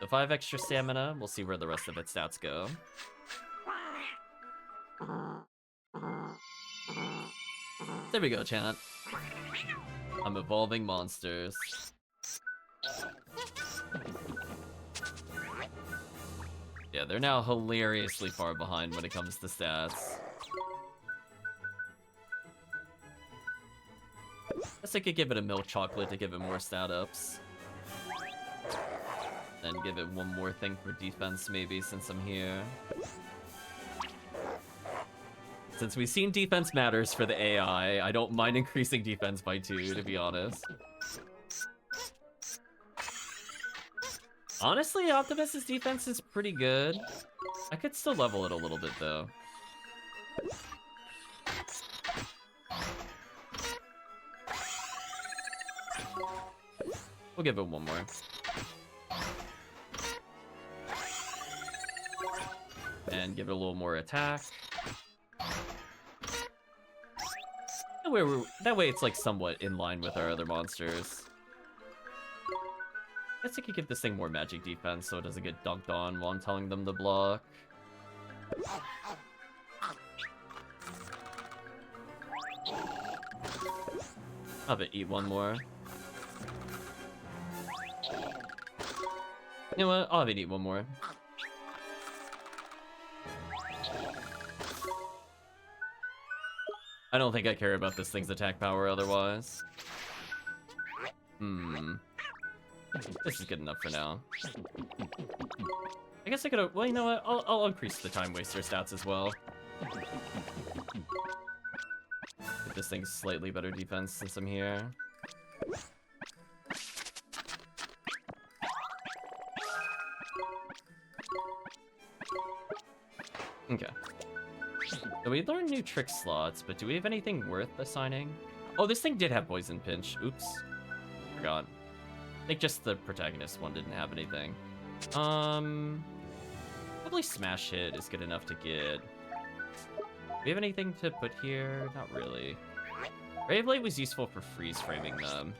Speaker 1: So 5 extra stamina. We'll see where the rest of its stats go. There we go, chat. I'm evolving monsters. Yeah, they're now hilariously far behind when it comes to stats. Guess I could give it a milk chocolate to give it more stat ups. Then give it one more thing for defense maybe since I'm here. Since we've seen defense matters for the AI, I don't mind increasing defense by 2, to be honest. Honestly, Optimus's defense is pretty good. I could still level it a little bit, though. We'll give it one more. And give it a little more attack. That way it's like somewhat in line with our other monsters. I guess I could give this thing more magic defense so it doesn't get dunked on while I'm telling them to block. I'll have it eat one more. You know what? I'll have it eat one more. I don't think I care about this thing's attack power otherwise. This is good enough for now. I guess I could've... Well, you know what? I'll increase the time waster stats as well. Get this thing slightly better defense since I'm here. Okay. So we learned new trick slots, but do we have anything worth assigning? Oh, this thing did have Poison Pinch. Oops. Forgot. I think just the protagonist one didn't have anything. Probably Smash Hit is good enough to get. Do we have anything to put here? Not really. Ray of Light was useful for freeze framing them.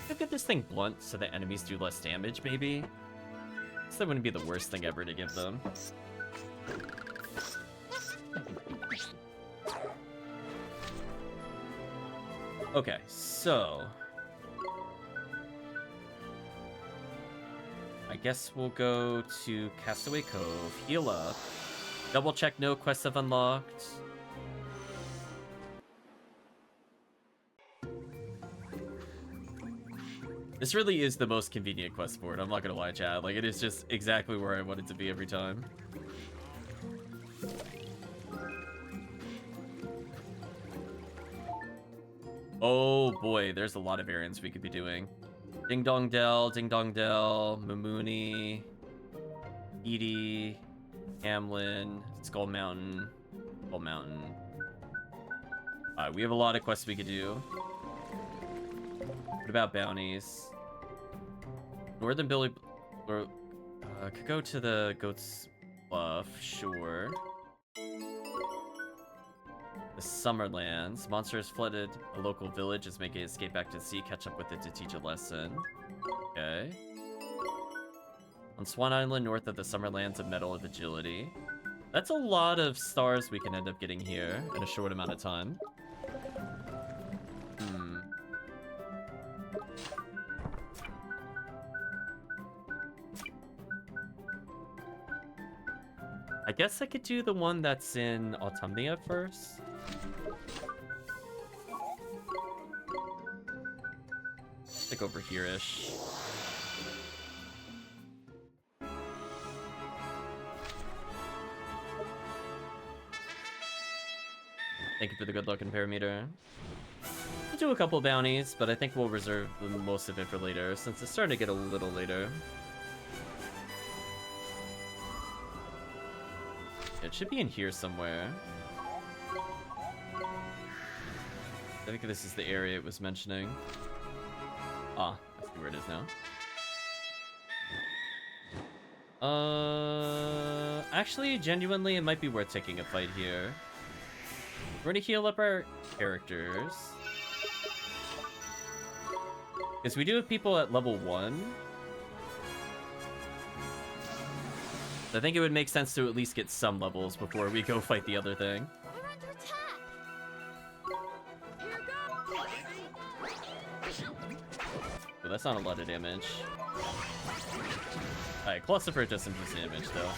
Speaker 1: Could get this thing blunt so that enemies do less damage, maybe? So that wouldn't be the worst thing ever to give them. Okay, so... I guess we'll go to Castaway Cove, heal up, double check no quests have unlocked. This really is the most convenient quest board, I'm not gonna lie, chat. Like, it is just exactly where I want it to be every time. Oh boy, there's a lot of errands we could be doing. Ding Dong Dell, Mamuni, Edie, Hamlin, Skull Mountain. We have a lot of quests we could do. What about bounties? Northern Billy... Or, could go to the Goat's Bluff, sure. The Summerlands. Monsters flooded a local village as making it escape back to the sea. Catch up with it to teach a lesson. Okay. On Swan Island, north of the Summerlands of Metal of Agility. That's a lot of stars we can end up getting here in a short amount of time. I guess I could do the one that's in Autumnia first. Like over here-ish. Thank you for the good luck and parameter. We'll do a couple bounties, but I think we'll reserve most of it for later, since it's starting to get a little later. It should be in here somewhere. I think this is the area it was mentioning. Ah, I see where it is now. Actually, genuinely, it might be worth taking a fight here. We're gonna heal up our characters. Because we do have people at level 1. I think it would make sense to at least get some levels before we go fight the other thing.
Speaker 2: We're under attack.
Speaker 1: But that's not a lot of damage. Alright, Clusterfur does some decent damage though.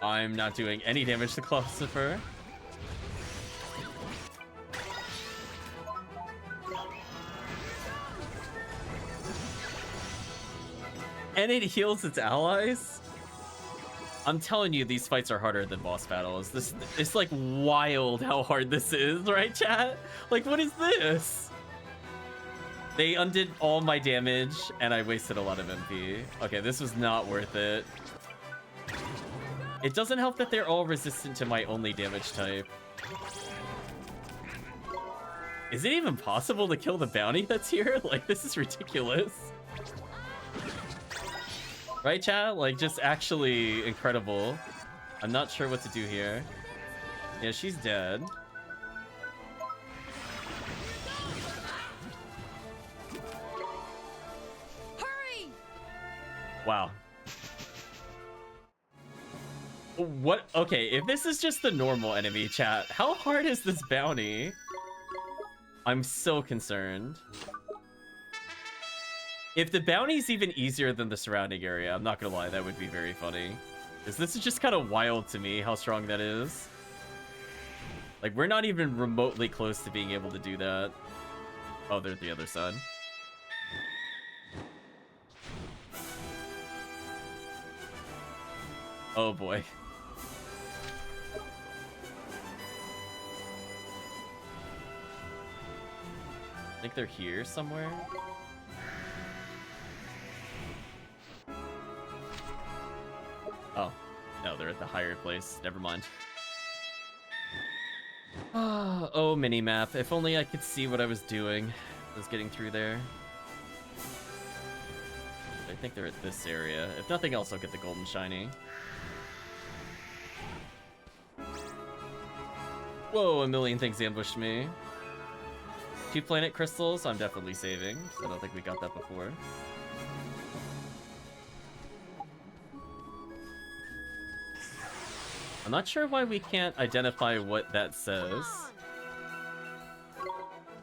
Speaker 1: I'm not doing any damage to Clusterfur. And it heals its allies? I'm telling you, these fights are harder than boss battles. It's like wild how hard this is, right, chat? Like, what is this? They undid all my damage, and I wasted a lot of MP. Okay, this was not worth it. It doesn't help that they're all resistant to my only damage type. Is it even possible to kill the bounty that's here? Like, this is ridiculous. Right, chat? Like, just actually incredible. I'm not sure what to do here. Yeah, she's dead.
Speaker 4: Hurry!
Speaker 1: Wow. What? Okay, if this is just the normal enemy, chat, how hard is this bounty? I'm so concerned. If the bounty's even easier than the surrounding area, I'm not gonna lie, that would be very funny. Because this is just kind of wild to me, how strong that is. Like, we're not even remotely close to being able to do that. Oh, they're at the other side. Oh boy. I think they're here somewhere. Oh, no, they're at the higher place. Never mind. Oh, mini-map. If only I could see what I was doing. I was getting through there. I think they're at this area. If nothing else, I'll get the golden shiny. Whoa, a million things ambushed me. 2 planet crystals, I'm definitely saving. I don't think we got that before. I'm not sure why we can't identify what that says.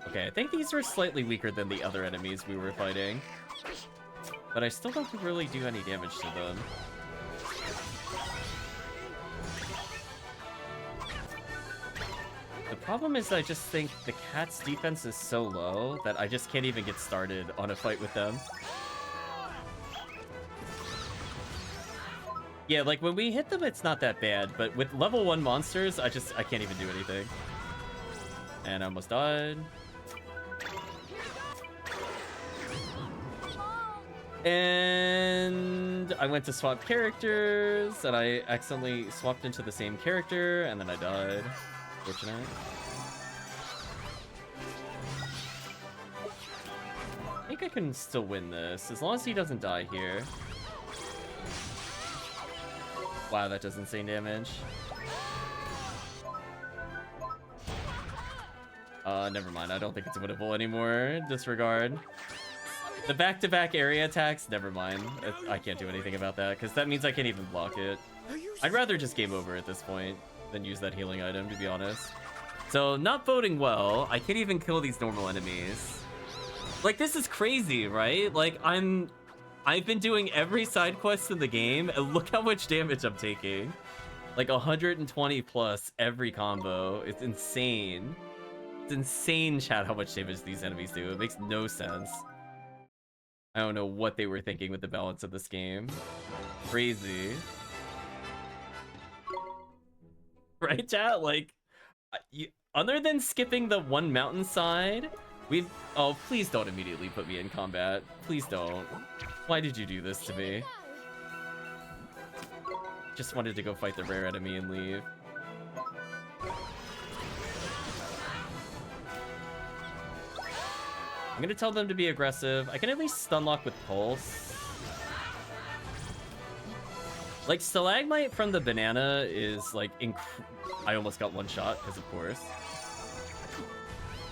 Speaker 1: Okay, I think these are slightly weaker than the other enemies we were fighting. But I still don't really do any damage to them. The problem is I just think the cat's defense is so low that I just can't even get started on a fight with them. Yeah, like when we hit them, it's not that bad, but with level 1 monsters, I can't even do anything. And I almost died. And I went to swap characters, and I accidentally swapped into the same character, and then I died. Fortunate. I think I can still win this, as long as he doesn't die here. Wow, that does insane damage. Never mind. I don't think it's winnable anymore. Disregard. The back-to-back area attacks, never mind. I can't do anything about that, because that means I can't even block it. I'd rather just game over at this point than use that healing item, to be honest. So, not boding well. I can't even kill these normal enemies. Like, this is crazy, right? Like, I've been doing every side quest in the game, and look how much damage I'm taking. Like 120 plus every combo. It's insane. It's insane, chat, how much damage these enemies do. It makes no sense. I don't know what they were thinking with the balance of this game. Crazy. Right, chat? Like, other than skipping the one mountainside, we've... Oh, please don't immediately put me in combat. Please don't. Why did you do this to me? Just wanted to go fight the rare enemy and leave. I'm gonna tell them to be aggressive. I can at least stun lock with Pulse. Like, Stalagmite from the banana is, like, I almost got one shot, because of course.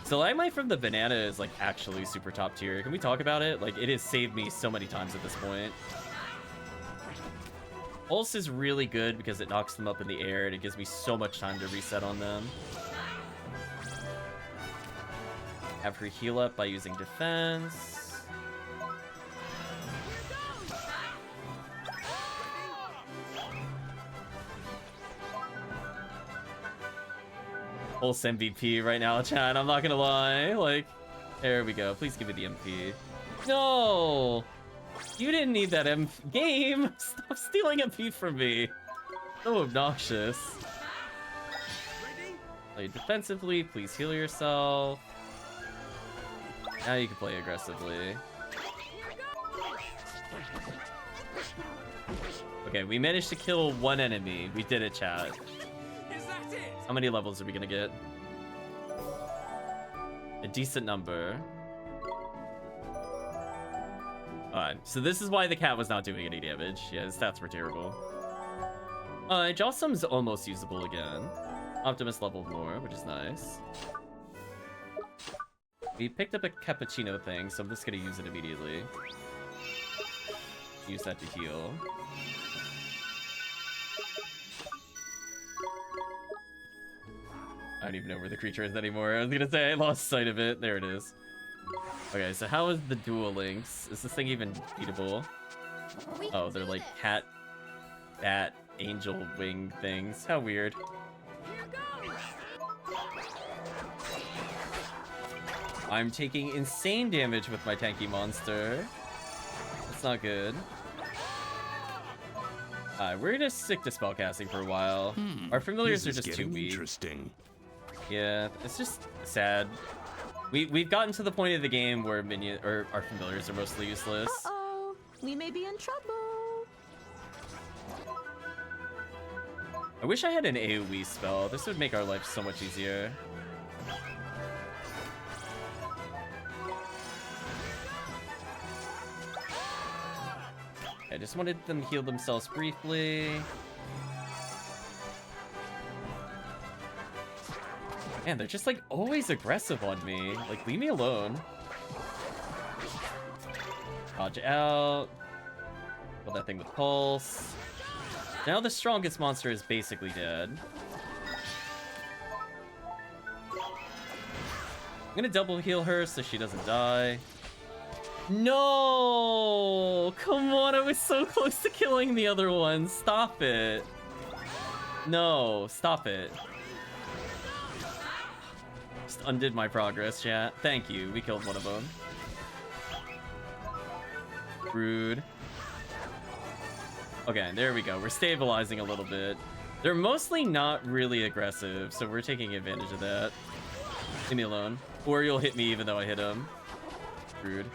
Speaker 1: Stalagmite from the banana is, like, actually super top tier. Can we talk about it? Like, it has saved me so many times at this point. Pulse is really good because it knocks them up in the air, and it gives me so much time to reset on them. Have her heal up by using defense. Pulse MVP right now, chat. I'm not gonna lie. Like, there we go. Please give me the MP. No! You didn't need that game! Stop stealing MP from me. So obnoxious. Play defensively. Please heal yourself. Now you can play aggressively. Okay, we managed to kill one enemy. We did it, chat.
Speaker 4: Is that it?
Speaker 1: How many levels are we gonna get? A decent number. Alright, so this is why the cat was not doing any damage. Yeah, his stats were terrible. Alright, Jossum's almost usable again. Optimus leveled more, which is nice. We picked up a cappuccino thing, so I'm just gonna use it immediately. Use that to heal. I don't even know where the creature is anymore. I was gonna say I lost sight of it. There it is. Okay, so how is the dual links? Is this thing even beatable? Oh, they're like cat, bat, angel wing things. How weird. I'm taking insane damage with my tanky monster. That's not good. Alright, we're gonna stick to spellcasting for a while. Our familiars are just too weak.
Speaker 9: Interesting.
Speaker 1: Yeah, it's just sad. We've gotten to the point of the game where our familiars are mostly useless.
Speaker 11: Uh-oh, we may be in trouble.
Speaker 1: I wish I had an AoE spell. This would make our life so much easier. I just wanted them to heal themselves briefly. Man, they're just like always aggressive on me. Like, leave me alone. Dodge out. Kill that thing with pulse. Now the strongest monster is basically dead. I'm gonna double heal her so she doesn't die. No! Come on, I was so close to killing the other one. Stop it. No, stop it. Just undid my progress, chat. Thank you. We killed one of them. Rude. Okay, there we go. We're stabilizing a little bit. They're mostly not really aggressive, so we're taking advantage of that. Leave me alone. Or you'll hit me even though I hit him. Rude.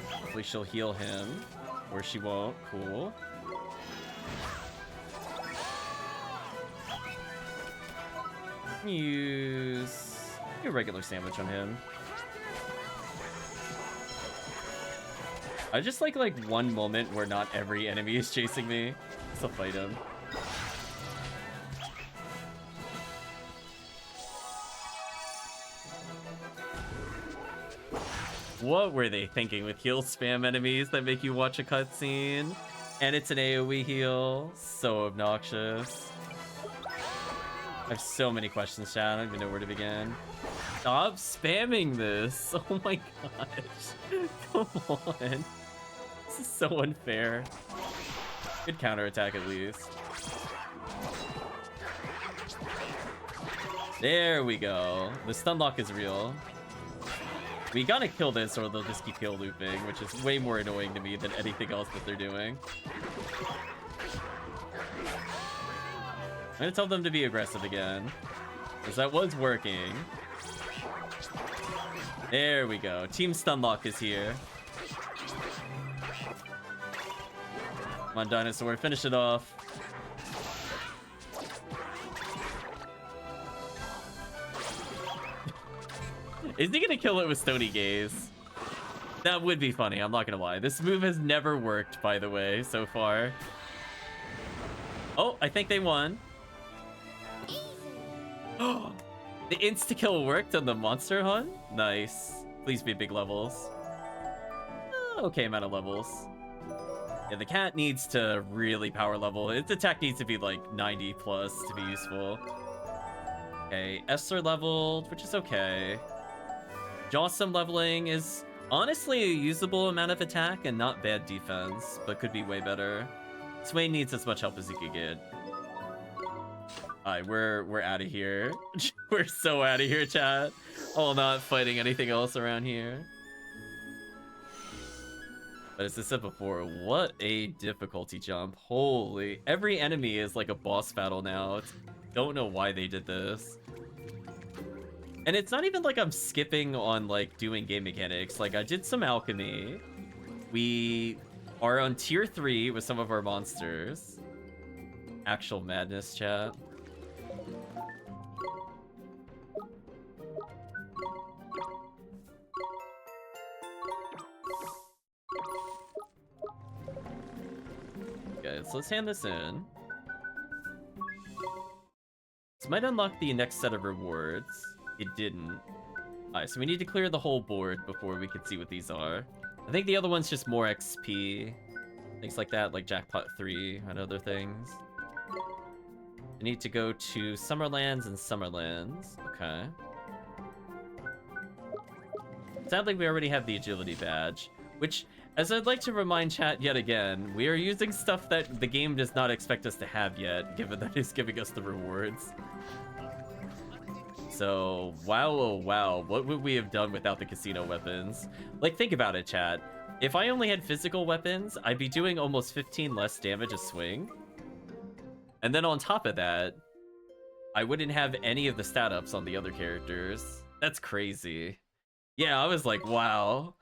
Speaker 1: Hopefully she'll heal him. Or she won't. Cool. Use a regular sandwich on him. I just like one moment where not every enemy is chasing me. So fight him. What were they thinking with heal spam enemies that make you watch a cutscene? And it's an AoE heal. So obnoxious. I have so many questions, chat. I don't even know where to begin. Stop spamming this. Oh my gosh. Come on. This is so unfair. Good counterattack at least. There we go. The stun lock is real. We gotta kill this or they'll just keep heal looping, which is way more annoying to me than anything else that they're doing. I'm gonna tell them to be aggressive again, because that was working. There we go. Team Stunlock is here. Come on, Dinosaur, finish it off. Is he gonna kill it with Stony Gaze? That would be funny, I'm not gonna lie. This move has never worked, by the way, so far. Oh, I think they won. Oh, the insta-kill worked on the monster hunt? Nice. Please be big levels. Okay amount of levels. Yeah, the cat needs to really power level. Its attack needs to be like 90 plus to be useful. Okay, Esther leveled, which is okay. Jossum leveling is honestly a usable amount of attack and not bad defense, but could be way better. Swain needs as much help as he could get. Alright, we're out of here. We're so out of here, chat. Oh, not fighting anything else around here. But as I said before, what a difficulty jump. Holy, every enemy is like a boss battle now. Don't know why they did this. And it's not even like I'm skipping on like doing game mechanics. Like I did some alchemy. We are on tier 3 with some of our monsters. Actual madness, chat. Okay, so let's hand this in. This might unlock the next set of rewards. It didn't. Alright, so we need to clear the whole board before we can see what these are. I think the other one's just more XP. Things like that, like Jackpot 3 and other things. I need to go to Summerlands and Summerlands. Okay. Sadly, we already have the Agility Badge, which, as I'd like to remind chat yet again, we are using stuff that the game does not expect us to have yet, given that it's giving us the rewards. So, wow, oh wow, what would we have done without the casino weapons? Like, think about it, chat. If I only had physical weapons, I'd be doing almost 15 less damage a swing. And then on top of that, I wouldn't have any of the stat ups on the other characters. That's crazy. Yeah, I was like, wow.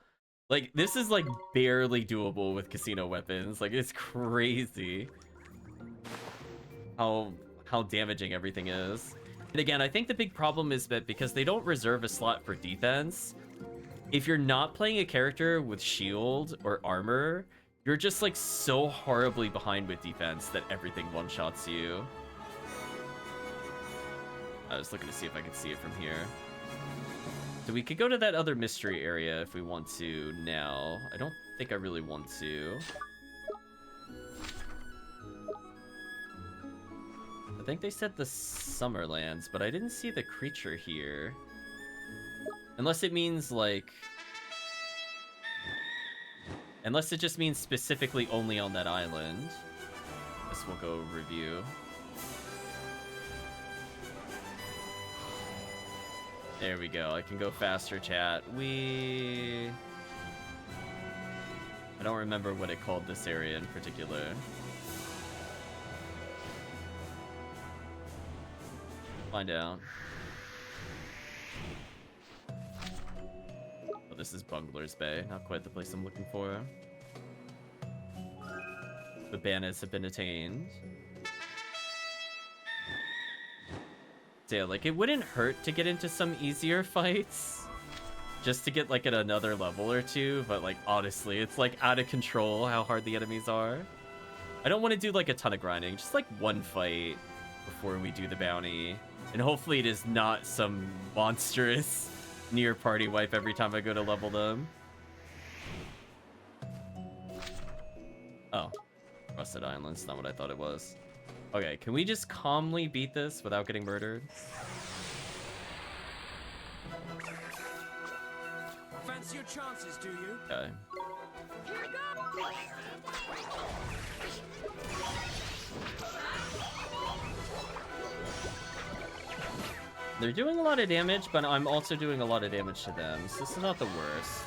Speaker 1: Like, this is like barely doable with casino weapons. Like, it's crazy how damaging everything is. And again, I think the big problem is that because they don't reserve a slot for defense, if you're not playing a character with shield or armor, you're just like so horribly behind with defense that everything one-shots you. I was looking to see if I could see it from here. So we could go to that other mystery area if we want to now. I don't think I really want to. I think they said the Summerlands, but I didn't see the creature here. Unless it means like... Unless it just means specifically only on that island. This will go review. There we go. I can go faster, chat. I don't remember what it called this area in particular. Find out. Oh, this is Bungler's Bay. Not quite the place I'm looking for. The banners have been attained. So yeah, like, it wouldn't hurt to get into some easier fights. Just to get, like, at another level or two. But, like, honestly, it's, like, out of control how hard the enemies are. I don't want to do, like, a ton of grinding. Just, like, one fight before we do the bounty. And hopefully it is not some monstrous near party wipe every time I go to level them. Oh. Rusted Island's not what I thought it was. Okay, can we just calmly beat this without getting murdered?
Speaker 4: Fancy your chances, do you?
Speaker 1: Okay. They're doing a lot of damage, but I'm also doing a lot of damage to them, so this is not the worst.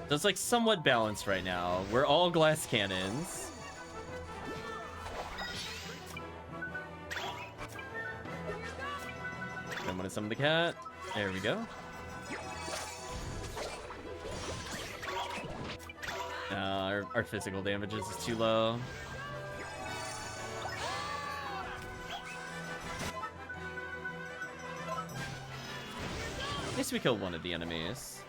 Speaker 1: So it's like somewhat balanced right now. We're all glass cannons. I'm gonna summon the cat. There we go. Our physical damages is too low. At least we killed one of the enemies.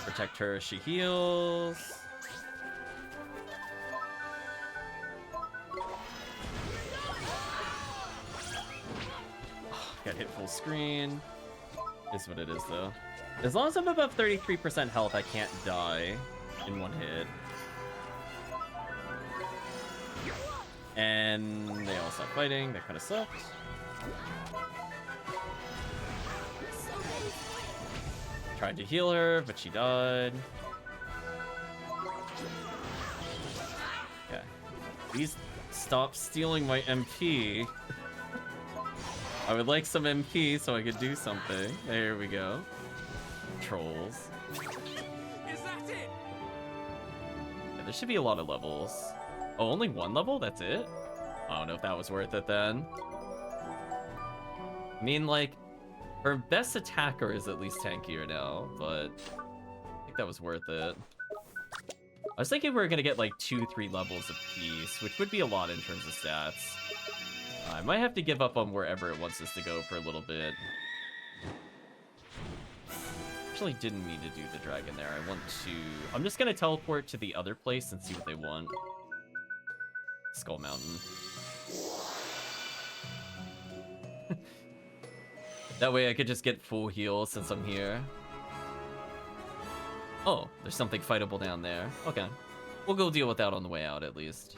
Speaker 1: Protect her as she heals. Got hit full screen. Is what it is though. As long as I'm above 33% health, I can't die in one hit. And they all stopped fighting. That kind of sucked. Tried to heal her, but she died. Okay. Please stop stealing my MP. I would like some MP so I could do something. There we go. Trolls.
Speaker 4: Is that it?
Speaker 1: There should be a lot of levels. Oh, only one level? That's it? I don't know if that was worth it then. I mean, like, her best attacker is at least tankier now, but I think that was worth it. I was thinking we were gonna get like 2-3 levels of peace, which would be a lot in terms of stats. I might have to give up on wherever it wants us to go for a little bit. Actually didn't mean to do the dragon there. I want to... I'm just gonna teleport to the other place and see what they want. Skull Mountain. That way I could just get full heal since I'm here. Oh, there's something fightable down there. Okay. We'll go deal with that on the way out, at least.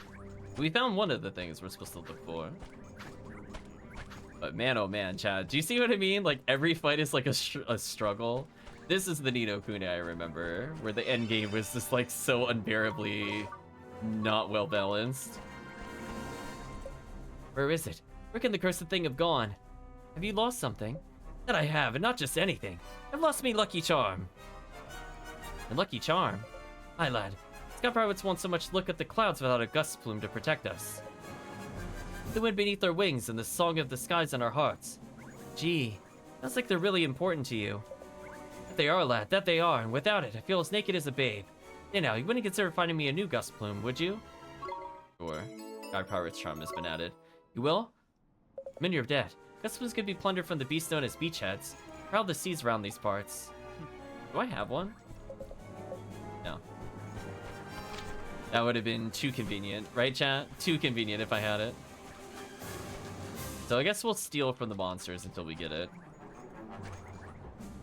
Speaker 1: We found one of the things we're supposed to look for. But man, oh man, Chad. Do you see what I mean? Like, every fight is like a struggle. This is the Ni no Kuni I remember, where the end game was just like so unbearably not well balanced. Where is it? Where can the cursed thing have gone? Have you lost something? That I have, and not just anything. I've lost me lucky charm. And lucky charm? Hi, lad. Sky pirates won't so much look at the clouds without a gust plume to protect us. The wind beneath our wings and the song of the skies in our hearts. Gee, sounds like they're really important to you. That they are, lad, that they are, and without it, I feel as naked as a babe. Hey now, you wouldn't consider finding me a new gust plume, would you? Sure. Sky pirate's charm has been added. You will? Men, you're dead. Gust plumes could be plundered from the beasts known as beachheads. Proud the seas around these parts. Do I have one? No. That would have been too convenient, right, chat? Too convenient if I had it. So I guess we'll steal from the monsters until we get it.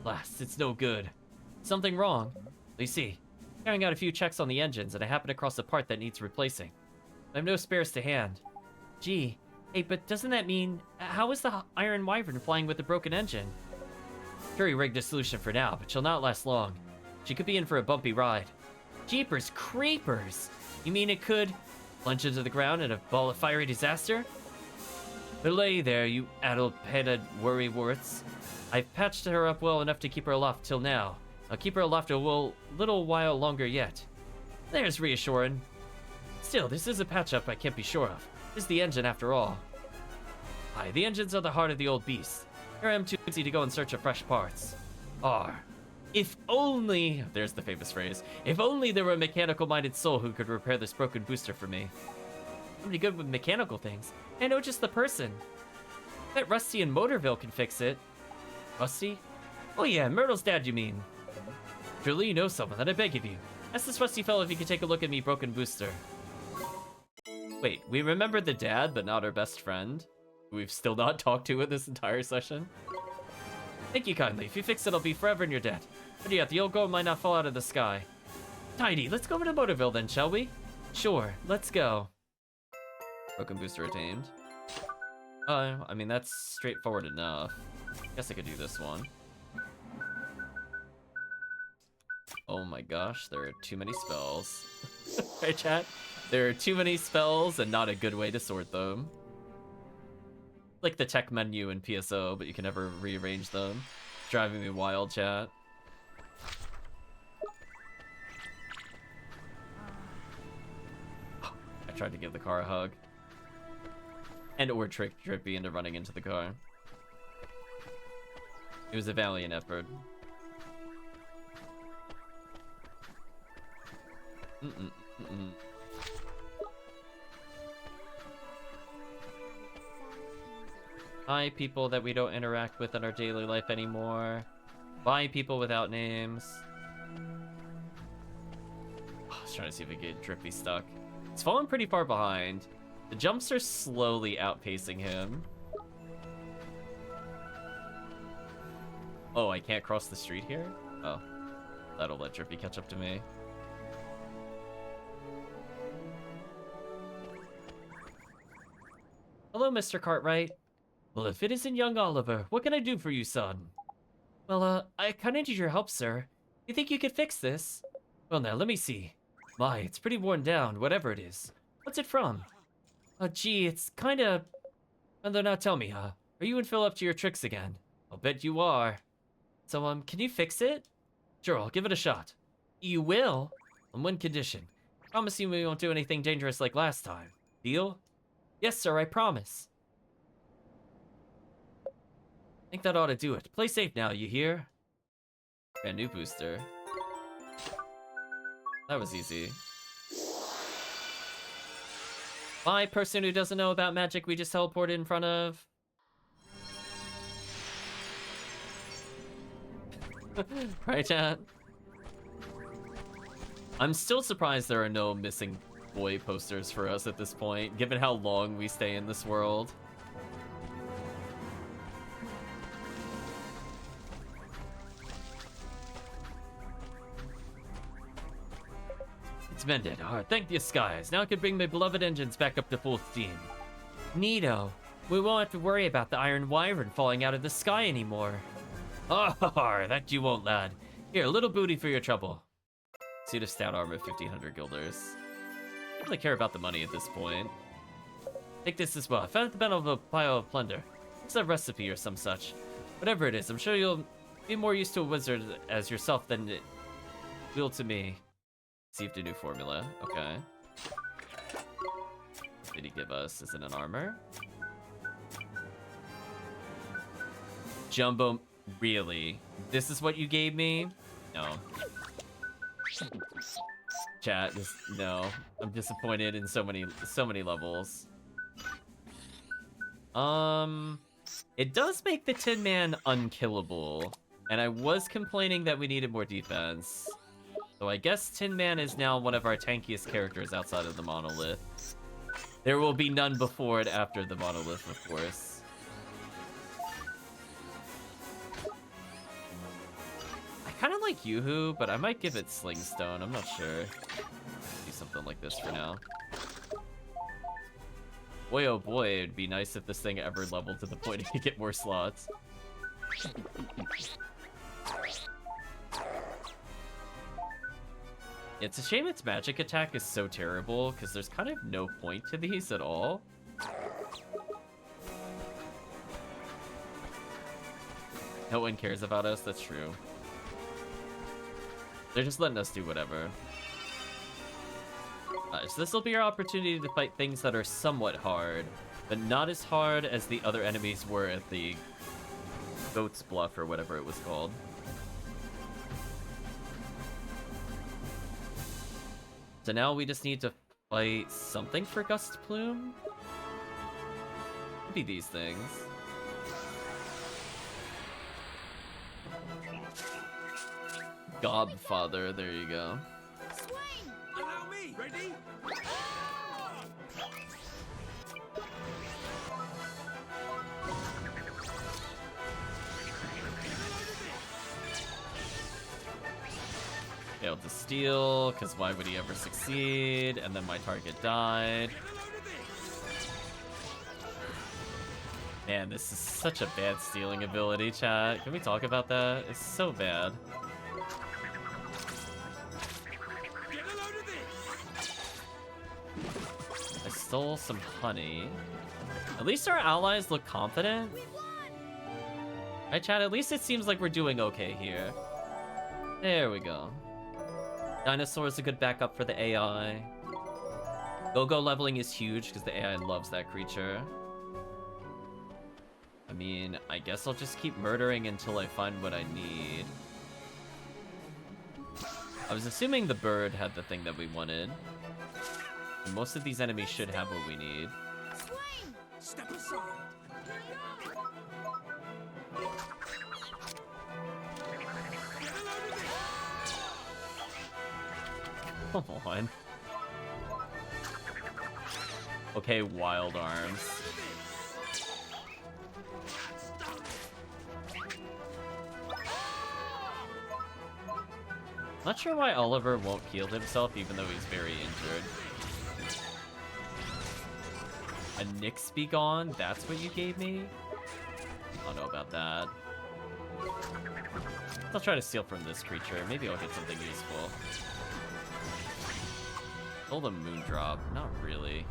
Speaker 1: Last, it's no good. Something wrong. You see, carrying out a few checks on the engines, and I happened across a part that needs replacing. I have no spares to hand. Gee, hey, but doesn't that mean... How is the Iron Wyvern flying with a broken engine? Jury rigged a solution for now, but she'll not last long. She could be in for a bumpy ride. Jeepers creepers! You mean it could plunge into the ground in a ball of fiery disaster? Belay there, you addle-headed worryworths. I've patched her up well enough to keep her aloft till now. I'll keep her aloft a little while longer yet. There's reassuring. Still, this is a patch-up I can't be sure of. This is the engine after all. Aye, the engines are the heart of the old beast. Here I am too busy to go in search of fresh parts. If only, there's the famous phrase, if only there were a mechanical-minded soul who could repair this broken booster for me. I'm pretty good with mechanical things. I know just the person. I bet Rusty in Motorville can fix it. Rusty? Oh yeah, Myrtle's dad, you mean. Surely you know someone, then I beg of you. Ask this Rusty fellow if he could take a look at me broken booster. Wait, we remember the dad, but not our best friend? We've still not talked to in this entire session? Thank you kindly. If you fix it, I'll be forever in your debt. But yeah, the old gold might not fall out of the sky. Tidy, let's go over to Motorville then, shall we? Sure, let's go. Broken booster attained. I mean, that's straightforward enough. Guess I could do this one. Oh my gosh, there are too many spells. Right, chat? There are too many spells and not a good way to sort them. Like the tech menu in PSO, but you can never rearrange them. It's driving me wild, chat. I tried to give the car a hug. Or trick Drippy into running into the car. It was a valiant effort. Hi, people that we don't interact with in our daily life anymore. Bye, people without names. I was trying to see if we could get Drippy stuck. He's fallen pretty far behind. The jumps are slowly outpacing him. Oh, I can't cross the street here? Oh, that'll let Drippy catch up to me. Hello, Mr. Cartwright. Well, if it isn't young Oliver, what can I do for you, son? Well, I kinda need your help, sir. You think you could fix this? Well, now, let me see. My, it's pretty worn down, whatever it is. What's it from? Gee, it's kinda... And then now tell me, are you and Phil up to your tricks again? I'll bet you are. So, can you fix it? Sure, I'll give it a shot. You will? On one condition. Promise you we won't do anything dangerous like last time. Deal? Yes, sir, I promise. I think that ought to do it. Play safe now, you hear? Brand new booster. That was easy. Bye, person who doesn't know about magic we just teleported in front of. Right, chat? I'm still surprised there are no missing boy posters for us at this point, given how long we stay in this world. It's mended. Alright, thank the skies. Now I can bring my beloved engines back up to full steam. Neato. We won't have to worry about the iron wyvern falling out of the sky anymore. Oh, that you won't, lad. Here, a little booty for your trouble. Suit of stout armor, 1,500 guilders. I don't really care about the money at this point. Take this as well. I found at the bottom of a pile of plunder. It's a recipe or some such. Whatever it is, I'm sure you'll be more used to a wizard as yourself than it will to me. Received a new formula. Okay. What did he give us? Is it an armor? Jumbo, really? This is what you gave me? No. Chat, just no. I'm disappointed in so many levels. It does make the Tin Man unkillable, and I was complaining that we needed more defense. So I guess Tin Man is now one of our tankiest characters outside of the monolith. There will be none before and after the monolith, of course. I kind of like Yoo-Hoo, but I might give it Sling Stone. I'm not sure. Do something like this for now. Boy, oh boy, it'd be nice if this thing ever leveled to the point it could get more slots. It's a shame its magic attack is so terrible, because there's kind of no point to these at all. No one cares about us, that's true. They're just letting us do whatever. So this will be our opportunity to fight things that are somewhat hard, but not as hard as the other enemies were at the Goat's Bluff or whatever it was called. So now we just need to fight something for Gust Plume? Could be these things. Godfather, there you go.
Speaker 4: Swing! Allow me! Ready?
Speaker 1: Failed to steal, because why would he ever succeed? And then my target died. Man, this is such a bad stealing ability, chat. Can we talk about that? It's so bad. I stole some honey. At least our allies look confident. Right, chat? At least it seems like we're doing okay here. There we go. Dinosaur is a good backup for the AI. Go-go leveling is huge because the AI loves that creature. I mean, I guess I'll just keep murdering until I find what I need. I was assuming the bird had the thing that we wanted. And most of these enemies should have what we need.
Speaker 4: Swing! Step aside.
Speaker 1: Come on. Okay, wild arms. Not sure why Oliver won't heal himself even though he's very injured. A Nyx be gone? That's what you gave me? I don't know about that. I'll try to steal from this creature. Maybe I'll get something useful. Stole the Moondrop. Not really.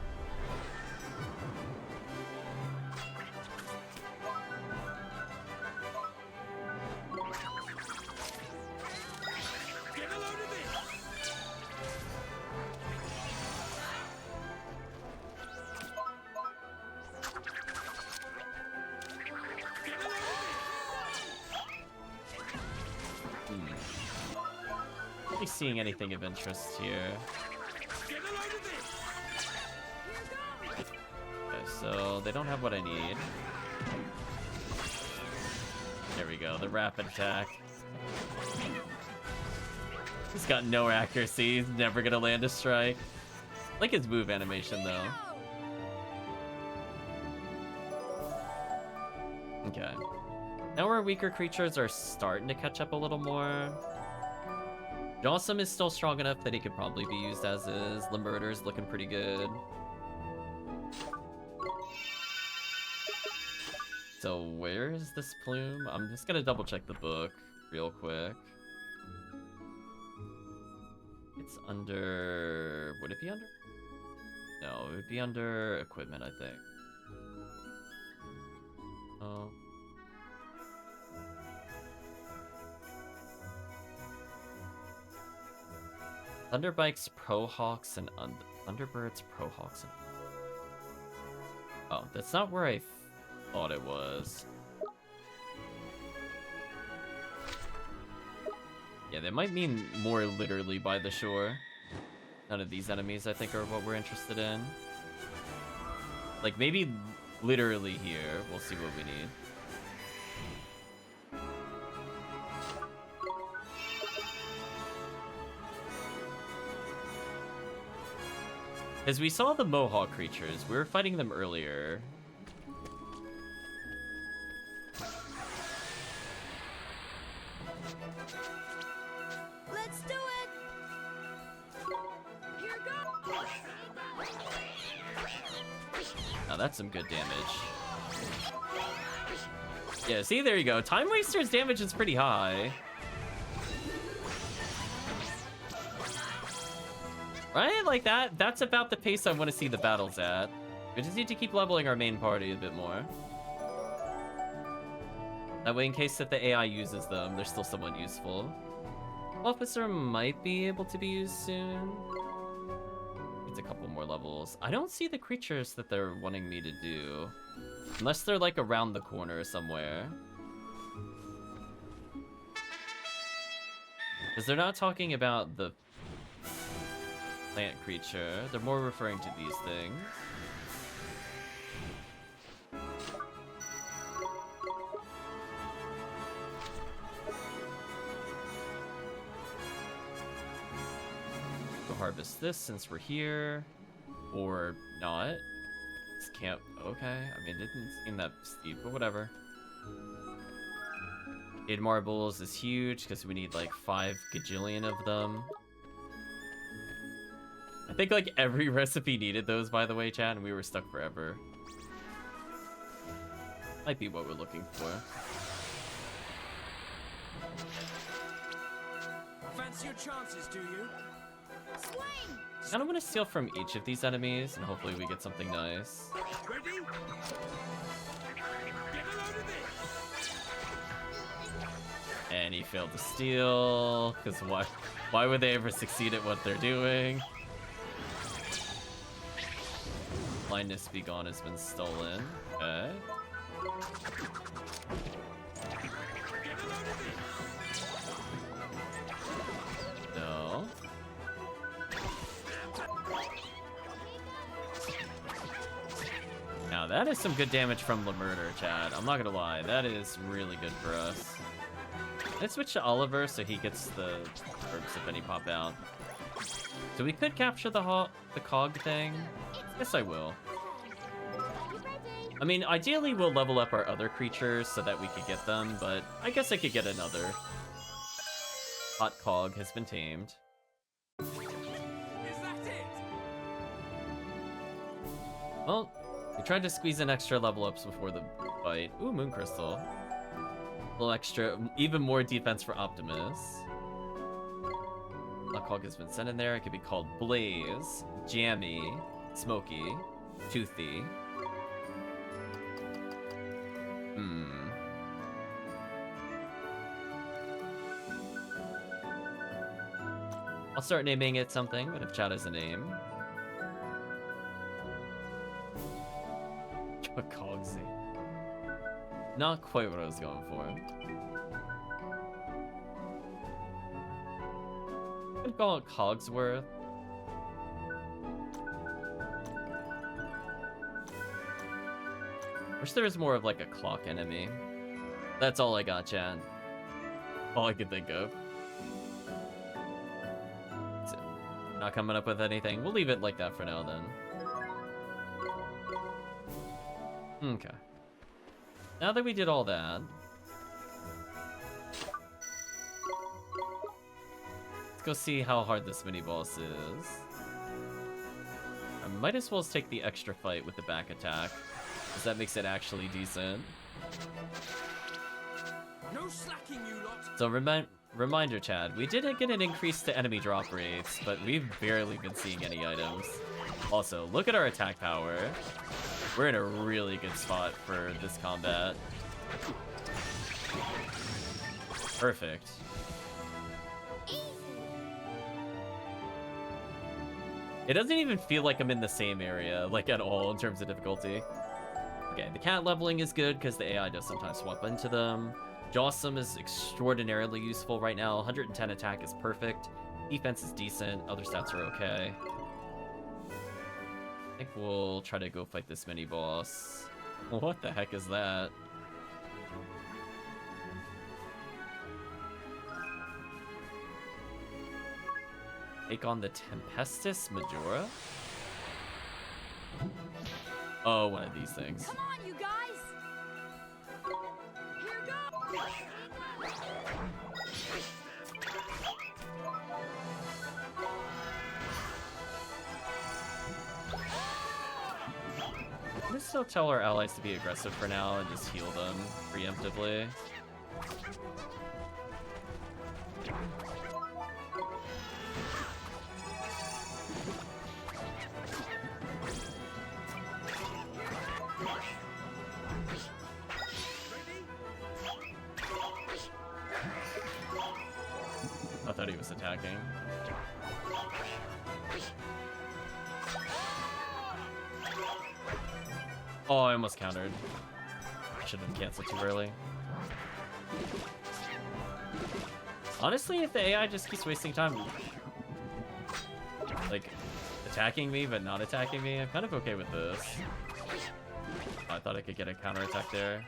Speaker 1: seeing anything of interest here. Okay, so they don't have what I need. There we go, the rapid attack. He's got no accuracy, he's never gonna land a strike. I like his move animation though. Okay. Now our weaker creatures are starting to catch up a little more. Jawsome is still strong enough that he could probably be used as is. Limburger's looking pretty good. So where is this plume? I'm just gonna double check the book real quick. It's under... Would it be under? No, it would be under equipment, I think. Oh. Thunderbikes, Prohawks, and Thunderbirds, Prohawks, and... Oh, that's not where I thought it was. Yeah, they might mean more literally by the shore. None of these enemies, I think, are what we're interested in. Like, maybe literally here. We'll see what we need. As we saw the Mohawk creatures, we were fighting them earlier.
Speaker 11: Let's do it! Here goes!
Speaker 1: Now that's some good damage. Yeah, see, there you go. Time Waster's damage is pretty high. Right? Like that's about the pace I want to see the battles at. We just need to keep leveling our main party a bit more. That way, in case that the AI uses them, they're still somewhat useful. Officer might be able to be used soon. It's a couple more levels. I don't see the creatures that they're wanting me to do. Unless they're like around the corner somewhere. Because they're not talking about the plant creature. They're more referring to these things. Go harvest this since we're here. Or not. This can't... Okay. I mean, it didn't seem that steep, but whatever. 8 marbles is huge because we need like 5 gajillion of them. I think like every recipe needed those, by the way, chat, and we were stuck forever. Might be what we're looking for.
Speaker 4: Fancy your chances, do you?
Speaker 11: Swing!
Speaker 1: I kind of want to steal from each of these enemies, and hopefully we get something nice.
Speaker 4: Ready? Get a load of this!
Speaker 1: And he failed to steal, because why would they ever succeed at what they're doing? Blindness Be Gone has been stolen. Okay. No. Now that is some good damage from Lemurder, Chad. I'm not gonna lie, that is really good for us. Let's switch to Oliver so he gets the herbs if any pop out. So we could capture the cog thing. Yes, I will. I mean, ideally we'll level up our other creatures so that we could get them, but I guess I could get another. Hot cog has been tamed.
Speaker 4: Is that it?
Speaker 1: Well, we tried to squeeze in extra level ups before the fight. Ooh, Moon Crystal. A little extra, even more defense for Optimus. Hot cog has been sent in there. It could be called Blaze, Jammy, Smoky, Toothy. I'll start naming it something, but if chat has a name. Cogsy. Not quite what I was going for. would call it Cogsworth. Wish there was more of like a clock enemy. That's all I got, Chan. All I could think of. That's it. Not coming up with anything. We'll leave it like that for now then. Okay. Now that we did all that, let's go see how hard this mini boss is. I might as well take the extra fight with the back attack, because that makes it actually decent.
Speaker 4: No slacking, you lot.
Speaker 1: So reminder, Chad, we did get an increase to enemy drop rates, but we've barely been seeing any items. Also, look at our attack power. We're in a really good spot for this combat. Perfect. It doesn't even feel like I'm in the same area, like at all, in terms of difficulty. Okay, the cat leveling is good because the AI does sometimes swap into them. Jawsome is extraordinarily useful right now. 110 attack is perfect. Defense is decent. Other stats are okay. I think we'll try to go fight this mini boss. What the heck is that? Take on the Tempestus Majora? Oh, one of these things.
Speaker 11: Come on, you guys! Here goes!
Speaker 1: Let's still tell our allies to be aggressive for now and just heal them preemptively. I thought he was attacking. Oh, I almost countered. I should have canceled too early. Honestly, if the AI just keeps wasting time, like, attacking me but not attacking me, I'm kind of okay with this. Oh, I thought I could get a counterattack there.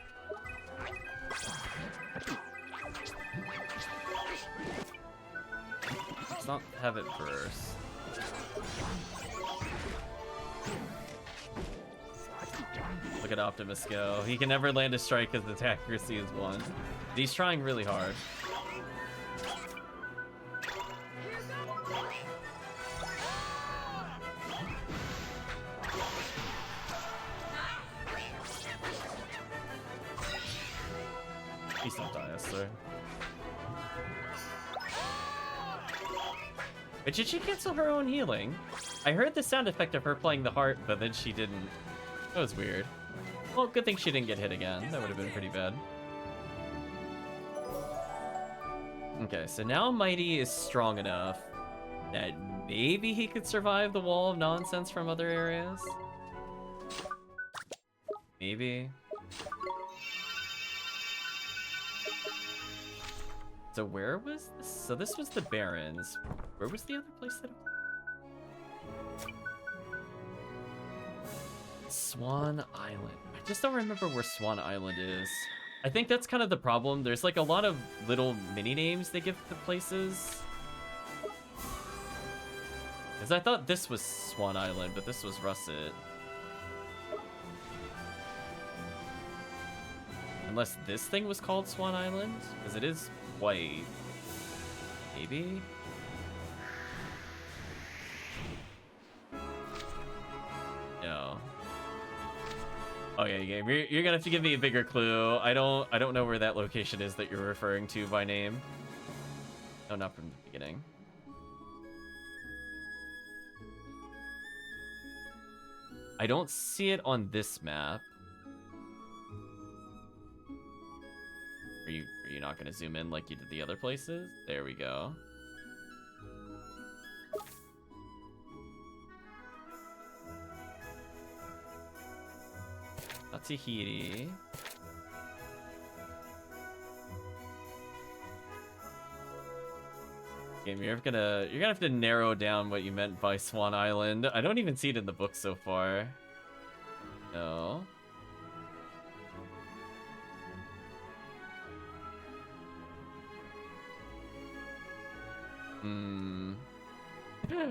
Speaker 1: Let's not have it burst. Look at Optimus go. He can never land a strike because the attack accuracy is 1. He's trying really hard. Please don't die, Esther. But did she cancel her own healing? I heard the sound effect of her playing the heart, but then she didn't. That was weird. Well, good thing she didn't get hit again. That would have been pretty bad. Okay, so now Mighty is strong enough that maybe he could survive the wall of nonsense from other areas. Maybe. So where was this? So this was the Barrens. Where was the other place that... Swan Island. I just don't remember where Swan Island is. I think that's kind of the problem. There's like a lot of little mini names they give to places. Because I thought this was Swan Island, but this was Russet. Unless this thing was called Swan Island? Because it is white. Maybe? No. Okay, game. You're gonna have to give me a bigger clue. I don't know where that location is that you're referring to by name. No, not from the beginning. I don't see it on this map. Are you not gonna zoom in like you did the other places? There we go. Tatsuhiri. Game, you're gonna have to narrow down what you meant by Swan Island. I don't even see it in the book so far. No.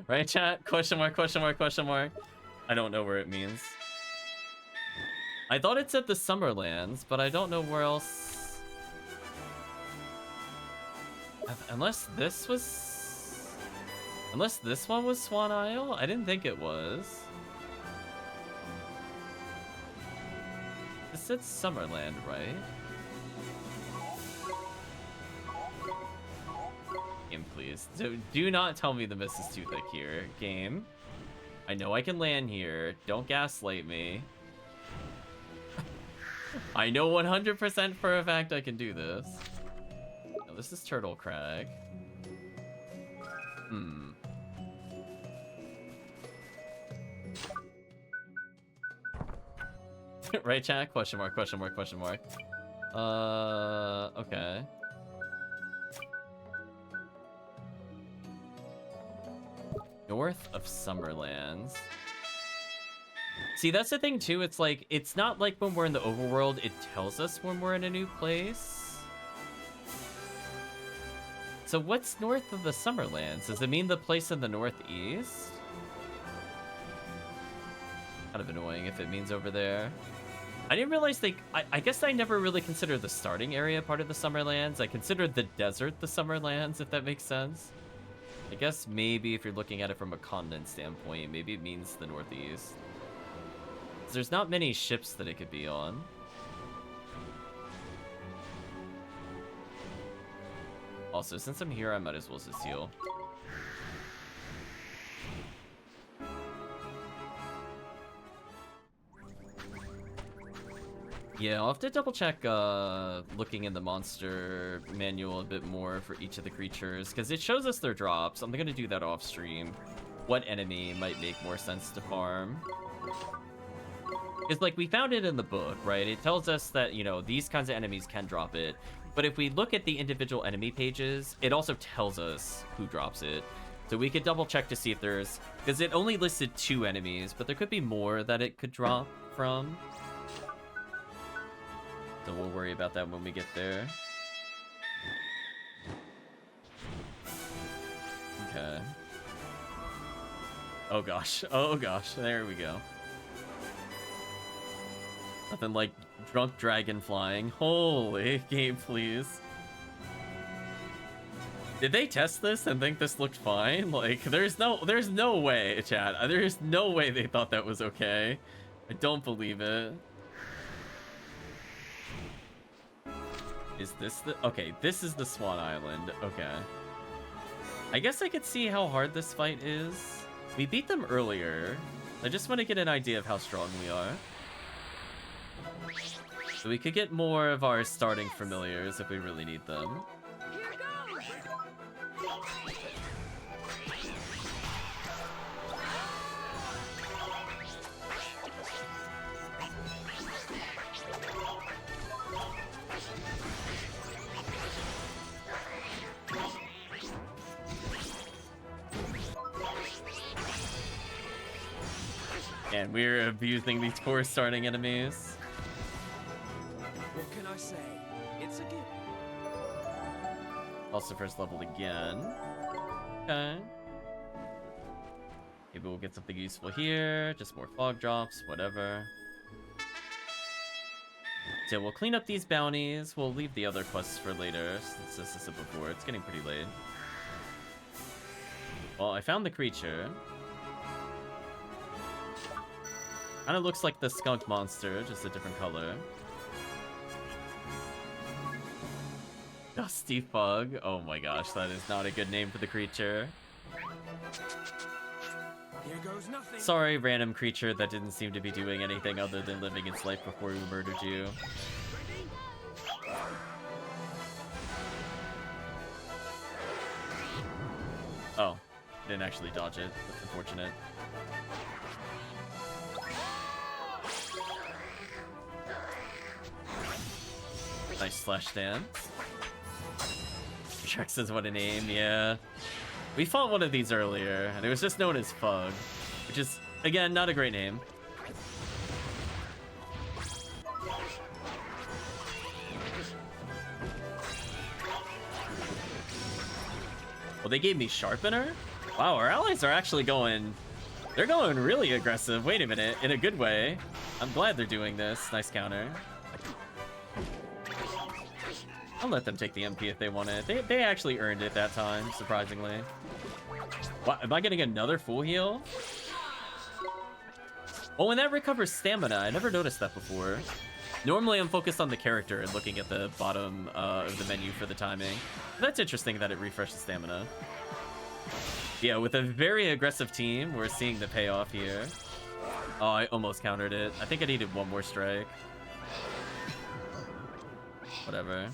Speaker 1: Right, chat? Question mark, question mark, question mark. I don't know where it means. I thought it said the Summerlands, but I don't know where else. Unless this one was Swan Isle? I didn't think it was. It said Summerland, right? Game, please. Do not tell me the mist is too thick here. Game. I know I can land here. Don't gaslight me. I know 100% for a fact I can do this. No, this is Turtle Crag. Right, chat? Question mark, question mark, question mark. Okay. North of Summerlands. See, that's the thing too. It's like, it's not like when we're in the overworld, it tells us when we're in a new place. So what's north of the Summerlands? Does it mean the place in the northeast? Kind of annoying if it means over there. I didn't realize I guess I never really considered the starting area part of the Summerlands. I considered the desert the Summerlands, if that makes sense. I guess maybe if you're looking at it from a continent standpoint, maybe it means the northeast. There's not many ships that it could be on. Also, since I'm here, I might as well just heal. Yeah, I'll have to double check looking in the monster manual a bit more for each of the creatures, because it shows us their drops. I'm going to do that off stream. What enemy might make more sense to farm? Because, like, we found it in the book, right? It tells us that, you know, these kinds of enemies can drop it. But if we look at the individual enemy pages, it also tells us who drops it. So we could double check to see if there's... Because it only listed 2 enemies, but there could be more that it could drop from. So we'll worry about that when we get there. Okay. Oh gosh. Oh gosh. There we go. Nothing like drunk dragon flying. Holy game, please. Did they test this and think this looked fine? Like, there's no way, chat. There's no way they thought that was okay. I don't believe it. Is this the... Okay, this is the Swan Island. Okay. I guess I could see how hard this fight is. We beat them earlier. I just want to get an idea of how strong we are. So we could get more of our starting familiars if we really need them. And we're abusing these poor starting enemies.
Speaker 4: What can I say? It's a gift.
Speaker 1: Also first leveled again. Okay. Maybe we'll get something useful here. Just more fog drops, whatever. So we'll clean up these bounties. We'll leave the other quests for later, since this is before. It's getting pretty late. Well, I found the creature. Kind of looks like the skunk monster, just a different color. Dusty Fug. Oh my gosh, that is not a good name for the creature.
Speaker 4: Here goes nothing.
Speaker 1: Sorry, random creature that didn't seem to be doing anything other than living its life before we murdered you. Oh, didn't actually dodge it. That's unfortunate. Nice slash dance. Trex is what a name, yeah. We fought one of these earlier, and it was just known as Fug, which is, again, not a great name. Well, they gave me Sharpener? Wow, our allies are actually going... They're going really aggressive. Wait a minute, in a good way. I'm glad they're doing this. Nice counter. I'll let them take the MP if they want it. They actually earned it that time, surprisingly. What, am I getting another full heal? Oh, and that recovers stamina. I never noticed that before. Normally, I'm focused on the character and looking at the bottom of the menu for the timing. That's interesting that it refreshes stamina. Yeah, with a very aggressive team, we're seeing the payoff here. Oh, I almost countered it. I think I needed one more strike. Whatever.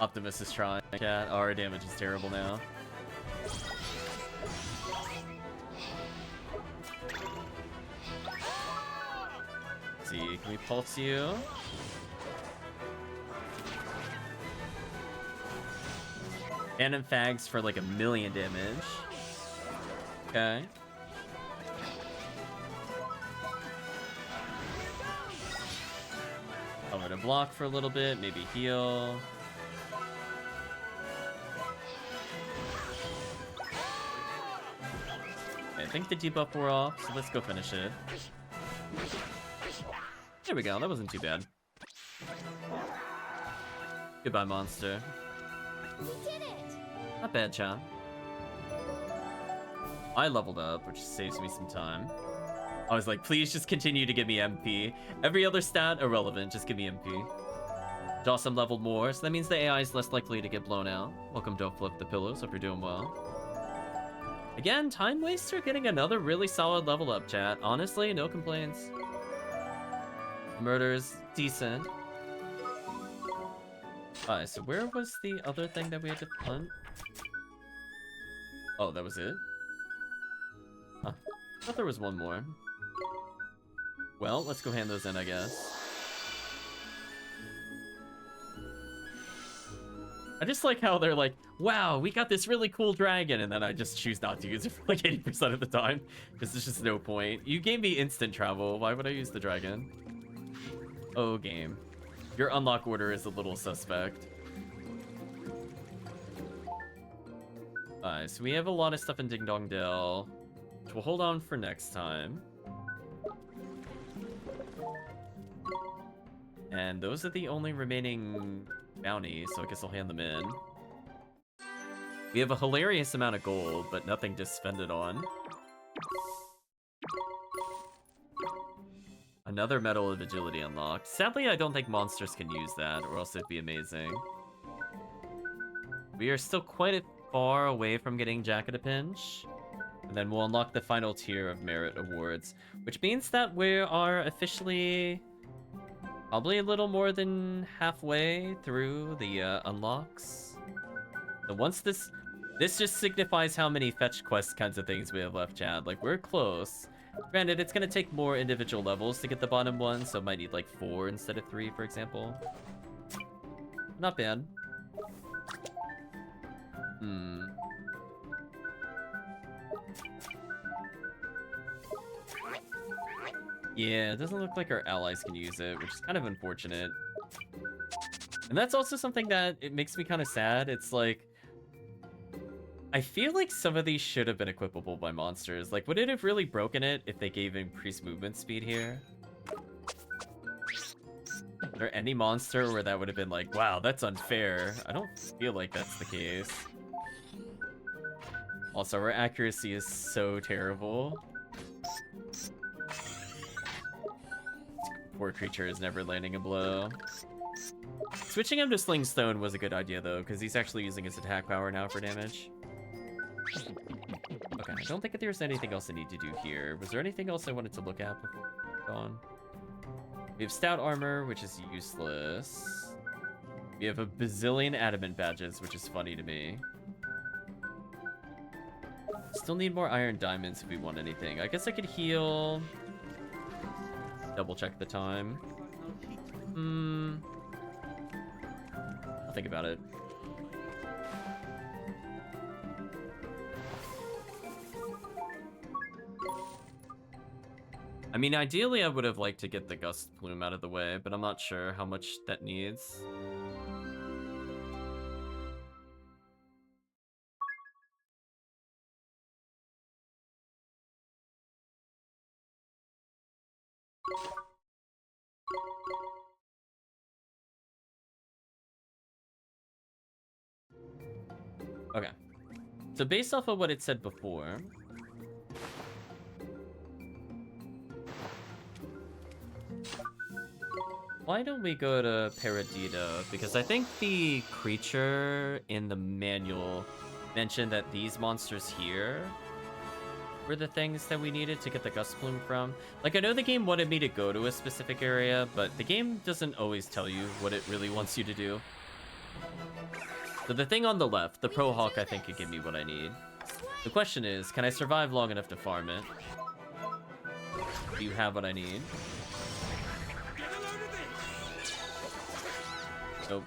Speaker 1: Optimus is trying. Chat. Oh, our damage is terrible now. Let's see, can we pulse you? Phantom Fags for like 1,000,000 damage. Okay. I'm gonna block for a little bit, maybe heal. Okay, I think the debuff wore off, so let's go finish it. There we go, that wasn't too bad. Goodbye, monster.
Speaker 11: We did it!
Speaker 1: Not bad, Chan. I leveled up, which saves me some time. I was like, please just continue to give me MP. Every other stat, irrelevant, just give me MP. Jossum leveled more, so that means the AI is less likely to get blown out. Welcome, Don't Flip the Pillows, hope you're doing well. Again, Time Waster getting another really solid level up, chat. Honestly, no complaints. Murder's decent. Alright, so where was the other thing that we had to hunt? Oh, that was it? Huh. I thought there was one more. Well, let's go hand those in, I guess. I just like how they're like, wow, we got this really cool dragon, and then I just choose not to use it for like 80% of the time, because there's just no point. You gave me instant travel, why would I use the dragon? Oh, game. Your unlock order is a little suspect. Alright, so we have a lot of stuff in Ding Dong Dell, which we'll hold on for next time. And those are the only remaining bounties, so I guess I'll hand them in. We have a hilarious amount of gold, but nothing to spend it on. Another Medal of Agility unlocked. Sadly, I don't think monsters can use that, or else it'd be amazing. We are still quite far away from getting Jacket a Pinch. And then we'll unlock the final tier of merit awards, which means that we are officially probably a little more than halfway through the unlocks. So once this just signifies how many fetch quest kinds of things we have left, chat. Like, we're close. Granted, it's gonna take more individual levels to get the bottom one, so it might need like 4 instead of 3, for example. Not bad. Yeah, it doesn't look like our allies can use it, which is kind of unfortunate. And that's also something that it makes me kind of sad. It's like, I feel like some of these should have been equipable by monsters. Like, would it have really broken it if they gave increased movement speed here? Is there any monster where that would have been like, wow, that's unfair? I don't feel like that's the case. Also, our accuracy is so terrible. Poor creature is never landing a blow. Switching him to Sling Stone was a good idea, though, because he's actually using his attack power now for damage. Okay, I don't think there's anything else I need to do here. Was there anything else I wanted to look at before going? We have Stout Armor, which is useless. We have a bazillion Adamant Badges, which is funny to me. Still need more Iron Diamonds if we want anything. I guess I could heal... Double check the time. I'll think about it. I mean, ideally I would have liked to get the Gust Plume out of the way, but I'm not sure how much that needs. Okay. So based off of what it said before, why don't we go to Paradita? Because I think the creature in the manual mentioned that these monsters here were the things that we needed to get the Gust Plume from. Like, I know the game wanted me to go to a specific area, but the game doesn't always tell you what it really wants you to do. So the thing on the left, the Pro Hawk, I think could give me what I need. The question is, can I survive long enough to farm it? Do you have what I need? Nope.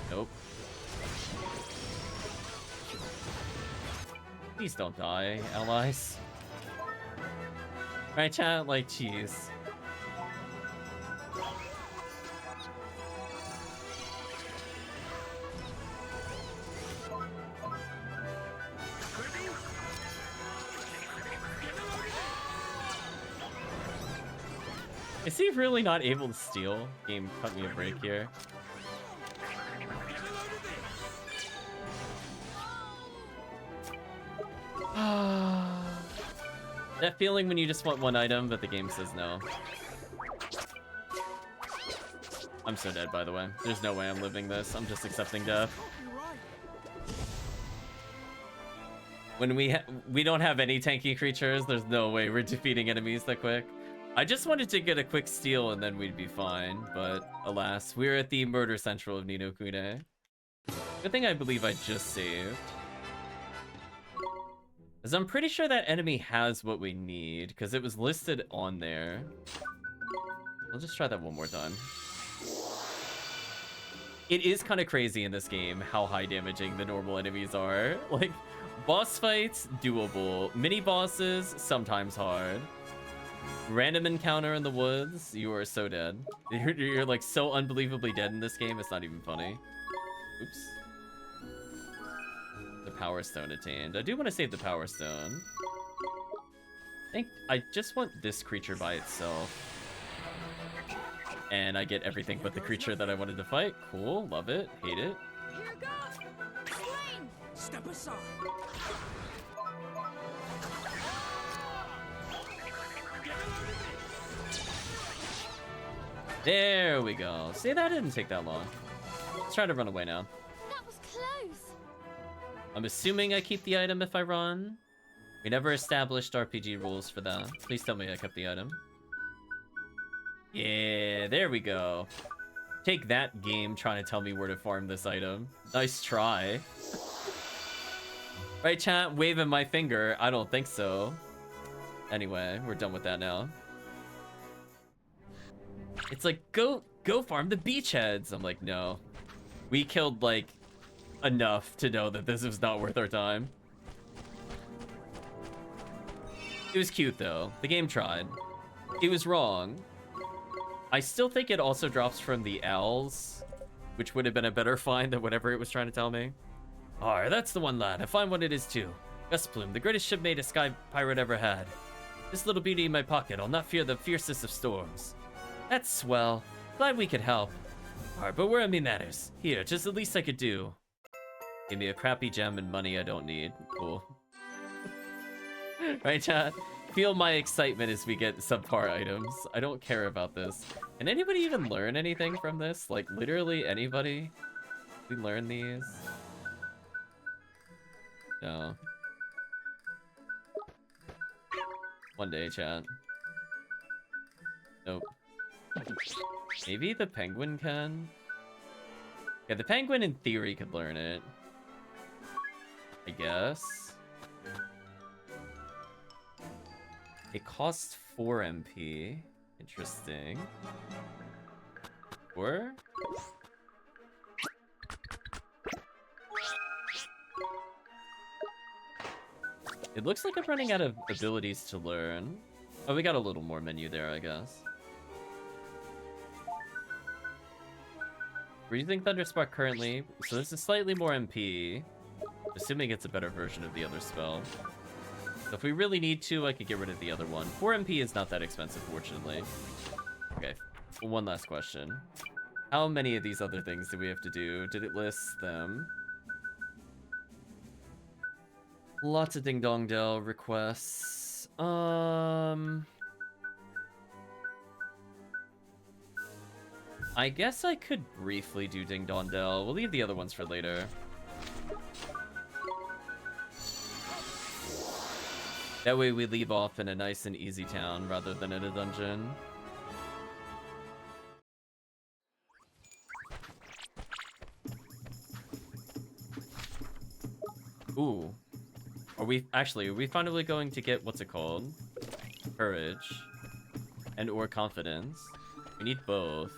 Speaker 1: Nope. Please don't die, allies. Right, chat? Like, cheese. Is he really not able to steal? Game cut me a break here. That feeling when you just want one item, but the game says no. I'm so dead, by the way. There's no way I'm living this. I'm just accepting death. When we don't have any tanky creatures, there's no way we're defeating enemies that quick. I just wanted to get a quick steal and then we'd be fine, but alas, we're at the murder central of Ni no Kuni. Good thing I believe I just saved. Because I'm pretty sure that enemy has what we need, because it was listed on there. I'll just try that one more time. It is kind of crazy in this game how high damaging the normal enemies are. Like, boss fights, doable. Mini bosses, sometimes hard. Random encounter in the woods, you are so dead. You're like so unbelievably dead in this game, it's not even funny. Oops. The Power Stone attained. I do want to save the Power Stone. I think I just want this creature by itself. And I get everything but the creature that I wanted to fight. Cool, love it, hate it.
Speaker 4: Here goes! Slain! Step aside!
Speaker 1: There we go. See, that didn't take that long. Let's try to run away now.
Speaker 11: That was close.
Speaker 1: I'm assuming I keep the item if I run. We never established RPG rules for that. Please tell me I kept the item. Yeah, there we go. Take that, game, trying to tell me where to farm this item. Nice try. Right, chat? Waving my finger. I don't think so. Anyway, we're done with that now. It's like, go farm the beachheads. I'm like, no. We killed, like, enough to know that this was not worth our time. It was cute, though. The game tried. It was wrong. I still think it also drops from the owls, which would have been a better find than whatever it was trying to tell me. Alright, that's the one, lad. I find what it is, too. Gust Plume, the greatest shipmate a sky pirate ever had. This little beauty in my pocket, I'll not fear the fiercest of storms. That's swell. Glad we could help. Alright, but where are me matters? Here, just the least I could do. Give me a crappy gem and money I don't need. Cool. Right, chat? Feel my excitement as we get subpar items. I don't care about this. Can anybody even learn anything from this? Like, literally anybody? We learn these? No. One day, chat. Nope. Maybe the penguin can? Yeah, the penguin in theory could learn it. I guess. It costs 4 MP. Interesting. Or? It looks like I'm running out of abilities to learn. Oh, we got a little more menu there, I guess. We're using Thunderspark currently, so this is slightly more MP. Assuming it's a better version of the other spell. So if we really need to, I could get rid of the other one. 4 MP is not that expensive, fortunately. Okay, one last question. How many of these other things do we have to do? Did it list them? Lots of Ding Dong Dell requests. I guess I could briefly do Ding Dong Dell. We'll leave the other ones for later. That way we leave off in a nice and easy town rather than in a dungeon. Ooh. Are we finally going to get, what's it called? Courage. And or confidence. We need both.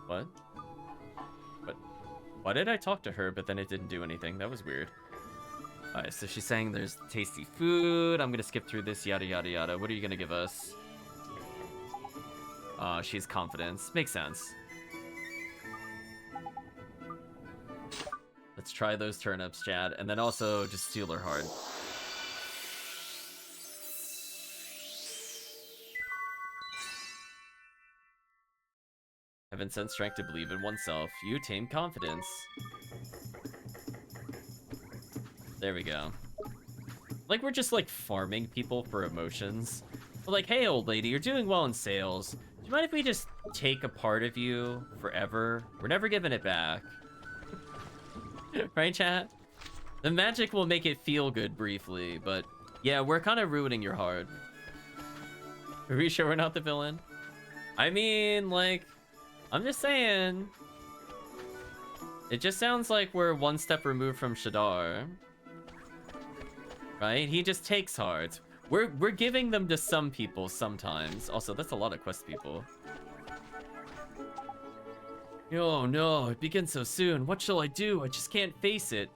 Speaker 1: What? What? Why did I talk to her, but then it didn't do anything? That was weird. Alright, so she's saying there's tasty food. I'm gonna skip through this, yada yada yada. What are you gonna give us? She's confidence. Makes sense. Let's try those turnips, Chad. And then also just steal her heart. Heaven sent strength to believe in oneself. You tame confidence. There we go. Like, we're just, like, farming people for emotions. We're like, hey, old lady, you're doing well in sales. Do you mind if we just take a part of you forever? We're never giving it back. Right, chat? The magic will make it feel good briefly, but yeah, we're kind of ruining your heart. Are we sure we're not the villain? I mean, like, I'm just saying. It just sounds like we're one step removed from Shadar. Right? He just takes hearts. We're giving them to some people sometimes. Also, that's a lot of quest people. Oh no, it begins so soon. What shall I do? I just can't face it.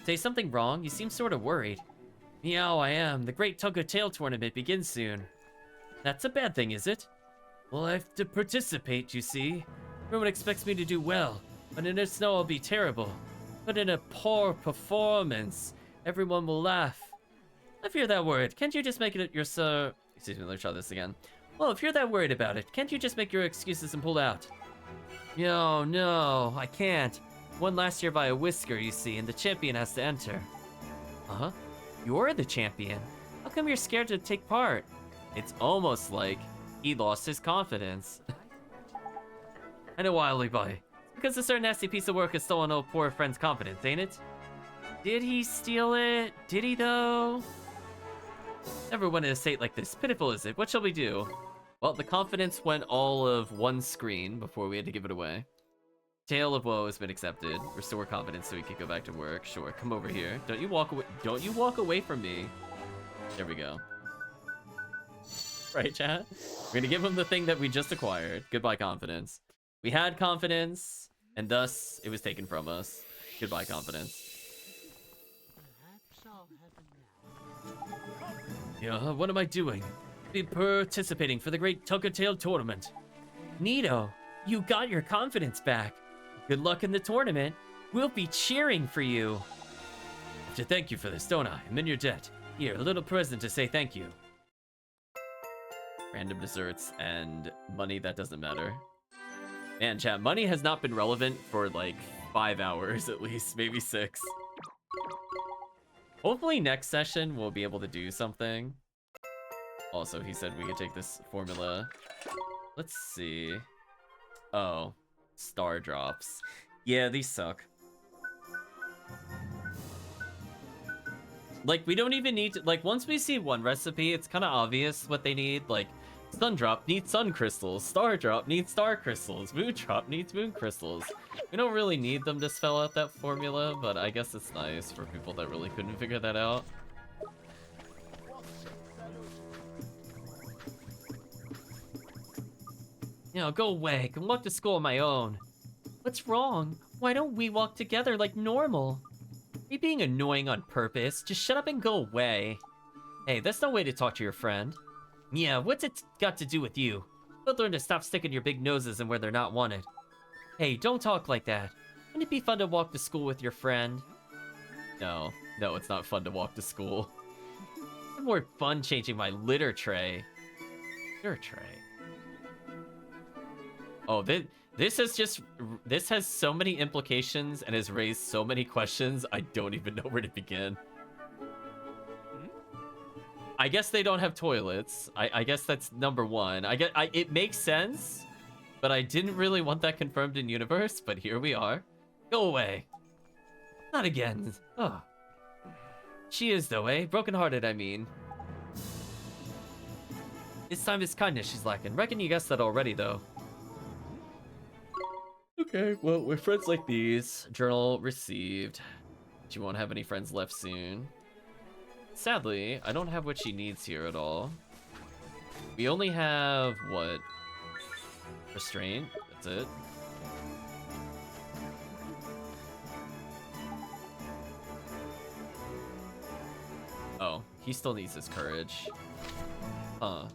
Speaker 1: Say something wrong? You seem sort of worried. Meow, I am. The great tug-of-tail tournament begins soon. That's a bad thing, is it? Well, I have to participate, you see. Everyone expects me to do well, but in a snow I'll be terrible. But in a poor performance, everyone will laugh. I fear that word. Can't you just make it your sir? Excuse me, let's try this again. Well, if you're that worried about it, can't you just make your excuses and pull out? No, I can't. Won last year by a whisker, you see, and the champion has to enter. Uh-huh. You're the champion. How come you're scared to take part? It's almost like he lost his confidence. I know why, Levi. It's because a certain nasty piece of work has stolen old poor friend's confidence, ain't it? Did he steal it? Did he, though? Never went in a state like this. Pitiful, is it? What shall we do? Well, the confidence went all of one screen before we had to give it away. Tale of Woe has been accepted. Restore confidence so we can go back to work. Sure, come over here. Don't you walk away. Don't you walk away from me. There we go. Right, chat? We're gonna give him the thing that we just acquired. Goodbye, confidence. We had confidence, and thus it was taken from us. Goodbye, confidence. Yeah, what am I doing? Be participating for the great tug-of-tail tournament. Nito, you got your confidence back. Good luck in the tournament. We'll be cheering for you. I have to thank you for this, don't I? I'm in your debt. Here, a little present to say thank you. Random desserts and money that doesn't matter. Man, chat, money has not been relevant for like 5 hours at least, maybe 6. Hopefully next session we'll be able to do something. Also, he said we could take this formula. Let's see. Oh, star drops. Yeah, these suck. Like, we don't even need to, like, once we see one recipe, it's kind of obvious what they need. Like, Sun drop needs sun crystals. Star drop needs star crystals. Moon drop needs moon crystals. We don't really need them to spell out that formula, but I guess it's nice for people that really couldn't figure that out. You know, go away. I can walk to school on my own. What's wrong? Why don't we walk together like normal? Are you being annoying on purpose? Just shut up and go away. Hey, that's no way to talk to your friend. Yeah, what's it got to do with you? Both learn to stop sticking your big noses in where they're not wanted. Hey, don't talk like that. Wouldn't it be fun to walk to school with your friend? No, it's not fun to walk to school. It's more fun changing my litter tray. Litter tray. Oh, this has so many implications and has raised so many questions, I don't even know where to begin. I guess they don't have toilets. I guess that's number one. It makes sense, but I didn't really want that confirmed in universe, but here we are. Go away. Not again. Oh. She is though, eh? Brokenhearted, I mean. This time it's kindness she's lacking. Reckon you guessed that already, though. Okay, well, with friends like these, journal received. She won't have any friends left soon. Sadly, I don't have what she needs here at all. We only have, what? Restraint? That's it. Oh, he still needs his courage. Huh.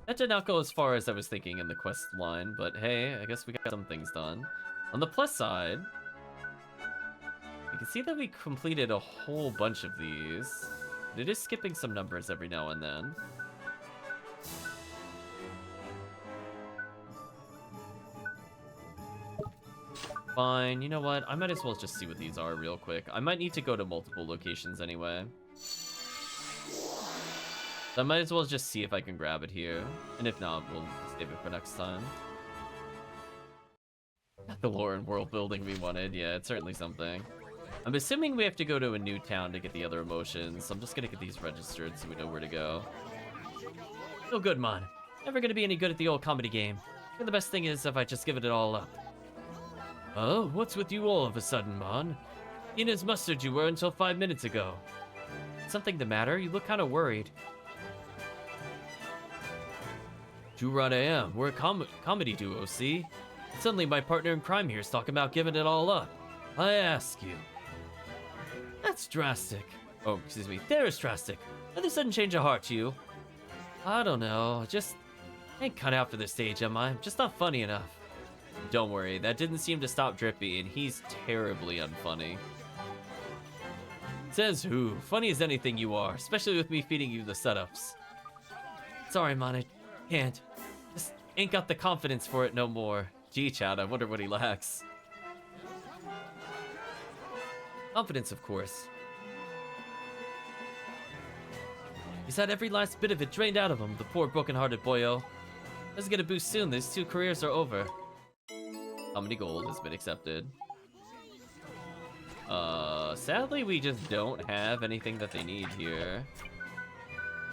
Speaker 1: That did not go as far as I was thinking in the quest line, but hey, I guess we got some things done. On the plus side, you can see that we completed a whole bunch of these. It is skipping some numbers every now and then. Fine, you know what? I might as well just see what these are real quick. I might need to go to multiple locations anyway. So I might as well just see if I can grab it here. And if not, we'll save it for next time. The lore and world building we wanted. Yeah, it's certainly something. I'm assuming we have to go to a new town to get the other emotions. So I'm just gonna get these registered so we know where to go. No good, man. Never gonna be any good at the old comedy game. I think the best thing is if I just give it all up. Oh, what's with you all of a sudden, man? Eating as mustard you were until 5 minutes ago. Something the matter? You look kind of worried. Too right I am. We're a comedy duo, see? Suddenly my partner in crime here is talking about giving it all up. I ask you. That's drastic. Oh, excuse me. There's drastic. Why the sudden change of heart to you? I don't know. Just ain't cut out for the stage, am I? Just not funny enough. Don't worry. That didn't seem to stop Drippy, and he's terribly unfunny. Says who? Funny as anything you are, especially with me feeding you the setups. Sorry, man. I can't. Just ain't got the confidence for it no more. Gee, Chad, I wonder what he lacks. Confidence, of course. He's had every last bit of it drained out of him, the poor broken-hearted boyo. Doesn't get a boost soon, these 2 careers are over. Comedy gold has been accepted. Sadly, we just don't have anything that they need here.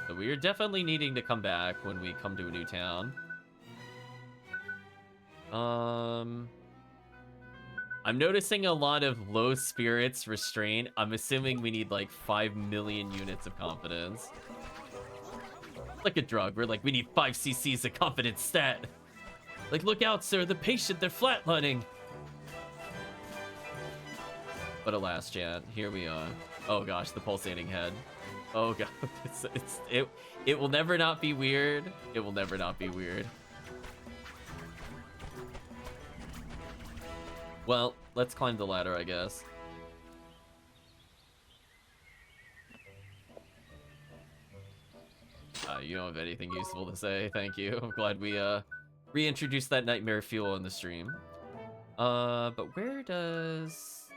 Speaker 1: So we are definitely needing to come back when we come to a new town. I'm noticing a lot of low spirits, restraint. I'm assuming we need like 5 million units of confidence. Like a drug, we're like, we need 5 cc's of confidence stat. Like, look out, sir, the patient, they're flatlining. But alas, chat, here we are. Oh gosh, the pulsating head. Oh god, it will never not be weird. It will never not be weird. Well, let's climb the ladder, I guess. You don't have anything useful to say, thank you. I'm glad we reintroduced that nightmare fuel in the stream. But where does...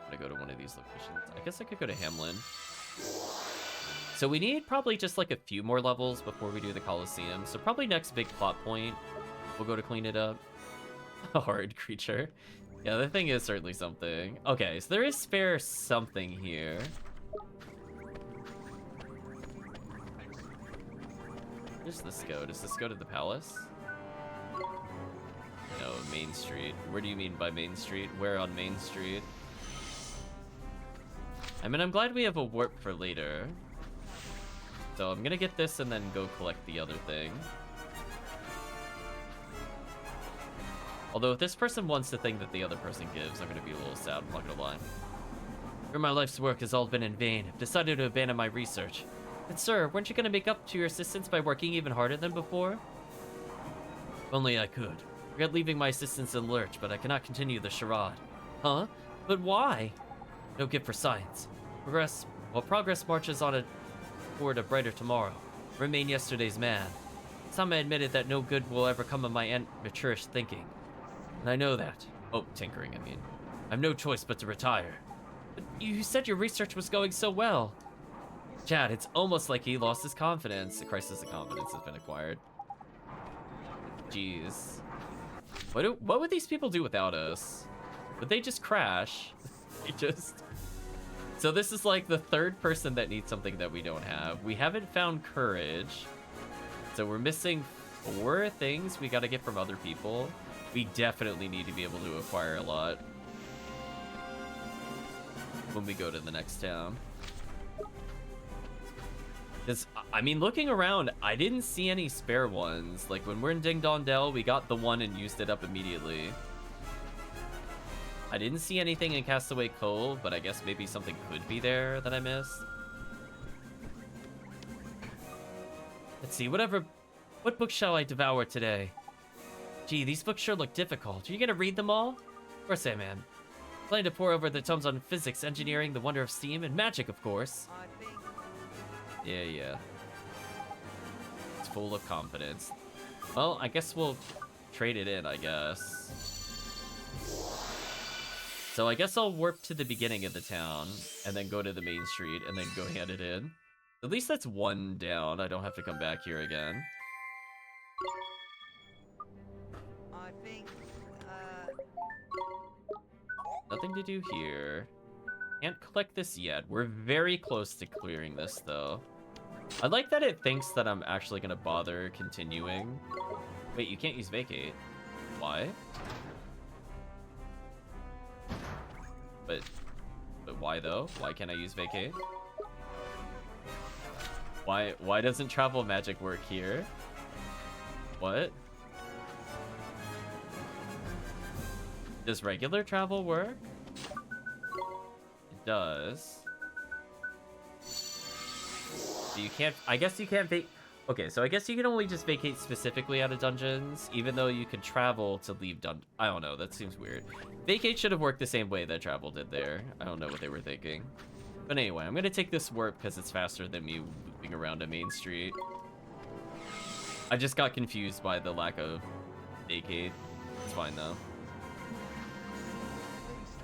Speaker 1: I'm gonna go to one of these locations. I guess I could go to Hamlin. So we need probably just like a few more levels before we do the Coliseum. So probably next big plot point, we'll go to clean it up. A horrid creature. Yeah, the thing is certainly something. Okay, so there is spare something here. does this go? Does this go to the palace? No, Main Street. Where do you mean by Main Street? Where on Main Street? I mean, I'm glad we have a warp for later. So I'm gonna get this and then go collect the other thing. Although if this person wants the thing that the other person gives, I'm gonna be a little sad, I'm not gonna lie. For my life's work has all been in vain. I've decided to abandon my research. But sir, weren't you gonna make up to your assistants by working even harder than before? If only I could. I regret leaving my assistants in lurch, but I cannot continue the charade. Huh? But why? No gift for science. Progress marches on toward a brighter tomorrow. Remain yesterday's man. Some admitted that no good will ever come of my amateurish thinking. And I know that. Oh, tinkering, I mean. I've no choice but to retire. But you said your research was going so well. Chad, it's almost like he lost his confidence. The crisis of confidence has been acquired. Jeez. What would these people do without us? Would they just crash? So this is like the third person that needs something that we don't have. We haven't found courage. So we're missing 4 things we gotta get from other people. We definitely need to be able to acquire a lot when we go to the next town. Because, I mean, looking around, I didn't see any spare ones. Like, when we're in Ding Dong Dell, we got the one and used it up immediately. I didn't see anything in Castaway Cove, but I guess maybe something could be there that I missed. Let's see, what book shall I devour today? Gee, these books sure look difficult. Are you gonna read them all? Of course I am. Plan to pour over the tomes on physics, engineering, the wonder of steam, and magic, of course. Yeah. It's full of confidence. Well, I guess we'll trade it in, I guess. So I guess I'll warp to the beginning of the town, and then go to the main street, and then go hand it in. At least that's 1 down. I don't have to come back here again. Nothing to do here. Can't collect this yet. We're very close to clearing this, though. I like that it thinks that I'm actually gonna bother continuing. Wait, you can't use vacate. Why? But why though? Why can't I use vacate? Why doesn't travel magic work here? What? Does regular travel work? It does. You can't, I guess you can't okay, so I guess you can only just vacate specifically out of dungeons, even though you can travel to leave I don't know, that seems weird. Vacate should have worked the same way that travel did there. I don't know what they were thinking. But anyway, I'm gonna take this warp because it's faster than me looping around a main street. I just got confused by the lack of vacate. It's fine though.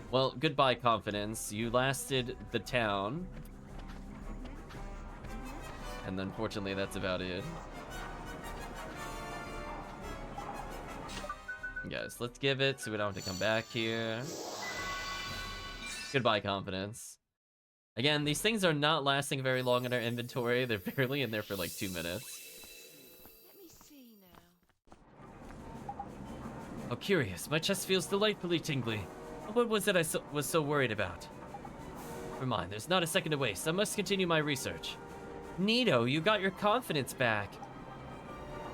Speaker 1: Well, goodbye, confidence. You lasted the town. And unfortunately, that's about it. Guys, let's give it so we don't have to come back here. Goodbye, confidence. Again, these things are not lasting very long in our inventory. They're barely in there for like 2 minutes.
Speaker 11: Let me see now.
Speaker 1: Oh, curious. My chest feels delightfully tingly. What was it I was so worried about? Never mind, there's not a second to waste. I must continue my research. Nito, you got your confidence back.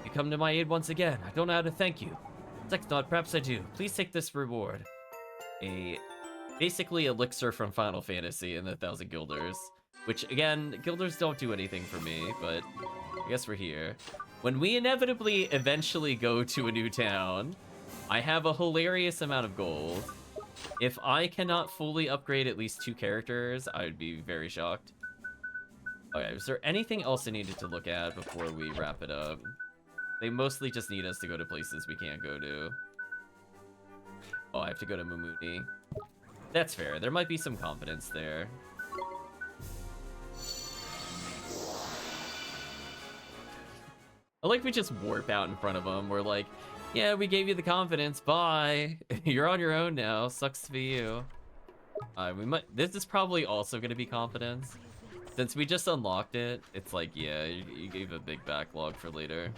Speaker 1: You come to my aid once again. I don't know how to thank you. Second thought, perhaps I do. Please take this reward. Basically elixir from Final Fantasy and the 1,000 guilders. Which, again, guilders don't do anything for me, but I guess we're here. When we inevitably eventually go to a new town, I have a hilarious amount of gold. If I cannot fully upgrade at least 2 characters, I would be very shocked. Okay, is there anything else I needed to look at before we wrap it up? They mostly just need us to go to places we can't go to. Oh, I have to go to Mumuni. That's fair. There might be some confidence there. I like we just warp out in front of them. We're like, yeah, we gave you the confidence. Bye. You're on your own now. Sucks to be you. We might. This is probably also going to be confidence. Since we just unlocked it, it's like, yeah, you gave a big backlog for later.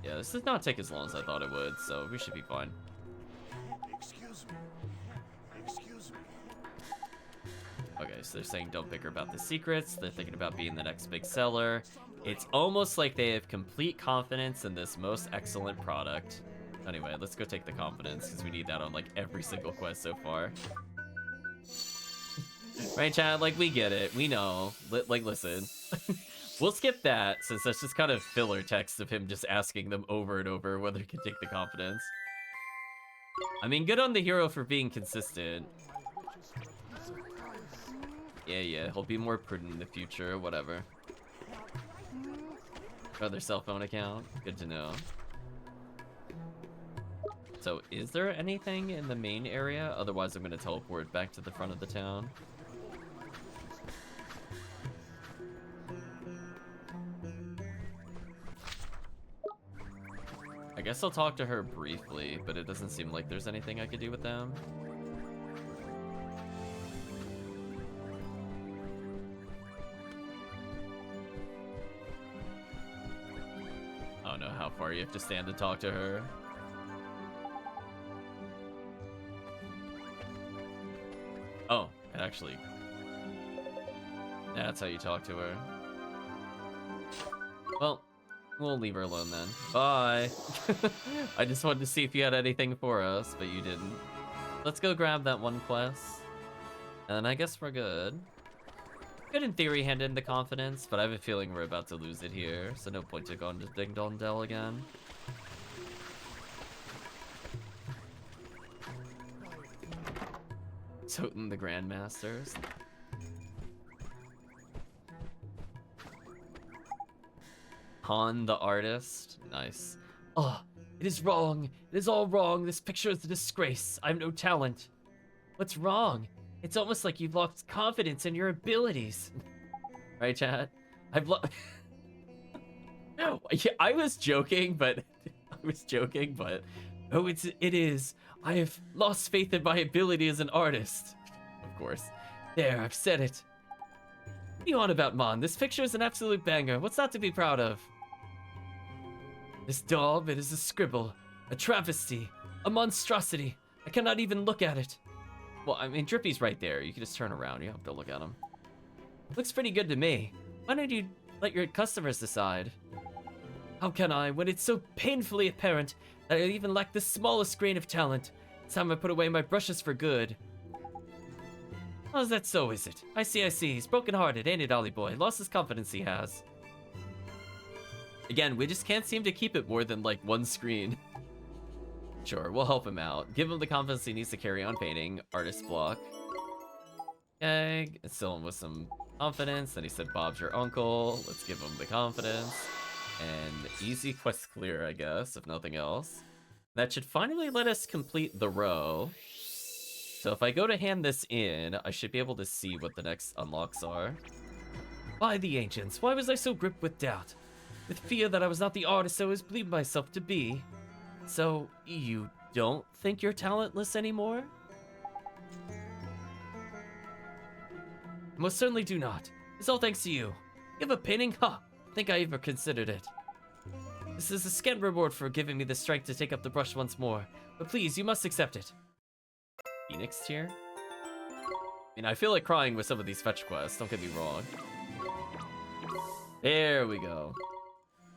Speaker 1: Yeah, this does not take as long as I thought it would, so we should be fine.
Speaker 9: Excuse me. Excuse me.
Speaker 1: Okay, so they're saying don't bicker about the secrets. They're thinking about being the next big seller. It's almost like they have complete confidence in this most excellent product. Anyway, let's go take the confidence, because we need that on, like, every single quest so far. Right, chat? Like, we get it. We know. Like, listen. We'll skip that, since that's just kind of filler text of him just asking them over and over whether he can take the confidence. I mean, good on the hero for being consistent. Yeah, he'll be more prudent in the future, whatever. Other cell phone account, good to know. So, is there anything in the main area? Otherwise, I'm gonna teleport back to the front of the town. I guess I'll talk to her briefly, but it doesn't seem like there's anything I could do with them. I don't know how far you have to stand to talk to her. Oh, it actually... That's how you talk to her. Well, we'll leave her alone then. Bye! I just wanted to see if you had anything for us, but you didn't. Let's go grab that one quest. And I guess we're good. Could in theory hand in the confidence, but I have a feeling we're about to lose it here, so no point to going to Ding Dong Dell again. Toten the Grandmasters. Han the artist. Nice. Oh, it is wrong. It is all wrong. This picture is a disgrace. I have no talent. What's wrong? It's almost like you've lost confidence in your abilities. Right, chat? I've lost... I was joking, but... Oh, it is. I have lost faith in my ability as an artist. Of course. There, I've said it. What are you on about, Mon? This picture is an absolute banger. What's not to be proud of? This daub, it is a scribble, a travesty, a monstrosity. I cannot even look at it. Well, I mean, Drippy's right there. You can just turn around. You don't have to look at him. Looks pretty good to me. Why don't you let your customers decide? How can I, when it's so painfully apparent that I even lack the smallest grain of talent? It's time I put away my brushes for good. Oh, is that so, is it? I see. He's broken-hearted, ain't it, Ollie boy? Lost his confidence he has. Again, we just can't seem to keep it more than, like, one screen. Sure, we'll help him out. Give him the confidence he needs to carry on painting. Artist block. Okay, still with some confidence. Then he said, Bob's your uncle. Let's give him the confidence. And easy quest clear, I guess, if nothing else. That should finally let us complete the row. So if I go to hand this in, I should be able to see what the next unlocks are. By the ancients, why was I so gripped with doubt? With fear that I was not the artist I always believed myself to be. So, you don't think you're talentless anymore? Most certainly do not. It's all thanks to you. You have a painting? Ha! Think I ever considered it. This is a scant reward for giving me the strength to take up the brush once more. But please, you must accept it. Phoenix tier? I mean, I feel like crying with some of these fetch quests, don't get me wrong. There we go.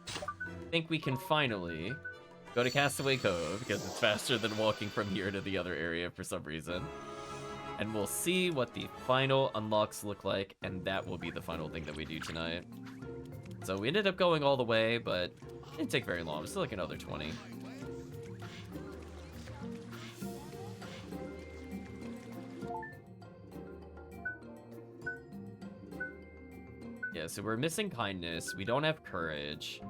Speaker 1: I think we can finally go to Castaway Cove, because it's faster than walking from here to the other area for some reason. And we'll see what the final unlocks look like, and that will be the final thing that we do tonight. So we ended up going all the way, but it didn't take very long. It's still like another 20. Yeah, so we're missing kindness. We don't have courage.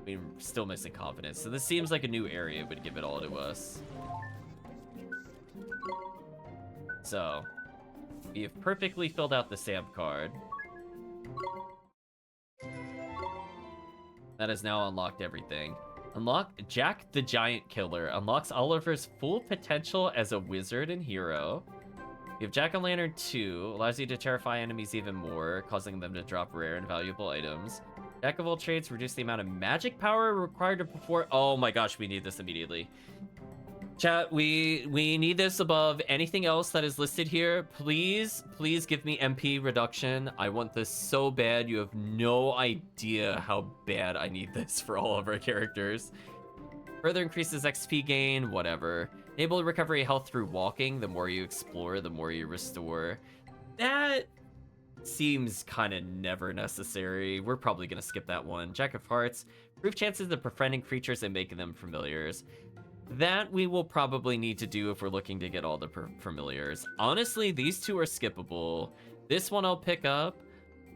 Speaker 1: We're still missing confidence. So this seems like a new area would give it all to us. So, we have perfectly filled out the Sam card. That has now unlocked everything. Unlock Jack the Giant Killer. Unlocks Oliver's full potential as a wizard and hero. You have Jack-o'-lantern 2, allows you to terrify enemies even more, causing them to drop rare and valuable items. Jack of all trades, reduce the amount of magic power required to perform. Oh my gosh, we need this immediately. Chat, we need this above anything else that is listed here. Please give me MP reduction. I want this so bad. You have no idea how bad I need this for all of our characters. Further increases XP gain, whatever. Enable recovery health through walking. The more you explore, the more you restore. That seems kind of never necessary. We're probably going to skip that one. Jack of Hearts. Improve chances of befriending creatures and making them familiars. That we will probably need to do if we're looking to get all the familiars. Honestly, these two are skippable. This one I'll pick up.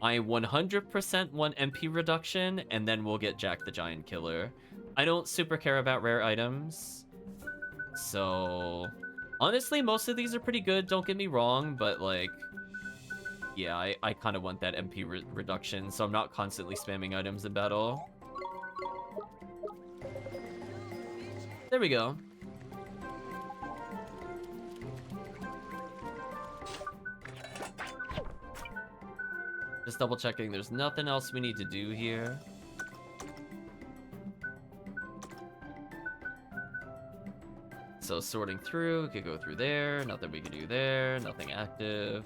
Speaker 1: I 100% want MP reduction, and then we'll get Jack the Giant Killer. I don't super care about rare items. So, honestly, most of these are pretty good, don't get me wrong, but like, yeah, I kind of want that MP reduction, so I'm not constantly spamming items in battle. There we go. Just double checking there's nothing else we need to do here. So sorting through, we could go through there, nothing we could do there, nothing active.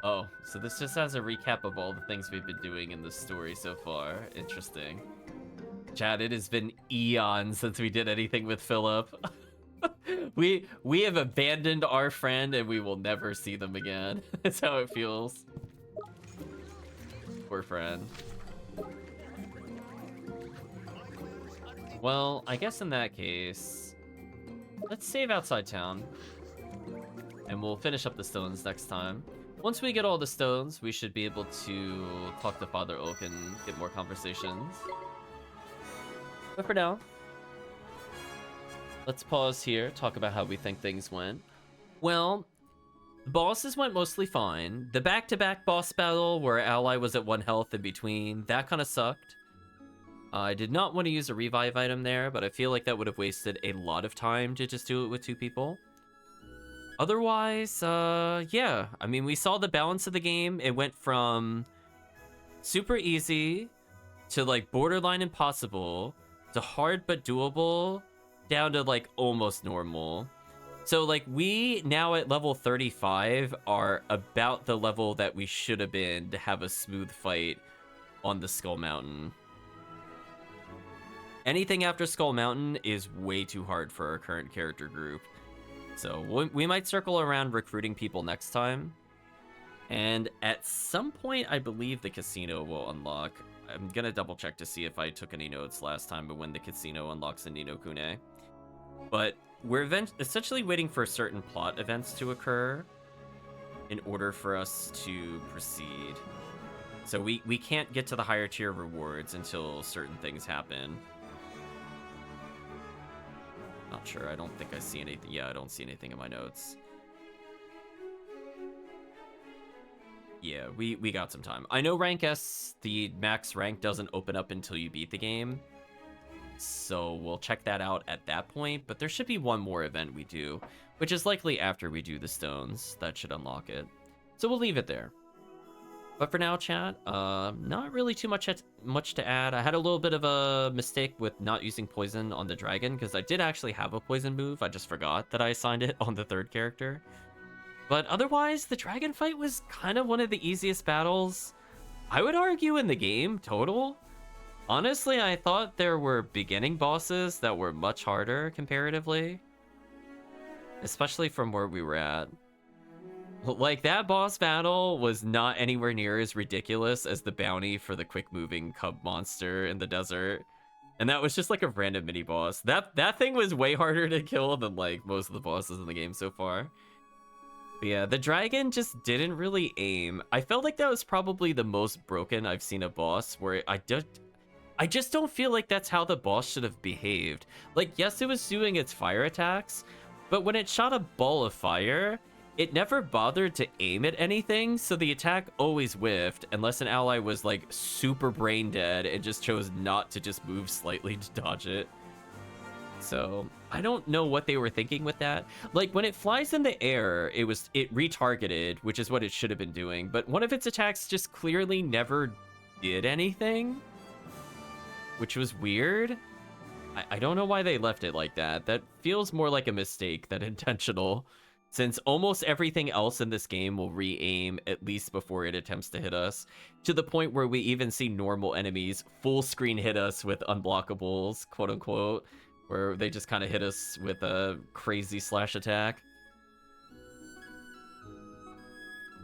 Speaker 1: Oh, so this just has a recap of all the things we've been doing in the story so far. Interesting. Chad, it has been eons since we did anything with Philip. we have abandoned our friend and we will never see them again. That's how it feels. Poor friend. Well, I guess in that case, let's save outside town. And we'll finish up the stones next time. Once we get all the stones, we should be able to talk to Father Oak and get more conversations. But for now, let's pause here, talk about how we think things went. Well, the bosses went mostly fine. The back-to-back boss battle where Ally was at 1 health in between, that kind of sucked. I did not want to use a revive item there, but I feel like that would have wasted a lot of time to just do it with 2 people. Otherwise, yeah. I mean, we saw the balance of the game. It went from super easy to, like, borderline impossible to hard but doable down to, like, almost normal. So, like, we now at level 35 are about the level that we should have been to have a smooth fight on the Skull Mountain. Anything after Skull Mountain is way too hard for our current character group. So we might circle around recruiting people next time. And at some point, I believe the casino will unlock. I'm going to double check to see if I took any notes last time, but when the casino unlocks in Ni no Kuni. But we're essentially waiting for certain plot events to occur in order for us to proceed. So we can't get to the higher tier rewards until certain things happen. Not sure. I don't think I see anything. Yeah, I don't see anything in my notes. Yeah, we got some time. I know rank S, the max rank doesn't open up until you beat the game. So we'll check that out at that point. But there should be one more event we do, which is likely after we do the stones. That should unlock it. So we'll leave it there. But for now, chat, not really too much to add. I had a little bit of a mistake with not using poison on the dragon, because I did actually have a poison move. I just forgot that I assigned it on the 3rd character. But otherwise, the dragon fight was kind of one of the easiest battles, I would argue, in the game total. Honestly, I thought there were beginning bosses that were much harder comparatively, especially from where we were at. Like, that boss battle was not anywhere near as ridiculous as the bounty for the quick-moving cub monster in the desert. And that was just like a random mini-boss. That thing was way harder to kill than, like, most of the bosses in the game so far. But yeah, the dragon just didn't really aim. I felt like that was probably the most broken I've seen a boss, where I just don't feel like that's how the boss should have behaved. Like, yes, it was doing its fire attacks, but when it shot a ball of fire, it never bothered to aim at anything, so the attack always whiffed, unless an ally was, like, super brain dead and just chose not to just move slightly to dodge it. So, I don't know what they were thinking with that. Like, when it flies in the air, it retargeted, which is what it should have been doing. But one of its attacks just clearly never did anything, which was weird. I don't know why they left it like that. That feels more like a mistake than intentional, since almost everything else in this game will re-aim at least before it attempts to hit us, to the point where we even see normal enemies full screen hit us with unblockables, quote unquote, where they just kind of hit us with a crazy slash attack.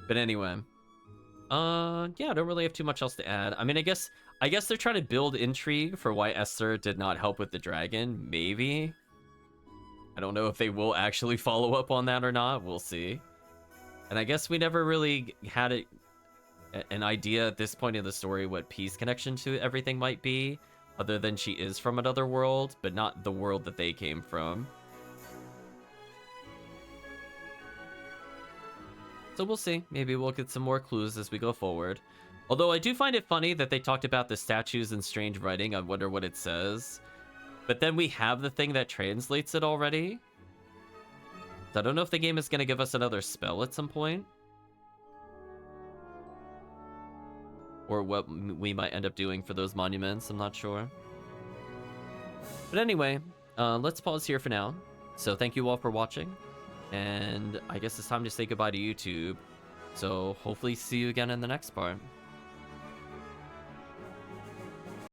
Speaker 1: But anyway, yeah, I don't really have too much else to add. I mean, I guess they're trying to build intrigue for why Esther did not help with the dragon, maybe. I don't know if they will actually follow up on that or not. We'll see. And I guess we never really had an idea at this point in the story what P's connection to everything might be, other than she is from another world, but not the world that they came from. So we'll see. Maybe we'll get some more clues as we go forward. Although I do find it funny that they talked about the statues in strange writing. I wonder what it says. But then we have the thing that translates it already. So I don't know if the game is going to give us another spell at some point. Or what we might end up doing for those monuments. I'm not sure. But anyway, let's pause here for now. So thank you all for watching. And I guess it's time to say goodbye to YouTube. So hopefully see you again in the next part.